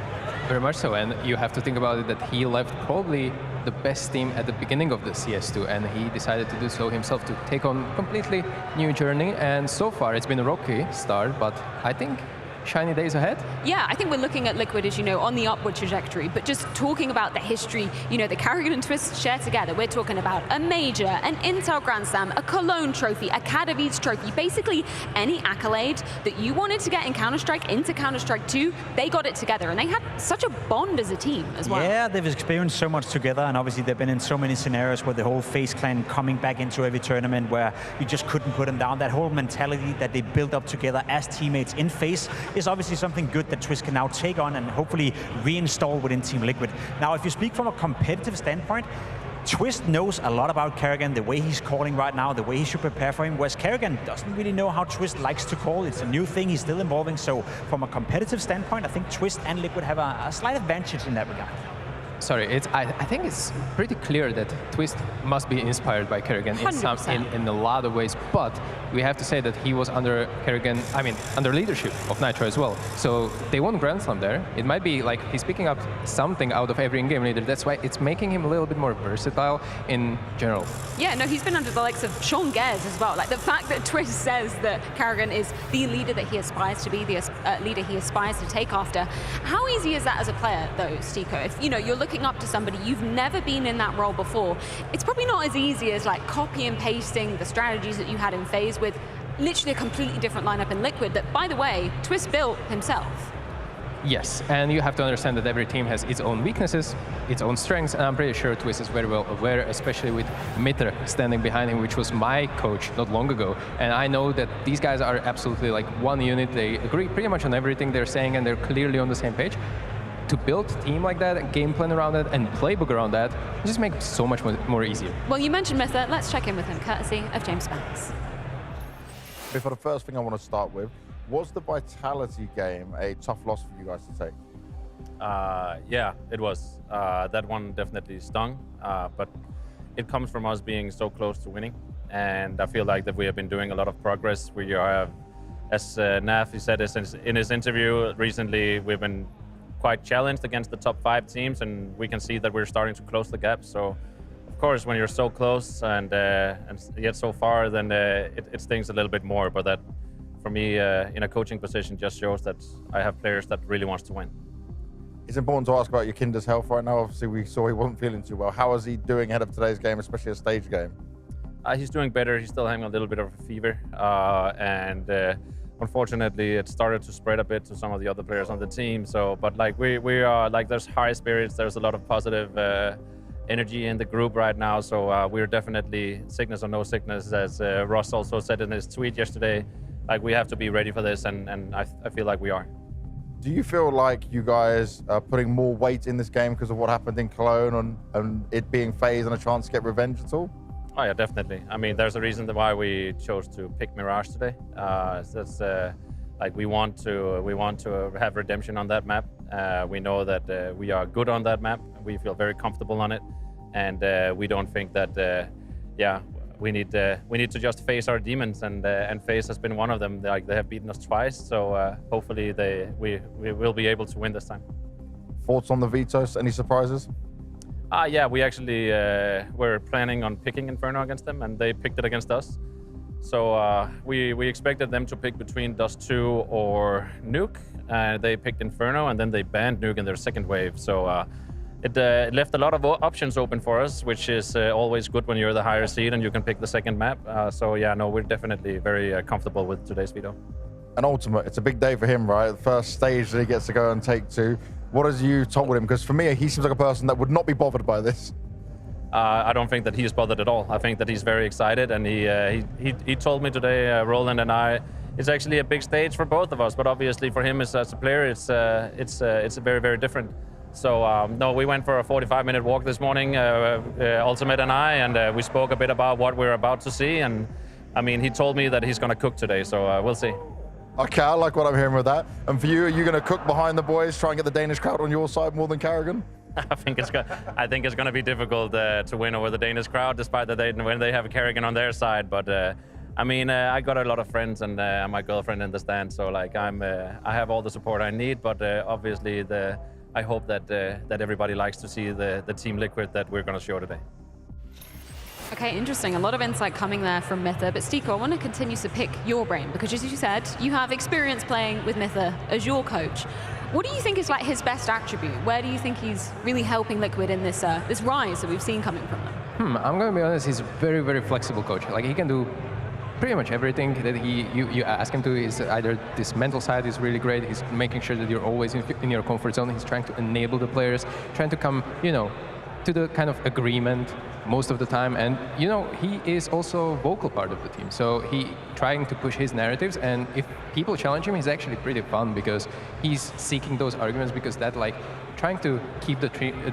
Very much so, and you have to think about it that he left probably the best team at the beginning of the CS2, and he decided to do so himself to take on completely new journey. And so far, it's been a rocky start, but I think shiny days ahead?
Yeah, I think we're looking at Liquid, as you know, on the upward trajectory, but just talking about the history, you know, the Karrigan and Twist share together, we're talking about a major, an Intel Grand Slam, a Cologne trophy, a Katowice trophy, basically any accolade that you wanted to get in Counter-Strike into Counter-Strike 2, they got it together, and they had such a bond as a team as well.
Yeah, they've experienced so much together, and obviously they've been in so many scenarios where the whole FaZe clan coming back into every tournament where you just couldn't put them down. That whole mentality that they built up together as teammates in FaZe is obviously something good that Twist can now take on and hopefully reinstall within Team Liquid. Now, if you speak from a competitive standpoint, Twist knows a lot about Karrigan, the way he's calling right now, the way he should prepare for him, whereas Karrigan doesn't really know how Twist likes to call. It's a new thing, he's still evolving, so from a competitive standpoint, I think Twist and Liquid have a slight advantage in that regard.
Sorry, I think it's pretty clear that Twist must be inspired by Karrigan in a lot of ways, but we have to say that he was under Karrigan, under leadership of Nitro as well. So they won Grand Slam there. It might be like he's picking up something out of every in-game leader. That's why it's making him a little bit more versatile in general.
Yeah, no, he's been under the likes of Sean Gers as well. Like the fact that Twist says that Karrigan is the leader that he aspires to be, the leader he aspires to take after. How easy is that as a player, though, Stiko? If you're looking up to somebody, you've never been in that role before, it's probably not as easy as like copy and pasting the strategies that you had in FaZe with literally a completely different lineup in Liquid that, by the way, Twist built himself.
Yes, and you have to understand that every team has its own weaknesses, its own strengths, and I'm pretty sure Twist is very well aware, especially with Mitter standing behind him, which was my coach not long ago. And I know that these guys are absolutely like one unit. They agree pretty much on everything they're saying, and they're clearly on the same page. To build a team like that, a game plan around it, and playbook around that, just makes it so much more easier.
Well, you mentioned Mitter. Let's check in with him, courtesy of James Banks.
For the first thing I want to start with, was the Vitality game a tough loss for you guys to take?
Yeah, it was. That one definitely stung, but it comes from us being so close to winning, and I feel like that we have been doing a lot of progress. We have, as Naf said in his interview recently, we've been quite challenged against the top 5 teams, and we can see that we're starting to close the gap. So, of course, when you're so close and yet so far, then it stings a little bit more. But that, for me, in a coaching position, just shows that I have players that really wants to win.
It's important to ask about your Kinder's health right now. Obviously, we saw he wasn't feeling too well. How is he doing ahead of today's game, especially a stage game?
He's doing better. He's still having a little bit of a fever, unfortunately, it started to spread a bit to some of the other players on the team. So, but like we are like, there's high spirits. There's a lot of positive energy in the group right now. So we're definitely, sickness or no sickness, as Ross also said in his tweet yesterday. Like, we have to be ready for this, and I feel like we are.
Do you feel like you guys are putting more weight in this game because of what happened in Cologne and it being FaZe and a chance to get revenge at all?
Oh yeah, definitely. I mean, there's a reason why we chose to pick Mirage today. That's like we want to have redemption on that map. We know that we are good on that map. We feel very comfortable on it, and we don't think that we need to just face our demons, and FaZe has been one of them. Like, they have beaten us twice, so hopefully we will be able to win this time.
Thoughts on the Vitos? Any surprises?
Yeah, we actually were planning on picking Inferno against them, and they picked it against us. So we expected them to pick between Dust 2 or Nuke. They picked Inferno, and then they banned Nuke in their second wave. So it left a lot of options open for us, which is always good when you're the higher seed and you can pick the second map. So yeah, no, we're definitely very comfortable with today's veto.
And Ultimate, it's a big day for him, right? The first stage that he gets to go and take to. What has you told him? Because for me, he seems like a person that would not be bothered by this.
I don't think that he is bothered at all. I think that he's very excited, and he told me today, Roland and I, it's actually a big stage for both of us, but obviously for him as a player, it's very, very different. So no, we went for a 45-minute walk this morning, Ultimate and I, and we spoke a bit about what we're about to see. And I mean, he told me that he's going to cook today, so we'll see.
Okay, I like what I'm hearing with that. And for you, are you going to cook behind the boys, try and get the Danish crowd on your side more than Karrigan?
I think it's going to be difficult to win over the Danish crowd, despite that when they have Karrigan on their side. But I mean, I got a lot of friends and my girlfriend in the stand, so like I have all the support I need. But obviously the I hope that that everybody likes to see the Team Liquid that we're going to show today.
Okay, interesting. A lot of insight coming there from Mytha. But Stiko, I want to continue to pick your brain because, as you said, you have experience playing with Mytha as your coach. What do you think is like his best attribute? Where do you think he's really helping Liquid in this this rise that we've seen coming from them?
I'm going to be honest. He's a very, very flexible coach. Like he can do pretty much everything that you ask him to. Is either this mental side is really great. He's making sure that you're always in your comfort zone. He's trying to enable the players, trying to come, to the kind of agreement most of the time. And, he is also a vocal part of the team. So he trying to push his narratives. And if people challenge him, he's actually pretty fun because he's seeking those arguments because that trying to keep the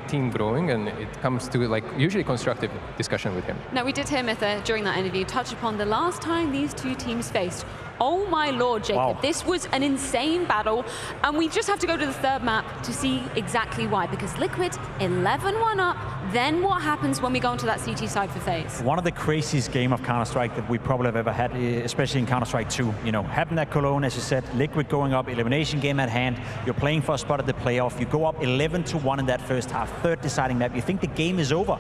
team growing, and it comes to usually constructive discussion with him.
Now, we did hear Mytha during that interview touch upon the last time these two teams faced. Oh my lord, Jacob, wow. This was an insane battle, and we just have to go to the third map to see exactly why, because Liquid 11-1 up, then what happens when we go onto that CT side for FaZe?
One of the craziest game of Counter-Strike that we probably have ever had, especially in Counter-Strike 2. Happened at Cologne, as you said, Liquid going up, elimination game at hand, you're playing for a spot at the playoff, you go up 11-1 in that first half, third deciding map, you think the game is over.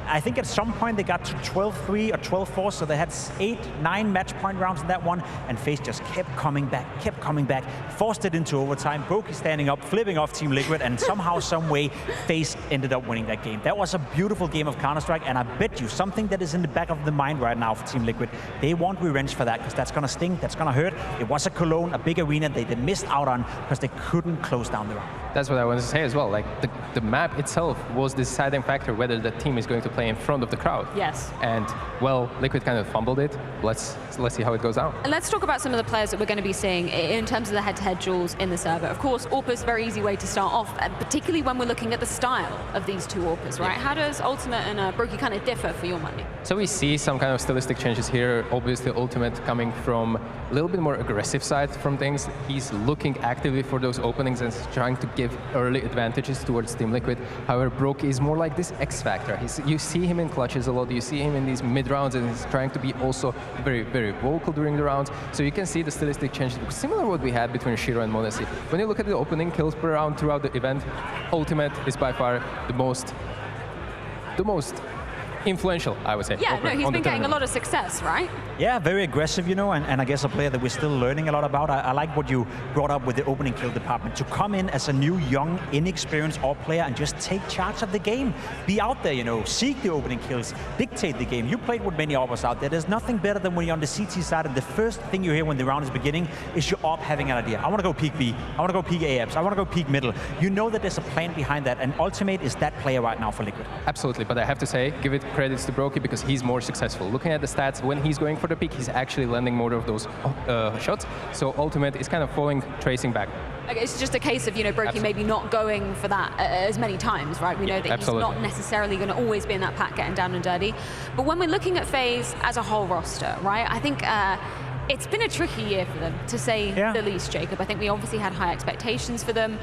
I think at some point they got to 12-3 or 12-4, so they had 8-9 match point rounds in that one, and FaZe just kept coming back, forced it into overtime, Broky standing up, flipping off Team Liquid, and somehow, some way, FaZe ended up winning that game. That was a beautiful game of Counter-Strike, and I bet you something that is in the back of the mind right now for Team Liquid, they want revenge for that, because that's gonna sting, that's gonna hurt. It was a Cologne, a big arena they missed out on because they couldn't close down the round.
That's what I wanted to say as well. The map itself was the deciding factor whether the team is going to play in front of the crowd.
Yes.
And well, Liquid kind of fumbled it. Let's see how it goes out.
And let's talk about some of the players that we're going to be seeing in terms of the head-to-head duels in the server. Of course, Orpus, very easy way to start off, particularly when we're looking at the style of these two Orpus, right? Yeah. How does Ultimate and Broky kind of differ for your money?
So we see some kind of stylistic changes here. Obviously, Ultimate coming from a little bit more aggressive side from things. He's looking actively for those openings and trying to give early advantages towards Team Liquid. However, Broky is more like this X factor. You see him in clutches a lot. You see him in these mid rounds, and he's trying to be also very, very vocal during the rounds. So you can see the stylistic changes, similar to what we had between Shiro and m0NESY. When you look at the opening kills per round throughout the event, Ultimate is by far the most influential, I would say.
Yeah, no, he's been getting a lot of success, right?
Yeah, very aggressive, and I guess a player that we're still learning a lot about. I like what you brought up with the opening kill department. To come in as a new, young, inexperienced AWP player and just take charge of the game. Be out there, seek the opening kills, dictate the game. You played with many AWPers out there. There's nothing better than when you're on the CT side and the first thing you hear when the round is beginning is your AWP having an idea. I want to go peek B. I want to go peek A-apps. I want to go peek middle. You know that there's a plan behind that, and Ultimate is that player right now for Liquid.
Absolutely, but I have to say, give it credits to Broky because he's more successful. Looking at the stats, when he's going for the peak, he's actually landing more of those shots. So Ultimate is kind of tracing back.
Okay, it's just a case of, Broky maybe not going for that as many times, right? We know that he's not necessarily going to always be in that pack getting down and dirty. But when we're looking at FaZe as a whole roster, right, I think it's been a tricky year for them, to say the least, Jacob. I think we obviously had high expectations for them.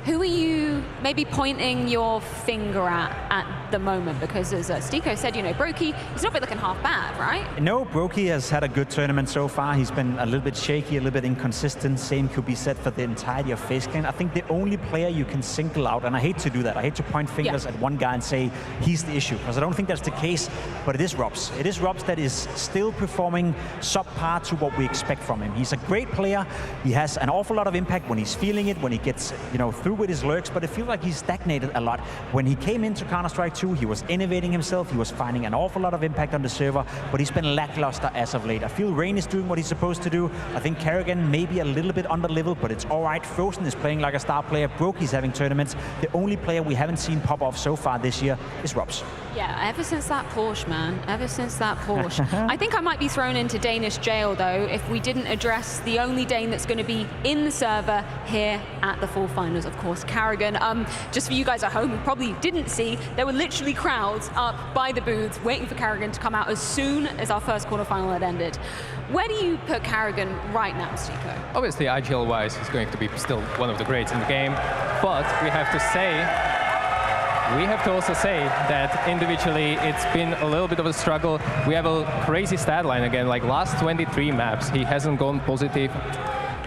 Who are you maybe pointing your finger at the moment? Because as Stiko said, Broky, he's not been looking half bad, right?
No, Broky has had a good tournament so far. He's been a little bit shaky, a little bit inconsistent. Same could be said for the entirety of FaZe Clan. I think the only player you can single out, and I hate to do that, I hate to point fingers at one guy and say he's the issue, because I don't think that's the case, but it is Robs. It is Robs that is still performing subpar to what we expect from him. He's a great player. He has an awful lot of impact when he's feeling it, when he gets through with his lurks, but it feels like he's stagnated a lot. When he came into Counter-Strike 2, he was innovating himself, he was finding an awful lot of impact on the server, but he's been lackluster as of late. I feel Rain is doing what he's supposed to do. I think Karrigan may be a little bit under level, but it's all right. Frozen is playing like a star player. Broky's having tournaments. The only player we haven't seen pop off so far this year is Robs.
Yeah, ever since that Porsche, man. Ever since that Porsche. I think I might be thrown into Danish jail, though, if we didn't address the only Dane that's going to be in the server here at the Fall Finals, of course, Karrigan. Just for you guys at home who probably didn't see, there were literally crowds up by the booths waiting for Karrigan to come out as soon as our first quarterfinal had ended. Where do you put Karrigan right now, Stiko?
Obviously, IGL-wise, he's going to be still one of the greats in the game, but we have to also say that individually it's been a little bit of a struggle. We have a crazy stat line again, like last 23 maps, he hasn't gone positive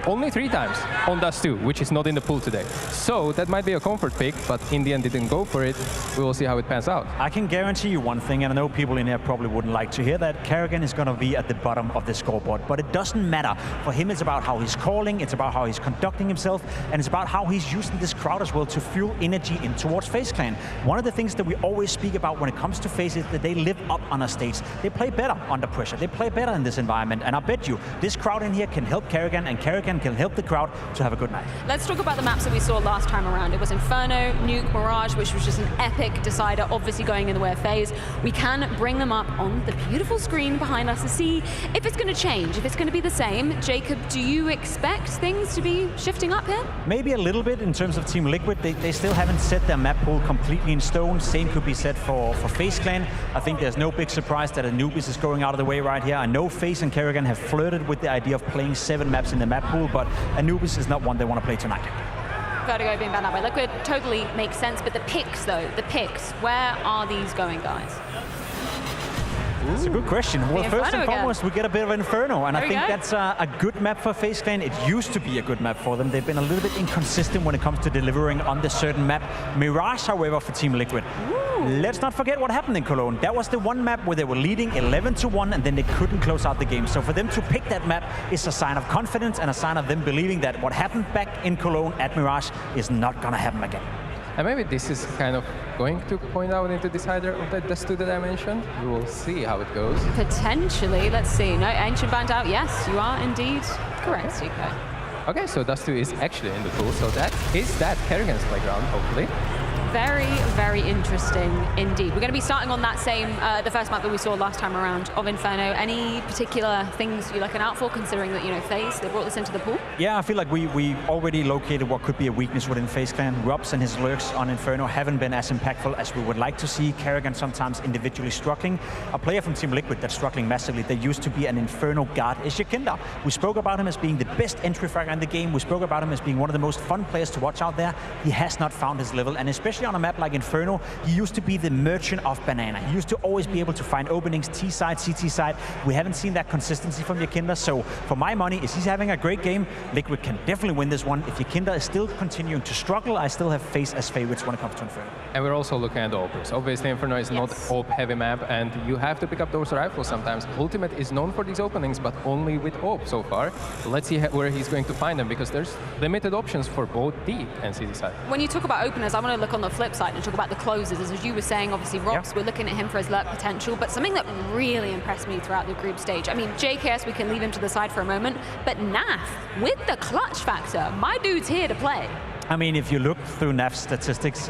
only 3 times on Dust 2, which is not in the pool today. So that might be a comfort pick, but in the end they didn't go for it. We will see how it pans out.
I can guarantee you one thing, and I know people in here probably wouldn't like to hear that, Kerrigan is going to be at the bottom of the scoreboard, but it doesn't matter. For him, it's about how he's calling, it's about how he's conducting himself, and it's about how he's using this crowd as well to fuel energy in towards FaZe Clan. One of the things that we always speak about when it comes to FaZe is that they live up on a stage. They play better under pressure. They play better in this environment, and I bet you this crowd in here can help Kerrigan, and Kerrigan can help the crowd to have a good night.
Let's talk about the maps that we saw last time around. It was Inferno, Nuke, Mirage, which was just an epic decider, obviously going in the way of FaZe. We can bring them up on the beautiful screen behind us to see if it's going to change, if it's going to be the same. Jacob, do you expect things to be shifting up here?
Maybe a little bit in terms of Team Liquid. They still haven't set their map pool completely in stone. Same could be said for FaZe Clan. I think there's no big surprise that Anubis is going out of the way right here. I know FaZe and Kerrigan have flirted with the idea of playing 7 maps in the map pool, but Anubis is not one they want to play tonight.
Vertigo being banned that way. Liquid totally makes sense, but the picks though, the picks, where are these going, guys?
That's a good question. Well, first and
again.
foremost, we get a bit of Inferno, and
There
I
we
think
go.
that's a good map for FaZe Clan. It used to be a good map for them. They've been a little bit inconsistent when it comes to delivering on this certain map. Mirage, however, for Team Liquid. Let's not forget what happened in Cologne. That was the one map where they were leading 11-1, and then they couldn't close out the game. So for them to pick that map is a sign of confidence and a sign of them believing that what happened back in Cologne at Mirage is not going to happen again.
And maybe this is kind of going to point out into decider of that Dust 2 that I mentioned. We will see how it goes.
Potentially, let's see. No, Ancient banned out. Yes, you are indeed correct, CK.
Okay, so Dust 2 is actually in the pool, so that is that Kerrigan's playground, hopefully.
Very, very interesting indeed. We're going to be starting on that same, the first map that we saw last time around of Inferno. Any particular things you're looking out for, considering that, you know, FaZe, they brought this into the pool?
Yeah, I feel like we already located what could be a weakness within FaZe Clan. Rubs and his lurks on Inferno haven't been as impactful as we would like to see. Kerrigan sometimes individually struggling. A player from Team Liquid that's struggling massively, there used to be an Inferno guard, is Yakinda. We spoke about him as being the best entry fragger in the game. We spoke about him as being one of the most fun players to watch out there. He has not found his level, and especially on a map like Inferno, he used to be the merchant of banana. He used to always be able to find openings, T side, CT side. We haven't seen that consistency from Yakinda, so for my money, is he's having a great game. Liquid can definitely win this one. If Yakinda is still continuing to struggle, I still have FaZe as favorites when it comes to Inferno.
And we're also looking at the opens. Obviously, Inferno is not AWP heavy map, and you have to pick up those rifles sometimes. Ultimate is known for these openings, but only with AWP so far. Let's see where he's going to find them, because there's limited options for both D and CT side.
When you talk about openers, I want to look on the flip side and talk about the closers. As you were saying, obviously, Robs, we're looking at him for his lurk potential, but something that really impressed me throughout the group stage. I mean, JKS, we can leave him to the side for a moment, but Naf, with the clutch factor, my dude's here to play.
I mean, if you look through Naf's statistics,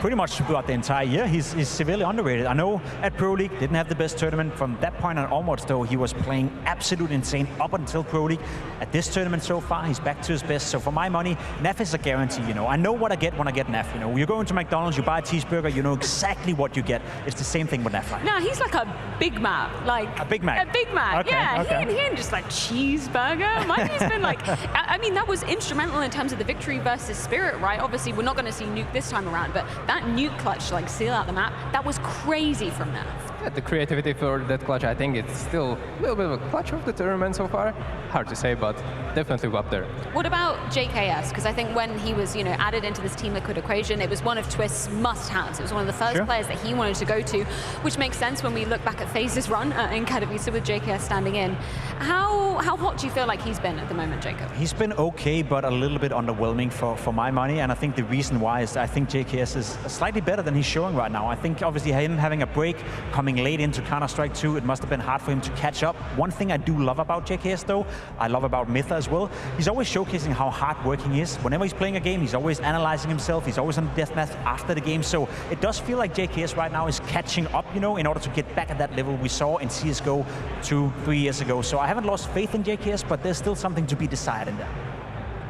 pretty much throughout the entire year, he's severely underrated. I know at Pro League, didn't have the best tournament. From that point on onwards, though, he was playing absolute insane up until Pro League. At this tournament so far, he's back to his best. So for my money, Naf is a guarantee, you know. I know what I get when I get Naf, you know. You go into McDonald's, you buy a cheeseburger, you know exactly what you get. It's the same thing with Naf, right?
No, he's like a Big Mac. Like
a Big Mac?
A Big Mac,
Okay,
yeah.
okay.
He ain't just like cheeseburger. My dude's been like, I mean, that was instrumental in terms of the victory versus Spirit, right? Obviously, we're not going to see Nuke this time around, but that Nuke clutch to like seal out the map, that was crazy from Naf.
Yeah, the creativity for that clutch, I think it's still a little bit of a clutch of the tournament so far. Hard to say, but definitely up there.
What about JKS? Because I think when he was, you know, added into this Team Liquid equation, it was one of Twist's must-haves. It was one of the first players that he wanted to go to, which makes sense when we look back at FaZe's run in Katowice with JKS standing in. How hot do you feel like he's been at the moment, Jacob?
He's been okay, but a little bit underwhelming for my money, and I think the reason why is I think JKS is slightly better than he's showing right now. I think obviously him having a break, coming late into Counter-Strike 2, it must have been hard for him to catch up. One thing I do love about JKS though, I love about Mytha as well, he's always showcasing how hard-working he is. Whenever he's playing a game, he's always analyzing himself, he's always on the deathmatch after the game, so it does feel like JKS right now is catching up, you know, in order to get back at that level we saw in CSGO 2-3 years ago. So I haven't lost faith in JKS, but there's still something to be decided there.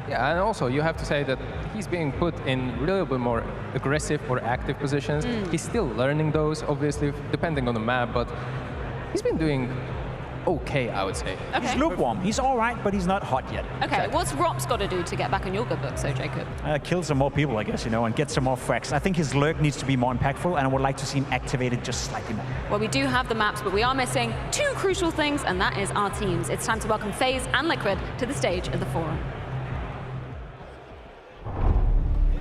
Yeah, and also you have to say that he's being put in a little bit more aggressive or active positions. He's still learning those, obviously, depending on the map, but he's been doing
okay, I would say.
Okay.
He's lukewarm. He's all right, but he's not hot yet.
Okay, what's Rops got to do to get back on your good book, so Jacob?
Kill some more people, I guess, you know, and get some more frags. I think his lurk needs to be more impactful, and I would like to see him activated just slightly more.
Well, we do have the maps, but we are missing two crucial things, and that is our teams. It's time to welcome FaZe and Liquid to the stage of the forum.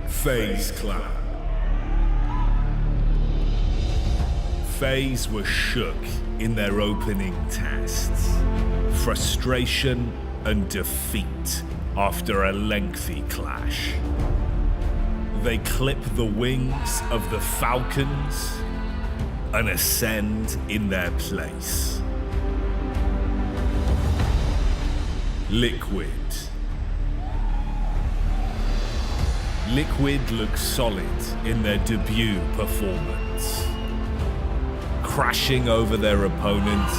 FaZe Clan. FaZe were shook in their opening tests. Frustration and defeat after a lengthy clash. They clip the wings of the Falcons and ascend in their place. Liquid. Liquid look solid in their debut performance. Crashing over their opponents,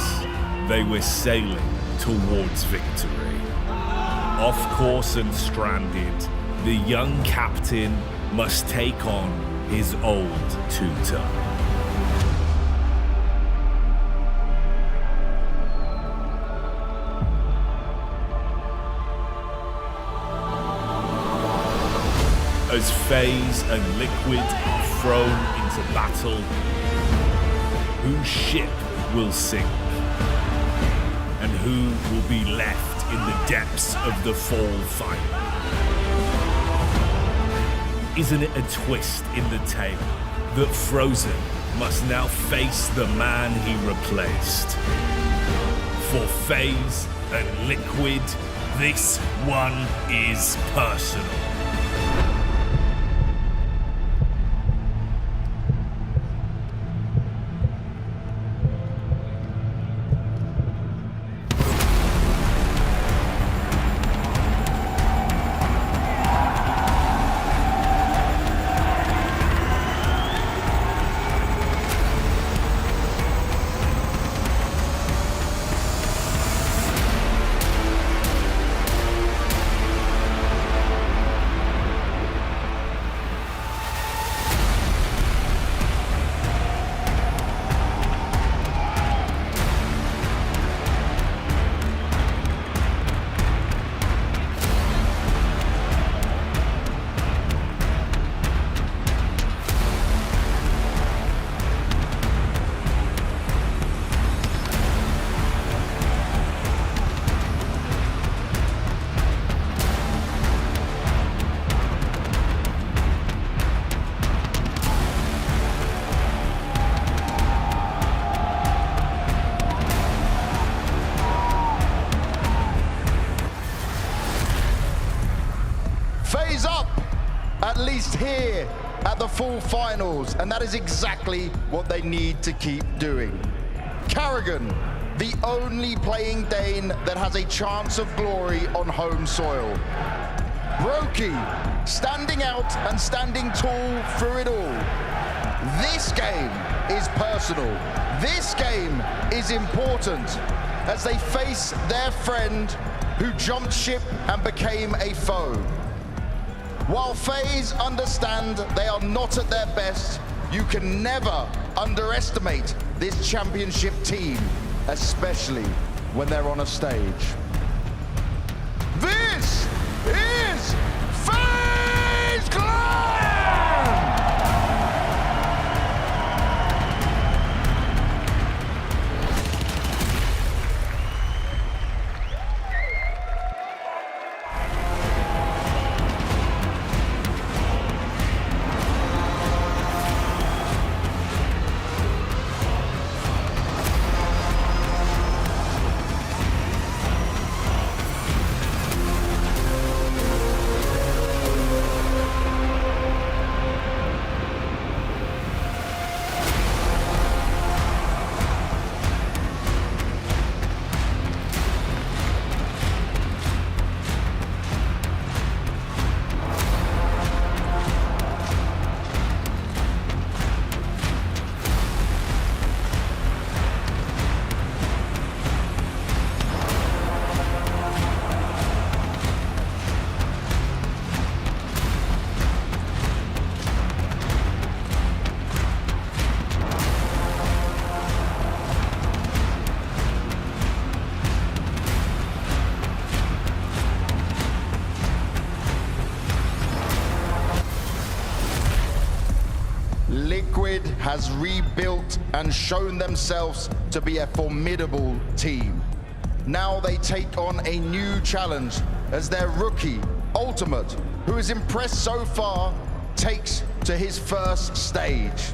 they were sailing towards victory. Off course and stranded, the young captain must take on his old tutor. As FaZe and Liquid are thrown into battle, whose ship will sink? And who will be left in the depths of the fall fight? Isn't it a twist in the tale that Frozen must now face the man he replaced? For FaZe and Liquid, this one is personal.
FaZe up, at least here at the full finals, and that is exactly what they need to keep doing. Karrigan, the only playing Dane that has a chance of glory on home soil. Roki, standing out and standing tall through it all. This game is personal. This game is important as they face their friend who jumped ship and became a foe. While FaZe understand they are not at their best, you can never underestimate this championship team, especially when they're on a stage. This is FaZe Clan! Liquid has rebuilt and shown themselves to be a formidable team. Now they take on a new challenge as their rookie, Ultimate, who has impressed so far, takes to his first stage.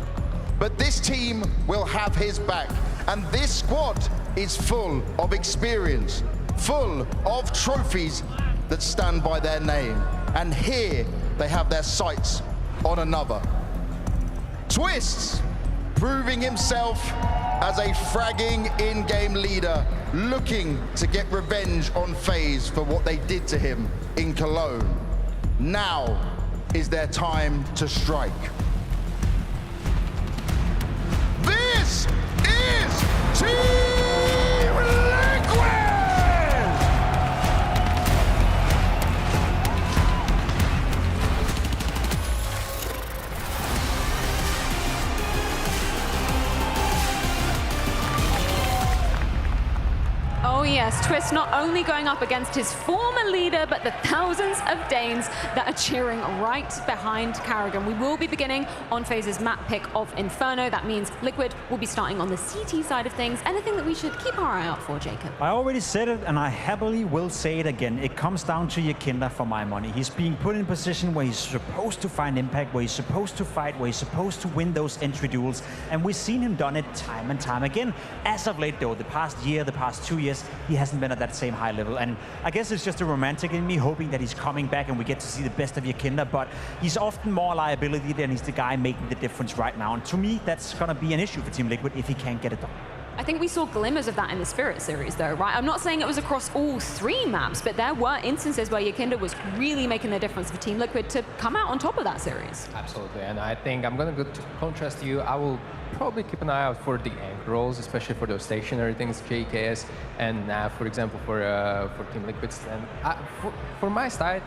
But this team will have his back, and this squad is full of experience, full of trophies that stand by their name. And here they have their sights on another. Twists, proving himself as a fragging in-game leader, looking to get revenge on FaZe for what they did to him in Cologne. Now is their time to strike. This is Team Liquid!
Oh yes, Twist not only going up against his former leader, but the thousands of Danes that are cheering right behind Karrigan. We will be beginning on FaZe's map pick of Inferno. That means Liquid will be starting on the CT side of things. Anything that we should keep our eye out for, Jacob?
I already said it, and I happily will say it again. It comes down to Yakinda for my money. He's being put in a position where he's supposed to find impact, where he's supposed to fight, where he's supposed to win those entry duels, and we've seen him done it time and time again. As of late, though, the past year, the past 2 years, he hasn't been at that same high level. And I guess it's just a romantic in me, hoping that he's coming back and we get to see the best of Yakinda, but he's often more liability than he's the guy making the difference right now. And to me, that's going to be an issue for Team Liquid if he can't get it done.
I think we saw glimmers of that in the Spirit series, though, right? I'm not saying it was across all 3 maps, but there were instances where Yakinda was really making the difference for Team Liquid to come out on top of that series.
Absolutely, and I think I'm going to contrast you. I will probably keep an eye out for the anchor roles, especially for those stationary things, JKS and NAV, for example, for Team Liquid's. And for my side,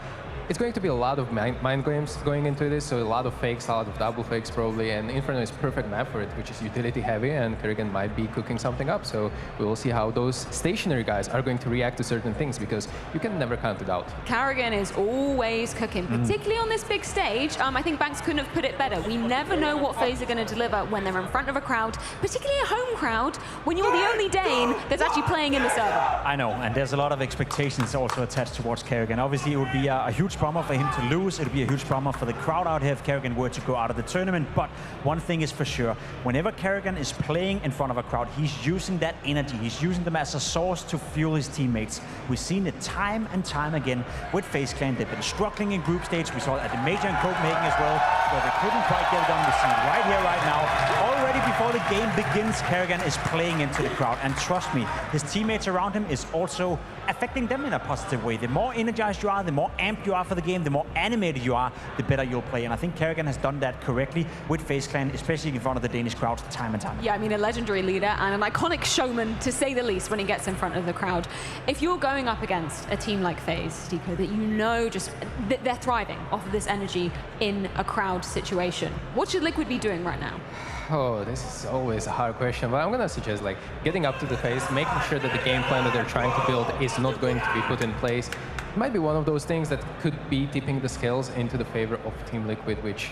it's going to be a lot of mind games going into this, so a lot of fakes, a lot of double fakes probably, and Inferno is perfect map for it, which is utility heavy, and Karrigan might be cooking something up, so we will see how those stationary guys are going to react to certain things, because you can never count it out.
Karrigan is always cooking, particularly on this big stage. I think Banks couldn't have put it better. We never know what FaZe are going to deliver when they're in front of a crowd, particularly a home crowd, when you're the only Dane that's actually playing in the server.
I know, and there's a lot of expectations also attached towards Karrigan. Obviously, it would be a huge bummer for him to lose. It would be a huge bummer for the crowd out here if Karrigan were to go out of the tournament. But one thing is for sure, whenever Karrigan is playing in front of a crowd, he's using that energy. He's using them as a source to fuel his teammates. We've seen it time and time again with FaZe Clan. They've been struggling in group stage. We saw it at the Major in Copenhagen as well, where they couldn't quite get it done. We see it right here, right now. Already before the game begins, Karrigan is playing into the crowd. And trust me, his teammates around him is also affecting them in a positive way. The more energized you are, the more amped you are for the game, the more animated you are, the better you'll play. And I think Karrigan has done that correctly with FaZe Clan, especially in front of the Danish crowd, time and time again.
Yeah, I mean, a legendary leader and an iconic showman, to say the least, when he gets in front of the crowd. If you're going up against a team like FaZe, Stiko, that you know just they're thriving off of this energy in a crowd situation, what should Liquid be doing right now?
Oh, this is always a hard question, but I'm going to suggest like getting up to the face, making sure that the game plan that they're trying to build is not going to be put in place. It might be one of those things that could be tipping the scales into the favor of Team Liquid, which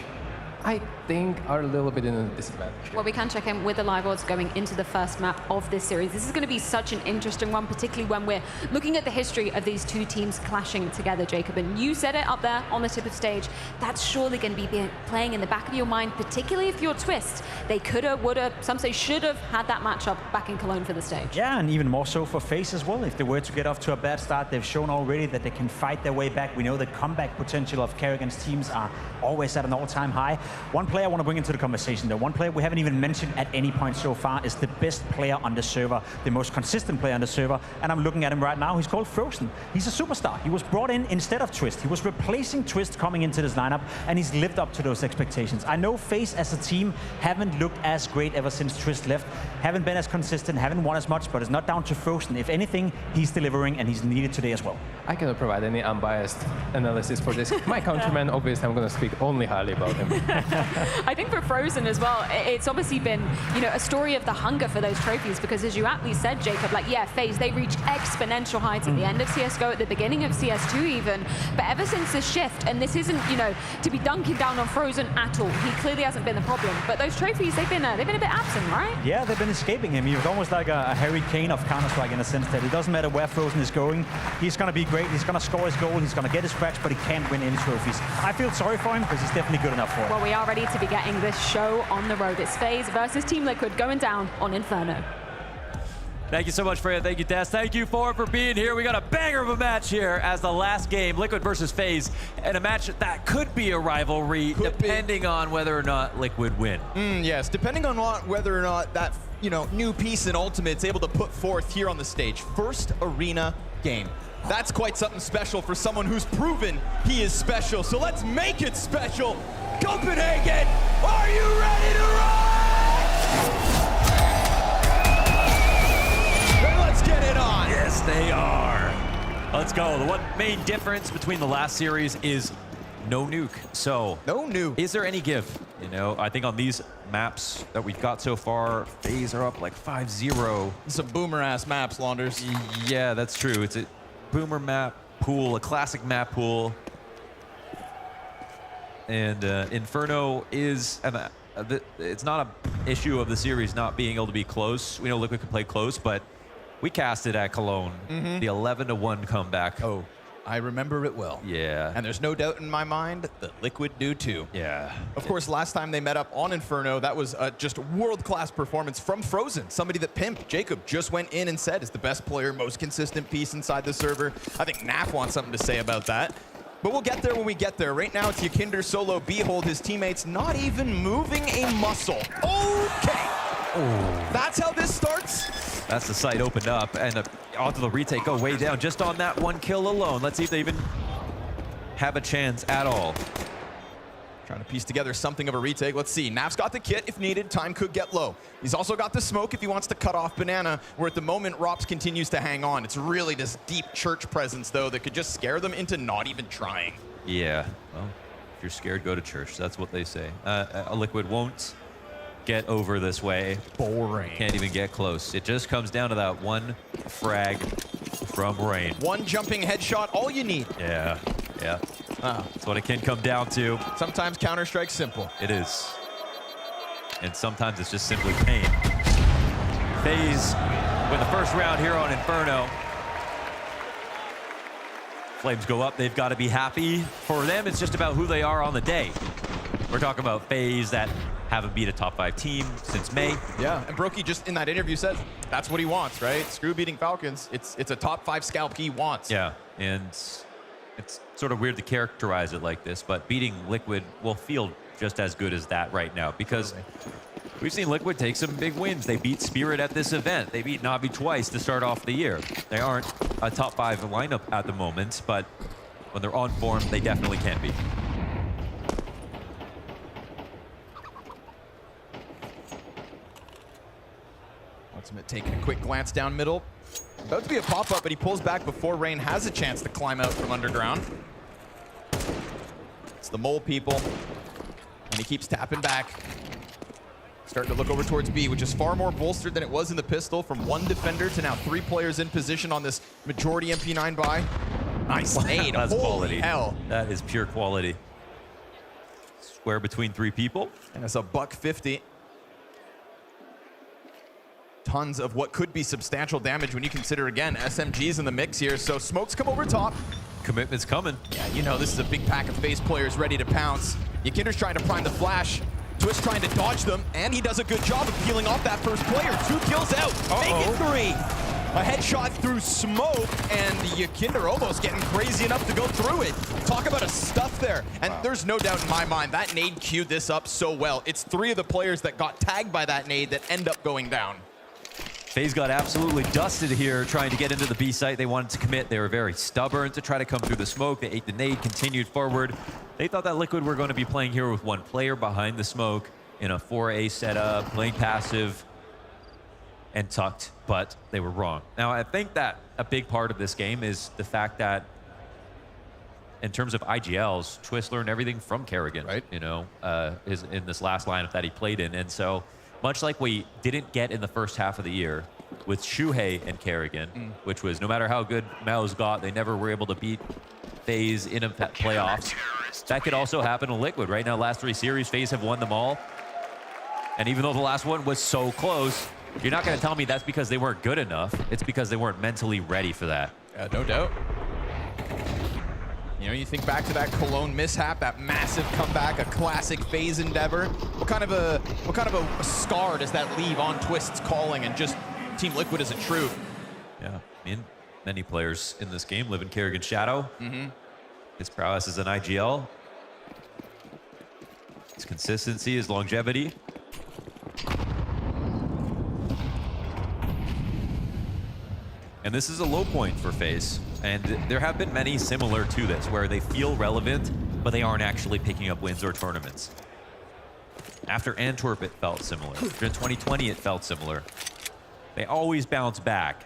I think are a little bit in a disadvantage.
Well, we can check in with the live odds going into the first map of this series. This is going to be such an interesting one, particularly when we're looking at the history of these 2 teams clashing together, Jacob. And you said it up there on the tip of stage. That's surely going to be playing in the back of your mind, particularly if you're Twist. They coulda, woulda, some say should have had that matchup back in Cologne for the stage.
Yeah, and even more so for FaZe as well. If they were to get off to a bad start, they've shown already that they can fight their way back. We know the comeback potential of Karrigan's teams are always at an all-time high. One player I want to bring into the conversation, though, one player we haven't even mentioned at any point so far, is the best player on the server, the most consistent player on the server, and I'm looking at him right now. He's called Frozen. He's a superstar. He was brought in instead of Twist. He was replacing Twist coming into this lineup, and he's lived up to those expectations. I know FaZe as a team haven't looked as great ever since Twist left, haven't been as consistent, haven't won as much, but it's not down to Frozen. If anything, he's delivering, and he's needed today as well.
I cannot provide any unbiased analysis for this. My countryman, obviously, I'm going to speak only highly about him.
I think for Frozen as well, it's obviously been, you know, a story of the hunger for those trophies, because as you aptly said, Jacob, like, yeah, FaZe, they reached exponential heights at the end of CSGO, at the beginning of CS2 even, but ever since this shift, and this isn't, you know, to be dunking down on Frozen at all. He clearly hasn't been the problem, but those trophies, they've been a bit absent, right?
Yeah, they've been escaping him. He was almost like a Harry Kane of Counter-Strike in a sense that it doesn't matter where Frozen is going. He's going to be great. He's going to score his goal. He's going to get his cracks, but he can't win any trophies. I feel sorry for him because he's definitely good enough for it.
Well, we are ready to be getting this show on the road. It's FaZe versus Team Liquid going down on Inferno.
Thank you so much, Freya. Thank you, Des. Thank you, for being here. We got a banger of a match here as the last game, Liquid versus FaZe, and a match that could be a rivalry depending on whether or not Liquid win.
Yes, depending on whether or not that, you know, new piece in Ultimate's able to put forth here on the stage. First arena game. That's quite something special for someone who's proven he is special. So let's make it special. Copenhagen, are you ready to rock? Let's get it on.
Yes, they are. Let's go. The one main difference between the last series is no nuke. So
no nuke.
Is there any give? You know, I think on these maps that we've got so far, FaZe are up like 5-0.
Some boomer-ass maps, Launders.
Yeah, that's true. It's a boomer map pool, a classic map pool. And Inferno is, it's not an issue of the series not being able to be close. We know Liquid can play close, but we cast it at Cologne, the 11-1 comeback.
Oh, I remember it well.
Yeah.
And there's no doubt in my mind that Liquid do too.
Yeah.
Of course, last time they met up on Inferno, that was just world-class performance from Frozen, somebody that Pimp, Jacob, just went in and said is the best player, most consistent piece inside the server. I think Nap wants something to say about that. But we'll get there when we get there. Right now, it's Yakinder solo Behold, his teammates not even moving a muscle. Okay.
Oh.
That's how this starts.
That's the site opened up, and onto the retake, go way down just on that one kill alone. Let's see if they even have a chance at all.
Trying to piece together something of a retake. Let's see. Naf's got the kit if needed. Time could get low. He's also got the smoke if he wants to cut off Banana, where at the moment, Rops continues to hang on. It's really this deep church presence, though, that could just scare them into not even trying.
Yeah. Well, if you're scared, go to church. That's what they say. A Liquid won't get over this way.
Boring.
Can't even get close. It just comes down to that one frag from Rain.
One jumping headshot, all you need.
Yeah, yeah. That's what it can come down to.
Sometimes Counter-Strike's simple.
It is. And sometimes it's just simply pain. FaZe win the first round here on Inferno. Flames go up, they've got to be happy. For them, it's just about who they are on the day. We're talking about FaZe that haven't beat a top 5 team since May.
Yeah, and Brokey just in that interview said that's what he wants, right? Screw beating Falcons. It's a top 5 scalp he wants.
Yeah, and it's sort of weird to characterize it like this, but beating Liquid will feel just as good as that right now, because we've seen Liquid take some big wins. They beat Spirit at this event. They beat Navi twice to start off the year. They aren't a top 5 lineup at the moment, but when they're on form, they definitely can be.
Ultimate taking a quick glance down middle. About to be a pop-up, but he pulls back before Rain has a chance to climb out from underground. It's the mole people, and he keeps tapping back. Starting to look over towards B, which is far more bolstered than it was in the pistol, from 1 defender to now 3 players in position on this majority MP9 buy. Nice nade.
That's
Holy
quality.
hell.
That is pure quality. Square between 3 people.
And it's a $150. Tons of what could be substantial damage when you consider, again, SMGs in the mix here. So smokes come over top.
Commitment's coming.
Yeah, you know, this is a big pack of FaZe players ready to pounce. Yakinder's trying to prime the flash. Twist trying to dodge them, and he does a good job of peeling off that first player. 2 kills out. Make it 3. A headshot through smoke, and Yakinder almost getting crazy enough to go through it. Talk about a stuff there. And there's no doubt in my mind that nade queued this up so well. It's 3 of the players that got tagged by that nade that end up going down.
FaZe got absolutely dusted here trying to get into the B site. They wanted to commit. They were very stubborn to try to come through the smoke. They ate the nade, continued forward. They thought that Liquid were going to be playing here with 1 player behind the smoke in a 4A setup, playing passive and tucked, but they were wrong. Now, I think that a big part of this game is the fact that in terms of IGLs, Twist learned everything from Kerrigan, right? You know, in this last lineup that he played in. And so much like we didn't get in the first half of the year with Shuhei and Kerrigan, which was no matter how good Mao's got, they never were able to beat FaZe in a playoffs. That could also happen in Liquid. Right now, last 3 series, FaZe have won them all. And even though the last one was so close, you're not going to tell me that's because they weren't good enough. It's because they weren't mentally ready for that.
No doubt. You know, you think back to that Cologne mishap, that massive comeback, a classic FaZe endeavor. What kind of a scar does that leave on Twist's calling and just Team Liquid as a truth?
Yeah, I mean, many players in this game live in Kerrigan's shadow. His prowess is an IGL. His consistency, his longevity. And this is a low point for FaZe. And there have been many similar to this, where they feel relevant, but they aren't actually picking up wins or tournaments. After Antwerp, it felt similar. In 2020, it felt similar. They always bounce back.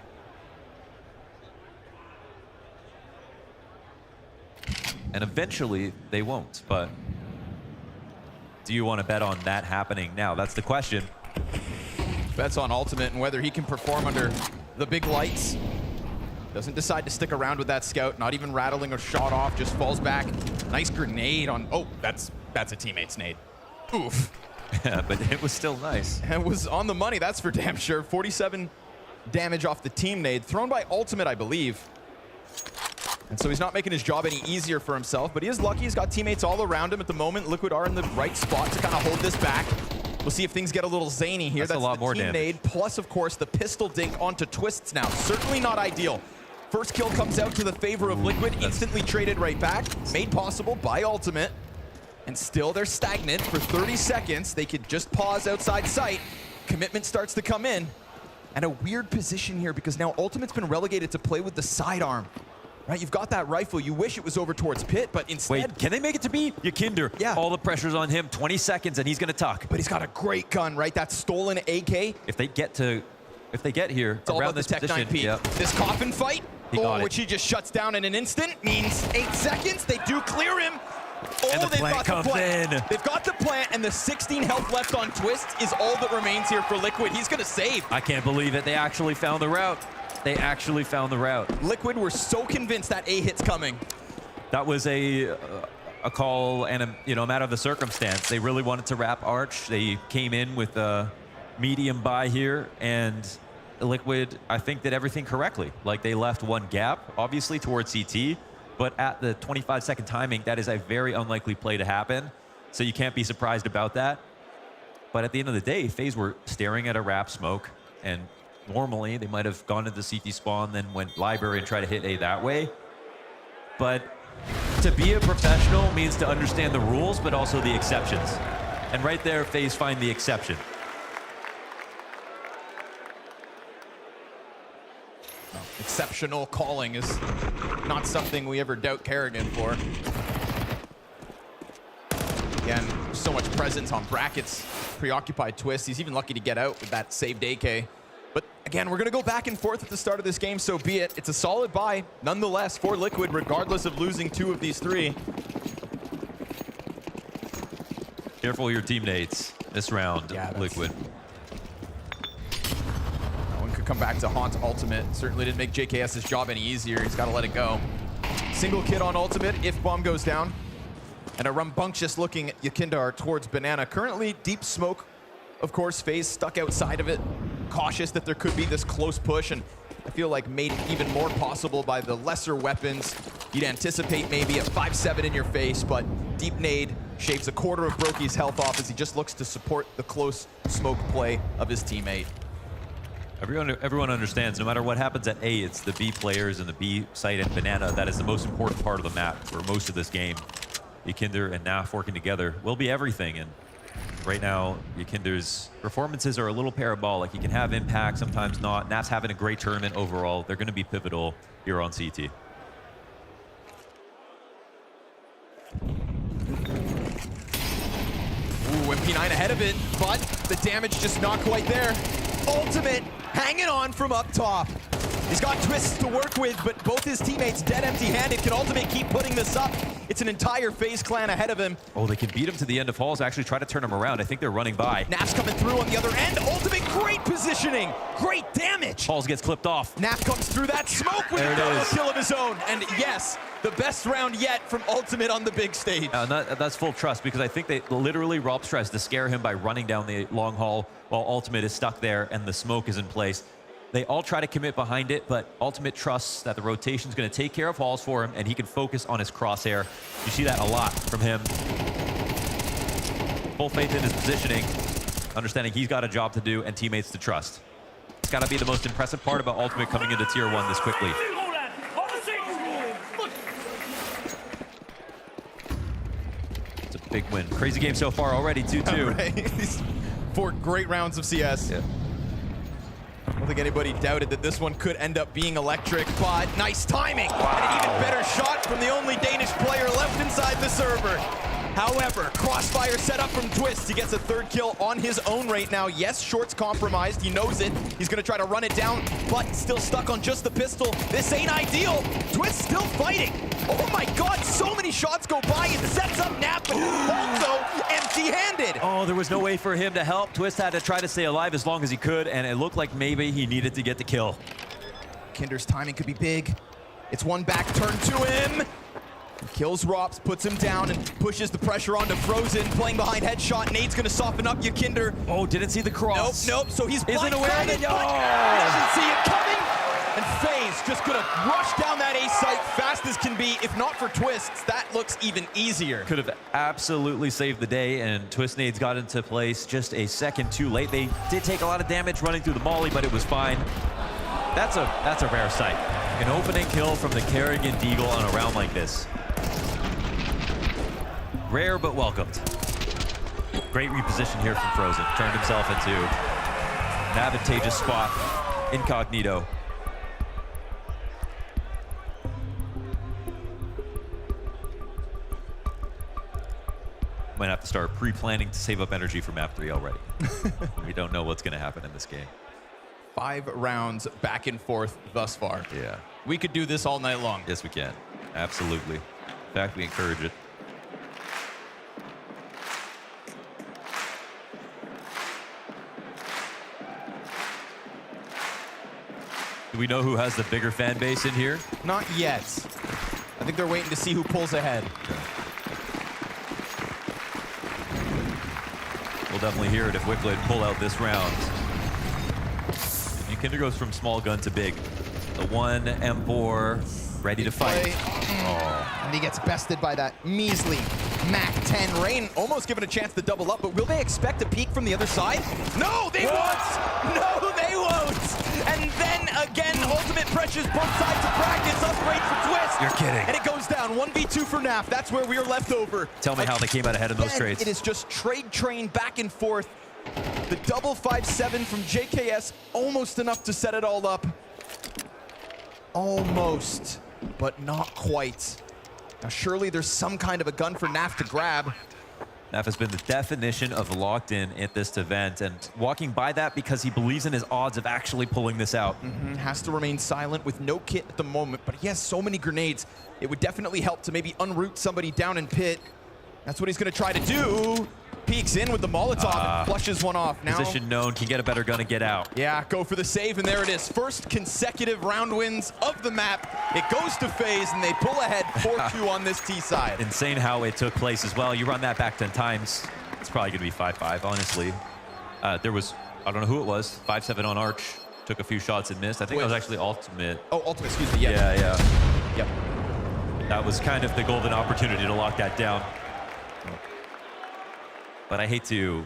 And eventually, they won't. But do you want to bet on that happening now? That's the question.
Bets on Ultimate and whether he can perform under the big lights. Doesn't decide to stick around with that scout, not even rattling a shot off, just falls back. Nice grenade on, oh, that's a teammate's nade. Oof.
Yeah, but it was still nice.
And was on the money, that's for damn sure. 47 damage off the team nade, thrown by Ultimate, I believe. And so he's not making his job any easier for himself, but he is lucky. He's got teammates all around him at the moment. Liquid are in the right spot to kind of hold this back. We'll see if things get a little zany here.
That's a lot more
team
damage.
nade, plus, of course, the pistol dink onto Twists now. Certainly not ideal. First kill comes out to the favor of Liquid, instantly traded right back, made possible by Ultimate. And still they're stagnant for 30 seconds. They could just pause outside sight. Commitment starts to come in. And a weird position here because now Ultimate's been relegated to play with the sidearm. Right, you've got that rifle. You wish it was over towards Pit, but instead...
Wait, can they make it to B? Yakinder, yeah. All the pressure's on him. 20 seconds and he's gonna tuck.
But he's got a great gun, right? That stolen AK.
If they get here,
it's all
around
about
this
the Tech
position,
9P.
yep.
This coffin fight, which
it.
he just shuts down in an instant, means 8 seconds. They do clear him.
And the
they've
plant
got the
comes
plant.
in.
They've got the plant, and the 16 health left on Twist is all that remains here for Liquid. He's gonna save.
I can't believe it. They actually found the route. They actually found the route.
Liquid were so convinced that A hit's coming.
That was a call and a matter of the circumstance. They really wanted to wrap Arch. They came in with a medium buy here, and Liquid, I think, did everything correctly. Like, they left one gap, obviously, towards CT, but at the 25-second timing, that is a very unlikely play to happen. So you can't be surprised about that. But at the end of the day, FaZe were staring at a wrap smoke, and normally they might have gone to the CT spawn, then went library and tried to hit A that way. But to be a professional means to understand the rules, but also the exceptions. And right there, FaZe find the exception.
Exceptional calling is not something we ever doubt Kerrigan for. Again, so much presence on brackets. Preoccupied Twist. He's even lucky to get out with that saved AK. But again, we're going to go back and forth at the start of this game, so be it. It's a solid buy, nonetheless, for Liquid, regardless of losing 2 of these 3.
Careful your teammates this round, Liquid.
That one could come back to haunt Ultimate. Certainly didn't make JKS's job any easier. He's got to let it go. Single kid on Ultimate if bomb goes down. And a rambunctious looking Yakindar towards Banana. Currently deep smoke. Of course, FaZe stuck outside of it. Cautious that there could be this close push, and I feel like made even more possible by the lesser weapons. You'd anticipate maybe a 5-7 in your face, but deep nade shaves a quarter of Brokey's health off as he just looks to support the close smoke play of his teammate.
Everyone understands, no matter what happens at A, it's the B players and the B site and Banana that is the most important part of the map for most of this game. Yakinder and Naf working together will be everything, and right now, Yakinder's performances are a little parabolic. He can have impact, sometimes not. Naf's having a great tournament overall. They're going to be pivotal here on CT.
Ooh, MP9 ahead of it, but the damage just not quite there. Ultimate hanging on from up top. He's got twists to work with, but both his teammates dead empty-handed. Can Ultimate keep putting this up? It's an entire FaZe clan ahead of him.
Oh, they can beat him to the end of Halls, actually try to turn him around. I think they're running by.
Naf's coming through on the other end. Ultimate, great positioning. Great damage.
Halls gets clipped off.
Naf comes through that smoke with a double kill of his own. And yes, the best round yet from Ultimate on the big stage.
That's full trust, because I think they literally, Robs tries to scare him by running down the long hall while Ultimate is stuck there and the smoke is in place. They all try to commit behind it, but Ultimate trusts that the rotation is going to take care of Halls for him, and he can focus on his crosshair. You see that a lot from him. Full faith in his positioning, understanding he's got a job to do and teammates to trust. It's got to be the most impressive part about Ultimate coming into Tier 1 this quickly. It's a big win. Crazy game so far already, 2-2.
Right. These 4 great rounds of CS.
Yeah.
I don't think anybody doubted that this one could end up being electric, but nice timing. Wow. And an even better shot from the only Danish player left inside the server. However, crossfire set up from Twist. He gets a 3rd kill on his own right now. Yes, Short's compromised. He knows it. He's going to try to run it down, but still stuck on just the pistol. This ain't ideal. Twist still fighting. Oh my God, so many shots go by. It sets up Nap, but also empty-handed.
Oh, there was no way for him to help. Twist had to try to stay alive as long as he could, and it looked like maybe he needed to get the kill.
Kinder's timing could be big. It's one back turn to him. Kills Rops, puts him down, and pushes the pressure onto Frozen, playing behind headshot. Nade's gonna soften up Yakinder.
Oh, didn't see the cross.
Nope, so he's
isn't aware of it.
Doesn't see it coming. And FaZe just gonna rush down that A site fast as can be. If not for Twists, that looks even easier.
Could have absolutely saved the day, and Twist Nades got into place just a second too late. They did take a lot of damage running through the molly, but it was fine. That's a rare sight. An opening kill from the Kerrigan Deagle on a round like this. Rare but welcomed. Great reposition here from Frozen. Turned himself into an advantageous spot. Incognito. Might have to start pre-planning to save up energy for map 3 already. We don't know what's going to happen in this game.
5 rounds back and forth thus far.
Yeah.
We could do this all night long.
Yes, we can. Absolutely. In fact, we encourage it. Do we know who has the bigger fan base in here?
Not yet. I think they're waiting to see who pulls ahead.
We'll definitely hear it if Wicklet pull out this round. And Kinder goes from small gun to big. The 1 M4 ready to fight.
Oh. And he gets bested by that measly Mac 10. Rain almost given a chance to double up, but will they expect a peek from the other side? No, they won't! No, they won't! And then again, Ultimate pressures both sides of practice. Upgrade for Twist.
You're kidding.
And it goes down. 1v2 for Naf. That's where we are left over.
Tell me how they came out ahead in those trades.
It is just trade train back and forth. The double 5-7 from JKS, almost enough to set it all up. Almost, but not quite. Now surely there's some kind of a gun for Naf to grab.
Naf has been the definition of locked in at this event, and walking by that because he believes in his odds of actually pulling this out.
Has to remain silent with no kit at the moment, but he has so many grenades. It would definitely help to maybe unroot somebody down in pit. That's what he's gonna try to do. Peeks in with the Molotov and flushes one off. Now,
position known, can get a better gun and get out.
Yeah, go for the save, and there it is. First consecutive round wins of the map. It goes to FaZe, and they pull ahead 4-2 on this T side.
Insane how it took place as well. You run that back 10 times, it's probably gonna be 5-5, honestly. There was, I don't know who it was, 5-7 on Arch. Took a few shots and missed. I think that was actually Ultimate.
Oh, Ultimate, excuse me, yeah.
Yeah.
Yep.
That was kind of the golden opportunity to lock that down. But I hate to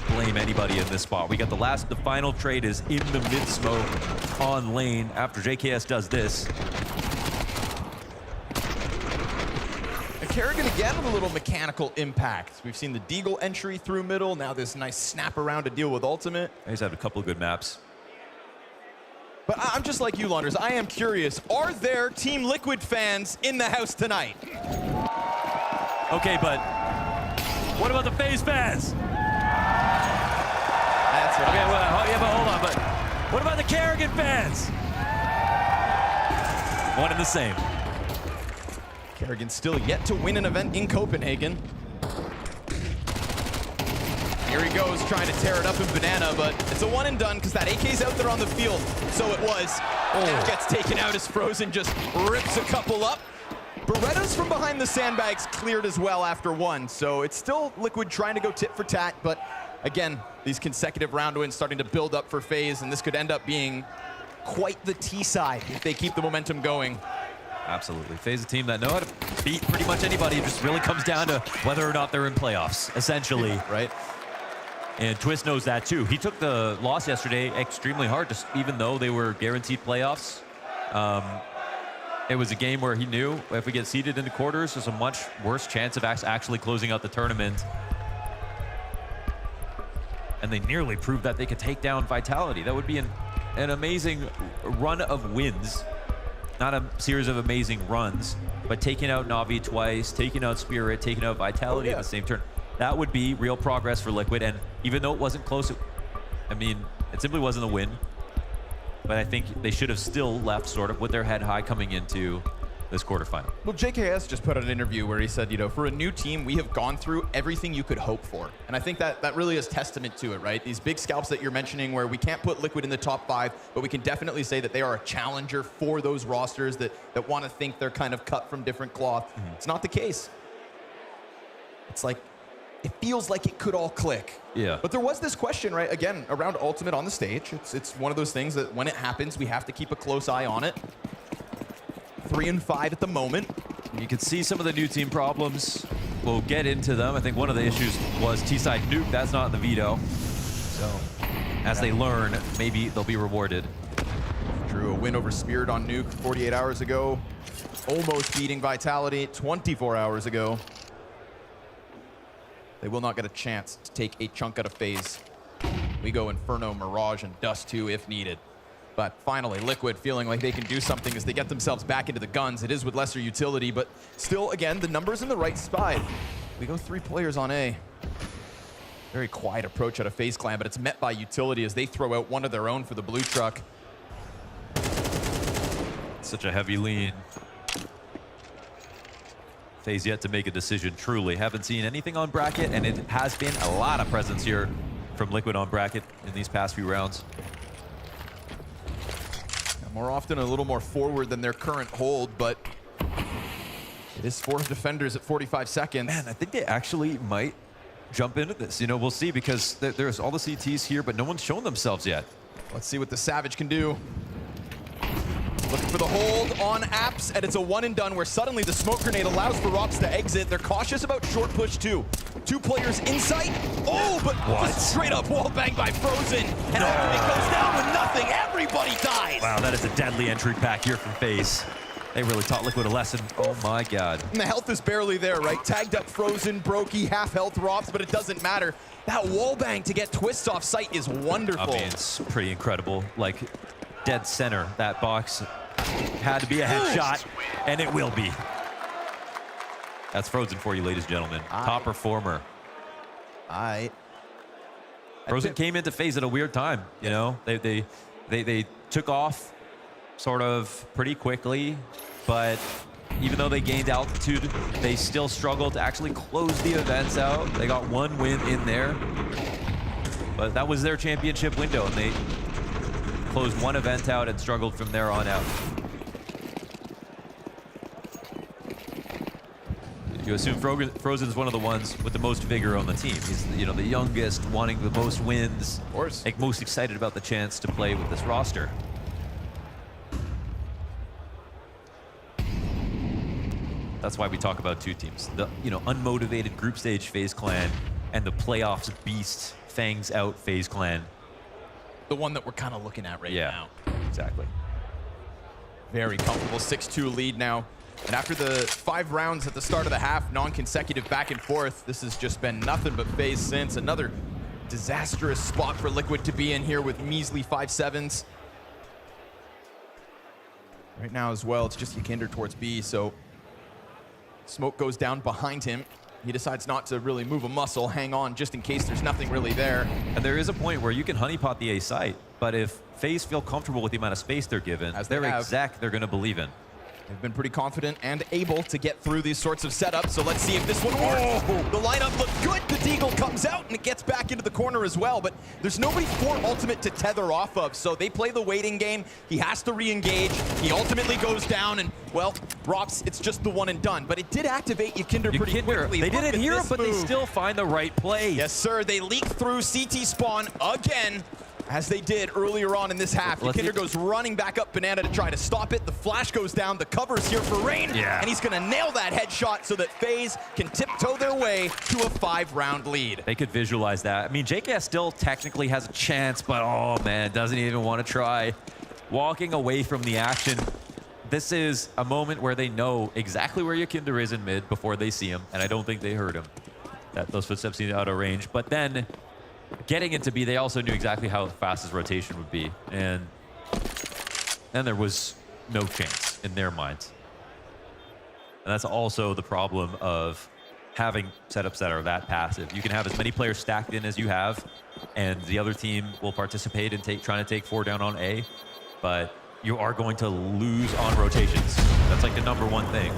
blame anybody in this spot. We got the final trade is in the mid-smoke on lane after JKS does this.
And Kerrigan again with a little mechanical impact. We've seen the Deagle entry through middle, now this nice snap around to deal with Ultimate.
He's had a couple of good maps.
But I'm just like you, Launders. I am curious, are there Team Liquid fans in the house tonight?
Okay, but what about the FaZe fans?
That's right.
Okay, well, yeah, but hold on, but What about the Kerrigan fans? One and the same.
Kerrigan still yet to win an event in Copenhagen. Here he goes, trying to tear it up in Banana, but it's a one and done because that AK's out there on the field. So it was. That gets taken out as Frozen just rips a couple up. Berettas from behind the sandbags cleared as well after one. So it's still Liquid trying to go tit for tat, but again, these consecutive round wins starting to build up for FaZe, and this could end up being quite the T-side if they keep the momentum going.
Absolutely. FaZe a team that know how to beat pretty much anybody. It just really comes down to whether or not they're in playoffs, essentially.
Right.
And Twist knows that too. He took the loss yesterday extremely hard, just even though they were guaranteed playoffs. It was a game where he knew if we get seeded into quarters, there's a much worse chance of actually closing out the tournament. And they nearly proved that they could take down Vitality. That would be an amazing run of wins. Not a series of amazing runs, but taking out Na'Vi twice, taking out Spirit, taking out Vitality in the same turn. That would be real progress for Liquid. And even though it wasn't close, it simply wasn't a win. But I think they should have still left sort of with their head high coming into this quarterfinal.
Well, JKS just put out an interview where he said, you know, for a new team, we have gone through everything you could hope for. And I think that really is testament to it, right? These big scalps that you're mentioning where we can't put Liquid in the top 5, but we can definitely say that they are a challenger for those rosters that want to think they're kind of cut from different cloth. It's not the case. It's like, it feels like it could all click.
Yeah.
But there was this question, right, again, around Ultimate on the stage. It's one of those things that when it happens, we have to keep a close eye on it. 3 and 5 at the moment.
You can see some of the new team problems. We'll get into them. I think one of the issues was T-side nuke. That's not in the veto. So as they learn, maybe they'll be rewarded.
Drew a win over Spirit on nuke 48 hours ago. Almost beating Vitality 24 hours ago. They will not get a chance to take a chunk out of FaZe. We go Inferno, Mirage, and Dust 2 if needed. But finally, Liquid feeling like they can do something as they get themselves back into the guns. It is with lesser utility, but still, again, the numbers in the right spot. We go 3 players on A. Very quiet approach out of FaZe Clan, but it's met by utility as they throw out one of their own for the blue truck.
Such a heavy lean. FaZe yet to make a decision, truly. Haven't seen anything on bracket, and it has been a lot of presence here from Liquid on bracket in these past few rounds.
More often a little more forward than their current hold, but it is 4 defenders at 45 seconds.
Man, I think they actually might jump into this. You know, we'll see, because there's all the CTs here, but no one's shown themselves yet.
Let's see what the Savage can do. Looking for the hold on Apps, and it's a one and done where suddenly the smoke grenade allows for Rops to exit. They're cautious about short push too. 2 players in sight. Oh, but just straight up wall bang by Frozen. And after it goes down with nothing, everybody dies.
Wow, that is a deadly entry pack here from FaZe. They really taught Liquid a lesson. Oh my God.
And the health is barely there, right? Tagged up Frozen, Brokey, half health Rops, but it doesn't matter. That wall bang to get Twists off site is wonderful.
I mean, it's pretty incredible. Like, dead center, that box had to be a headshot, and it will be. That's Frozen for you, ladies and gentlemen. Top performer. Frozen came into FaZe at a weird time, you know? They took off sort of pretty quickly, but even though they gained altitude, they still struggled to actually close the events out. They got 1 win in there, but that was their championship window, and they closed 1 event out and struggled from there on out. You assume Frozen's one of the ones with the most vigor on the team. He's, you know, the youngest, wanting the most wins.
Of course.
Like, most excited about the chance to play with this roster. That's why we talk about 2 teams. The, you know, unmotivated group stage FaZe Clan and the playoffs beast, fangs out FaZe Clan.
The one that we're kind of looking at right now.
Exactly.
Very comfortable 6-2 lead now. And after the 5 rounds at the start of the half, non-consecutive back and forth, this has just been nothing but FaZe since. Another disastrous spot for Liquid to be in here with measly 5-7s. Right now as well, it's just Ykinder towards B, so smoke goes down behind him. He decides not to really move a muscle, hang on just in case there's nothing really there.
And there is a point where you can honeypot the A site, But if FaZe feel comfortable with the amount of space they're given,
As they
their
have.
exec they're going to believe in.
They've been pretty confident and able to get through these sorts of setups, so let's see if this one works. The lineup looks good, the Deagle comes out, and it gets back into the corner as well, but there's nobody for Ultimate to tether off of, so they play the waiting game. He has to re-engage. He ultimately goes down, and, well, Rops, it's just the one and done. But it did activate Yakinder pretty quickly.
They
Look
didn't
at
hear it,
this
but they
move.
still find the right play.
Yes, sir. They leak through CT spawn again, as they did earlier on in this half. Yakinder goes running back up Banana to try to stop it. The flash goes down. The cover's here for Rain.
Yeah.
And he's going to nail that headshot so that FaZe can tiptoe their way to a 5-round lead.
They could visualize that. I mean, JKS still technically has a chance, but oh man, doesn't even want to try. Walking away from the action. This is a moment where they know exactly where Yakinder is in mid before they see him, and I don't think they heard him. Those footsteps seem out of range, but then getting into B, they also knew exactly how fast his rotation would be, and then there was no chance in their minds. And that's also the problem of having setups that are that passive. You can have as many players stacked in as you have, and the other team will participate in trying to take 4 down on A, but you are going to lose on rotations. That's like the #1 thing.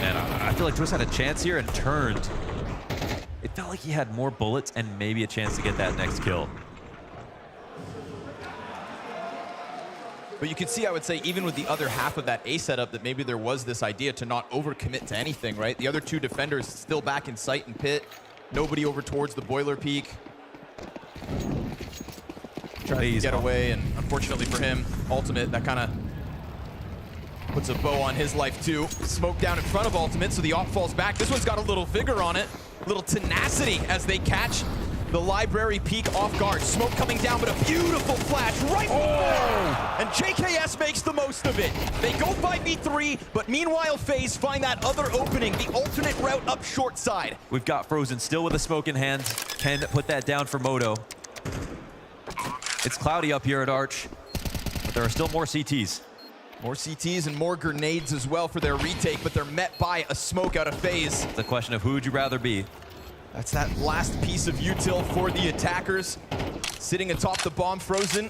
And I feel like Twist had a chance here and turned. It felt like he had more bullets and maybe a chance to get that next kill.
But you can see, I would say, even with the other half of that A setup, that maybe there was this idea to not overcommit to anything, right? The other 2 defenders still back in sight and pit. Nobody over towards the boiler peak. Trying to get away, and unfortunately for him, Ultimate, that kind of puts a bow on his life too. Smoke down in front of Ultimate, so the op falls back. This one's got a little vigor on it, a little tenacity as they catch the library peak off guard. Smoke coming down, but a beautiful flash right before. And JKS makes the most of it. They go 5v3, but meanwhile FaZe find that other opening, the alternate route up short side.
We've got Frozen still with a smoke in hand. Can put that down for Moto. It's cloudy up here at Arch, but there are still more CTs.
More CTs and more grenades as well for their retake, but they're met by a smoke out of FaZe.
It's a question of who would you rather be?
That's that last piece of util for the attackers. Sitting atop the bomb, Frozen.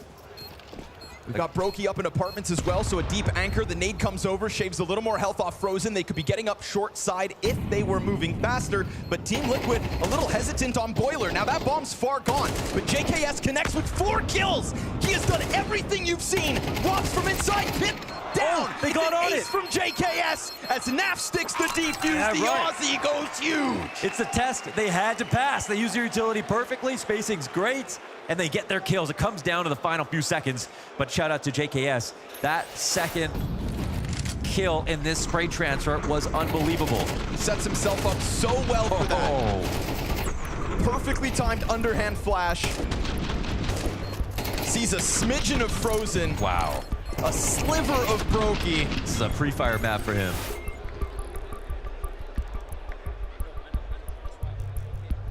We've got Brokey up in apartments as well, so a deep anchor. The nade comes over, shaves a little more health off Frozen. They could be getting up short side if they were moving faster, but Team Liquid a little hesitant on Boiler. Now that bomb's far gone, but JKS connects with 4 kills. He has done everything you've seen. Rops from inside, pit down.
They got on
ace
it.
from JKS as Naf sticks the defuse.
Yeah,
the
right.
Aussie goes huge.
It's a test they had to pass. They use their utility perfectly. Spacing's great, and they get their kills. It comes down to the final few seconds, but shout out to JKS. That second kill in this spray transfer was unbelievable.
He sets himself up so well for that. Perfectly timed underhand flash. Sees a smidgen of Frozen.
Wow.
A sliver of Brokey.
This is a pre-fire map for him.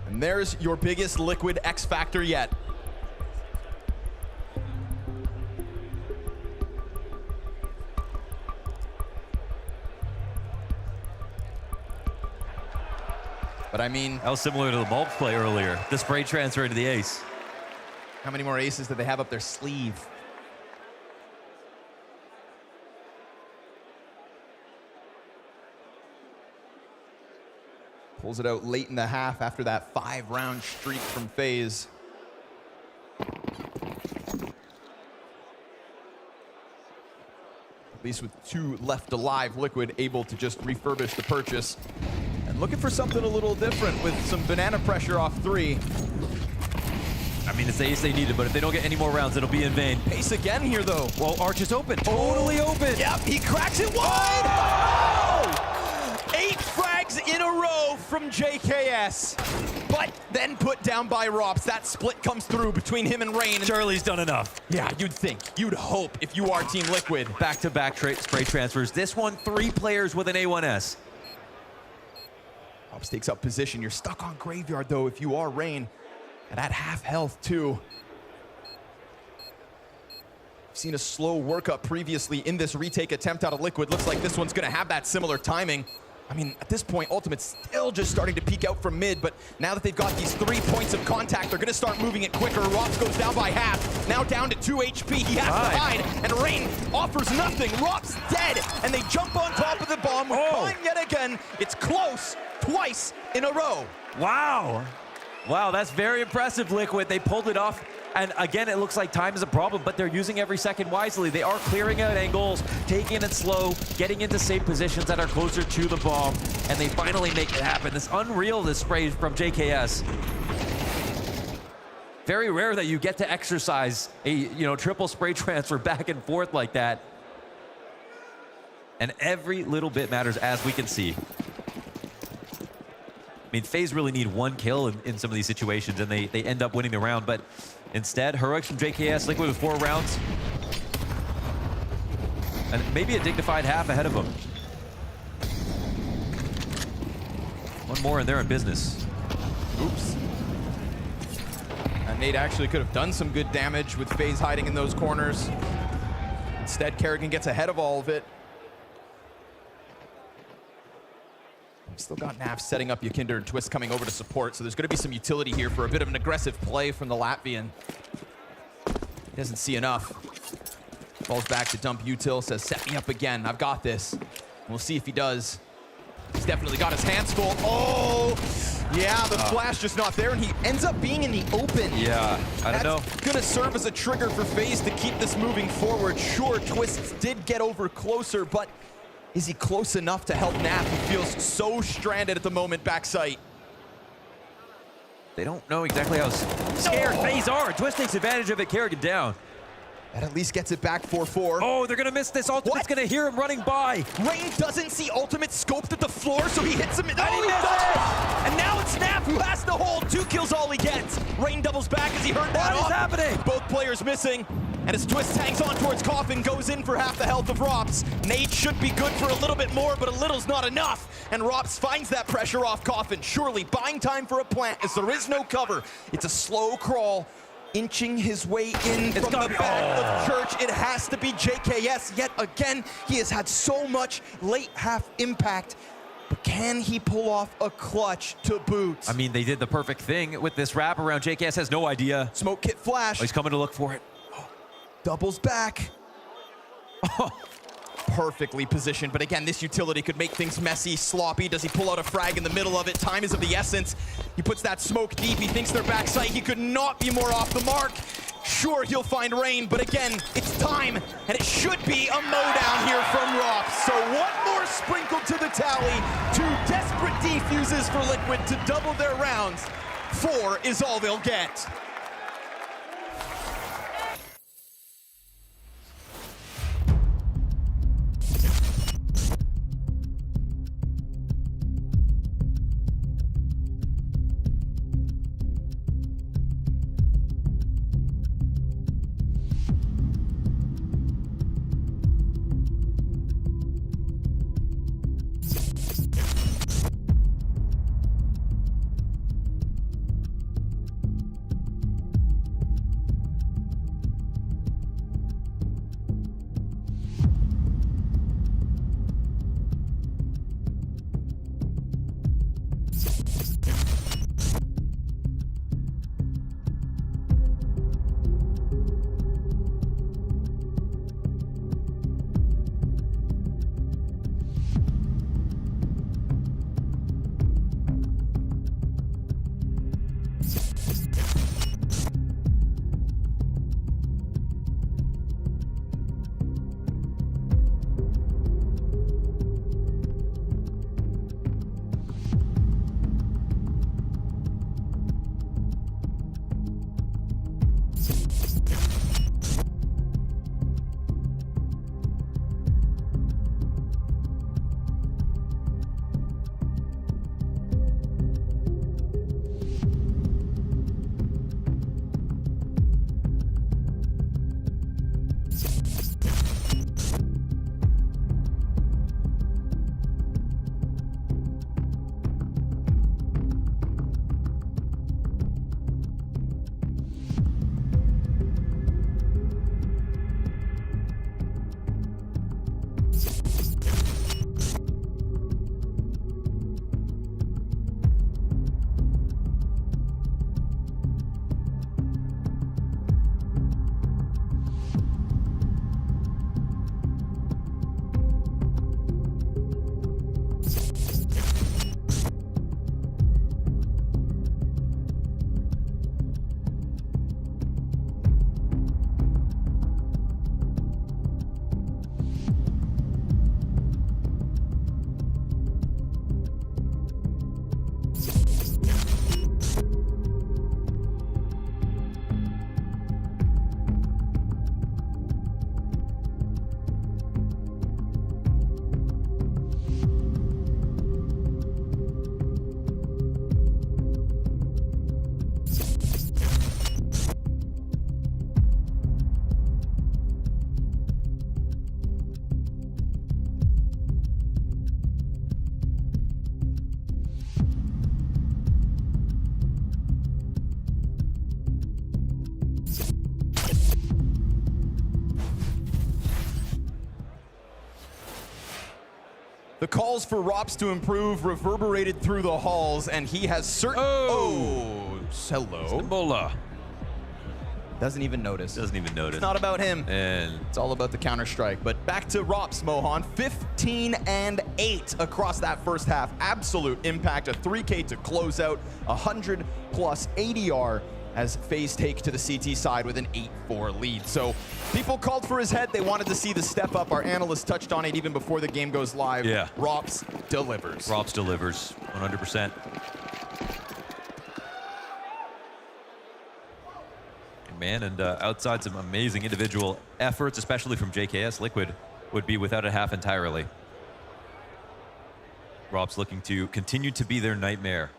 And there's your biggest Liquid X factor yet. But I mean,
that was similar to the bulk play earlier. The spray transfer into the ace.
How many more aces do they have up their sleeve? Pulls it out late in the half after that 5-round streak from FaZe. At least with 2 left alive, Liquid able to just refurbish the purchase. And looking for something a little different with some banana pressure off 3.
I mean, it's the ace they needed, but if they don't get any more rounds, it'll be in vain.
Pace again here, though.
Well, Arch is open. Totally open.
Yep, he cracks it wide. Oh! 8 frags in a row from JKS, but then put down by Rops. That split comes through between him and Rain.
Charlie's done enough.
Yeah, you'd think. You'd hope if you are Team Liquid.
Back-to-back spray transfers. This one, 3 players with an A1S.
Rops takes up position. You're stuck on Graveyard, though, if you are Rain. And at half health, too. seen a slow workup previously in this retake attempt out of Liquid. Looks like this one's gonna have that similar timing. I mean, at this point, Ultimate's still just starting to peek out from mid, but now that they've got these 3 points of contact, they're gonna start moving it quicker. Rops goes down by half, now down to 2 HP. He has to hide, and Rain offers nothing. Rops dead, and they jump on top of the bomb with time yet again. It's close, twice in a row.
Wow. Wow, that's very impressive, Liquid. They pulled it off. And again, it looks like time is a problem, but they're using every second wisely. They are clearing out angles, taking it slow, getting into safe positions that are closer to the bomb, and they finally make it happen. This unreal, this spray from JKS. Very rare that you get to exercise a triple spray transfer back and forth like that. And every little bit matters, as we can see. I mean, FaZe really need 1 kill in some of these situations, and they end up winning the round, but instead, heroics from JKS, Liquid with 4 rounds. And maybe a dignified half ahead of them. 1 more and they're in business.
Oops. And Nate actually could have done some good damage with FaZe hiding in those corners. Instead, Kerrigan gets ahead of all of it. Still got Naf setting up Yakinder and Twist coming over to support, so there's going to be some utility here for a bit of an aggressive play from the Latvian. He doesn't see enough. Falls back to dump Util, says, set me up again, I've got this. We'll see if he does. He's definitely got his hands full. Oh, yeah, the flash just not there, and he ends up being in the open.
Yeah, I don't know.
That's gonna serve as a trigger for FaZe to keep this moving forward. Sure, Twist did get over closer, but is he close enough to help Nap? He feels so stranded at the moment, backside.
They don't know exactly how scared FaZe are. Twist takes advantage of it, Kerrigan down.
That at least gets it back 4-4.
Oh, they're gonna miss this. Ultimate's gonna hear him running by.
Rain doesn't see Ultimate scoped at the floor, so he hits him. Oh, he does! And now it's Snap who has to hold. 2 kills all he gets. Rain doubles back as he heard that.
What is happening?
Both players missing. And as Twist hangs on towards Coffin, goes in for half the health of Rops. Nate should be good for a little bit more, but a little's not enough. And Rops finds that pressure off Coffin, surely buying time for a plant as there is no cover. It's a slow crawl, inching his way in from the back of Church. It has to be JKS yet again. He has had so much late half impact, but can he pull off a clutch to boot?
I mean, they did the perfect thing with this wrap around. JKS has no idea.
Smoke kit flash.
Oh, he's coming to look for it.
Doubles back. Perfectly positioned, but again, this utility could make things messy, sloppy. Does he pull out a frag in the middle of it? Time is of the essence. He puts that smoke deep. He thinks they're backside. He could not be more off the mark. Sure, he'll find Rain, but again, it's time, and it should be a mowdown here from Rops. So 1 more sprinkled to the tally. 2 desperate defuses for Liquid to double their rounds. 4 is all they'll get. The calls for Rops to improve reverberated through the halls, and he has certain... Oh, hello.
Simbola.
Doesn't even notice.
Doesn't even notice.
It's not about him.
And
it's all about the Counter-Strike. But back to Rops, Mohan. 15 and 8 across that first half. Absolute impact. A 3K to close out. 100 plus ADR as FaZe take to the CT side with an 8-4 lead. So people called for his head. They wanted to see the step up. Our analyst touched on it even before the game goes live.
Yeah.
Rops delivers.
Rops delivers 100%. Man, and outside some amazing individual efforts, especially from JKS, Liquid would be without a half entirely. Rob's looking to continue to be their nightmare.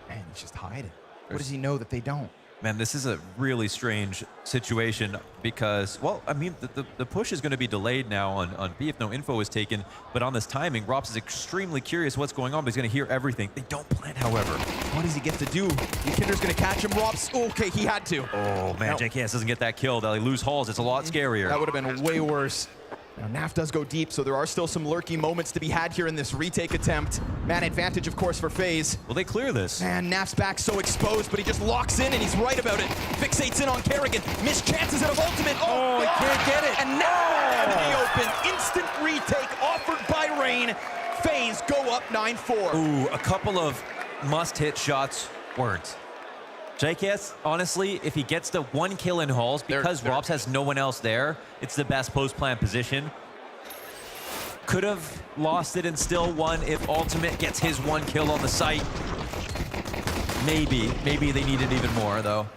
Man, he's just hiding. What does he know that they don't?
Man, this is a really strange situation because, well, I mean, the push is going to be delayed now on B if no info is taken. But on this timing, Rops is extremely curious what's going on, but he's going to hear everything. They don't plan, however.
What does he get to do? Kinder's going to catch him. Rops, okay, he had to.
Oh, man, JKS doesn't get that kill. They'll lose halls. It's a lot scarier.
That would have been way worse. Now, Naf does go deep, so there are still some lurky moments to be had here in this retake attempt. Man advantage, of course, for FaZe.
Will they clear this?
Man, Naf's back so exposed, but he just locks in, and he's right about it. Fixates in on Kerrigan. Missed chances out of ultimate. Oh,
he can't get it.
And now in the open. Instant retake offered by Rain. FaZe go up 9-4.
Ooh, a couple of must-hit shots weren't. JKS, honestly, if he gets the 1 kill in halls, because Rops has no one else there, it's the best post-plan position. Could have lost it and still won if Ultimate gets his 1 kill on the site. Maybe they needed even more, though.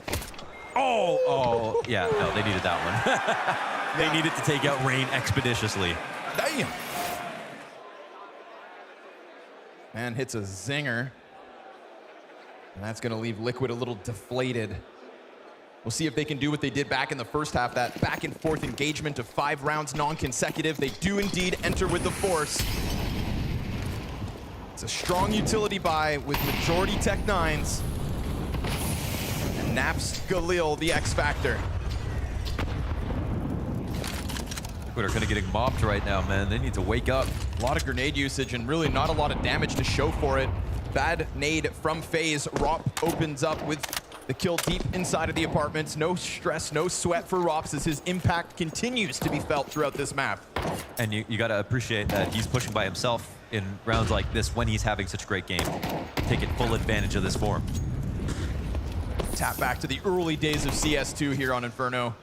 Oh, yeah, no, they needed that one. They needed to take out Rain expeditiously.
Damn. Man hits a zinger. And that's going to leave Liquid a little deflated. We'll see if they can do what they did back in the first half, that back and forth engagement of 5 rounds non-consecutive. They do indeed enter with the force. It's a strong utility buy with majority Tech 9s. And Naps Galil, the X Factor.
Liquid are kind of getting mopped right now, man. They need to wake up.
A lot of grenade usage and really not a lot of damage to show for it. Bad nade from FaZe. Rop opens up with the kill deep inside of the apartments. No stress, no sweat for Rops as his impact continues to be felt throughout this map.
And you got to appreciate that he's pushing by himself in rounds like this when he's having such a great game. Taking full advantage of this form.
Tap back to the early days of CS2 here on Inferno.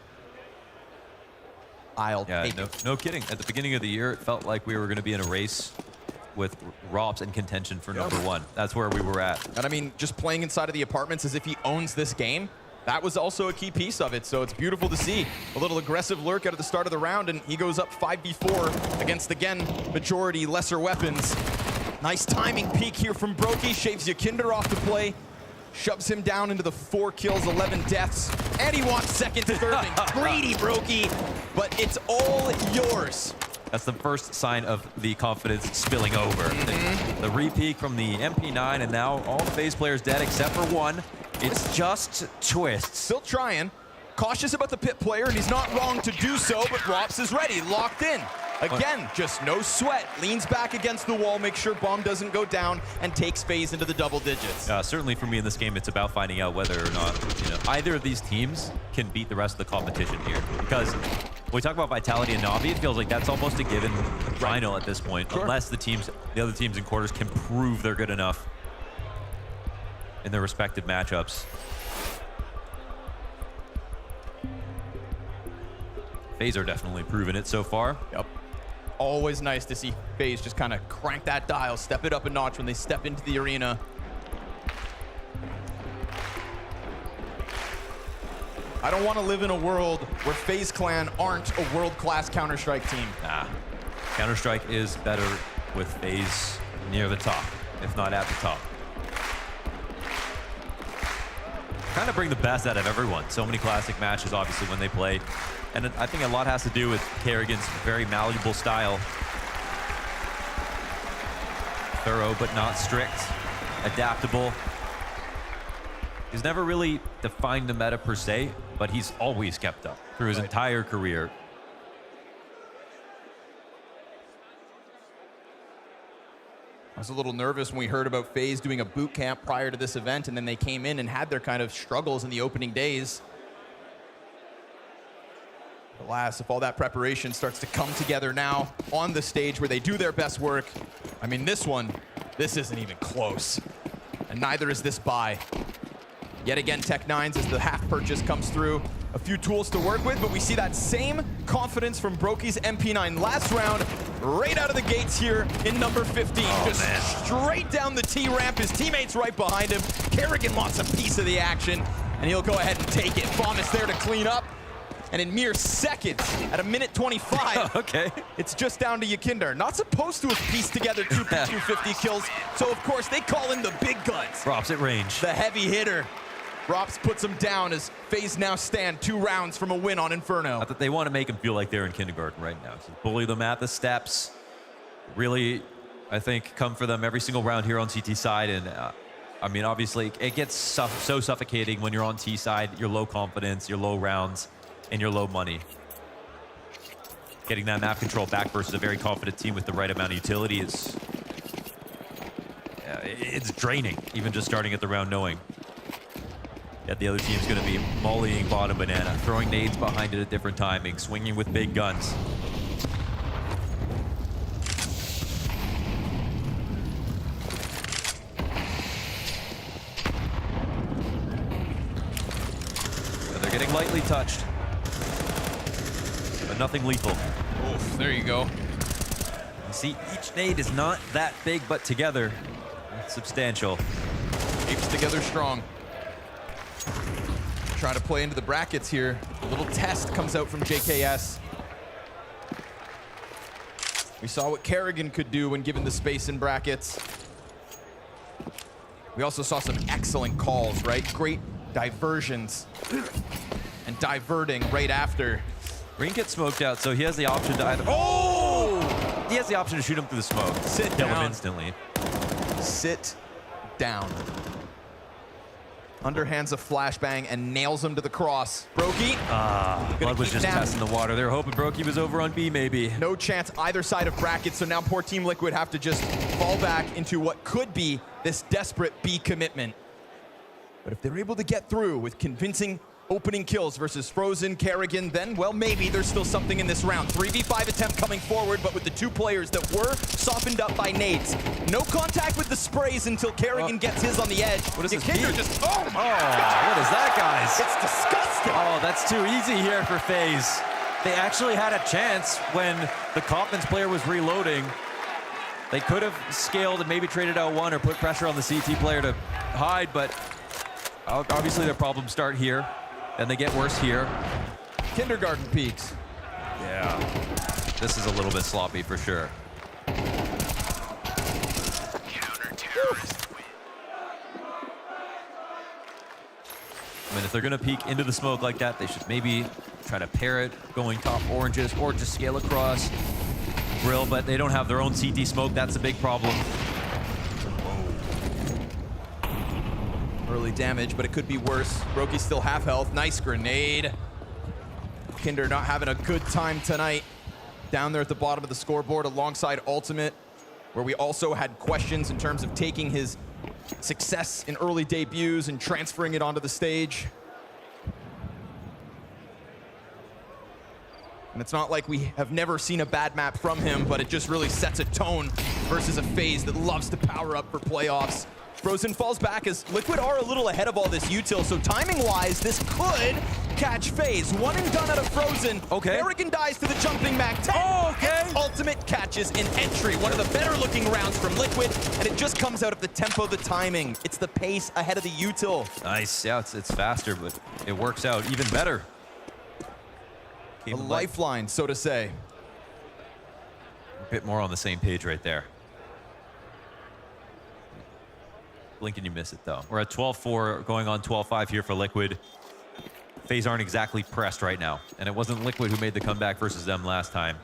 No kidding. At the beginning of the year, it felt like we were going to be in a race with Rops in contention for number 1. That's where we were at.
And I mean, just playing inside of the apartments as if he owns this game, that was also a key piece of it. So it's beautiful to see a little aggressive lurk out at the start of the round, and he goes up 5v4 against, again, majority lesser weapons. Nice timing peek here from Brokey, shaves Yakinder off the play, shoves him down into the 4 kills, 11 deaths, and he wants second serving. Greedy Brokey, but it's all yours.
That's the first sign of the confidence spilling over. The re-peek from the MP9, and now all the FaZe players dead except for one. It's just twists.
Still trying. Cautious about the pit player, and he's not wrong to do so, but Rops is ready, locked in. Again, just no sweat. Leans back against the wall, makes sure bomb doesn't go down, and takes FaZe into the double digits.
Certainly for me in this game, it's about finding out whether or not either of these teams can beat the rest of the competition here. Because when we talk about Vitality and Navi, it feels like that's almost a given final at this point, unless the other teams in quarters can prove they're good enough in their respective matchups. FaZe are definitely proving it so far.
Yep. Always nice to see FaZe just kind of crank that dial, step it up a notch when they step into the arena. I don't want to live in a world where FaZe Clan aren't a world-class Counter-Strike team.
Nah. Counter-Strike is better with FaZe near the top, if not at the top. Kind of bring the best out of everyone. So many classic matches, obviously, when they play. And I think a lot has to do with Kerrigan's very malleable style. Thorough, but not strict. Adaptable. He's never really defined the meta per se, but he's always kept up through his entire career.
I was a little nervous when we heard about FaZe doing a boot camp prior to this event, and then they came in and had their kind of struggles in the opening days. Alas, if all that preparation starts to come together now on the stage where they do their best work, I mean, this isn't even close. And neither is this buy. Yet again, Tech9s as the half purchase comes through. A few tools to work with, but we see that same confidence from Brokey's MP9 last round, right out of the gates here in number 15. Just straight down the T-ramp. His teammates right behind him. Kerrigan wants a piece of the action, and he'll go ahead and take it. Vomits there to clean up. And in mere seconds, at a minute 25, it's just down to Yakinder. Not supposed to have pieced together 250 kills, so of course they call in the big guns.
Rops at range.
The heavy hitter. Rops puts him down as FaZe now stand 2 rounds from a win on Inferno.
I thought they want to make him feel like they're in kindergarten right now. So bully them at the steps. Really, I think, come for them every single round here on CT side. And I mean, obviously, it gets so suffocating when you're on T side. You're low confidence, you're low rounds, and you're low money. Getting that map control back versus a very confident team with the right amount of utility is... it's draining, even just starting at the round knowing. Yet the other team's going to be mollying bottom banana, throwing nades behind it at different timing, swinging with big guns. But they're getting lightly touched, but nothing lethal.
Oof, there you go.
You see, each nade is not that big, but together, it's substantial.
Keeps together strong. Trying to play into the brackets here. A little test comes out from JKS. We saw what Kerrigan could do when given the space in brackets. We also saw some excellent calls, right? Great diversions and diverting right after.
Green gets smoked out, so he has the option to either... Oh! He has the option to shoot him through the smoke.
Sit
Kill
down.
him instantly.
Sit down. Underhands a flashbang and nails him to the cross. Brokey.
Blood was just testing the water. They were hoping Brokey was over on B, maybe.
No chance either side of brackets, so now poor Team Liquid have to just fall back into what could be this desperate B commitment. But if they're able to get through with convincing opening kills versus Frozen, Kerrigan, then, well, maybe there's still something in this round. 3v5 attempt coming forward, but with the 2 players that were softened up by nades. No contact with the sprays until Kerrigan gets his on the edge.
What is this?
Yakinder just, oh my
What is that, guys?
It's disgusting.
Oh, that's too easy here for FaZe. They actually had a chance when the Kaufman's player was reloading. They could have scaled and maybe traded out one or put pressure on the CT player to hide, but obviously their problems start here. Then they get worse here.
Kindergarten peaks.
Yeah. This is a little bit sloppy for sure. I mean, if they're going to peek into the smoke like that, they should maybe try to pair it going top oranges or just scale across grill, but they don't have their own CT smoke. That's a big problem.
Early damage, but it could be worse. Brokey's still half health. Nice grenade. Kinder not having a good time tonight. Down there at the bottom of the scoreboard alongside Ultimate, where we also had questions in terms of taking his success in early debuts and transferring it onto the stage. And it's not like we have never seen a bad map from him, but it just really sets a tone versus a FaZe that loves to power up for playoffs. Frozen falls back as Liquid are a little ahead of all this util, so timing-wise, this could catch FaZe. One and done out of Frozen.
Okay.
Kerrigan dies to the jumping Mac 10.
Oh, okay.
And Ultimate catches in entry. One of the better-looking rounds from Liquid, and it just comes out of the tempo, the timing. It's the pace ahead of the util.
Nice. Yeah, it's faster, but it works out even better.
A lifeline, so to say.
A bit more on the same page right there. Blink and you miss it, though. We're at 12-4, going on 12-5 here for Liquid. FaZe aren't exactly pressed right now, and it wasn't Liquid who made the comeback versus them last time.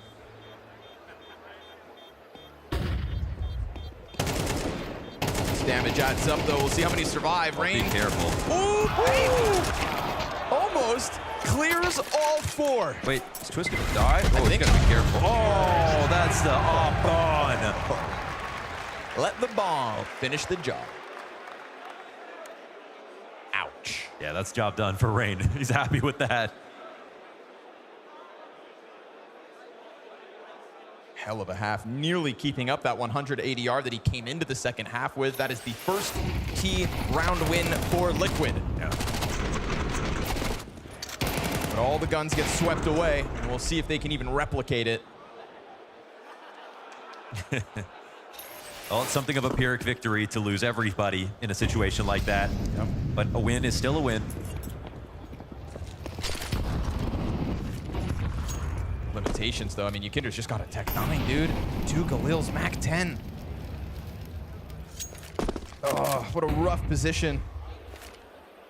This damage adds up, though. We'll see how many survive. Rain.
Be careful.
Ooh, Rain! Almost Clears all 4.
Wait, is Twist gonna die? Oh, he's gotta be careful. Oh, that's the off on.
Let the bomb finish the job. Ouch.
Yeah, that's job done for Rain. He's happy with that.
Hell of a half, nearly keeping up that 100 ADR that he came into the second half with. That is the first key round win for Liquid.
Yeah.
But all the guns get swept away, and we'll see if they can even replicate it.
Well, it's something of a Pyrrhic victory to lose everybody in a situation like that.
Yep.
But a win is still a win.
Limitations, though. I mean, Yukinder's just got a Tech 9, dude. 2 Galil's Mac 10. Oh, what a rough position.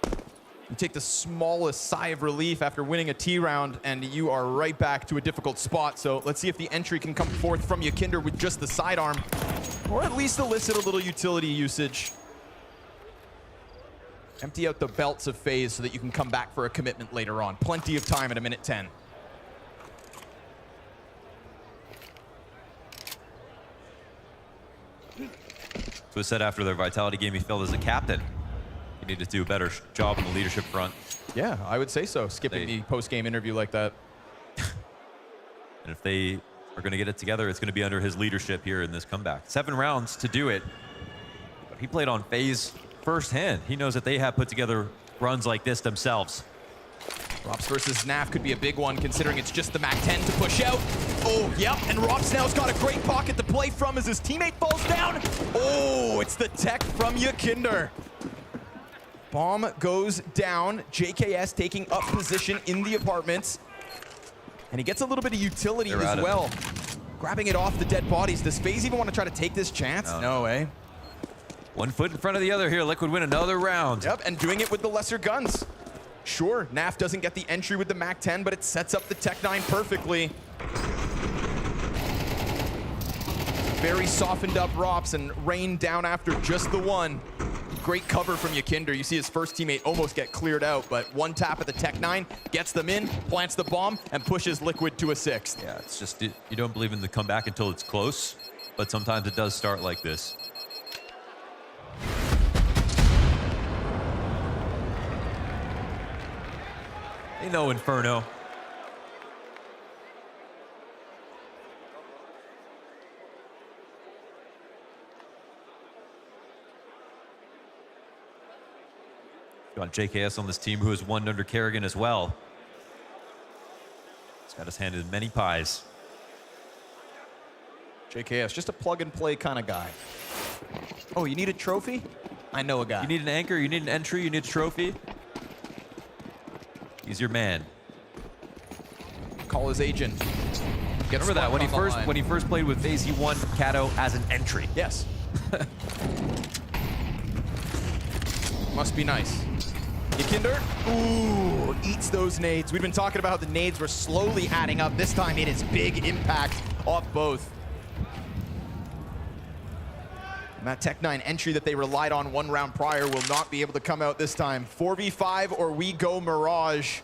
You take the smallest sigh of relief after winning a T round, and you are right back to a difficult spot. So let's see if the entry can come forth from Yukinder with just the sidearm, or at least elicit a little utility usage. Empty out the belts of FaZe so that you can come back for a commitment later on. Plenty of time at a minute 10.
Twist said after their Vitality game he felt as a captain he needed to do a better job on the leadership front.
Yeah, I would say so, skipping the post-game interview like that.
And if they are going to get it together, it's going to be under his leadership here in this comeback. 7 rounds to do it. But he played on FaZe firsthand. He knows that they have put together runs like this themselves.
Rops versus Naf could be a big one, considering it's just the Mac 10 to push out. Oh, yep, and Rops now's got a great pocket to play from as his teammate falls down. Oh, it's the tech from Yukinder. Bomb goes down. JKS taking up position in the apartments. And he gets a little bit of utility as well. Grabbing it off the dead bodies. Does FaZe even want to try to take this chance? No, eh?
1 foot in front of the other here. Liquid win another round.
Yep, and doing it with the lesser guns. Sure, Naf doesn't get the entry with the Mac 10, but it sets up the Tech 9 perfectly. Very softened up Rops and Rain down after just the one. Great cover from Yukinder. You see his first teammate almost get cleared out, but one tap at the Tech 9, gets them in, plants the bomb, and pushes Liquid to a 6th.
Yeah, it's just, you don't believe in the comeback until it's close, but sometimes it does start like this. Ain't no Inferno. Got JKS on this team who has won under Kerrigan as well. He's got his hand in many pies.
JKS, just a plug and play kind of guy. Oh, you need a trophy? I know a guy.
You need an anchor, you need an entry, you need a trophy. He's your man.
Call his agent.
Remember that when he first played with FaZe, he won Kato as an entry.
Yes. Must be nice. Yukinder, ooh, eats those nades. We've been talking about how the nades were slowly adding up. This time it is big impact off both. And that Tech 9 entry that they relied on one round prior will not be able to come out this time. 4v5 or we go Mirage.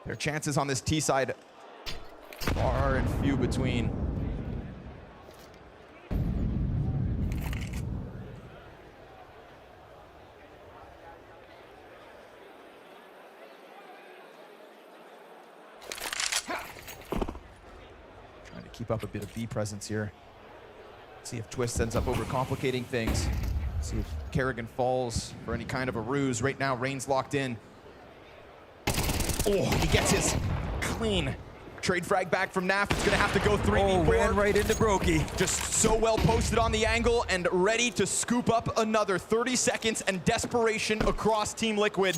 Their chances on this T side far and few between. Keep up a bit of B presence here. See if Twist ends up overcomplicating things. See if Kerrigan falls for any kind of a ruse. Right now, Rain's locked in. Oh, he gets his clean trade frag back from Naf. It's gonna have to go 3v4.
Oh, ran right into Brokey.
Just so well posted on the angle and ready to scoop up another 30 seconds and desperation across Team Liquid.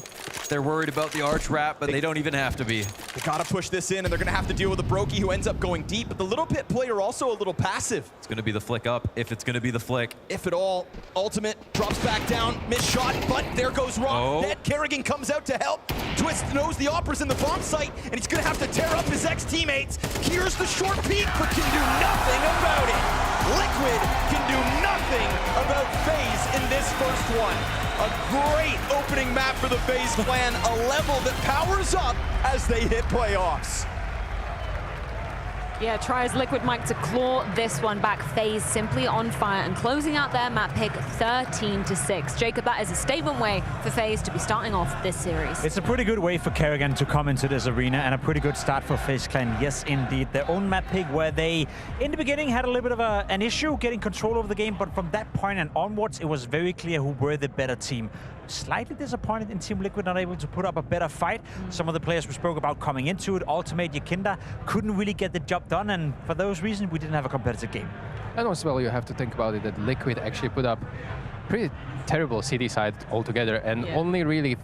They're worried about the arch wrap, but they don't even have to be.
They gotta push this in, and they're gonna have to deal with a Brokey who ends up going deep, but the Little Pit player also a little passive.
It's gonna be the flick up, if it's gonna be the flick.
If at all. Ultimate drops back down, missed shot, but there goes Rob.
Oh.
Dead. Kerrigan comes out to help. Twist knows the Opera's in the bomb site, and he's gonna have to tear up his ex-teammates. Here's the short peek, but can do nothing about it. Liquid can do nothing about FaZe in this first one. A great opening map for the FaZe clan, a level that powers up as they hit playoffs.
Yeah, tries Liquid Mike to claw this one back. FaZe simply on fire and closing out their map pick 13-6. Jacob, that is a statement way for FaZe to be starting off this series.
It's a pretty good way for Kerrigan to come into this arena and a pretty good start for FaZe Clan. Yes, indeed. Their own map pick where they, in the beginning, had a little bit of an issue getting control over the game, but from that point and onwards, it was very clear who were the better team. Slightly disappointed in Team Liquid not able to put up a better fight. Some of the players we spoke about coming into it, Ultimate, Yakinda, couldn't really get the job done, and for those reasons, we didn't have a competitive game.
And as well, you have to think about it that Liquid actually put up pretty terrible city side altogether, and only really,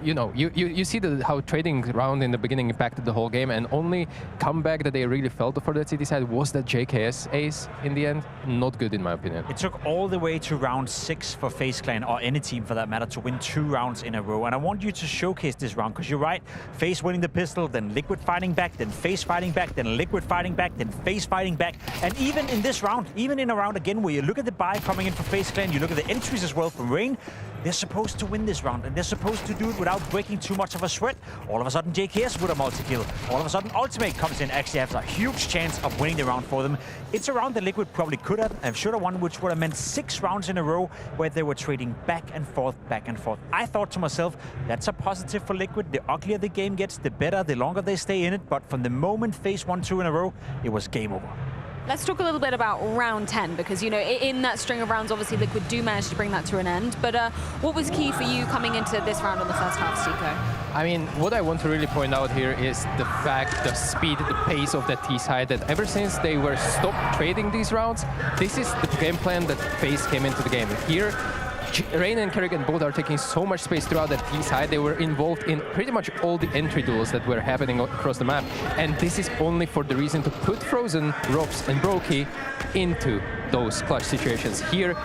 you know, you see how trading round in the beginning impacted the whole game, and only comeback that they really felt for that city side was that JKS ace in the end. Not good in my opinion.
It took all the way to round 6 for FaZe Clan, or any team for that matter, to win 2 rounds in a row. And I want you to showcase this round, because you're right, FaZe winning the pistol, then Liquid fighting back, then FaZe fighting back, then Liquid fighting back, then FaZe fighting back. And even in this round, even in a round again where you look at the buy coming in for FaZe Clan, you look at the entries as well from Rain, they're supposed to win this round, and they're supposed to do it without breaking too much of a sweat. All of a sudden, JKS with a multi-kill. All of a sudden, Ultimate comes in, actually has a huge chance of winning the round for them. It's a round that Liquid probably could have and should have won, which would have meant 6 rounds in a row where they were trading back and forth, back and forth. I thought to myself, that's a positive for Liquid. The uglier the game gets, the better, the longer they stay in it. But from the moment FaZe won 2 in a row, it was game over.
Let's talk a little bit about round 10, because, you know, in that string of rounds, obviously Liquid do manage to bring that to an end. But what was key for you coming into this round on the first half, Stico?
I mean, what I want to really point out here is the fact, the speed, the pace of that T side, that ever since they were stopped trading these rounds, this is the game plan that FaZe came into the game. Here, Rain and Kerrigan both are taking so much space throughout that T side. They were involved in pretty much all the entry duels that were happening across the map. And this is only for the reason to put Frozen, Robs and Brokey into those clutch situations. Here,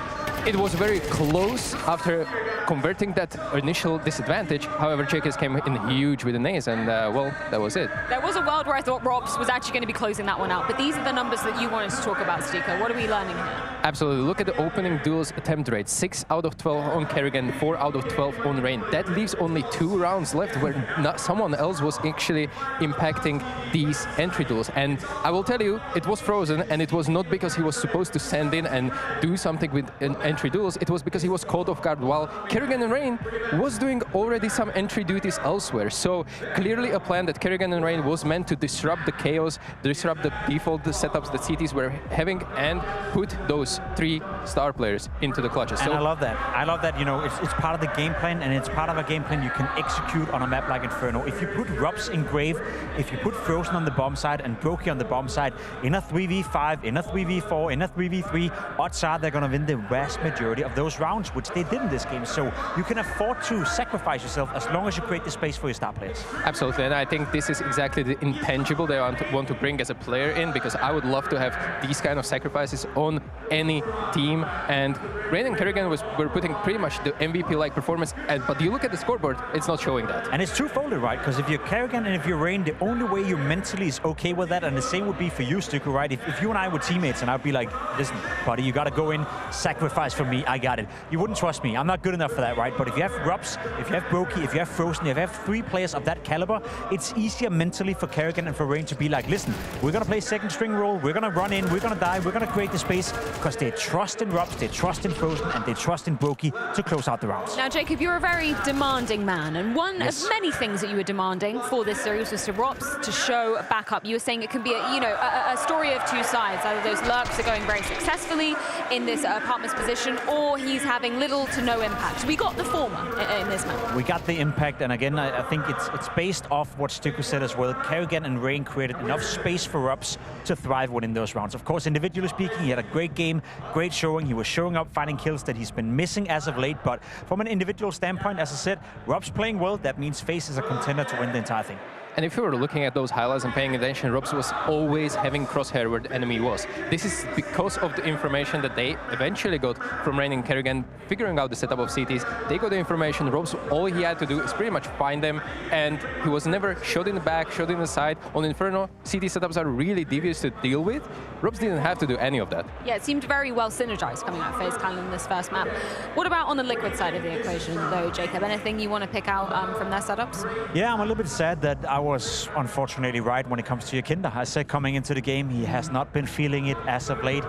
it was very close after converting that initial disadvantage. However, JKS came in huge with an ace, and well, that was it.
There was a world where I thought Robs was actually going to be closing that one out, but these are the numbers that you wanted to talk about, Stico. What are we learning here?
Absolutely. Look at the opening duels attempt rate. 6 out of 12 on Kerrigan, 4 out of 12 on Rain. That leaves only 2 rounds left where someone else was actually impacting these entry duels. And I will tell you, it was Frozen, and it was not because he was supposed to send in and do something with entry duels. It was because he was caught off guard, while Kerrigan and Rain was doing already some entry duties elsewhere. So clearly a plan that Kerrigan and Rain was meant to disrupt the chaos, disrupt the default setups that CTs were having, and put those 3 star players into the clutches.
And
so
I love that. I love that, you know, it's part of the game plan, and it's part of a game plan you can execute on a map like Inferno. If you put Robs in Grave, if you put Frozen on the bomb side and Brokey on the bomb side, in a 3v5, in a 3v4, in a 3v3, odds are they're going to win the vast majority of those rounds, which they did in this game. So you can afford to sacrifice yourself as long as you create the space for your star players.
Absolutely, and I think this is exactly the intangible they want to bring as a player in, because I would love to have these kind of sacrifices on any team. And Rain and Kerrigan were putting pretty much the MVP-like performance, but you look at the scoreboard, it's not showing that.
And it's twofold, right? Because if you're Kerrigan and if you're Rain, the only way you mentally is okay with that, and the same would be for you, Stuku, right? If you and I were teammates and I'd be like, listen, buddy, you got to go in, sacrifice for me, I got it. You wouldn't trust me. I'm not good enough for that, right? But if you have Robs, if you have Brokey, if you have Frozen, if you have 3 players of that caliber, it's easier mentally for Kerrigan and for Rain to be like, listen, we're going to play second string role, we're going to run in, we're going to die, we're going to create the space, because they trust in Robs, they trust in Frozen, and they trust in Brokey to close out the rounds.
Now, Jacob, you're a very demanding man, and one of many things that you were demanding for this series was to Robs to show backup. You were saying it can be a story of 2 sides. Either those lurks are going very successfully in this apartment's position, or he's having little to no impact. We got the former in this match.
We got the impact, and again, I think it's based off what Stuku said as well. Kerrigan and Rain created enough space for Robs to thrive within those rounds. Of course, individually speaking, he had a great game, great showing. He was showing up, finding kills that he's been missing as of late, but from an individual standpoint, as I said, Robs playing well. That means FaZe is a contender to win the entire thing.
And if you were looking at those highlights and paying attention, Robs was always having crosshair where the enemy was. This is because of the information that they eventually got from Rain and Kerrigan, figuring out the setup of CTs. They got the information. Robs, all he had to do is pretty much find them, and he was never shot in the back, shot in the side. On Inferno, CT setups are really devious to deal with. Robs didn't have to do any of that.
Yeah, it seemed very well synergized coming out of FaZe Clan in this first map. What about on the Liquid side of the equation, though, Jacob? Anything you want to pick out from their setups?
Yeah, I'm a little bit sad that I was unfortunately right when it comes to Yakinda. I said coming into the game, he has not been feeling it as of late.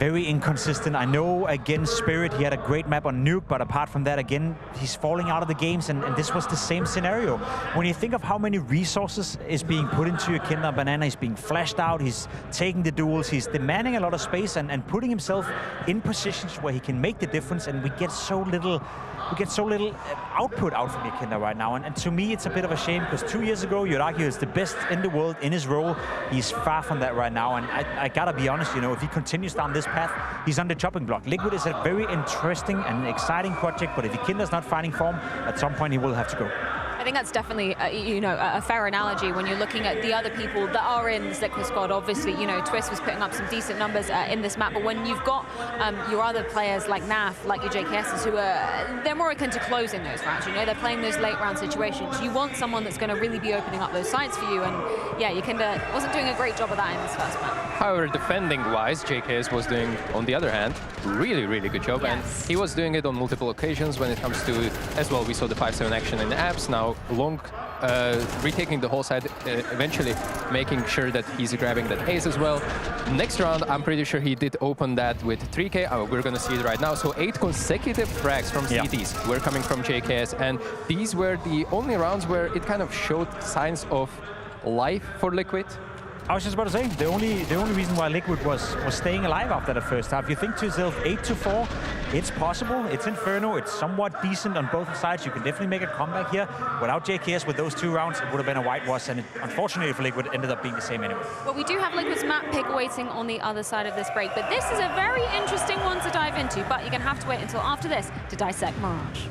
Very inconsistent. I know against Spirit, he had a great map on Nuke, but apart from that, again, he's falling out of the games, and this was the same scenario. When you think of how many resources is being put into Yakinda, Banana is being flashed out, he's taking the duels, he's demanding a lot of space and putting himself in positions where he can make the difference, and we get so little output out from Yakinda right now. And to me, it's a bit of a shame, because 2 years ago, you'd argue is the best in the world in his role. He's far from that right now, and I gotta be honest, you know, if he continues down this path, he's on the chopping block. Liquid is a very interesting and exciting project, but if Yakinda's not finding form, at some point he will have to go.
I think that's definitely, a fair analogy when you're looking at the other people that are in this Liquid squad. Obviously, Twist was putting up some decent numbers in this map, but when you've got your other players like NAF, like your JKSs, they're more akin to closing those rounds. They're playing those late round situations. You want someone that's going to really be opening up those sites for you, and yeah, Yakinda wasn't doing a great job of that in this first map.
However, defending-wise, JKS was doing, on the other hand, really, really good job, and he was doing it on multiple occasions when it comes to, as well, we saw the 5-7 action in the apps, now Long retaking the whole side, eventually making sure that he's grabbing that ace as well. Next round, I'm pretty sure he did open that with 3K. We're going to see it right now. So 8 consecutive frags from CTs were coming from JKS, and these were the only rounds where it kind of showed signs of life for Liquid.
I was just about to say, the only reason why Liquid was staying alive after the first half, you think to yourself, 8-4, it's possible, it's Inferno, it's somewhat decent on both sides, you can definitely make a comeback here. Without JKS with those 2 rounds, it would have been a whitewash, and it, unfortunately for Liquid, ended up being the same anyway.
Well, we do have Liquid's map pick waiting on the other side of this break, but this is a very interesting one to dive into, but you're going to have to wait until after this to dissect Mirage.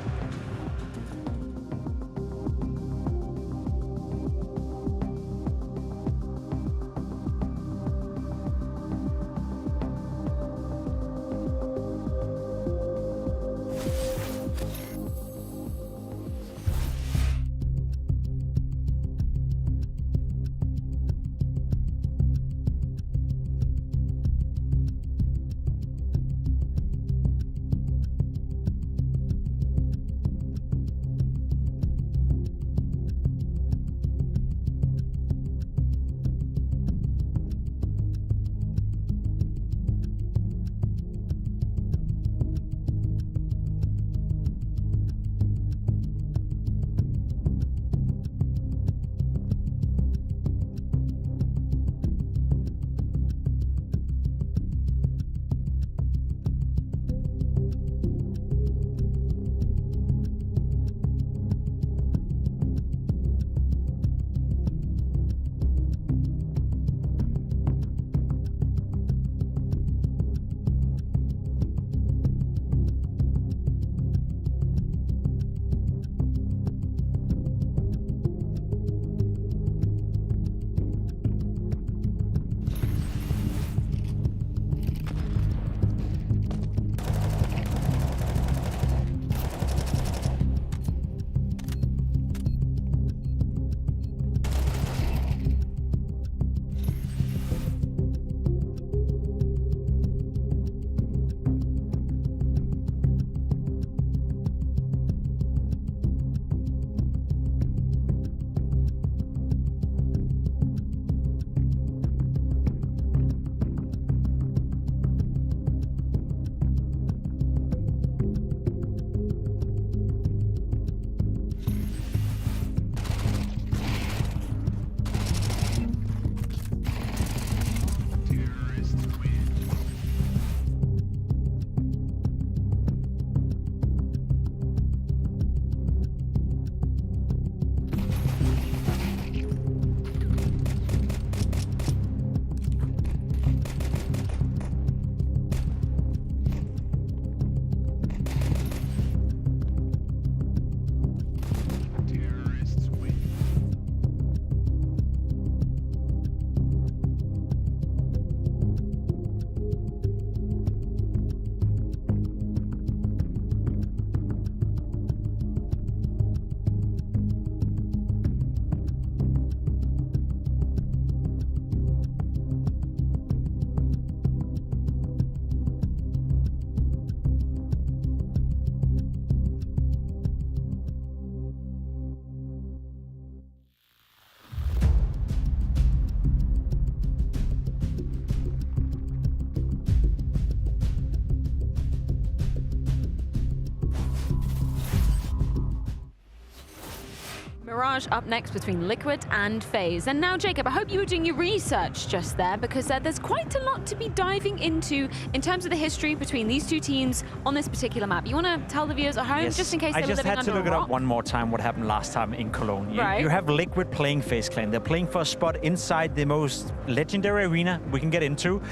Mirage up next between Liquid and FaZe. And now, Jacob, I hope you were doing your research just there, because there's quite a lot to be diving into in terms of the history between these two teams on this particular map. You want to tell the viewers at home, just in case they were living under a rock?
I just had to look it up one more time, what happened last time in Cologne. You have Liquid playing FaZe Clan. They're playing for a spot inside the most legendary arena we can get into.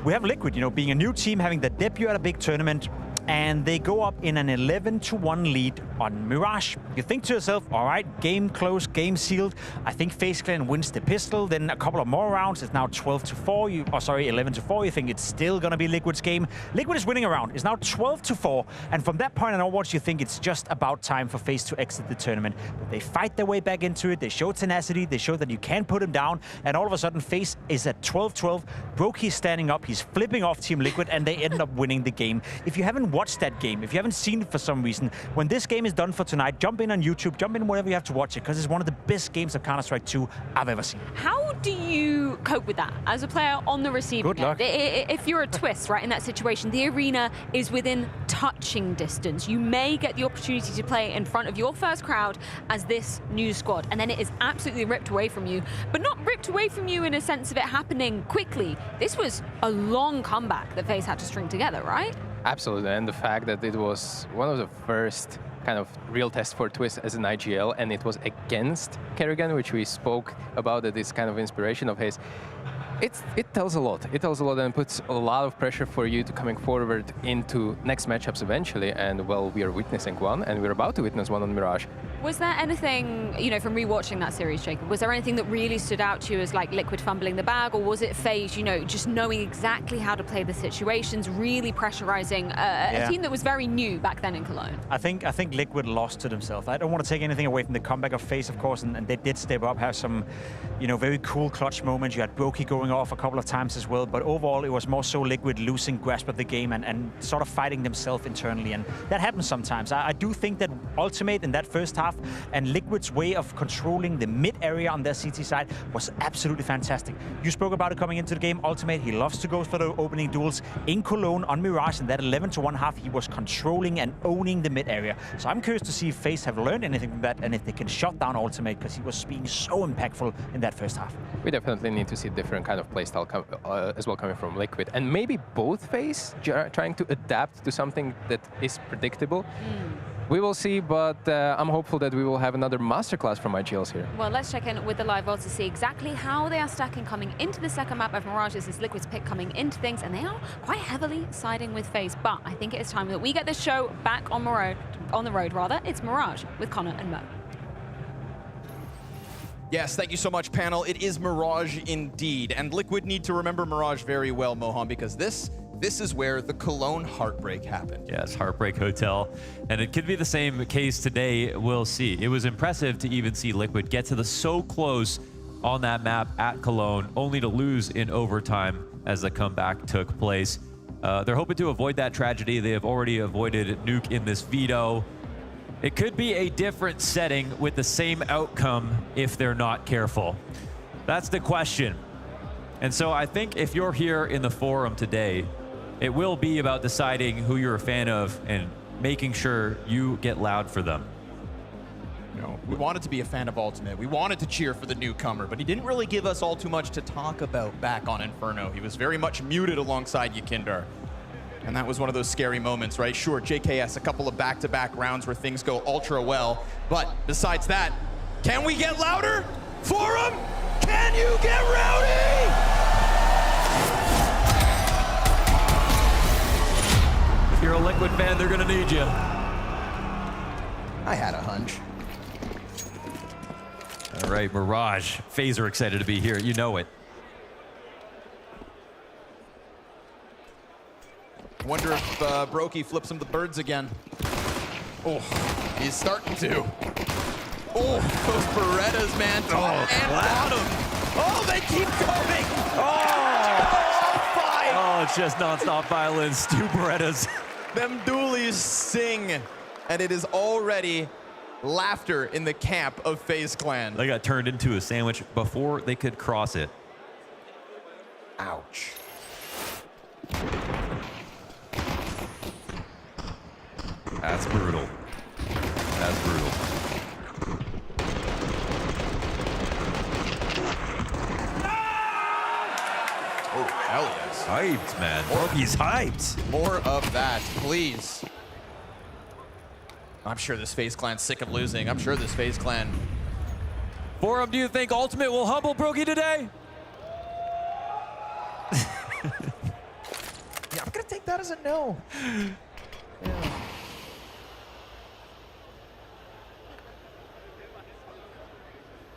We have Liquid, being a new team, having their debut at a big tournament, and they go up in an 11-1 lead on Mirage. You think to yourself, all right, game closed, game sealed. I think FaZe Clan wins the pistol. Then a couple of more rounds. It's now 12-4. 11-4. You think it's still going to be Liquid's game. Liquid is winning a round. It's now 12-4. And from that point onwards, you think it's just about time for FaZe to exit the tournament. But they fight their way back into it. They show tenacity. They show that you can put them down. And all of a sudden, FaZe is at 12-12. Brokey's standing up. He's flipping off Team Liquid, and they end up winning the game. If you haven't watched that game, if you haven't seen it for some reason, when this game is done for tonight, jump in on YouTube, jump in wherever you have to watch it, because it's one of the best games of Counter-Strike 2 I've ever seen.
How do you cope with that as a player on the receiving end? Good luck. If you're a twist, right, in that situation, the arena is within touching distance. You may get the opportunity to play in front of your first crowd as this new squad, and then it is absolutely ripped away from you, but not ripped away from you in a sense of it happening quickly. This was a long comeback that FaZe had to string together, right?
Absolutely, and the fact that it was one of the first kind of real tests for Twist as an IGL, and it was against Kerrigan, which we spoke about, that is kind of inspiration of his. It tells a lot. It tells a lot and puts a lot of pressure for you to coming forward into next matchups eventually. And well, we are witnessing one, and we're about to witness one on Mirage.
Was there anything, from rewatching that series, Jacob, was there anything that really stood out to you as like Liquid fumbling the bag, or was it FaZe, just knowing exactly how to play the situations, really pressurizing a team that was very new back then in Cologne?
I think Liquid lost to themselves. I don't want to take anything away from the comeback of FaZe, of course, and they did step up, have some, very cool clutch moments. You had Brokey going off a couple of times as well, but overall it was more so Liquid losing grasp of the game and sort of fighting themselves internally, and that happens sometimes. I do think that Ultimate in that first half and Liquid's way of controlling the mid area on their CT side was absolutely fantastic. You spoke about it coming into the game. Ultimate, he loves to go for the opening duels in Cologne on Mirage. In that 11-1 half, he was controlling and owning the mid area. So I'm curious to see if FaZe have learned anything from that and if they can shut down Ultimate, because he was being so impactful in that first half.
We definitely need to see different kind of playstyle as well coming from Liquid, and maybe both FaZe trying to adapt to something that is predictable. We will see, but I'm hopeful that we will have another masterclass from IGLs here.
Well, let's check in with the live odds to see exactly how they are stacking coming into the second map of Mirage. This is Liquid's pick coming into things, and they are quite heavily siding with FaZe. But I think it is time that we get this show back on the road. It's Mirage with Connor and Mo.
Yes, thank you so much, panel. It is Mirage indeed, and Liquid need to remember Mirage very well, Mohan, because this is where the Cologne heartbreak happened.
Yes, Heartbreak Hotel. And it could be the same case today. We'll see. It was impressive to even see Liquid get to the so close on that map at Cologne, only to lose in overtime as the comeback took place. They're hoping to avoid that tragedy. They have already avoided Nuke in this veto. It could be a different setting with the same outcome if they're not careful. That's the question. And so I think if you're here in the forum today, it will be about deciding who you're a fan of and making sure you get loud for them.
We wanted to be a fan of Ultimate. We wanted to cheer for the newcomer, but he didn't really give us all too much to talk about back on Inferno. He was very much muted alongside Yukindar. And that was one of those scary moments, right? Sure, JKS, a couple of back-to-back rounds where things go ultra well. But besides that, can we get louder for him? Can you get rowdy?
If you're a Liquid fan, they're gonna need you.
I had a hunch.
All right, Mirage. FaZe are excited to be here. You know it.
Wonder if Brokey flips him the birds again. Oh, he's starting to. Oh, those Berettas, man. Top and bottom. Oh, they keep coming.
Oh, it's just nonstop violence. Two Berettas.
Them dualies sing, and it is already laughter in the camp of FaZe Clan.
They got turned into a sandwich before they could cross it.
Ouch.
That's brutal. That's brutal. hyped, man. Brokey's hyped.
More of that, please. I'm sure this FaZe clan's sick of losing. I'm sure this FaZe clan.
Forum, do you think Ultimate will humble Brokey today?
Yeah, I'm gonna take that as a no. Yeah.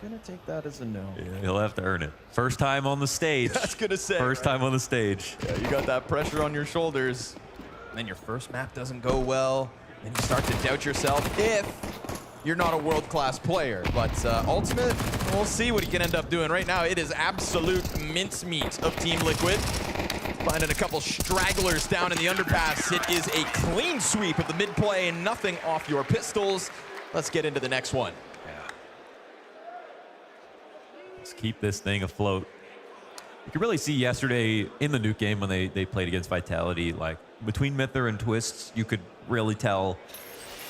Gonna take that as a no.
Yeah, he'll have to earn it. First time on the stage.
That's gonna say.
First time on the stage.
Yeah, you got that pressure on your shoulders. And then your first map doesn't go well. Then you start to doubt yourself if you're not a world-class player. But Ultimate, we'll see what he can end up doing. Right now, it is absolute mincemeat of Team Liquid. Finding a couple stragglers down in the underpass. It is a clean sweep of the mid play and nothing off your pistols. Let's get into the next one.
Let's keep this thing afloat. You could really see yesterday in the Nuke game when they played against Vitality, like between Myther and Twists, you could really tell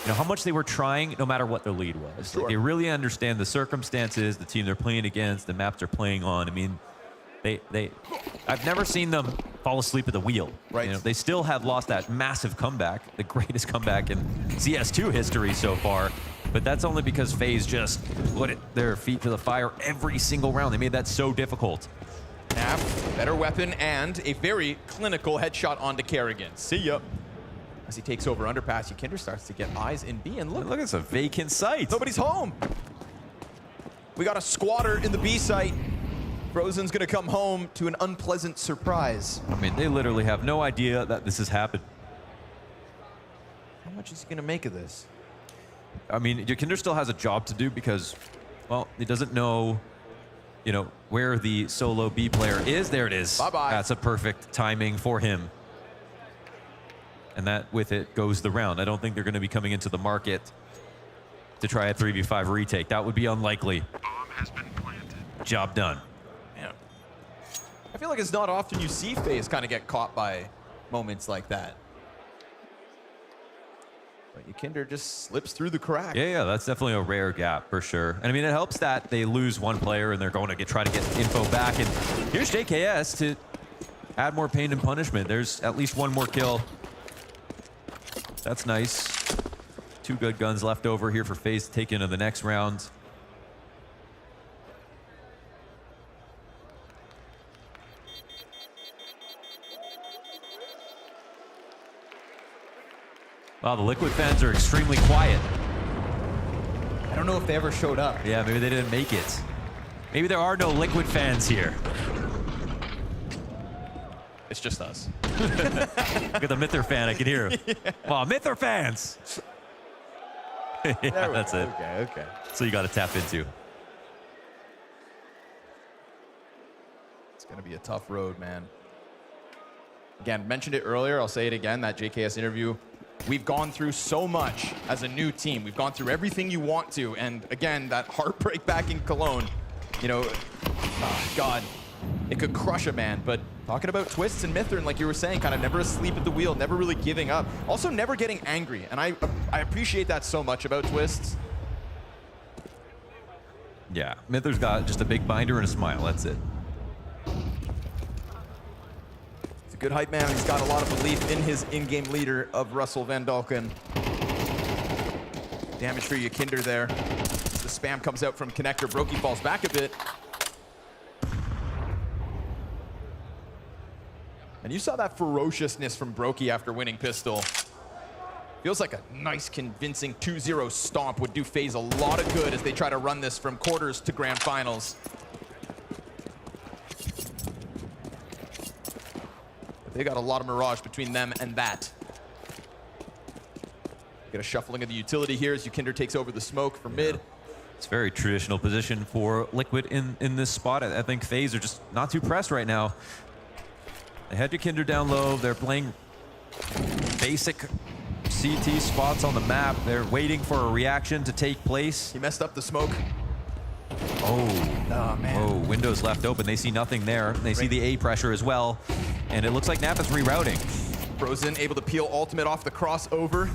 how much they were trying no matter what their lead was.
Sure.
Like, they really understand the circumstances, the team they're playing against, the maps they're playing on. I mean, I've never seen them fall asleep at the wheel.
Right.
They still have lost that massive comeback, the greatest comeback in CS2 history so far. But that's only because FaZe just put their feet to the fire every single round. They made that so difficult.
Naf, better weapon, and a very clinical headshot onto Kerrigan. See ya. As he takes over underpass, Yukinder starts to get eyes in B, and look,
it's a vacant site.
Nobody's home. We got a squatter in the B site. Frozen's gonna come home to an unpleasant surprise.
I mean, they literally have no idea that this has happened.
How much is he gonna make of this?
I mean, Yukinder still has a job to do because, well, he doesn't know, where the solo B player is. There it is.
Bye-bye.
That's a perfect timing for him. And that, with it, goes the round. I don't think they're going to be coming into the market to try a 3v5 retake. That would be unlikely.
Bomb has been planted.
Job done.
Yeah. I feel like it's not often you see FaZe kind of get caught by moments like that. But Yukinder just slips through the crack.
Yeah, that's definitely a rare gap for sure. And I mean, it helps that they lose one player and they're going to try to get info back. And here's JKS to add more pain and punishment. There's at least one more kill. That's nice. 2 good guns left over here for FaZe to take into the next round. Wow, the Liquid fans are extremely quiet.
I don't know if they ever showed up.
Yeah, maybe they didn't make it. Maybe there are no Liquid fans here.
It's just us.
Look at the Myther fan, I can hear him.
Yeah.
Wow, Myther fans! Yeah, that's it.
Okay.
So you got to tap into.
It's going to be a tough road, man. Again, mentioned it earlier, I'll say it again, that JKS interview. We've gone through so much as a new team. We've gone through everything you want to. And again, that heartbreak back in Cologne, God, it could crush a man. But talking about Twists and Myther, and like you were saying, kind of never asleep at the wheel, never really giving up. Also never getting angry. And I appreciate that so much about Twists.
Yeah, Myther's got just a big binder and a smile, that's it.
He's a good hype man. He's got a lot of belief in his in-game leader of Russell Van Dalken. Damage for Yukinder there. The spam comes out from Connector. Brokey falls back a bit. And you saw that ferociousness from Brokey after winning Pistol. Feels like a nice, convincing 2-0 stomp would do FaZe a lot of good as they try to run this from quarters to grand finals. They got a lot of Mirage between them and that. Get a shuffling of the utility here as Yukinder takes over the smoke for mid.
It's a very traditional position for Liquid in this spot. I think FaZe are just not too pressed right now. They had Yukinder down low. They're playing basic CT spots on the map. They're waiting for a reaction to take place.
He messed up the smoke.
Oh,
man.
Oh, windows left open. They see nothing there. They see the A pressure as well. And it looks like Nap is rerouting.
Frozen able to peel ultimate off the crossover.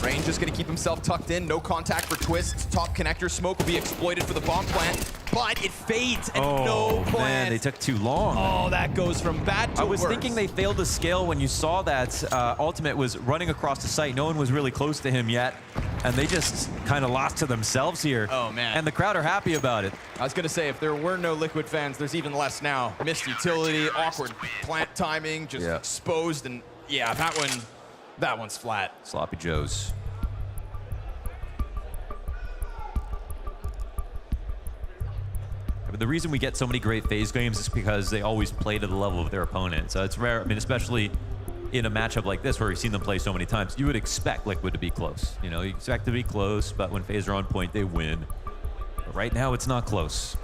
Rain just gonna keep himself tucked in. No contact for Twist. Top connector smoke will be exploited for the bomb plant, but it fades and no plant.
Man, they took too long.
Oh, that goes from bad to
I was
worse.
thinking they failed to scale when you saw that Ultimate was running across the site. No one was really close to him yet, and they just kind of lost to themselves here.
Oh, man.
And the crowd are happy about it.
I was gonna say, if there were no Liquid fans, there's even less now. Missed utility, awkward plant timing, just exposed, and yeah, that one's flat.
Sloppy Joes. But the reason we get so many great FaZe games is because they always play to the level of their opponent. So it's rare, I mean, especially in a matchup like this where we've seen them play so many times, you would expect Liquid to be close. You know, you expect to be close, but when FaZe are on point, they win. But right now, it's not close.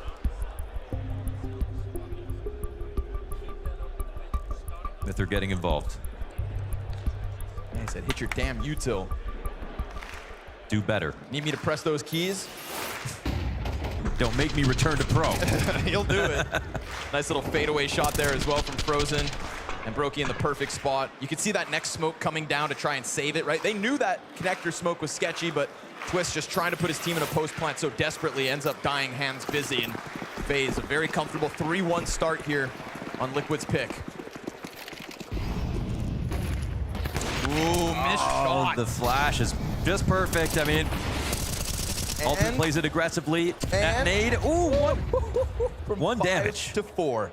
That they're getting involved.
Yeah, he said, hit your damn util.
Do better.
Need me to press those keys?
Don't make me return to pro.
He'll do it. Nice little fadeaway shot there as well from Frozen. And Brokey in the perfect spot. You can see that next smoke coming down to try and save it, right? They knew that connector smoke was sketchy, but Twist just trying to put his team in a post plant so desperately ends up dying hands busy. And FaZe, a very comfortable 3-1 start here on Liquid's pick. Ooh, missed shot.
The flash is just perfect. I mean, Ultimate plays it aggressively. That nade. Ooh, one damage.
to 4.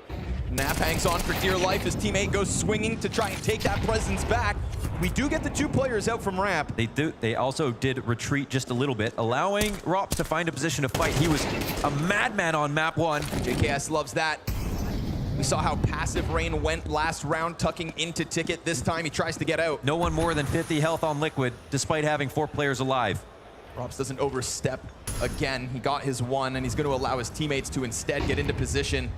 Nap hangs on for dear life. His teammate goes swinging to try and take that presence back. We do get the 2 players out from ramp.
They do. They also did retreat just a little bit, allowing Rops to find a position to fight. He was a madman on map 1.
JKS loves that. We saw how passive Rain went last round, tucking into Ticket. This time he tries to get out.
No one more than 50 health on Liquid, despite having 4 players alive.
Rops doesn't overstep again. He got his 1, and he's going to allow his teammates to instead get into position.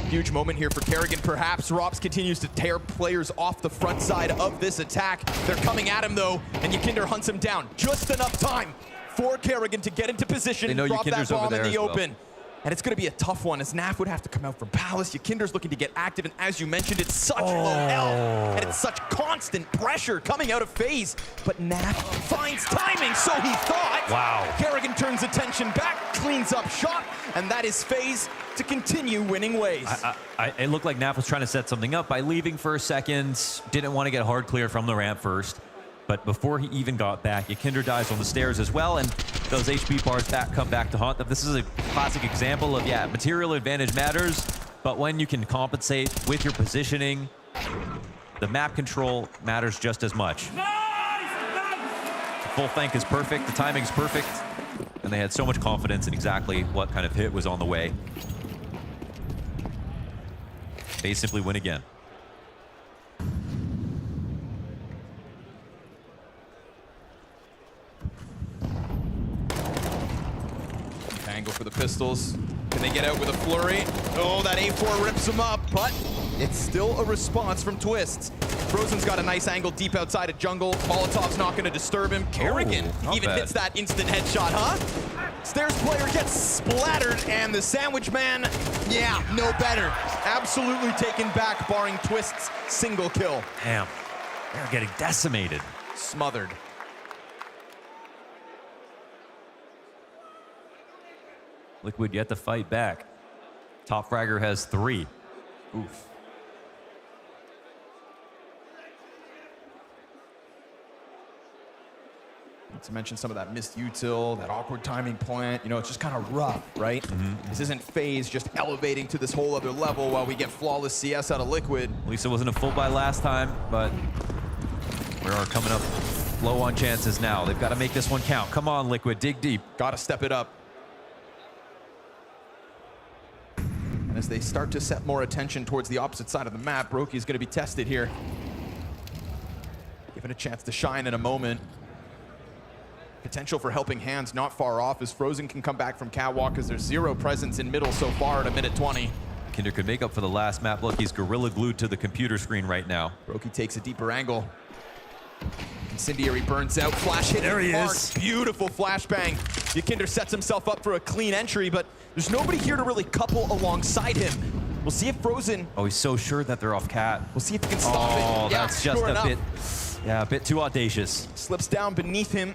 Huge moment here for Kerrigan, perhaps. Rops continues to tear players off the front side of this attack. They're coming at him, though, and Yakinder hunts him down. Just enough time for Kerrigan to get into position and drop that bomb in the open. And it's going to be a tough one, as Naf would have to come out for Palace. Yakinder's looking to get active, and as you mentioned, it's such low health, and it's such constant pressure coming out of FaZe. But Naf finds timing, so he thought.
Wow.
Kerrigan turns attention back, cleans up shot, and that is FaZe to continue winning ways.
It looked like Naf was trying to set something up by leaving for a second. Didn't want to get hard clear from the ramp first. But before he even got back, Yakinder dies on the stairs as well, and those HP bars come back to haunt them. This is a classic example of, yeah, material advantage matters, but when you can compensate with your positioning, the map control matters just as much. The full thank is perfect, the timing is perfect, and they had so much confidence in exactly what kind of hit was on the way. They simply win again.
Angle for the pistols. Can they get out with a flurry? Oh, that A4 rips him up, but it's still a response from Twist. Frozen's got a nice angle deep outside of jungle. Molotov's not going to disturb him. Kerrigan even hits that instant headshot, huh? Stairs player gets splattered, and the sandwich man, yeah, no better. Absolutely taken back, barring Twist's single kill.
Damn, they're getting decimated.
Smothered.
Liquid yet to fight back. Top fragger has 3. Oof.
Not to mention some of that missed util, that awkward timing plant. You know, it's just kind of rough, right? This isn't FaZe just elevating to this whole other level while we get flawless CS out of Liquid.
At least it wasn't a full buy last time, but we are coming up low on chances now. They've got to make this one count. Come on, Liquid, dig deep.
Got to step it up. As they start to set more attention towards the opposite side of the map, Brokey is going to be tested here. Given a chance to shine in a moment. Potential for helping hands not far off, as Frozen can come back from catwalk, as there's 0 presence in middle so far at a minute 20.
Kinder could make up for the last map. Look, he's gorilla glued to the computer screen right now.
Brokey takes a deeper angle. Incendiary burns out, flash hit.
There he is.
Beautiful flashbang. Yakinder sets himself up for a clean entry, but there's nobody here to really couple alongside him. We'll see if Frozen...
Oh, he's so sure that they're off cat.
We'll see if he can stop it.
Oh,
Yeah,
that's just
sure
a
enough.
bit... Yeah, a bit too audacious.
Slips down beneath him,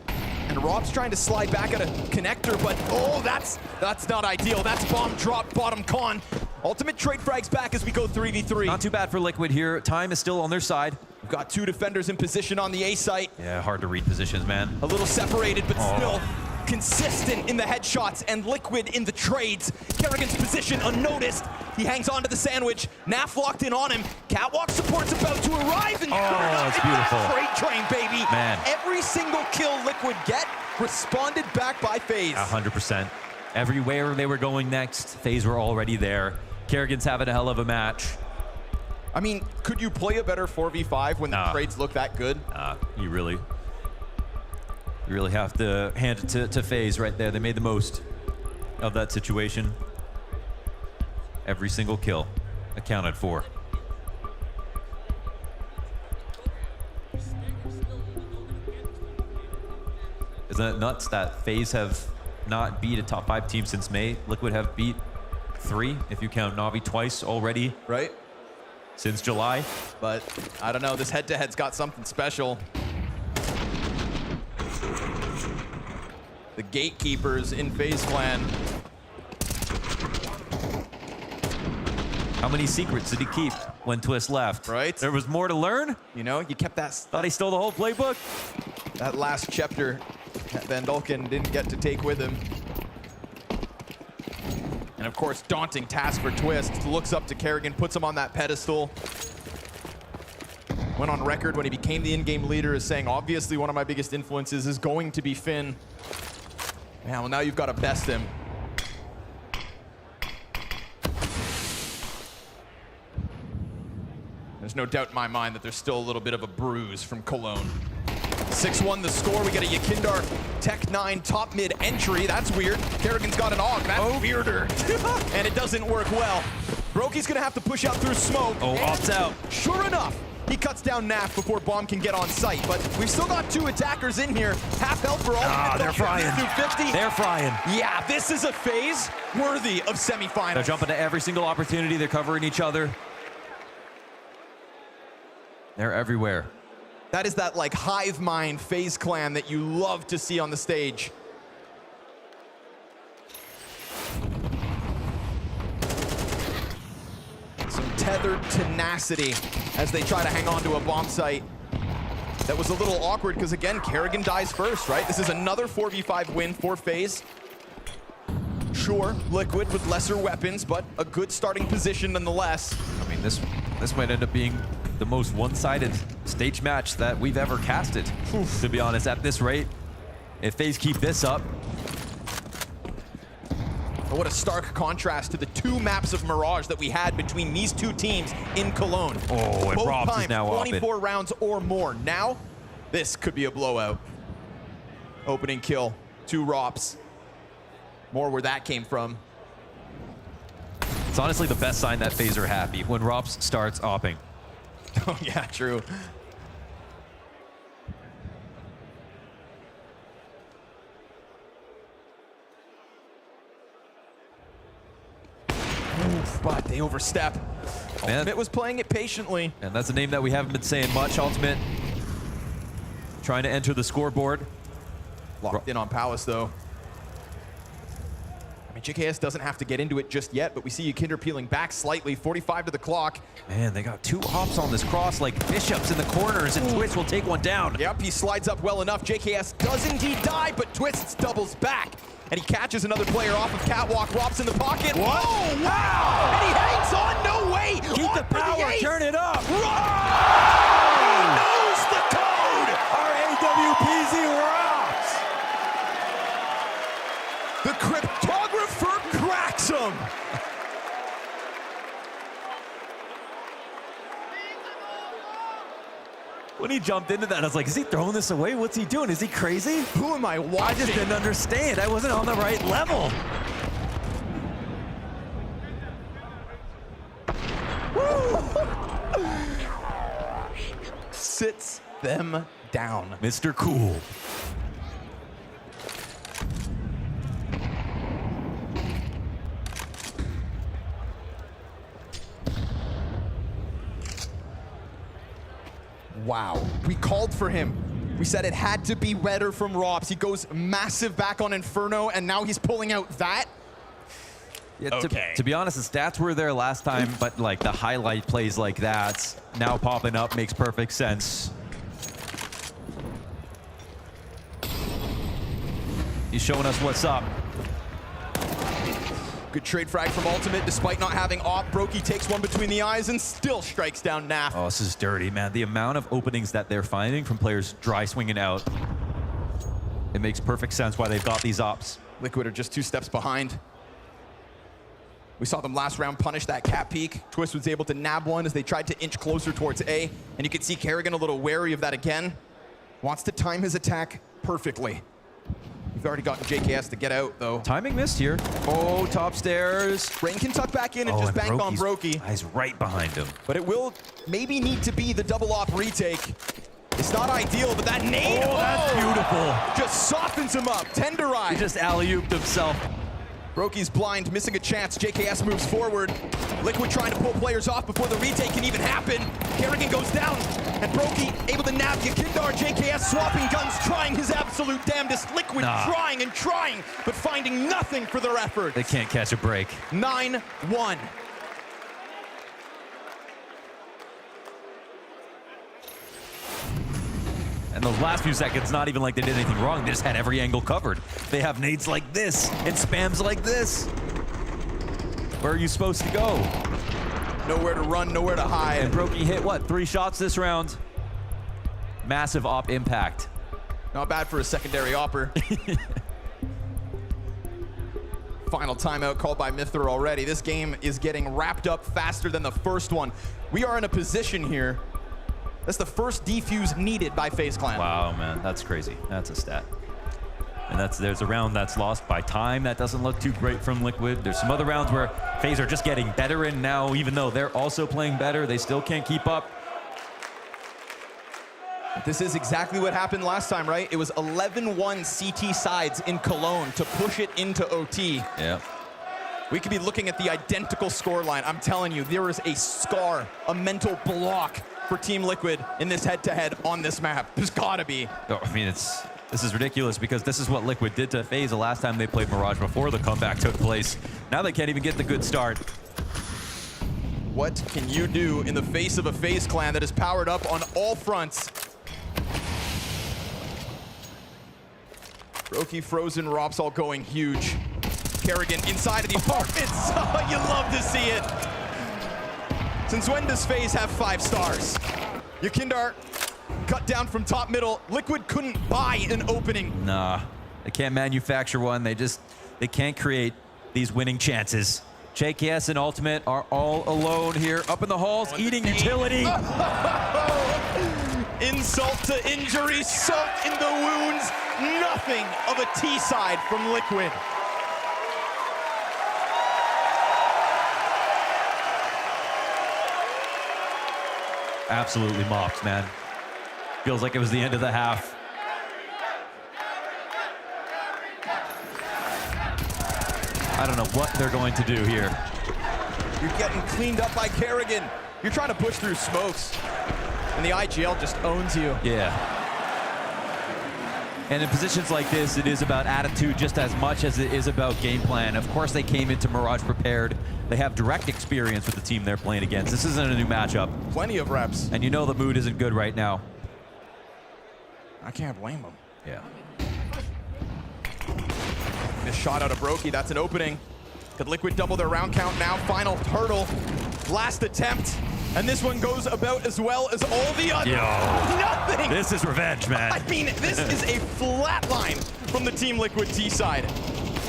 and Rob's trying to slide back at a connector, but oh, that's not ideal. That's bomb drop, bottom con. Ultimate trade frags back as we go 3v3.
Not too bad for Liquid here. Time is still on their side.
We've got 2 defenders in position on the A site.
Yeah, hard to read positions, man.
A little separated, but still consistent in the headshots and Liquid in the trades. Kerrigan's position unnoticed. He hangs on to the sandwich. Naf locked in on him. Catwalk support's about to arrive. And
it's beautiful.
Freight train, baby.
Man.
Every single kill Liquid get responded back by FaZe.
100%. Everywhere they were going next, FaZe were already there. Kerrigan's having a hell of a match.
I mean, could you play a better 4v5 when the trades look that good?
You really have to hand it to FaZe right there. They made the most of that situation. Every single kill accounted for. Isn't it nuts that FaZe have not beat a top 5 team since May? Liquid have beat 3, if you count Navi twice already.
Right.
Since July.
But I don't know, this head-to-head's got something special. The gatekeepers in FaZe Clan.
How many secrets did he keep when Twist left?
Right.
There was more to learn?
You know, you kept that.
Thought he stole the whole playbook?
That last chapter that Van Dolken didn't get to take with him. And of course, daunting task for Twist. Looks up to Kerrigan, puts him on that pedestal. Went on record when he became the in-game leader as saying, obviously one of my biggest influences is going to be Finn. Yeah, well now you've got to best him. There's no doubt in my mind that there's still a little bit of a bruise from Cologne. 6-1 the score. We get a Yakindar Tech 9 top mid entry. That's weird. Kerrigan's got an AUG. That's weirder. And it doesn't work well. Brokey's gonna have to push out through smoke.
Oh, opts out.
Sure enough, he cuts down Naf before Bomb can get on site. But we've still got 2 attackers in here. Half health for all.
They're frying.
250.
They're frying.
Yeah, this is a FaZe worthy of semifinals.
They're jumping to every single opportunity. They're covering each other. They're everywhere.
That is that like hive mind FaZe clan that you love to see on the stage. Some tethered tenacity as they try to hang on to a bomb site. That was a little awkward because again, Kerrigan dies first, right? This is another 4v5 win for FaZe. Sure, Liquid with lesser weapons, but a good starting position nonetheless.
I mean, this might end up being the most one-sided stage match that we've ever casted, to be honest, at this rate. If FaZe keep this up.
But what a stark contrast to the 2 maps of Mirage that we had between these 2 teams in Cologne.
Oh, and
both
Robs
times,
is now
24 rounds or more. Now, this could be a blowout. Opening kill, 2 Rops. More where that came from.
It's honestly the best sign that FaZe are happy, when Rops starts opping.
Oh yeah, true. Oof, but they overstep. Ultimate was playing it patiently.
And that's a name that we haven't been saying much. Ultimate trying to enter the scoreboard.
Locked in on Palace though. I mean, JKS doesn't have to get into it just yet, but we see Yakinder peeling back slightly, 45 to the clock.
Man, they got 2 hops on this cross like bishops in the corners, and Twist will take one down.
Yep, he slides up well enough. JKS does indeed die, but Twist doubles back. And he catches another player off of Catwalk. Rob's in the pocket.
What?
Whoa, wow! And he hangs on, no way!
Keep the power, turn it up!
He knows the code!
Our AWPZ rocks!
The cryptographer cracks him!
When he jumped into that, I was like, is he throwing this away? What's he doing? Is he crazy?
Who am I watching?
I just didn't understand. I wasn't on the right level.
Sits them down.
Mr. Cool.
Wow. We called for him. We said it had to be better from Robs. He goes massive back on Inferno, and now he's pulling out that.
Yeah, to be honest, the stats were there last time, but like the highlight plays like that now popping up makes perfect sense. He's showing us what's up.
Good trade frag from Ultimate, despite not having op. Brokey takes one between the eyes and still strikes down Naf.
Oh, this is dirty, man. The amount of openings that they're finding from players dry swinging out. It makes perfect sense why they've got these ops.
Liquid are just 2 steps behind. We saw them last round punish that cap peek. Twist was able to nab one as they tried to inch closer towards A. And you can see Kerrigan a little wary of that again. Wants to time his attack perfectly. We've already gotten JKS to get out, though.
Timing missed here. Oh, top stairs.
Rain can tuck back in and just bank on Brokey.
He's right behind him.
But it will maybe need to be the double op retake. It's not ideal, but that nade,
that's beautiful.
Just softens him up, tenderized.
He just alley-ooped himself.
Brokey's blind, missing a chance. JKS moves forward. Liquid trying to pull players off before the retake can even happen. Kerrigan goes down, and Brokey able to nab Yakindar. JKS swapping guns, trying his absolute damnedest. Liquid trying and trying, but finding nothing for their effort.
They can't catch a break.
9-1.
And those last few seconds, not even like they did anything wrong. They just had every angle covered. They have nades like this and spams like this. Where are you supposed to go?
Nowhere to run, nowhere to hide.
And Brokey hit, what, 3 shots this round? Massive op impact.
Not bad for a secondary opper. Final timeout called by Mythra already. This game is getting wrapped up faster than the first one. We are in a position here. That's the first defuse needed by FaZe Clan.
Wow, man, that's crazy. That's a stat. And there's a round that's lost by time. That doesn't look too great from Liquid. There's some other rounds where FaZe are just getting better, and now even though they're also playing better, they still can't keep up.
This is exactly what happened last time, right? It was 11-1 CT sides in Cologne to push it into OT.
Yeah.
We could be looking at the identical scoreline. I'm telling you, there is a scar, a mental block for Team Liquid in this head-to-head on this map. There's gotta be.
Oh, I mean, this is ridiculous because this is what Liquid did to FaZe the last time they played Mirage before the comeback took place. Now they can't even get the good start.
What can you do in the face of a FaZe clan that is powered up on all fronts? Brokey frozen, Ropsol going huge. Kerrigan inside of the apartments. Oh, you love to see it. Since when does FaZe have 5 stars? Yakindar cut down from top middle. Liquid couldn't buy an opening.
Nah, they can't manufacture one. They can't create these winning chances. JKS and Ultimate are all alone here, up in the halls, eating utility.
Insult to injury, sunk in the wounds. Nothing of a T-side from Liquid.
Absolutely mopped, man. Feels like it was the end of the half. I don't know what they're going to do here.
You're getting cleaned up by Kerrigan. You're trying to push through smokes, and the IGL just owns you.
Yeah. And in positions like this, it is about attitude just as much as it is about game plan. Of course, they came into Mirage prepared. They have direct experience with the team they're playing against. This isn't a new matchup.
Plenty of reps.
And you know the mood isn't good right now.
I can't blame them.
Yeah.
This shot out of Brokey, that's an opening. Could Liquid double their round count now? Final hurdle, last attempt. And this one goes about as well as all the others. Nothing!
This is revenge, man.
I mean, this is a flat line from the Team Liquid T side.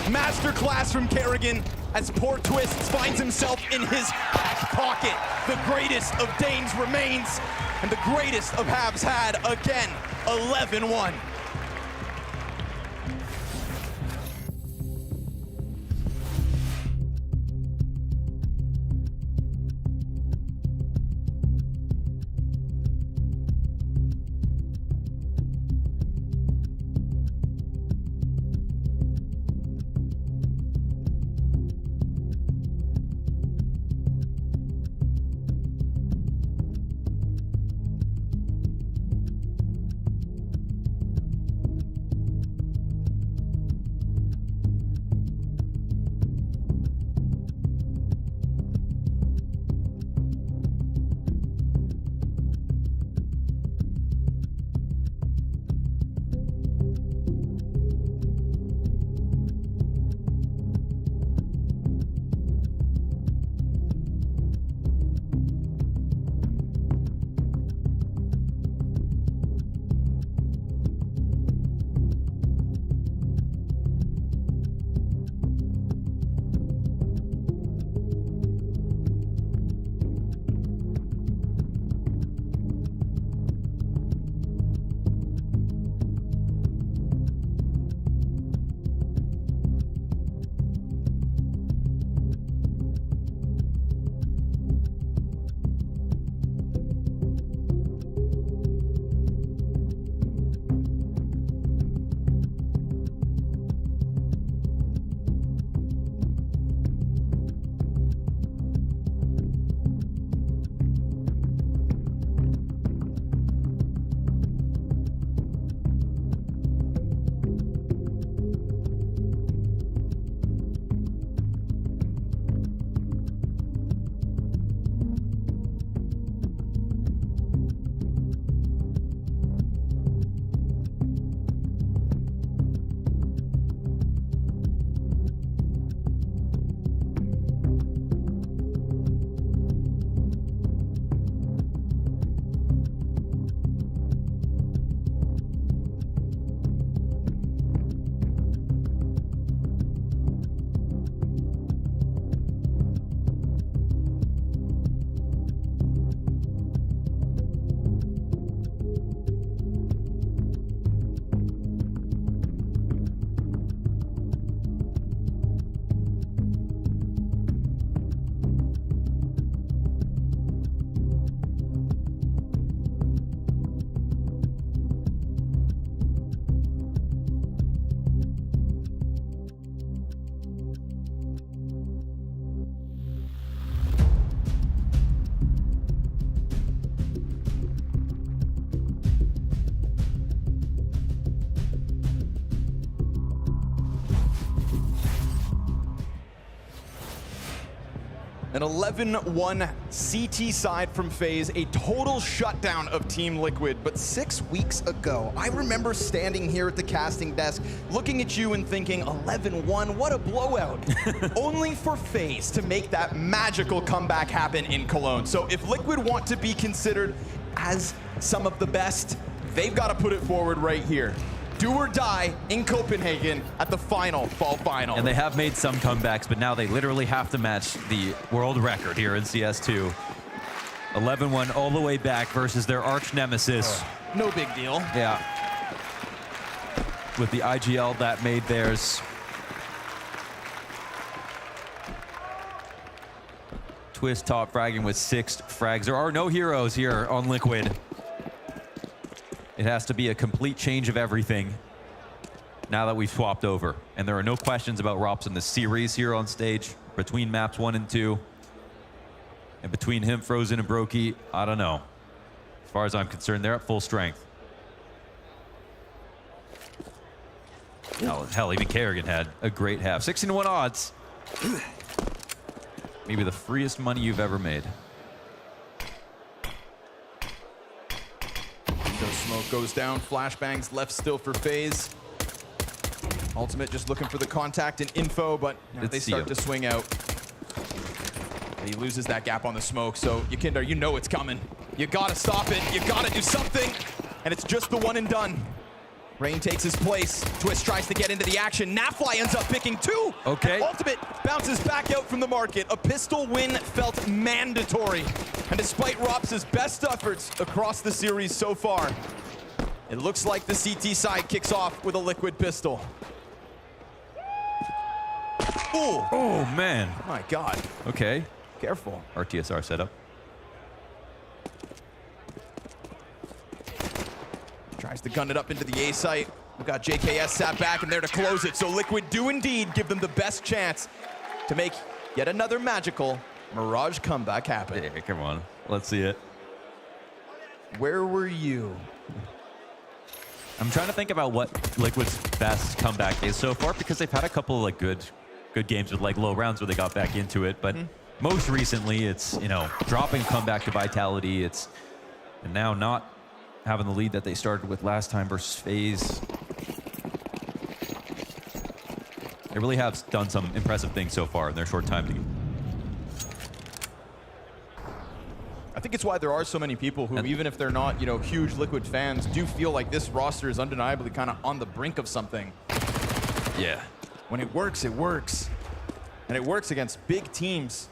Masterclass from Kerrigan as poor Twist finds himself in his back pocket. The greatest of Danes remains, and the greatest of Habs had again, 11-1. An 11-1 CT side from FaZe, a total shutdown of Team Liquid. But 6 weeks ago, I remember standing here at the casting desk, looking at you and thinking, 11-1, what a blowout. Only for FaZe to make that magical comeback happen in Cologne. So if Liquid want to be considered as some of the best, they've got to put it forward right here. Do or die in Copenhagen at the final fall final.
And they have made some comebacks, but now they literally have to match the world record here in CS2. 11-1 all the way back versus their arch nemesis.
No big deal.
Yeah. With the IGL that made theirs. Twist top fragging with 6 frags. There are no heroes here on Liquid. It has to be a complete change of everything now that we've swapped over. And there are no questions about Rops in the series here on stage between maps 1 and 2. And between him, Frozen, and Brokey, I don't know. As far as I'm concerned, they're at full strength. Hell, even Kerrigan had a great half. 16-1 odds. Maybe the freest money you've ever made.
Smoke goes down, flashbangs left still for FaZe. Ultimate just looking for the contact and info, but they start to swing out. He loses that gap on the smoke, so Yekindar, you know it's coming. You gotta stop it, you gotta do something, and it's just the one and done. Rain takes his place. Twist tries to get into the action. Nafly ends up picking 2.
Okay.
And Ultimate bounces back out from the market. A pistol win felt mandatory. And despite Rops' best efforts across the series so far, it looks like the CT side kicks off with a Liquid pistol. Ooh.
Oh, man.
My God.
Okay.
Careful.
RTSR setup.
Tries to gun it up into the A site. We've got JKS sat back and there to close it. So Liquid do indeed give them the best chance to make yet another magical Mirage comeback happen.
Yeah, come on. Let's see it.
Where were you?
I'm trying to think about what Liquid's best comeback is so far, because they've had a couple of like good games with like low rounds where they got back into it. But most recently, it's, you know, dropping comeback to Vitality. And now not having the lead that they started with last time versus FaZe. They really have done some impressive things so far in their short time together.
I think it's why there are so many people who, even if they're not, you know, huge Liquid fans, do feel like this roster is undeniably kind of on the brink of something.
Yeah.
When it works, it works. And it works against big teams.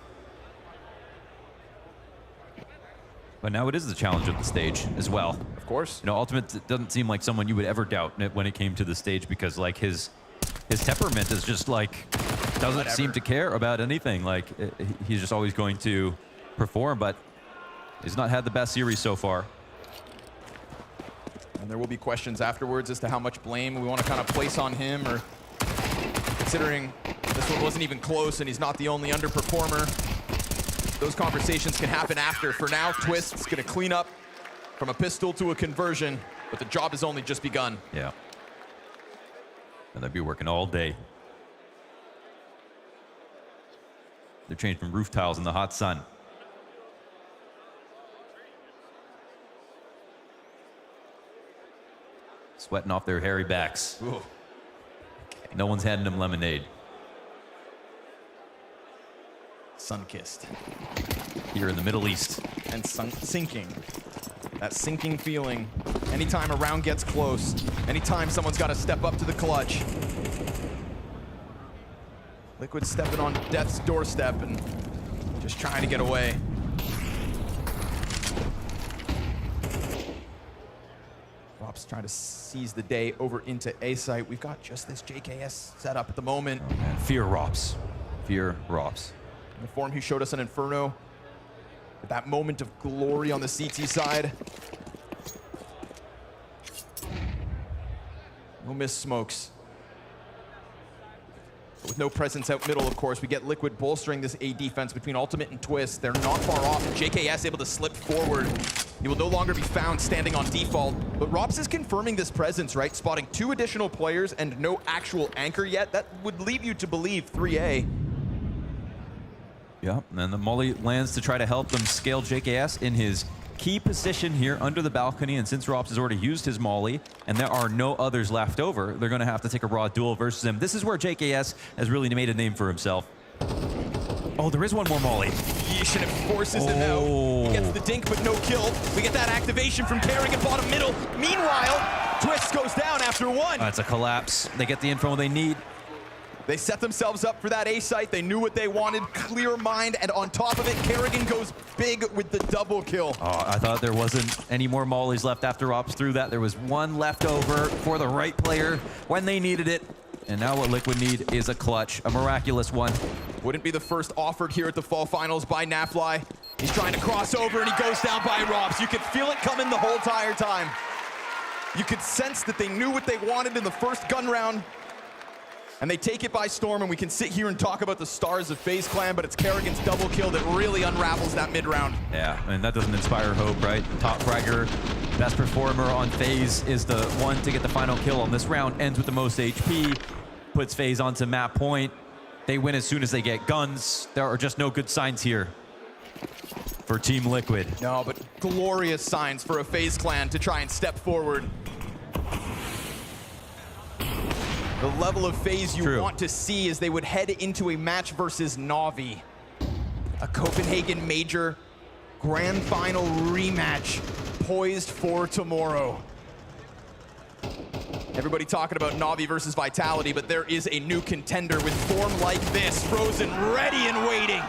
But now it is the challenge of the stage as well.
Of course.
You know, Ultimate doesn't seem like someone you would ever doubt when it came to the stage, because like his temperament is just like, doesn't seem to care about anything. Like he's just always going to perform, but he's not had the best series so far.
And there will be questions afterwards as to how much blame we want to kind of place on him, or considering this one wasn't even close and he's not the only underperformer. Those conversations can happen after. For now, Twist's gonna clean up from a pistol to a conversion, but the job has only just begun.
Yeah. And they'll be working all day. They're changed from roof tiles in the hot sun. Sweating off their hairy backs.
Ooh.
No one's handing them lemonade.
Sun-kissed.
Here in the Middle East.
And sinking. That sinking feeling. Anytime a round gets close, anytime someone's got to step up to the clutch. Liquid stepping on death's doorstep and just trying to get away. Rops trying to seize the day over into A site. We've got just this JKS set up at the moment.
Oh, man. Fear Rops. Fear Rops.
In the form he showed us on Inferno. With that moment of glory on the CT side. No missed smokes. But with no presence out middle, of course, we get Liquid bolstering this A defense between Ultimate and Twist. They're not far off. JKS able to slip forward. He will no longer be found standing on default. But Rops is confirming this presence, right? Spotting 2 additional players and no actual anchor yet. That would lead you to believe 3A.
Yeah, and then the molly lands to try to help them scale JKS in his key position here under the balcony. And since Robs has already used his molly and there are no others left over, they're going to have to take a raw duel versus him. This is where JKS has really made a name for himself. Oh, there is one more molly.
Yeesh, and it forces him out. He gets the dink, but no kill. We get that activation from Kerrigan bottom middle. Meanwhile, Twist goes down after one.
That's a collapse. They get the info they need.
They set themselves up for that A site. They knew what they wanted, clear mind, and on top of it, Kerrigan goes big with the double kill.
Oh, I thought there wasn't any more mollies left after Ops threw that. There was one left over for the right player when they needed it. And now what Liquid need is a clutch, a miraculous one.
Wouldn't be the first offered here at the Fall Finals by Nafly. He's trying to cross over and he goes down by Robs. You could feel it coming the whole entire time. You could sense that they knew what they wanted in the first gun round. And they take it by storm, and we can sit here and talk about the stars of FaZe Clan, but it's Kerrigan's double kill that really unravels that mid-round.
Yeah, and that doesn't inspire hope, right? Top fragger, best performer on FaZe is the one to get the final kill on this round, ends with the most HP, puts FaZe onto map point. They win as soon as they get guns. There are just no good signs here for Team Liquid.
No, but glorious signs for a FaZe Clan to try and step forward. The level of FaZe you want to see as they would head into a match versus Na'Vi. A Copenhagen Major Grand Final rematch poised for tomorrow. Everybody talking about Na'Vi versus Vitality, but there is a new contender with form like this, frozen, ready and waiting,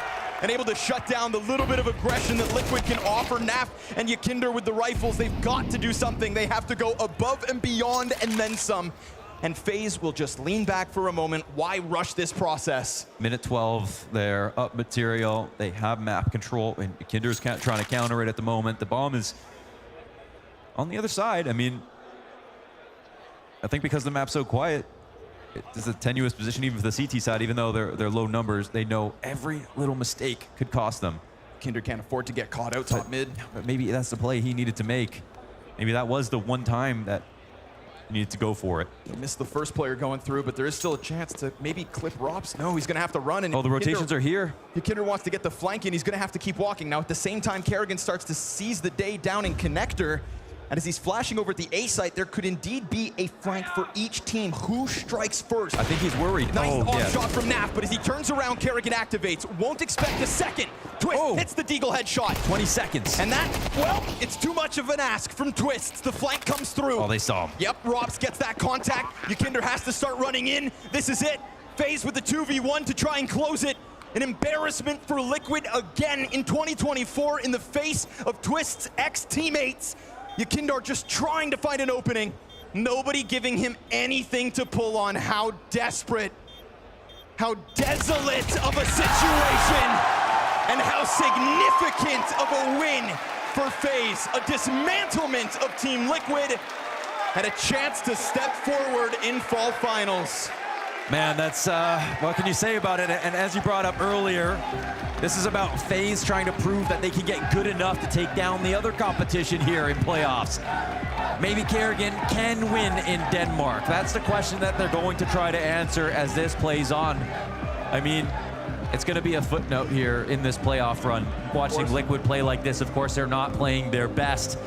and able to shut down the little bit of aggression that Liquid can offer. Naf and Yakinder with the rifles, they've got to do something. They have to go above and beyond and then some. And FaZe will just lean back for a moment. Why rush this process?
Minute 12, they're up material. They have map control, and Kinder's trying to counter it at the moment. The bomb is on the other side. I mean, I think because the map's so quiet, it's a tenuous position even for the CT side, even though they're low numbers. They know every little mistake could cost them.
Kinder can't afford to get caught out top mid.
But maybe that's the play he needed to make. Maybe that was the one time that he needed to go for it.
He missed the first player going through, but there is still a chance to maybe clip Rops. No, he's going to have to run. And
the rotations are here.
Kinder wants to get the flank in. He's going to have to keep walking. Now, at the same time, Kerrigan starts to seize the day down in Connector. And as he's flashing over at the A site, there could indeed be a flank for each team. Who strikes first?
I think he's worried.
Nice off shot from Naf, but as he turns around, Kerrigan activates. Won't expect a second. Twist hits the Deagle headshot.
20 seconds.
And that, well, it's too much of an ask from Twist. The flank comes through.
Oh, they saw him.
Yep, Robs gets that contact. Yakinder has to start running in. This is it. FaZe with the 2v1 to try and close it. An embarrassment for Liquid again in 2024 in the face of Twist's ex-teammates. Yakinder just trying to find an opening. Nobody giving him anything to pull on. How desperate, how desolate of a situation, and how significant of a win for FaZe. A dismantlement of Team Liquid and a chance to step forward in Fall Finals.
Man, that's, what can you say about it? And as you brought up earlier, this is about FaZe trying to prove that they can get good enough to take down the other competition here in playoffs. Maybe Kerrigan can win in Denmark. That's the question that they're going to try to answer as this plays on. I mean, it's going to be a footnote here in this playoff run. Watching Liquid play like this, of course, they're not playing their best.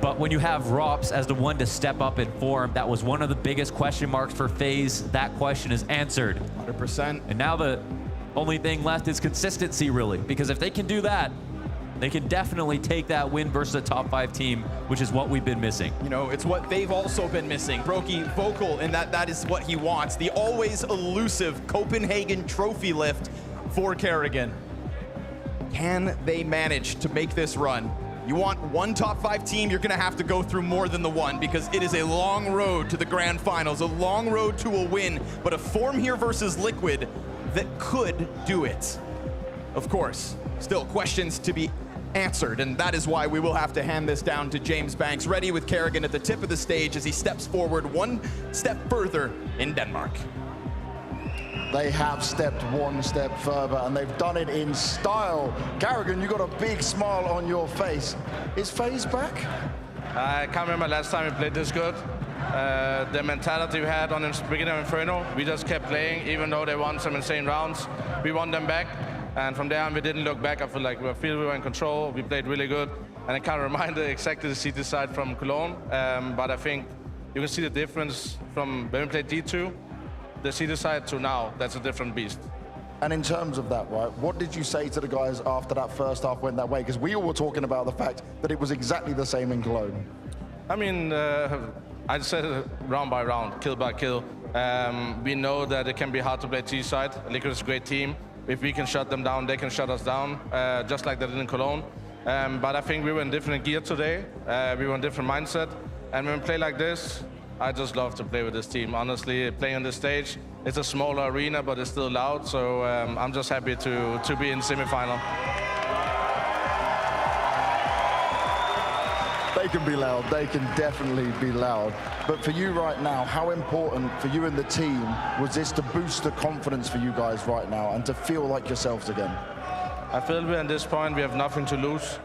But when you have Rops as the one to step up in form, that was one of the biggest question marks for FaZe. That question is answered.
100%.
And now the only thing left is consistency, really. Because if they can do that, they can definitely take that win versus a top 5 team, which is what we've been missing.
You know, it's what they've also been missing. Brokey vocal in that is what he wants. The always elusive Copenhagen trophy lift for Kerrigan. Can they manage to make this run? You want one top 5 team, you're gonna have to go through more than the one, because it is a long road to the grand finals, a long road to a win, but a form here versus Liquid that could do it. Of course, still questions to be answered, and that is why we will have to hand this down to James Banks, ready with Kerrigan at the tip of the stage as he steps forward one step further in Denmark.
They have stepped one step further, and they've done it in style. Kerrigan, you got a big smile on your face. Is FaZe back?
I can't remember last time we played this good. The mentality we had on the beginning of Inferno, we just kept playing, even though they won some insane rounds. We won them back. And from there on, we didn't look back. I feel like we were in control. We played really good. And I can't remind exactly the CT side from Cologne. But I think you can see the difference from when we played D2, the CT side, to now. That's a different beast.
And in terms of that, right, what did you say to the guys after that first half went that way? Because we all were talking about the fact that it was exactly the same in Cologne.
I mean, I said it round by round, kill by kill. We know that it can be hard to play T-side. Liquid is a great team. If we can shut them down, they can shut us down, just like they did in Cologne. But I think we were in different gear today. We were in different mindset. And when we play like this, I just love to play with this team. Honestly, playing on this stage, it's a smaller arena, but it's still loud. So I'm just happy to be in semifinal.
They can be loud. They can definitely be loud. But for you right now, how important for you and the team was this to boost the confidence for you guys right now and to feel like yourselves again?
I feel we're at this point, we have nothing to lose.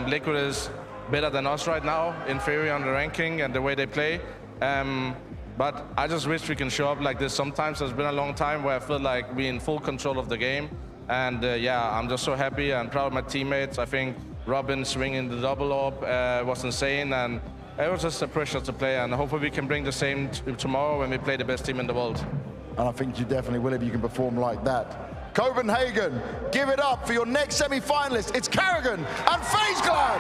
Liquid is better than us right now, inferior on the ranking and the way they play. But I just wish we can show up like this sometimes. There's been a long time where I feel like we're in full control of the game. And yeah, I'm just so happy and proud of my teammates. I think Robin swinging the double up was insane. And it was just a pressure to play. And hopefully we can bring the same tomorrow when we play the best team in the world.
And I think you definitely will if you can perform like that. Copenhagen, give it up for your next semi-finalist. It's Carrigan and FaZe Clan.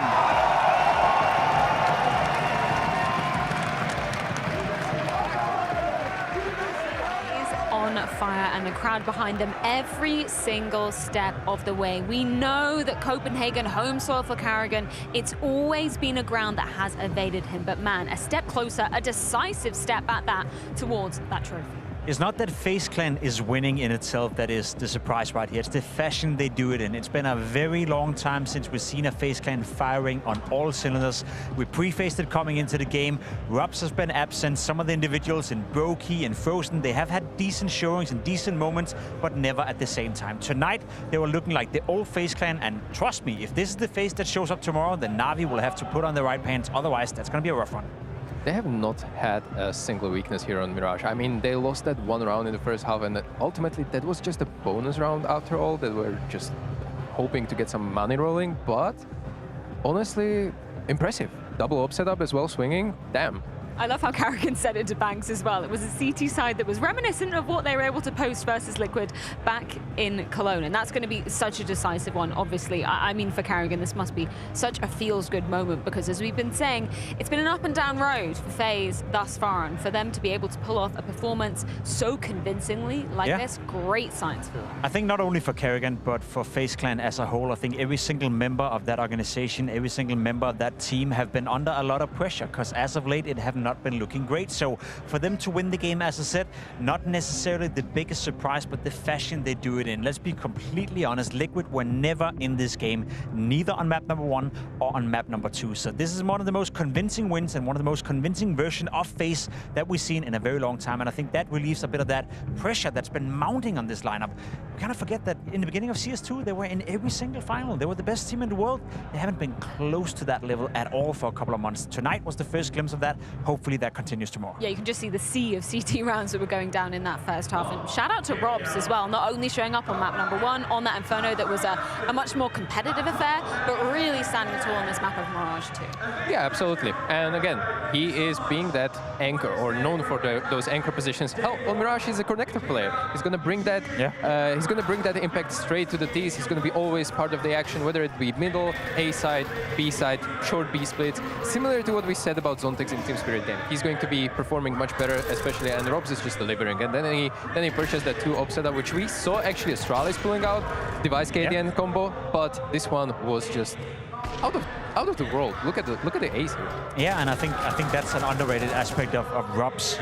On fire, and the crowd behind them every single step of the way. We know that Copenhagen, home soil for Carrigan, it's always been a ground that has evaded him, but man, a step closer, a decisive step at that towards that trophy.
It's not that FaZe Clan is winning in itself that is the surprise right here. It's the fashion they do it in. It's been a very long time since we've seen a FaZe Clan firing on all cylinders. We prefaced it coming into the game. Rubs has been absent. Some of the individuals in Brokey and Frozen, they have had decent showings and decent moments, but never at the same time. Tonight, they were looking like the old FaZe Clan, and trust me, if this is the FaZe that shows up tomorrow, then Na'Vi will have to put on the right pants. Otherwise, that's going to be a rough one.
They have not had a single weakness here on Mirage. I mean, they lost that one round in the first half, and ultimately that was just a bonus round after all. They were just hoping to get some money rolling, but honestly, impressive. Double up setup as well, swinging. Damn.
I love how Carrigan said it to Banks as well. It was a CT side that was reminiscent of what they were able to post versus Liquid back in Cologne. And that's going to be such a decisive one, obviously. I mean, for Carrigan, this must be such a feels-good moment because, as we've been saying, it's been an up and down road for FaZe thus far. And for them to be able to pull off a performance so convincingly like this, great signs for them.
I think not only for Carrigan, but for FaZe Clan as a whole, I think every single member of that organization, every single member of that team have been under a lot of pressure because as of late, it have not been looking great. So for them to win the game, as I said, not necessarily the biggest surprise, but the fashion they do it in. Let's be completely honest, Liquid were never in this game, neither on map number 1 or on map number 2. So this is one of the most convincing wins and one of the most convincing version of FaZe that we've seen in a very long time. And I think that relieves a bit of that pressure that's been mounting on this lineup. We kind of forget that in the beginning of CS2, they were in every single final. They were the best team in the world. They haven't been close to that level at all for a couple of months. Tonight was the first glimpse of that. Hopefully that continues tomorrow.
Yeah, you can just see the sea of CT rounds that were going down in that first half. And shout out to Robs as well, not only showing up on map number 1 on that Inferno that was a much more competitive affair, but really standing tall on this map of Mirage too.
Yeah, absolutely. And again, he is being that anchor or known for those anchor positions. Hell, on Mirage, he's a connector player. He's going to bring that. He's going to bring that impact straight to the T's. He's going to be always part of the action, whether it be middle, A side, B side, short B splits. Similar to what we said about Zontex in Team Spirit game. He's going to be performing much better, especially, and Robs is just delivering. And then he purchased that 2-op setup, which we saw actually Astralis pulling out, device KDN combo, but this one was just out of the world. Look at the ace here.
Yeah, and I think that's an underrated aspect of Rob's,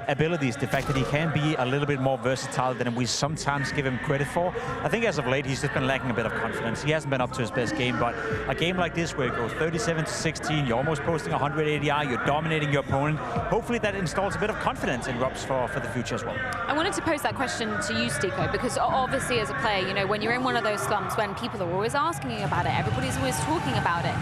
abilities. The fact that he can be a little bit more versatile than we sometimes give him credit for. I think as of late, he's just been lacking a bit of confidence. He hasn't been up to his best game, but a game like this where you go 37-16, you're almost posting 100 ADR, you're dominating your opponent. Hopefully that installs a bit of confidence in Robs for the future as well.
I wanted to pose that question to you, Stiko, because obviously as a player, when you're in one of those slumps when people are always asking you about it, everybody's always talking about it.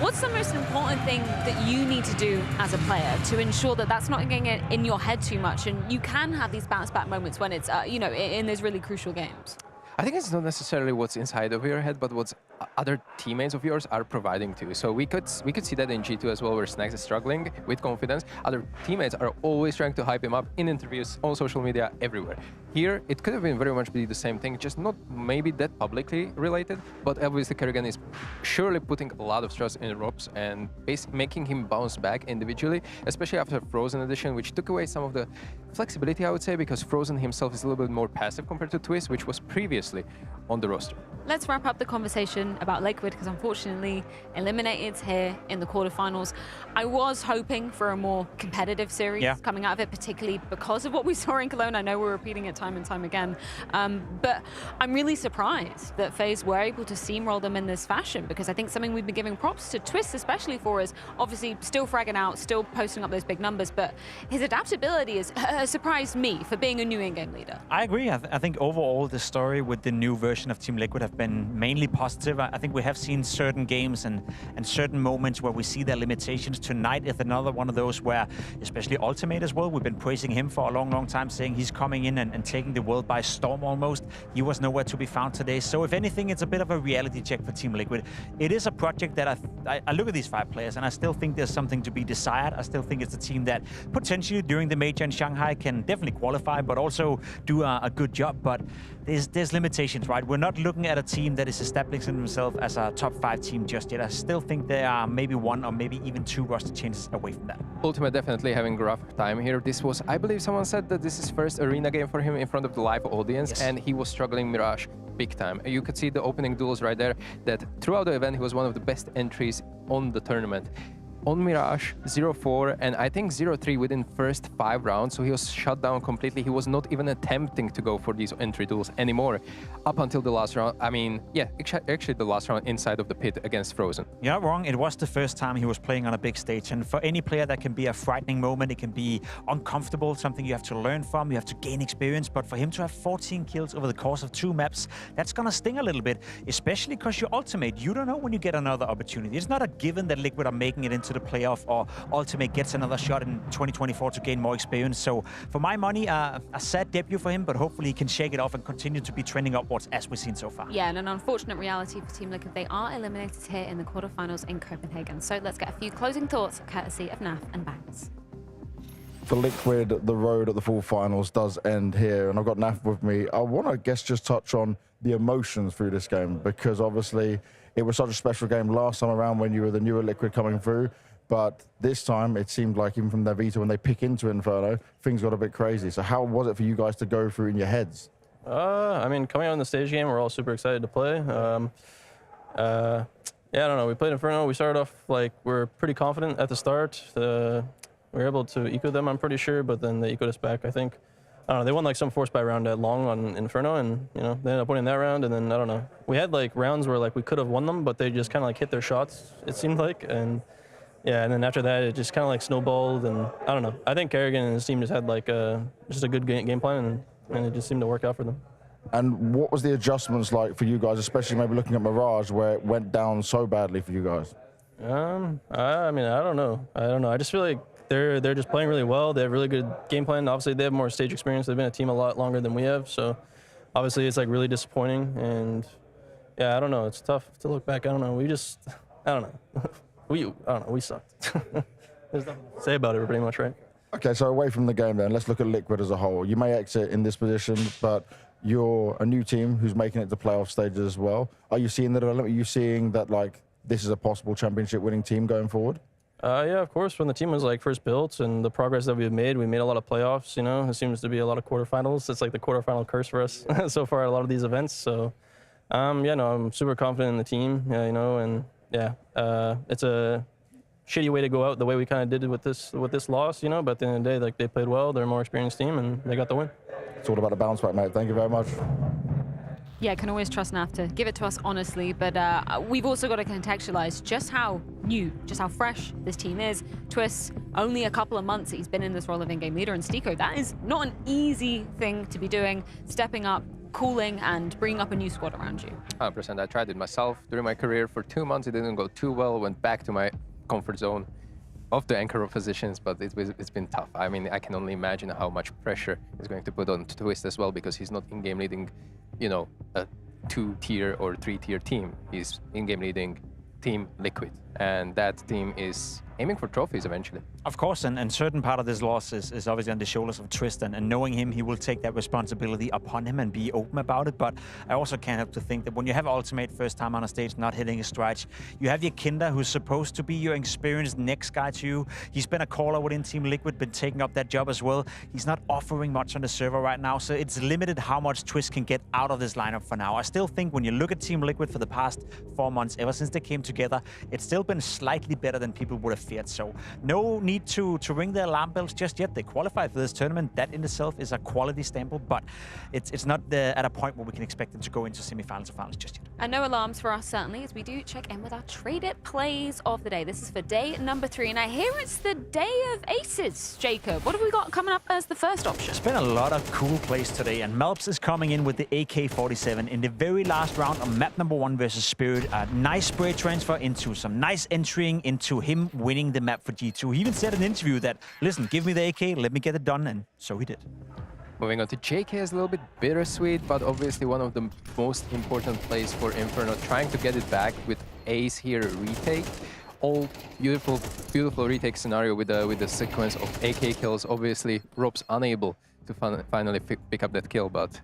What's the most important thing that you need to do as a player to ensure that that's not getting in your head too much and you can have these bounce back moments when it's, in those really crucial games?
I think it's not necessarily what's inside of your head, but what's other teammates of yours are providing to you. So we could see that in G2 as well, where Snax is struggling with confidence. Other teammates are always trying to hype him up in interviews, on social media, everywhere. Here, it could have been very much be the same thing, just not maybe that publicly related, but obviously Kerrigan is surely putting a lot of stress in Robs and making him bounce back individually, especially after Frozen Edition, which took away some of the flexibility, I would say, because Frozen himself is a little bit more passive compared to Twist, which was previously on the roster.
Let's wrap up the conversation about Liquid, because unfortunately eliminated here in the quarterfinals. I was hoping for a more competitive series coming out of it, particularly because of what we saw in Cologne. I know we're repeating it time and time again, but I'm really surprised that FaZe were able to steamroll them in this fashion, because I think something we've been giving props to Twist especially for is obviously still fragging out, still posting up those big numbers, but his adaptability has surprised me for being a new in-game leader.
I agree. I think overall the story with the new version of Team Liquid have been mainly positive. I think we have seen certain games and certain moments where we see their limitations. Tonight is another one of those where, especially Ultimate as well, we've been praising him for a long time, saying he's coming in and taking the world by storm almost. He was nowhere to be found today. So if anything, it's a bit of a reality check for Team Liquid. It is a project that I look at these 5 players and I still think there's something to be desired. I still think it's a team that potentially during the major in Shanghai can definitely qualify, but also do a good job. But there's limitations, right? We're not looking at a team that is establishing themselves as a top 5 team just yet. I still think there are maybe 1 or maybe even 2 roster changes away from that.
Ultimate definitely having a rough time here. This was, I believe someone said that this is first arena game for him in front of the live audience, and he was struggling Mirage big time. You could see the opening duels right there, that throughout the event he was one of the best entries on the tournament. On Mirage, 0-4, and I think 0-3 within first 5 rounds, so he was shut down completely. He was not even attempting to go for these entry duels anymore up until the last round. I mean, yeah, actually the last round inside of the pit against Frozen.
You're not wrong. It was the first time he was playing on a big stage, and for any player that can be a frightening moment. It can be uncomfortable, something you have to learn from, you have to gain experience, but for him to have 14 kills over the course of 2 maps, that's gonna sting a little bit, especially because you're Ultimate. You don't know when you get another opportunity. It's not a given that Liquid are making it into the playoff or Ultimate gets another shot in 2024 to gain more experience. So for my money, a sad debut for him, but hopefully he can shake it off and continue to be trending upwards as we've seen so far.
Yeah, and an unfortunate reality for Team Liquid. They are eliminated here in the quarterfinals in Copenhagen. So let's get a few closing thoughts courtesy of Naf and Banks.
For Liquid, the road at the full finals does end here, and I've got Naf with me. I want to, just touch on the emotions through this game, because obviously it was such a special game last time around when you were the newer Liquid coming through, but this time it seemed like even from their Vita, when they pick into Inferno, things got a bit crazy. So how was it for you guys to go through in your heads?
I mean, coming out in the stage game, we're all super excited to play. Yeah, I don't know. We played Inferno. We started off like we're pretty confident at the start. We were able to eco them, I'm pretty sure, but then they ecoed us back, I think. I don't know, they won like some force buy round at long on Inferno, and you know, they ended up winning that round, and then I don't know. We had like rounds where like we could have won them, but they just kind of like hit their shots, it seemed like, and yeah, and then after that it just kind of like snowballed, and I don't know. I think Kerrigan and his team just had like just a good game plan, and it just seemed to work out for them.
And what was the adjustments like for you guys, especially maybe looking at Mirage, where it went down so badly for you guys?
I mean, I don't know. I just feel like they're just playing really well. They have really good game plan. Obviously, they have more stage experience. They've been a team a lot longer than we have. So, obviously, it's like really disappointing. And yeah, I don't know. It's tough to look back. I don't know. I don't know. We sucked. There's nothing to say about it, pretty much, right?
Okay, so away from the game then, let's look at Liquid as a whole. You may exit in this position, but you're a new team who's making it to playoff stages as well. Are you seeing the development? Are you seeing that like this is a possible championship winning team going forward?
Yeah, of course. When the team was like first built and the progress that we've made, we made a lot of playoffs. You know, it seems to be a lot of quarterfinals. It's like the quarterfinal curse for us so far at a lot of these events. So, yeah, no, I'm super confident in the team. You know, and yeah, it's a shitty way to go out the way we kind of did it with this loss. You know, but at the end of the day, like they played well. They're a more experienced team, and they got the win.
It's all about the bounce back, mate. Thank you very much.
Yeah, can always trust Naf to give it to us honestly, but we've also got to contextualize just how new, just how fresh this team is. Twist, only a couple of months that he's been in this role of in-game leader, and Stiko, that is not an easy thing to be doing, stepping up, cooling, and bringing up a new squad around you.
100%. I tried it myself during my career for 2 months. It didn't go too well. Went back to my comfort zone. of the anchor positions, but it's been tough. I mean, I can only imagine how much pressure is going to put on Twist as well, because he's not in-game leading, you know, a 2-tier or 3-tier team. He's in-game leading Team Liquid, and that team is aiming for trophies eventually.
Of course, and certain part of this loss is obviously on the shoulders of Tristan, and knowing him, he will take that responsibility upon him and be open about it. But I also can't help to think that when you have Ultimate first time on a stage, not hitting his stride, you have your Kinder, who's supposed to be your experienced next guy to you. He's been a caller within Team Liquid, been taking up that job as well. He's not offering much on the server right now, so it's limited how much Twist can get out of this lineup for now. I still think when you look at Team Liquid for the past 4 months, ever since they came together, it's still been slightly better than people would have feared. So no need to ring the alarm bells just yet. They qualified for this tournament. That in itself is a quality stamp, but it's not at a point where we can expect them to go into semifinals or finals just yet.
And no alarms for us, certainly, as we do check in with our traded plays of the day. This is for day number 3. Now here it's the day of aces. Jacob, what have we got coming up as the first option?
It's been a lot of cool plays today, and Melps is coming in with the AK-47 in the very last round of map number 1 versus Spirit. A nice spray transfer into some nice entering into him winning the map for G2. He even said in an interview that, listen, give me the AK, let me get it done, and so he did.
Moving on to JK is a little bit bittersweet, but obviously one of the most important plays for Inferno, trying to get it back with Ace here retake. All beautiful, beautiful retake scenario with the sequence of AK kills. Obviously, Rob's unable to finally pick up that kill, but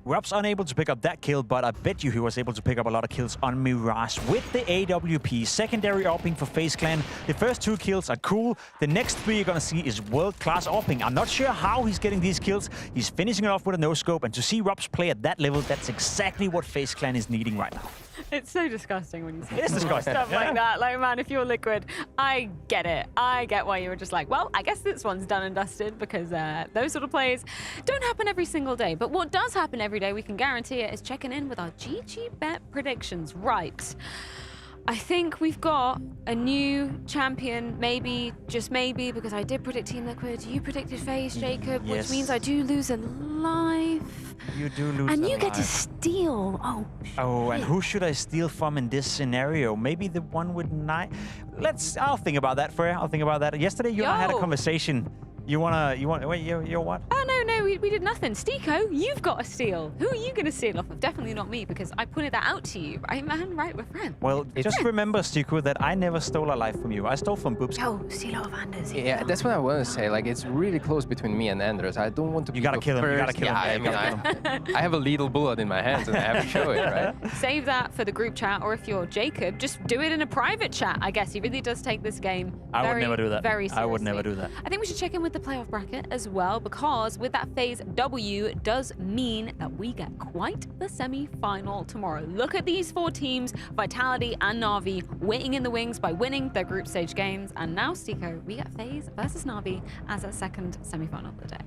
Rob's unable to pick up that kill, but I bet you he was able to pick up a lot of kills on Mirage with the AWP. Secondary AWPing for FaZe Clan. The first 2 kills are cool. The next 3 you're going to see is world-class AWPing. I'm not sure how he's getting these kills. He's finishing it off with a no-scope, and to see Rob's play at that level, that's exactly what FaZe Clan is needing right now.
It's so disgusting when you say
It's disgusting.
stuff like that. Like, man, if you're Liquid, I get it. I get why you were just like, well, I guess this one's done and dusted, because those sort of plays don't happen every single day. But what does happen every day, we can guarantee it, is checking in with our GG bet predictions. Right. I think we've got a new champion, maybe, just maybe, because I did predict Team Liquid. You predicted FaZe, Jacob,
Yes.
which means I do lose a life.
You do lose
And
a
you get to
life.
steal.
Oh, and who should I steal from in this scenario? Maybe the one with 9. I'll think about that, Freya. I'll think about that. Yesterday, you and I had a conversation. Wait, you're what?
Oh, no, we did nothing. Stiko, you've got a steal. Who are you going to steal off of? Definitely not me, because I pointed that out to you, right, man? Right, we're friends.
Well, just remember, Stiko, that I never stole a life from you. I stole from Boobs.
Yo, steal off Anders.
yeah, that's what I want to say. Like, it's really close between me and Anders. I don't want to.
You gotta kill him. You gotta kill him.
Yeah, I mean, I have a lethal bullet in my hands, and I have to show it, right?
Save that for the group chat, or if you're Jacob, just do it in a private chat. I guess he really does take this game
I would never do that.
very seriously.
I would never do that.
I think we should check in with the playoff bracket as well, because with that FaZe W does mean that we get quite the semi-final tomorrow. Look at these 4 teams, Vitality and Na'Vi, waiting in the wings by winning their group stage games. And now, Stiko, we get FaZe versus Na'Vi as a second semi-final of the day.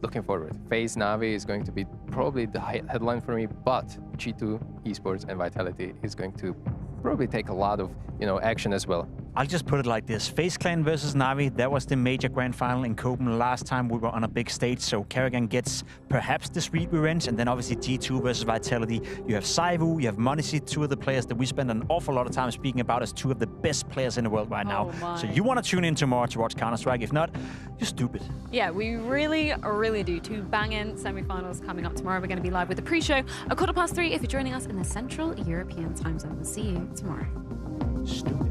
Looking forward. FaZe Na'Vi is going to be probably the headline for me, but G2, Esports, and Vitality is going to probably take a lot of, action as well.
I'll just put it like this. FaZe Clan versus Na'Vi, that was the major grand final in Copenhagen last time we were on a big stage, so Kerrigan gets perhaps the sweet revenge, and then obviously G2 versus Vitality. You have Saivu, you have Monisi, 2 of the players that we spend an awful lot of time speaking about as 2 of the best players in the world right now. So you want to tune in tomorrow to watch Counter-Strike. If not, you're stupid.
Yeah, we really, really do. 2 banging semi-finals coming up tomorrow. We're going to be live with the pre-show at 3:15 if you're joining us in the Central European time zone. We'll see you tomorrow.
Stupid.